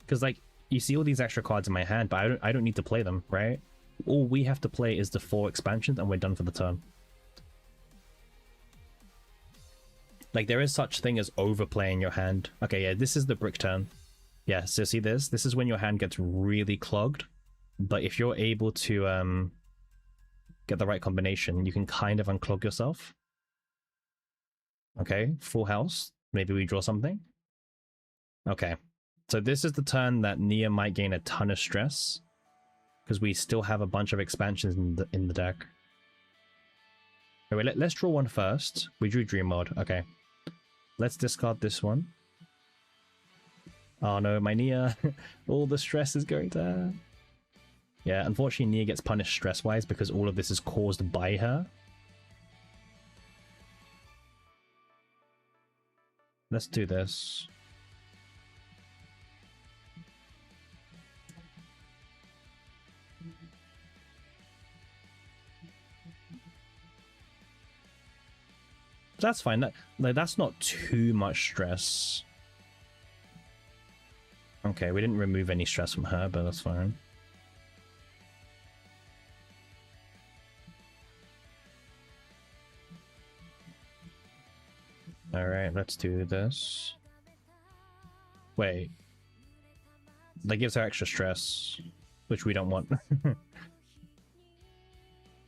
[SPEAKER 1] Because, like, you see all these extra cards in my hand, but I don't need to play them, right? All we have to play is the 4 expansions and we're done for the turn. Like, there is such thing as overplaying your hand. Okay, yeah, this is the brick turn. Yeah, so see this? This is when your hand gets really clogged. But if you're able to get the right combination, you can kind of unclog yourself. Okay, full house. Maybe we draw something. Okay, so this is the turn that Nia might gain a ton of stress. Because we still have a bunch of expansions in the deck. Anyway, let's draw one first. We drew Dream Mode. Okay. Let's discard this one. Oh no, my Nia. All the stress is going to her. Yeah, unfortunately Nia gets punished stress-wise because all of this is caused by her. Let's do this. That's fine. That's not too much stress. Okay, we didn't remove any stress from her, but that's fine. Alright, let's do this. Wait. That gives her extra stress, which we don't want.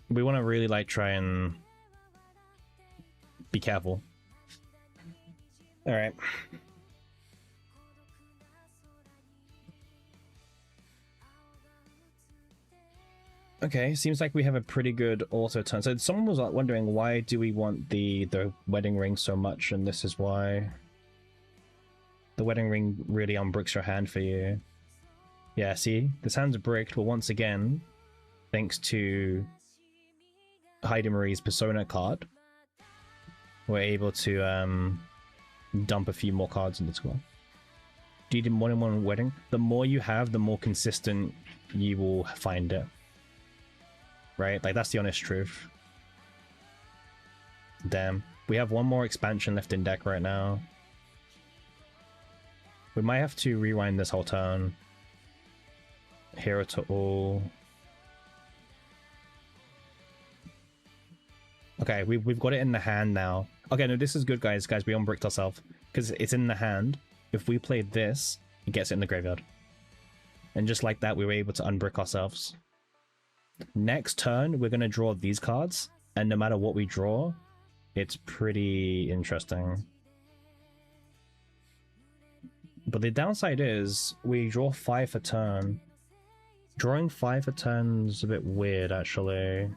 [SPEAKER 1] We want to really, like, try and be careful. Alright. Okay, seems like we have a pretty good auto turn. So someone was wondering, why do we want the wedding ring so much, and this is why. The wedding ring really unbricks your hand for you. Yeah, see? This hand's bricked, but once again, thanks to Heidi Marie's Persona card, we're able to dump a few more cards in the squad. Do you do more than one wedding? The more you have, the more consistent you will find it. Right? Like, that's the honest truth. Damn. We have one more expansion left in deck right now. We might have to rewind this whole turn. Hero to all. Okay, we've got it in the hand now. Okay, no, this is good, guys. Guys, we unbricked ourselves. Because it's in the hand. If we play this, it gets it in the graveyard. And just like that, we were able to unbrick ourselves. Next turn, we're going to draw these cards. And no matter what we draw, it's pretty interesting. But the downside is, we draw 5 a turn. Drawing 5 a turn's a bit weird, actually.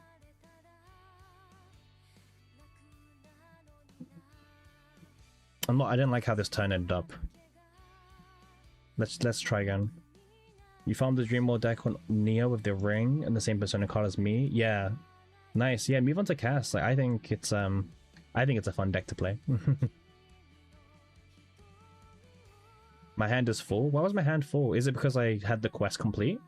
[SPEAKER 1] I didn't like how this turn ended up. Let's try again. You found the Dream World deck on Neo with the ring and the same Persona card as me. Yeah, nice. Yeah, move on to Cass. Like, I think it's a fun deck to play. My hand is full. Why was my hand full? Is it because I had the quest complete?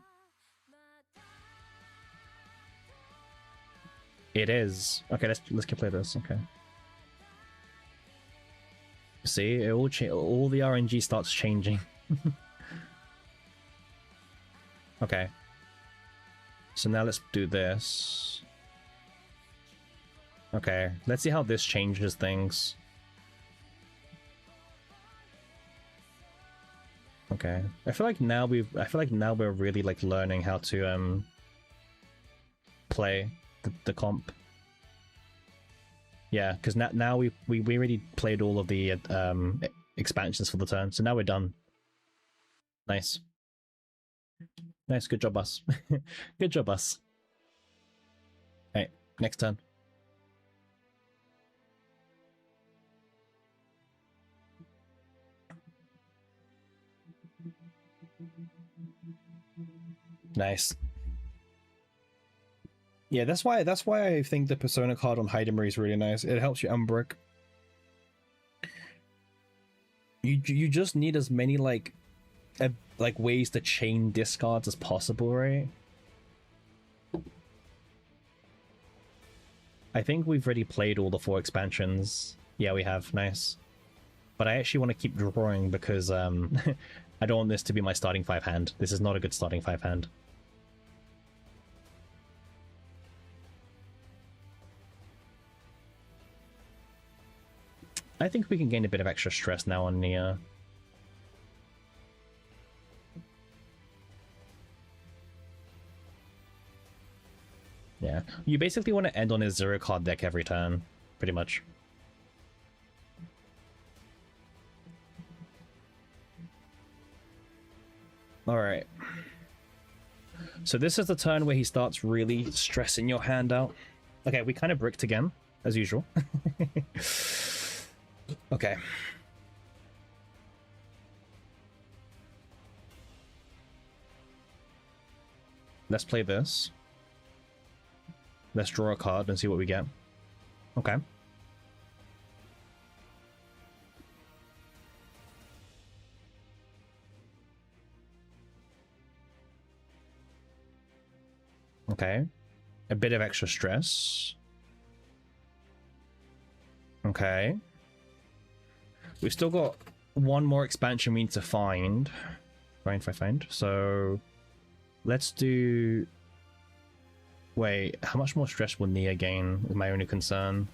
[SPEAKER 1] It is. Okay, let's keep play this. Okay. See, it all the RNG starts changing. Okay. So now let's do this. Okay, let's see how this changes things. Okay. I feel like now we're really like learning how to play the comp. Yeah, because now we already played all of the expansions for the turn, so now we're done. Nice. Nice, good job, us. Good job, us. Alright, next turn. Nice. Yeah, that's why I think the Persona card on Heidemarie is really nice. It helps you unbrick. You just need as many like ways to chain discards as possible, right? I think we've already played all the 4 expansions. Yeah, we have. Nice. But I actually want to keep drawing because I don't want this to be my starting 5 hand. This is not a good starting 5 hand. I think we can gain a bit of extra stress now on Nia. Yeah, you basically want to end on his 0 card deck every turn, pretty much. Alright. So this is the turn where he starts really stressing your hand out. Okay, we kind of bricked again, as usual. Okay. Let's play this. Let's draw a card and see what we get. Okay. Okay. A bit of extra stress. Okay. We've still got one more expansion we need to find. Find. So let's do... Wait, how much more stress will Nia gain is my only concern.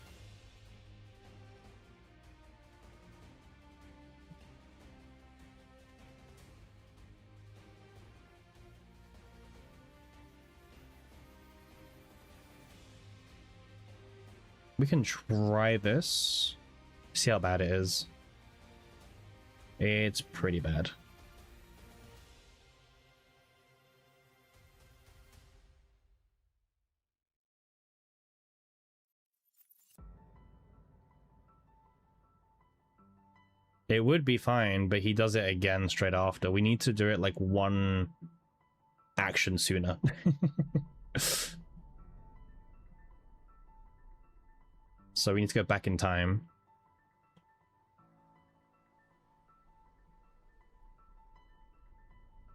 [SPEAKER 1] We can try this. See how bad it is. It's pretty bad. It would be fine, but he does it again straight after. We need to do it like one action sooner. So we need to go back in time.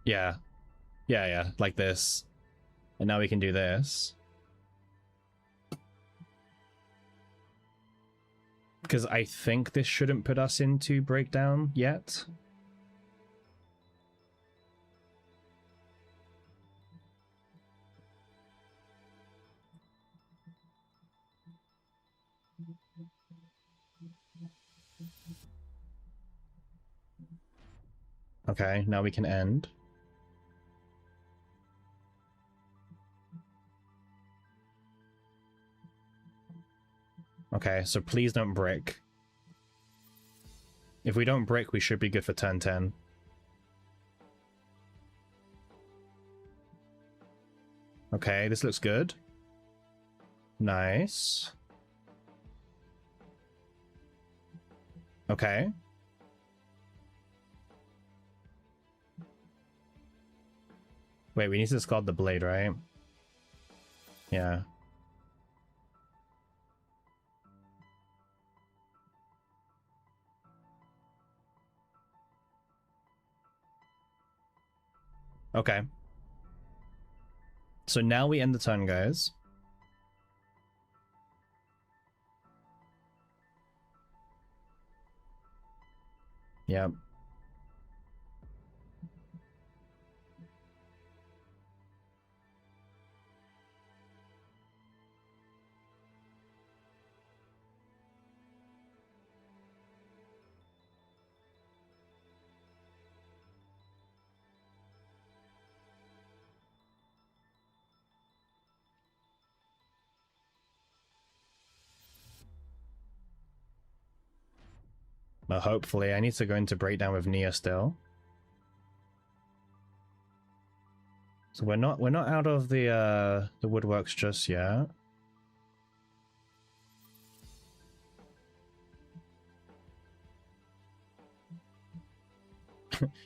[SPEAKER 1] Yeah. Yeah, like this. And now we can do this. Because I think this shouldn't put us into breakdown yet. Okay, now we can end. Okay, so please don't brick. If we don't brick, we should be good for turn 10. Okay, this looks good. Nice. Okay. Wait, we need to discard the blade, right? Yeah. Okay. So now we end the turn, guys. Yep. But hopefully, I need to go into breakdown with Nia still. So we're not out of the woodworks just yet.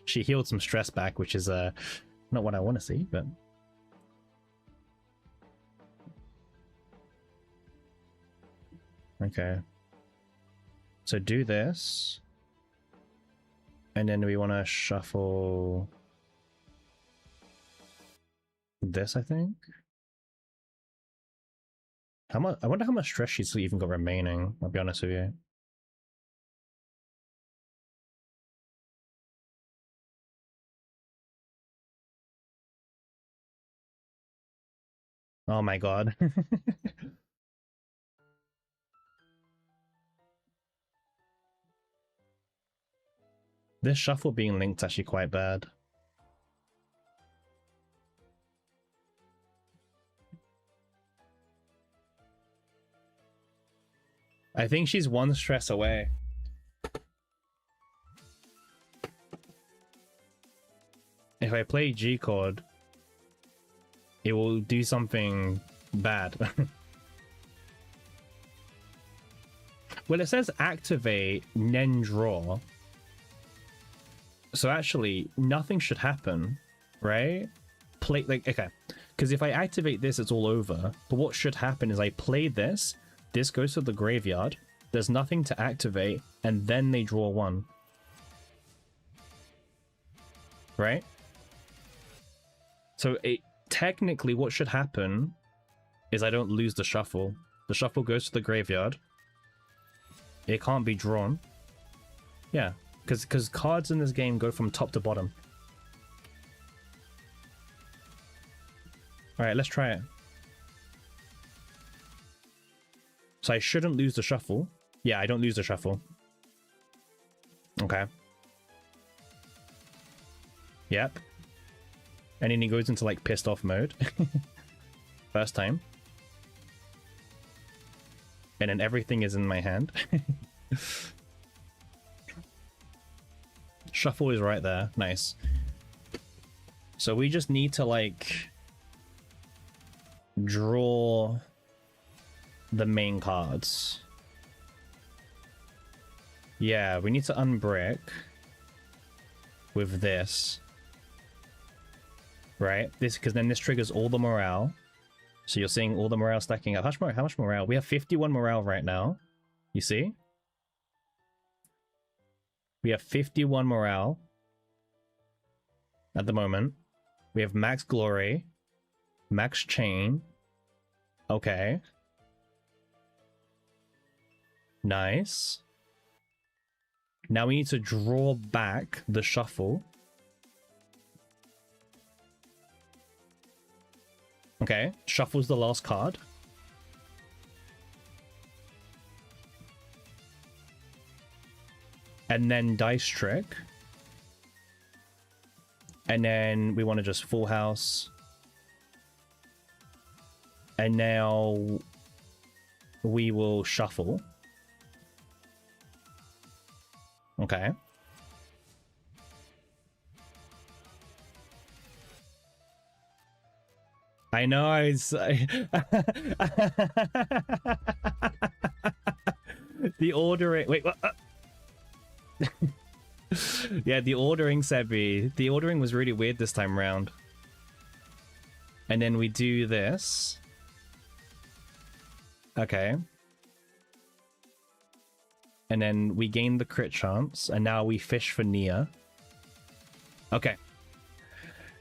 [SPEAKER 1] She healed some stress back, which is not what I want to see, but okay. So do this. And then we want to shuffle this, I think. How much? I wonder how much stress she's even got remaining. I'll be honest with you. Oh my god. This shuffle being linked actually quite bad. I think she's one stress away. If I play G chord, it will do something bad. Well, it says activate, then draw. So actually, nothing should happen, right? Play, like, okay. Because if I activate this, it's all over. But what should happen is I play this, this goes to the graveyard, there's nothing to activate, and then they draw one. Right? So technically what should happen is I don't lose the shuffle. The shuffle goes to the graveyard. It can't be drawn. Yeah, because cards in this game go from top to bottom. Alright, let's try it. So I shouldn't lose the shuffle. Yeah, I don't lose the shuffle. Okay. Yep. And then he goes into like pissed off mode. First time. And then everything is in my hand. Shuffle is right there. Nice. So we just need to like draw the main cards. Yeah, we need to unbrick with this. Right? This, because then this triggers all the morale. So you're seeing all the morale stacking up. How much morale? We have 51 morale right now. You see? We have 51 morale at the moment. We have max glory, max chain. Okay. Nice. Now we need to draw back the shuffle. Okay, shuffle's the last card. And then dice trick. And then we want to just full house. And now we will shuffle. Okay. I know, it's... The ordering... Wait, what? Yeah, the ordering, Sebi. The ordering was really weird this time round. And then we do this. Okay. And then we gain the crit chance. And now we fish for Nia. Okay.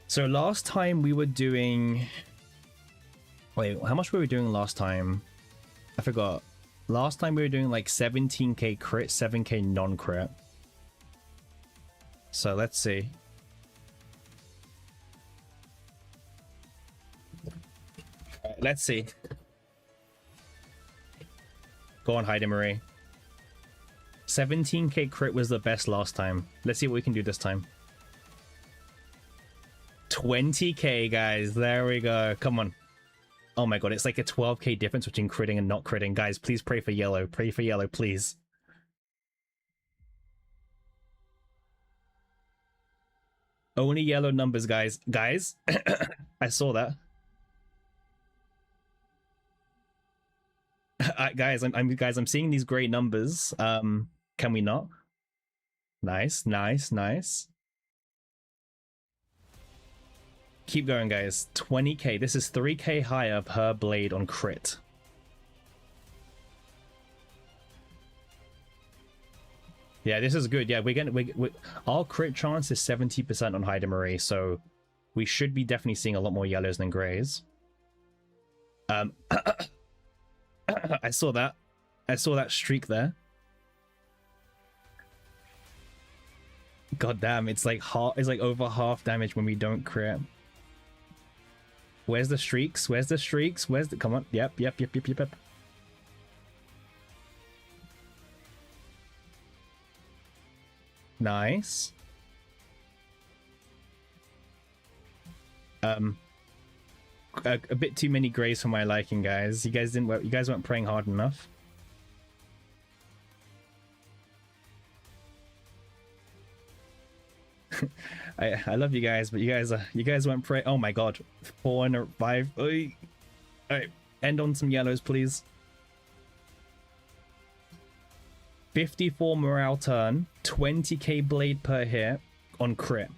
[SPEAKER 1] So last time we were doing... Wait, how much were we doing last time? I forgot. Last time we were doing like 17k crit, 7k non-crit. So let's see. Let's see. Go on, Heidi Marie. 17k crit was the best last time. Let's see what we can do this time. 20k, guys. There we go. Come on. Oh my god, it's like a 12k difference between critting and not critting. Guys, please pray for yellow. Pray for yellow, please. Only yellow numbers, guys. Guys, I saw that. Guys, I'm seeing these great numbers. Can we not? Nice, nice, nice. Keep going, guys. 20k. This is 3k higher per blade on crit. Yeah, this is good. Yeah, our crit chance is 70% on Haida Marie, so we should be definitely seeing a lot more yellows than grays. I saw that. I saw that streak there. God damn, it's like over half damage when we don't crit. Where's the streaks? Where's the streaks? Where's the... Come on. Yep. Nice. A bit too many grays for my liking, guys. You guys weren't praying hard enough. I love you guys, but you guys weren't praying. Oh my god, 4 and 5. All right, end on some yellows, please. 54 morale turn, 20k blade per hit on crit.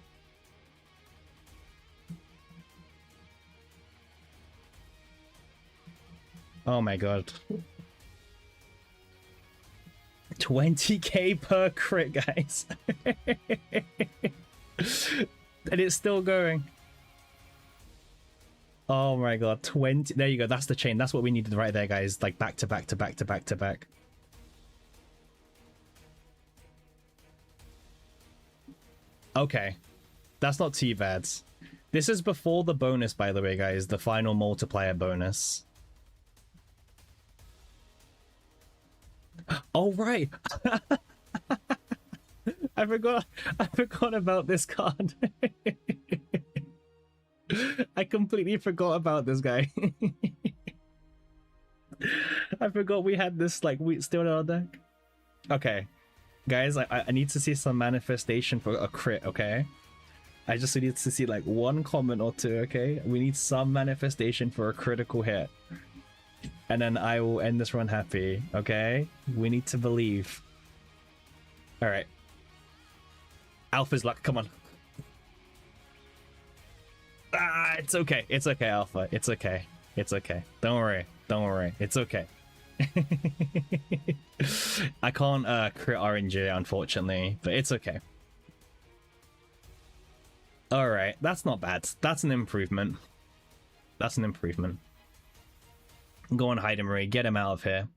[SPEAKER 1] Oh my god. 20k per crit, guys. And it's still going. Oh my god, 20. There you go. That's the chain. That's what we needed right there, guys. Like back to back to back to back to back. Okay. That's not too bad. This is before the bonus, by the way, guys. The final multiplier bonus. Oh, right. I forgot about this card. I completely forgot about this guy. I forgot we had this, like, we still in our deck. Okay. Guys, I need to see some manifestation for a crit, okay? I just need to see, like, one comment or two, okay? We need some manifestation for a critical hit. And then I will end this run happy, okay? We need to believe. Alright. Alpha's luck, come on. Ah, it's okay. It's okay, Alpha. It's okay. It's okay. Don't worry. Don't worry. It's okay. I can't crit RNG, unfortunately, but it's okay. Alright, that's not bad. That's an improvement. That's an improvement. Go on, Haida Marie. Get him out of here.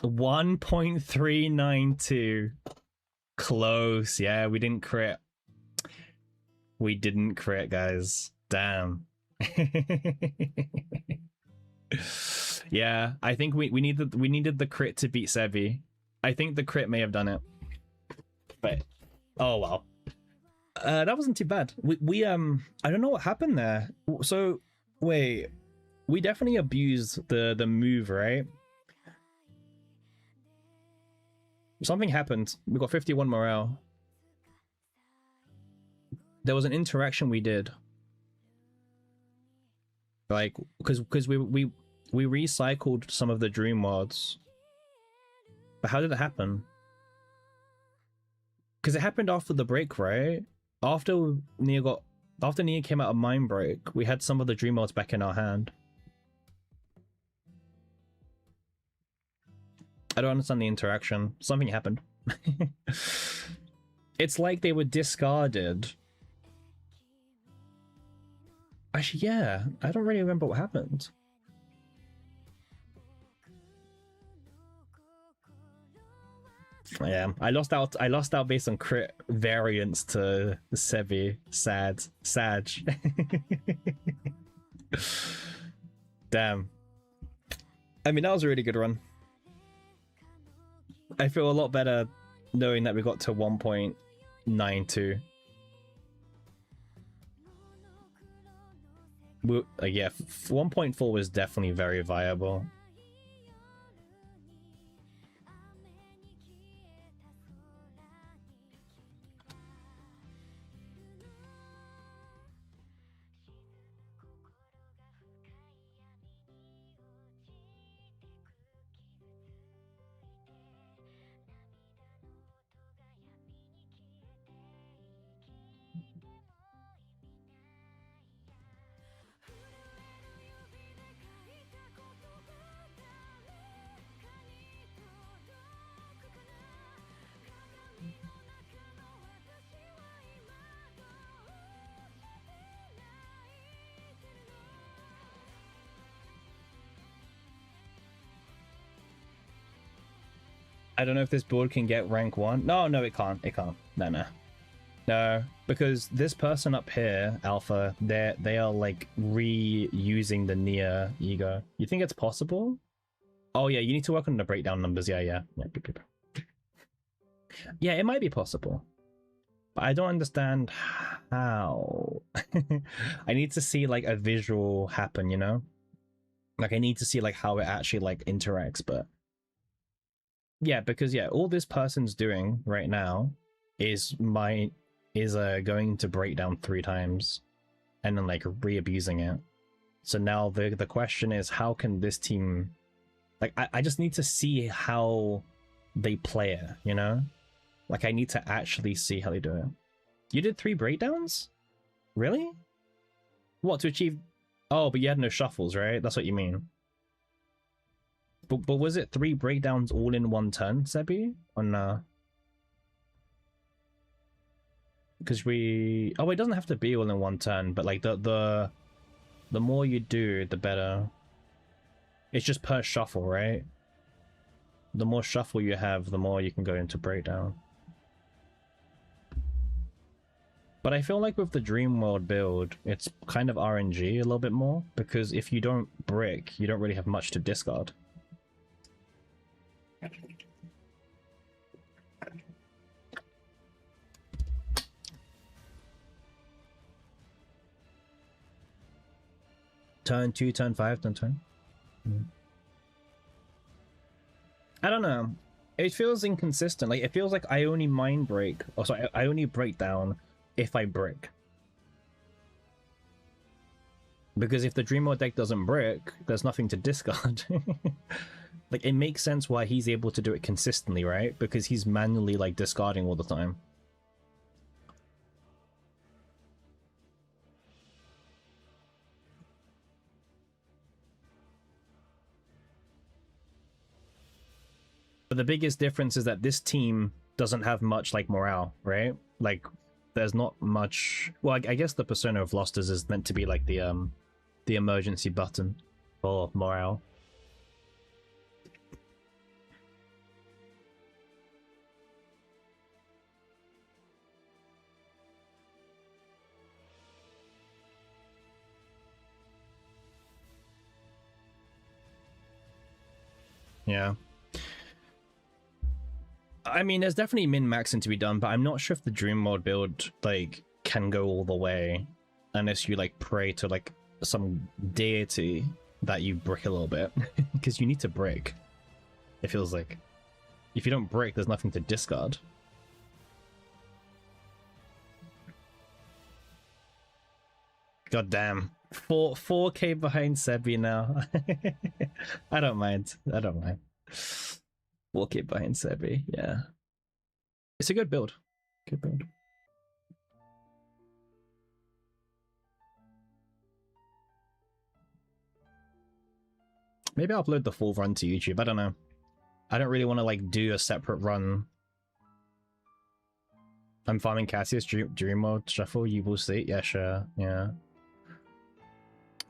[SPEAKER 1] $1.392. Close. Yeah, we didn't crit. We didn't crit, guys. Damn. Yeah, I think we needed the crit to beat Sevi. I think the crit may have done it. But oh well. That wasn't too bad. We I don't know what happened there. So wait, we definitely abused the move, right? Something happened. We got 51 morale. There was an interaction we did. Like, because we recycled some of the dream mods. But how did it happen? Because it happened after the break, right? After Nia came out of Mind Break, we had some of the dream mods back in our hand. I don't understand the interaction. Something happened. It's like they were discarded. Actually, yeah, I don't really remember what happened. Yeah, I lost out based on crit variance to Sevi. Sag. Damn. I mean, that was a really good run. I feel a lot better knowing that we got to 1.92. Yeah, 1.4 was definitely very viable. I don't know if this build can get rank 1. No, no, it can't. It can't. No, no. No, because this person up here, Alpha, they are like reusing the Nia ego. You think it's possible? Oh yeah, you need to work on the breakdown numbers. Yeah. Yeah, it might be possible. But I don't understand how. I need to see like a visual happen, you know? Like I need to see like how it actually like interacts, but yeah, because yeah, all this person's doing right now is going to break down 3 times and then like re-abusing it. So now the question is, how can this team, like I just need to see how they play it, you know? Like I need to actually see how they do it. You did 3 breakdowns? Really? What, to achieve? Oh, but you had no shuffles, right? That's what you mean. But was it 3 breakdowns all in one turn, Sebi? Or no? Because it doesn't have to be all in one turn, but like the more you do, the better. It's just per shuffle, right? The more shuffle you have, the more you can go into breakdown. But I feel like with the Dream World build, it's kind of RNG a little bit more, because if you don't brick, you don't really have much to discard. Turn 2, turn 5, turn 10. I don't know. It feels inconsistent. Like it feels like I only mind break. Oh, sorry, I only break down if I brick. Because if the Dream World deck doesn't brick, there's nothing to discard. Like it makes sense why he's able to do it consistently, right? Because he's manually like discarding all the time. But the biggest difference is that this team doesn't have much like morale, right? Like there's not much. Well, I guess the Persona of Losters is meant to be like the emergency button for morale. Yeah. I mean, there's definitely min-maxing to be done, but I'm not sure if the Dream World build like can go all the way unless you like pray to like some deity that you brick a little bit, because you need to brick. It feels like if you don't brick, there's nothing to discard. God damn. 4K behind Sebi now. I don't mind. 4K behind Sebi, yeah. It's a good build. Good build. Maybe I'll upload the full run to YouTube. I don't know. I don't really want to like do a separate run. I'm farming Cassius Dream Mode Shuffle. You will see. Yeah, sure. Yeah.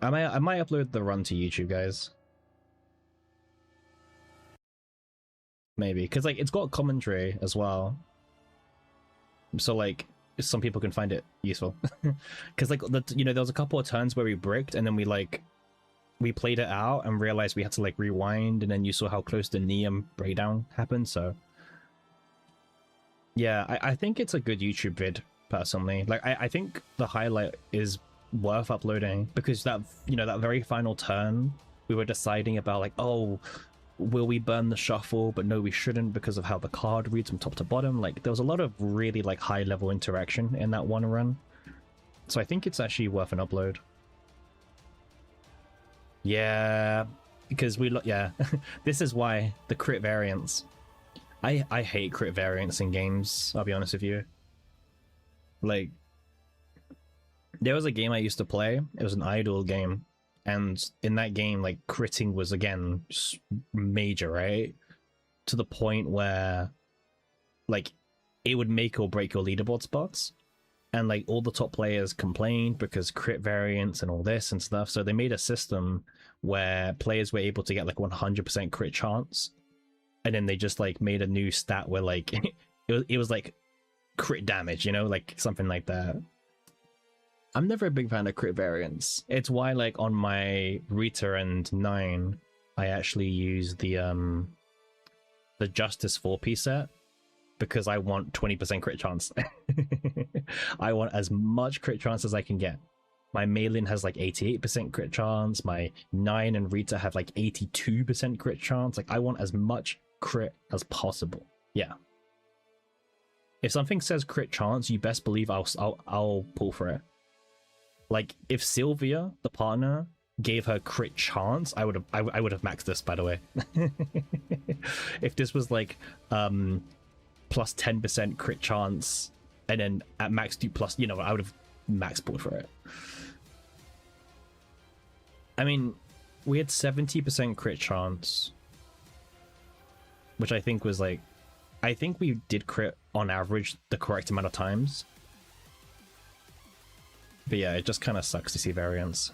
[SPEAKER 1] I might upload the run to YouTube, guys. Maybe, because like it's got commentary as well, so like some people can find it useful. Because like there was a couple of turns where we bricked and then we played it out and realized we had to like rewind, and then you saw how close the Neum breakdown happened. So yeah, I think it's a good YouTube vid personally. Like I think the highlight is worth uploading, because that that very final turn we were deciding about like, oh, will we burn the shuffle, but no we shouldn't because of how the card reads from top to bottom. Like there was a lot of really like high level interaction in that one run, so I think it's actually worth an upload. Yeah, because this is why the crit variance. I hate crit variance in games, I'll be honest with you. Like there was a game I used to play, it was an idol game, and in that game like critting was again major, right? To the point where like it would make or break your leaderboard spots, and like all the top players complained because crit variance and all this and stuff. So they made a system where players were able to get like 100% crit chance and then they just like made a new stat where like it was like crit damage, you know, like something like that. I'm never a big fan of crit variants. It's why like on my Rita and 9, I actually use the Justice 4-piece set because I want 20% crit chance. I want as much crit chance as I can get. My Maylin has like 88% crit chance. My 9 and Rita have like 82% crit chance. Like I want as much crit as possible. Yeah. If something says crit chance, you best believe I'll pull for it. Like if Sylvia, the partner, gave her crit chance, I would have maxed this, by the way. If this was like plus 10% crit chance and then at max do plus, you know, I would have max pulled for it. I mean, we had 70% crit chance, which I think was like, I think we did crit on average the correct amount of times. But yeah, it just kind of sucks to see variants.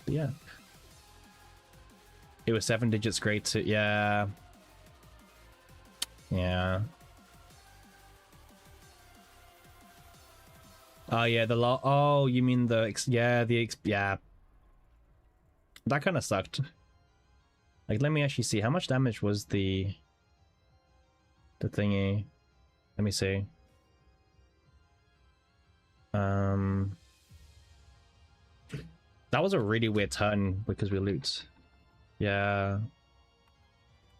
[SPEAKER 1] But yeah. It was 7 digits great to, yeah. Yeah. Oh yeah, oh, you mean yeah, yeah. That kind of sucked. Like, let me actually see, how much damage was the thingy? Let me see. That was a really weird turn because we loot. Yeah.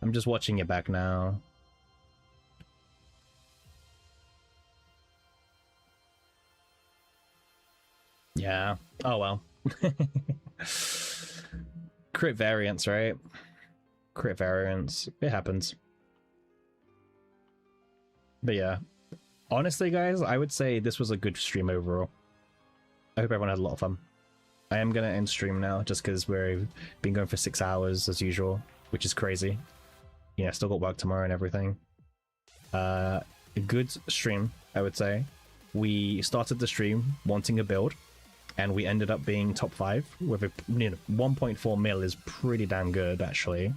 [SPEAKER 1] I'm just watching it back now. Yeah. Oh well. Crit variance, right? Crit variance. It happens. But yeah. Honestly, guys, I would say this was a good stream overall. I hope everyone had a lot of fun. I am going to end stream now just because we've been going for 6 hours as usual, which is crazy. Yeah, still got work tomorrow and everything. A good stream, I would say. We started the stream wanting a build, and we ended up being top 5 with a 1.4 mil is pretty damn good, actually.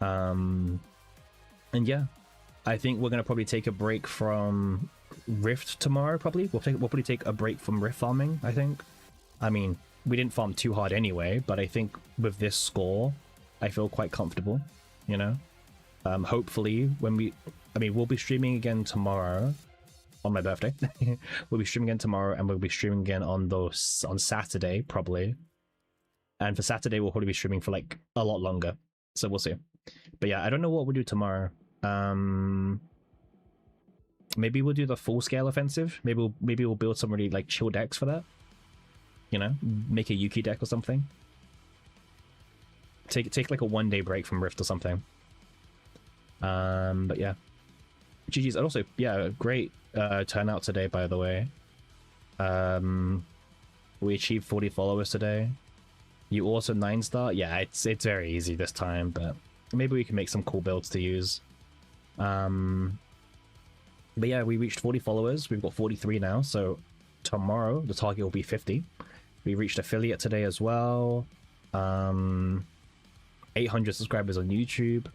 [SPEAKER 1] And yeah, I think we're gonna probably take a break from Rift tomorrow. Probably we'll probably take a break from Rift farming. I think. I mean, we didn't farm too hard anyway, but I think with this score, I feel quite comfortable. You know, hopefully when we'll be streaming again tomorrow on my birthday. We'll be streaming again tomorrow, and we'll be streaming again on Saturday probably. And for Saturday, we'll probably be streaming for like a lot longer. So we'll see. But yeah, I don't know what we'll do tomorrow. Maybe we'll do the full scale offensive. Maybe we'll build some really like chill decks for that. You know, make a Yuki deck or something. Take like a 1-day break from Rift or something. But yeah, GG's. And also, yeah, great turnout today, by the way. We achieved 40 followers today. You also 9-star. Yeah, it's very easy this time, but maybe we can make some cool builds to use. But yeah, we reached 40 followers. We've got 43 now, so tomorrow the target will be 50. We reached affiliate today as well. 800 subscribers on YouTube,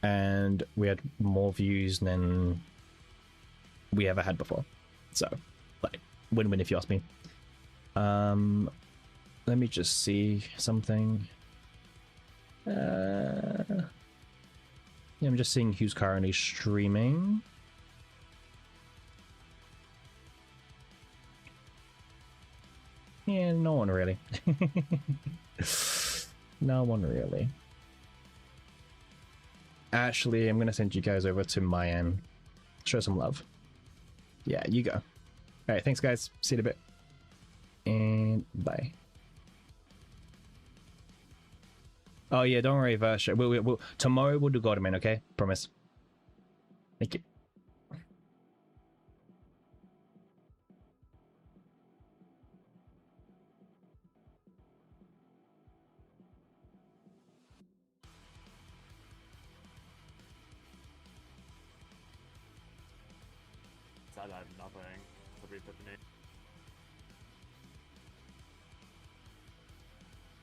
[SPEAKER 1] and we had more views than we ever had before. So, like, win-win if you ask me. Let me just see something. Yeah, I'm just seeing who's currently streaming. Yeah, no one really. No one really. Actually, I'm gonna send you guys over to my end. Show some love. Yeah, you go. Alright, thanks guys. See you in a bit. And bye. Oh yeah, don't worry, Versha. We'll tomorrow we'll do Godman, okay? Promise. Thank you.
[SPEAKER 2] I have nothing to be put in it.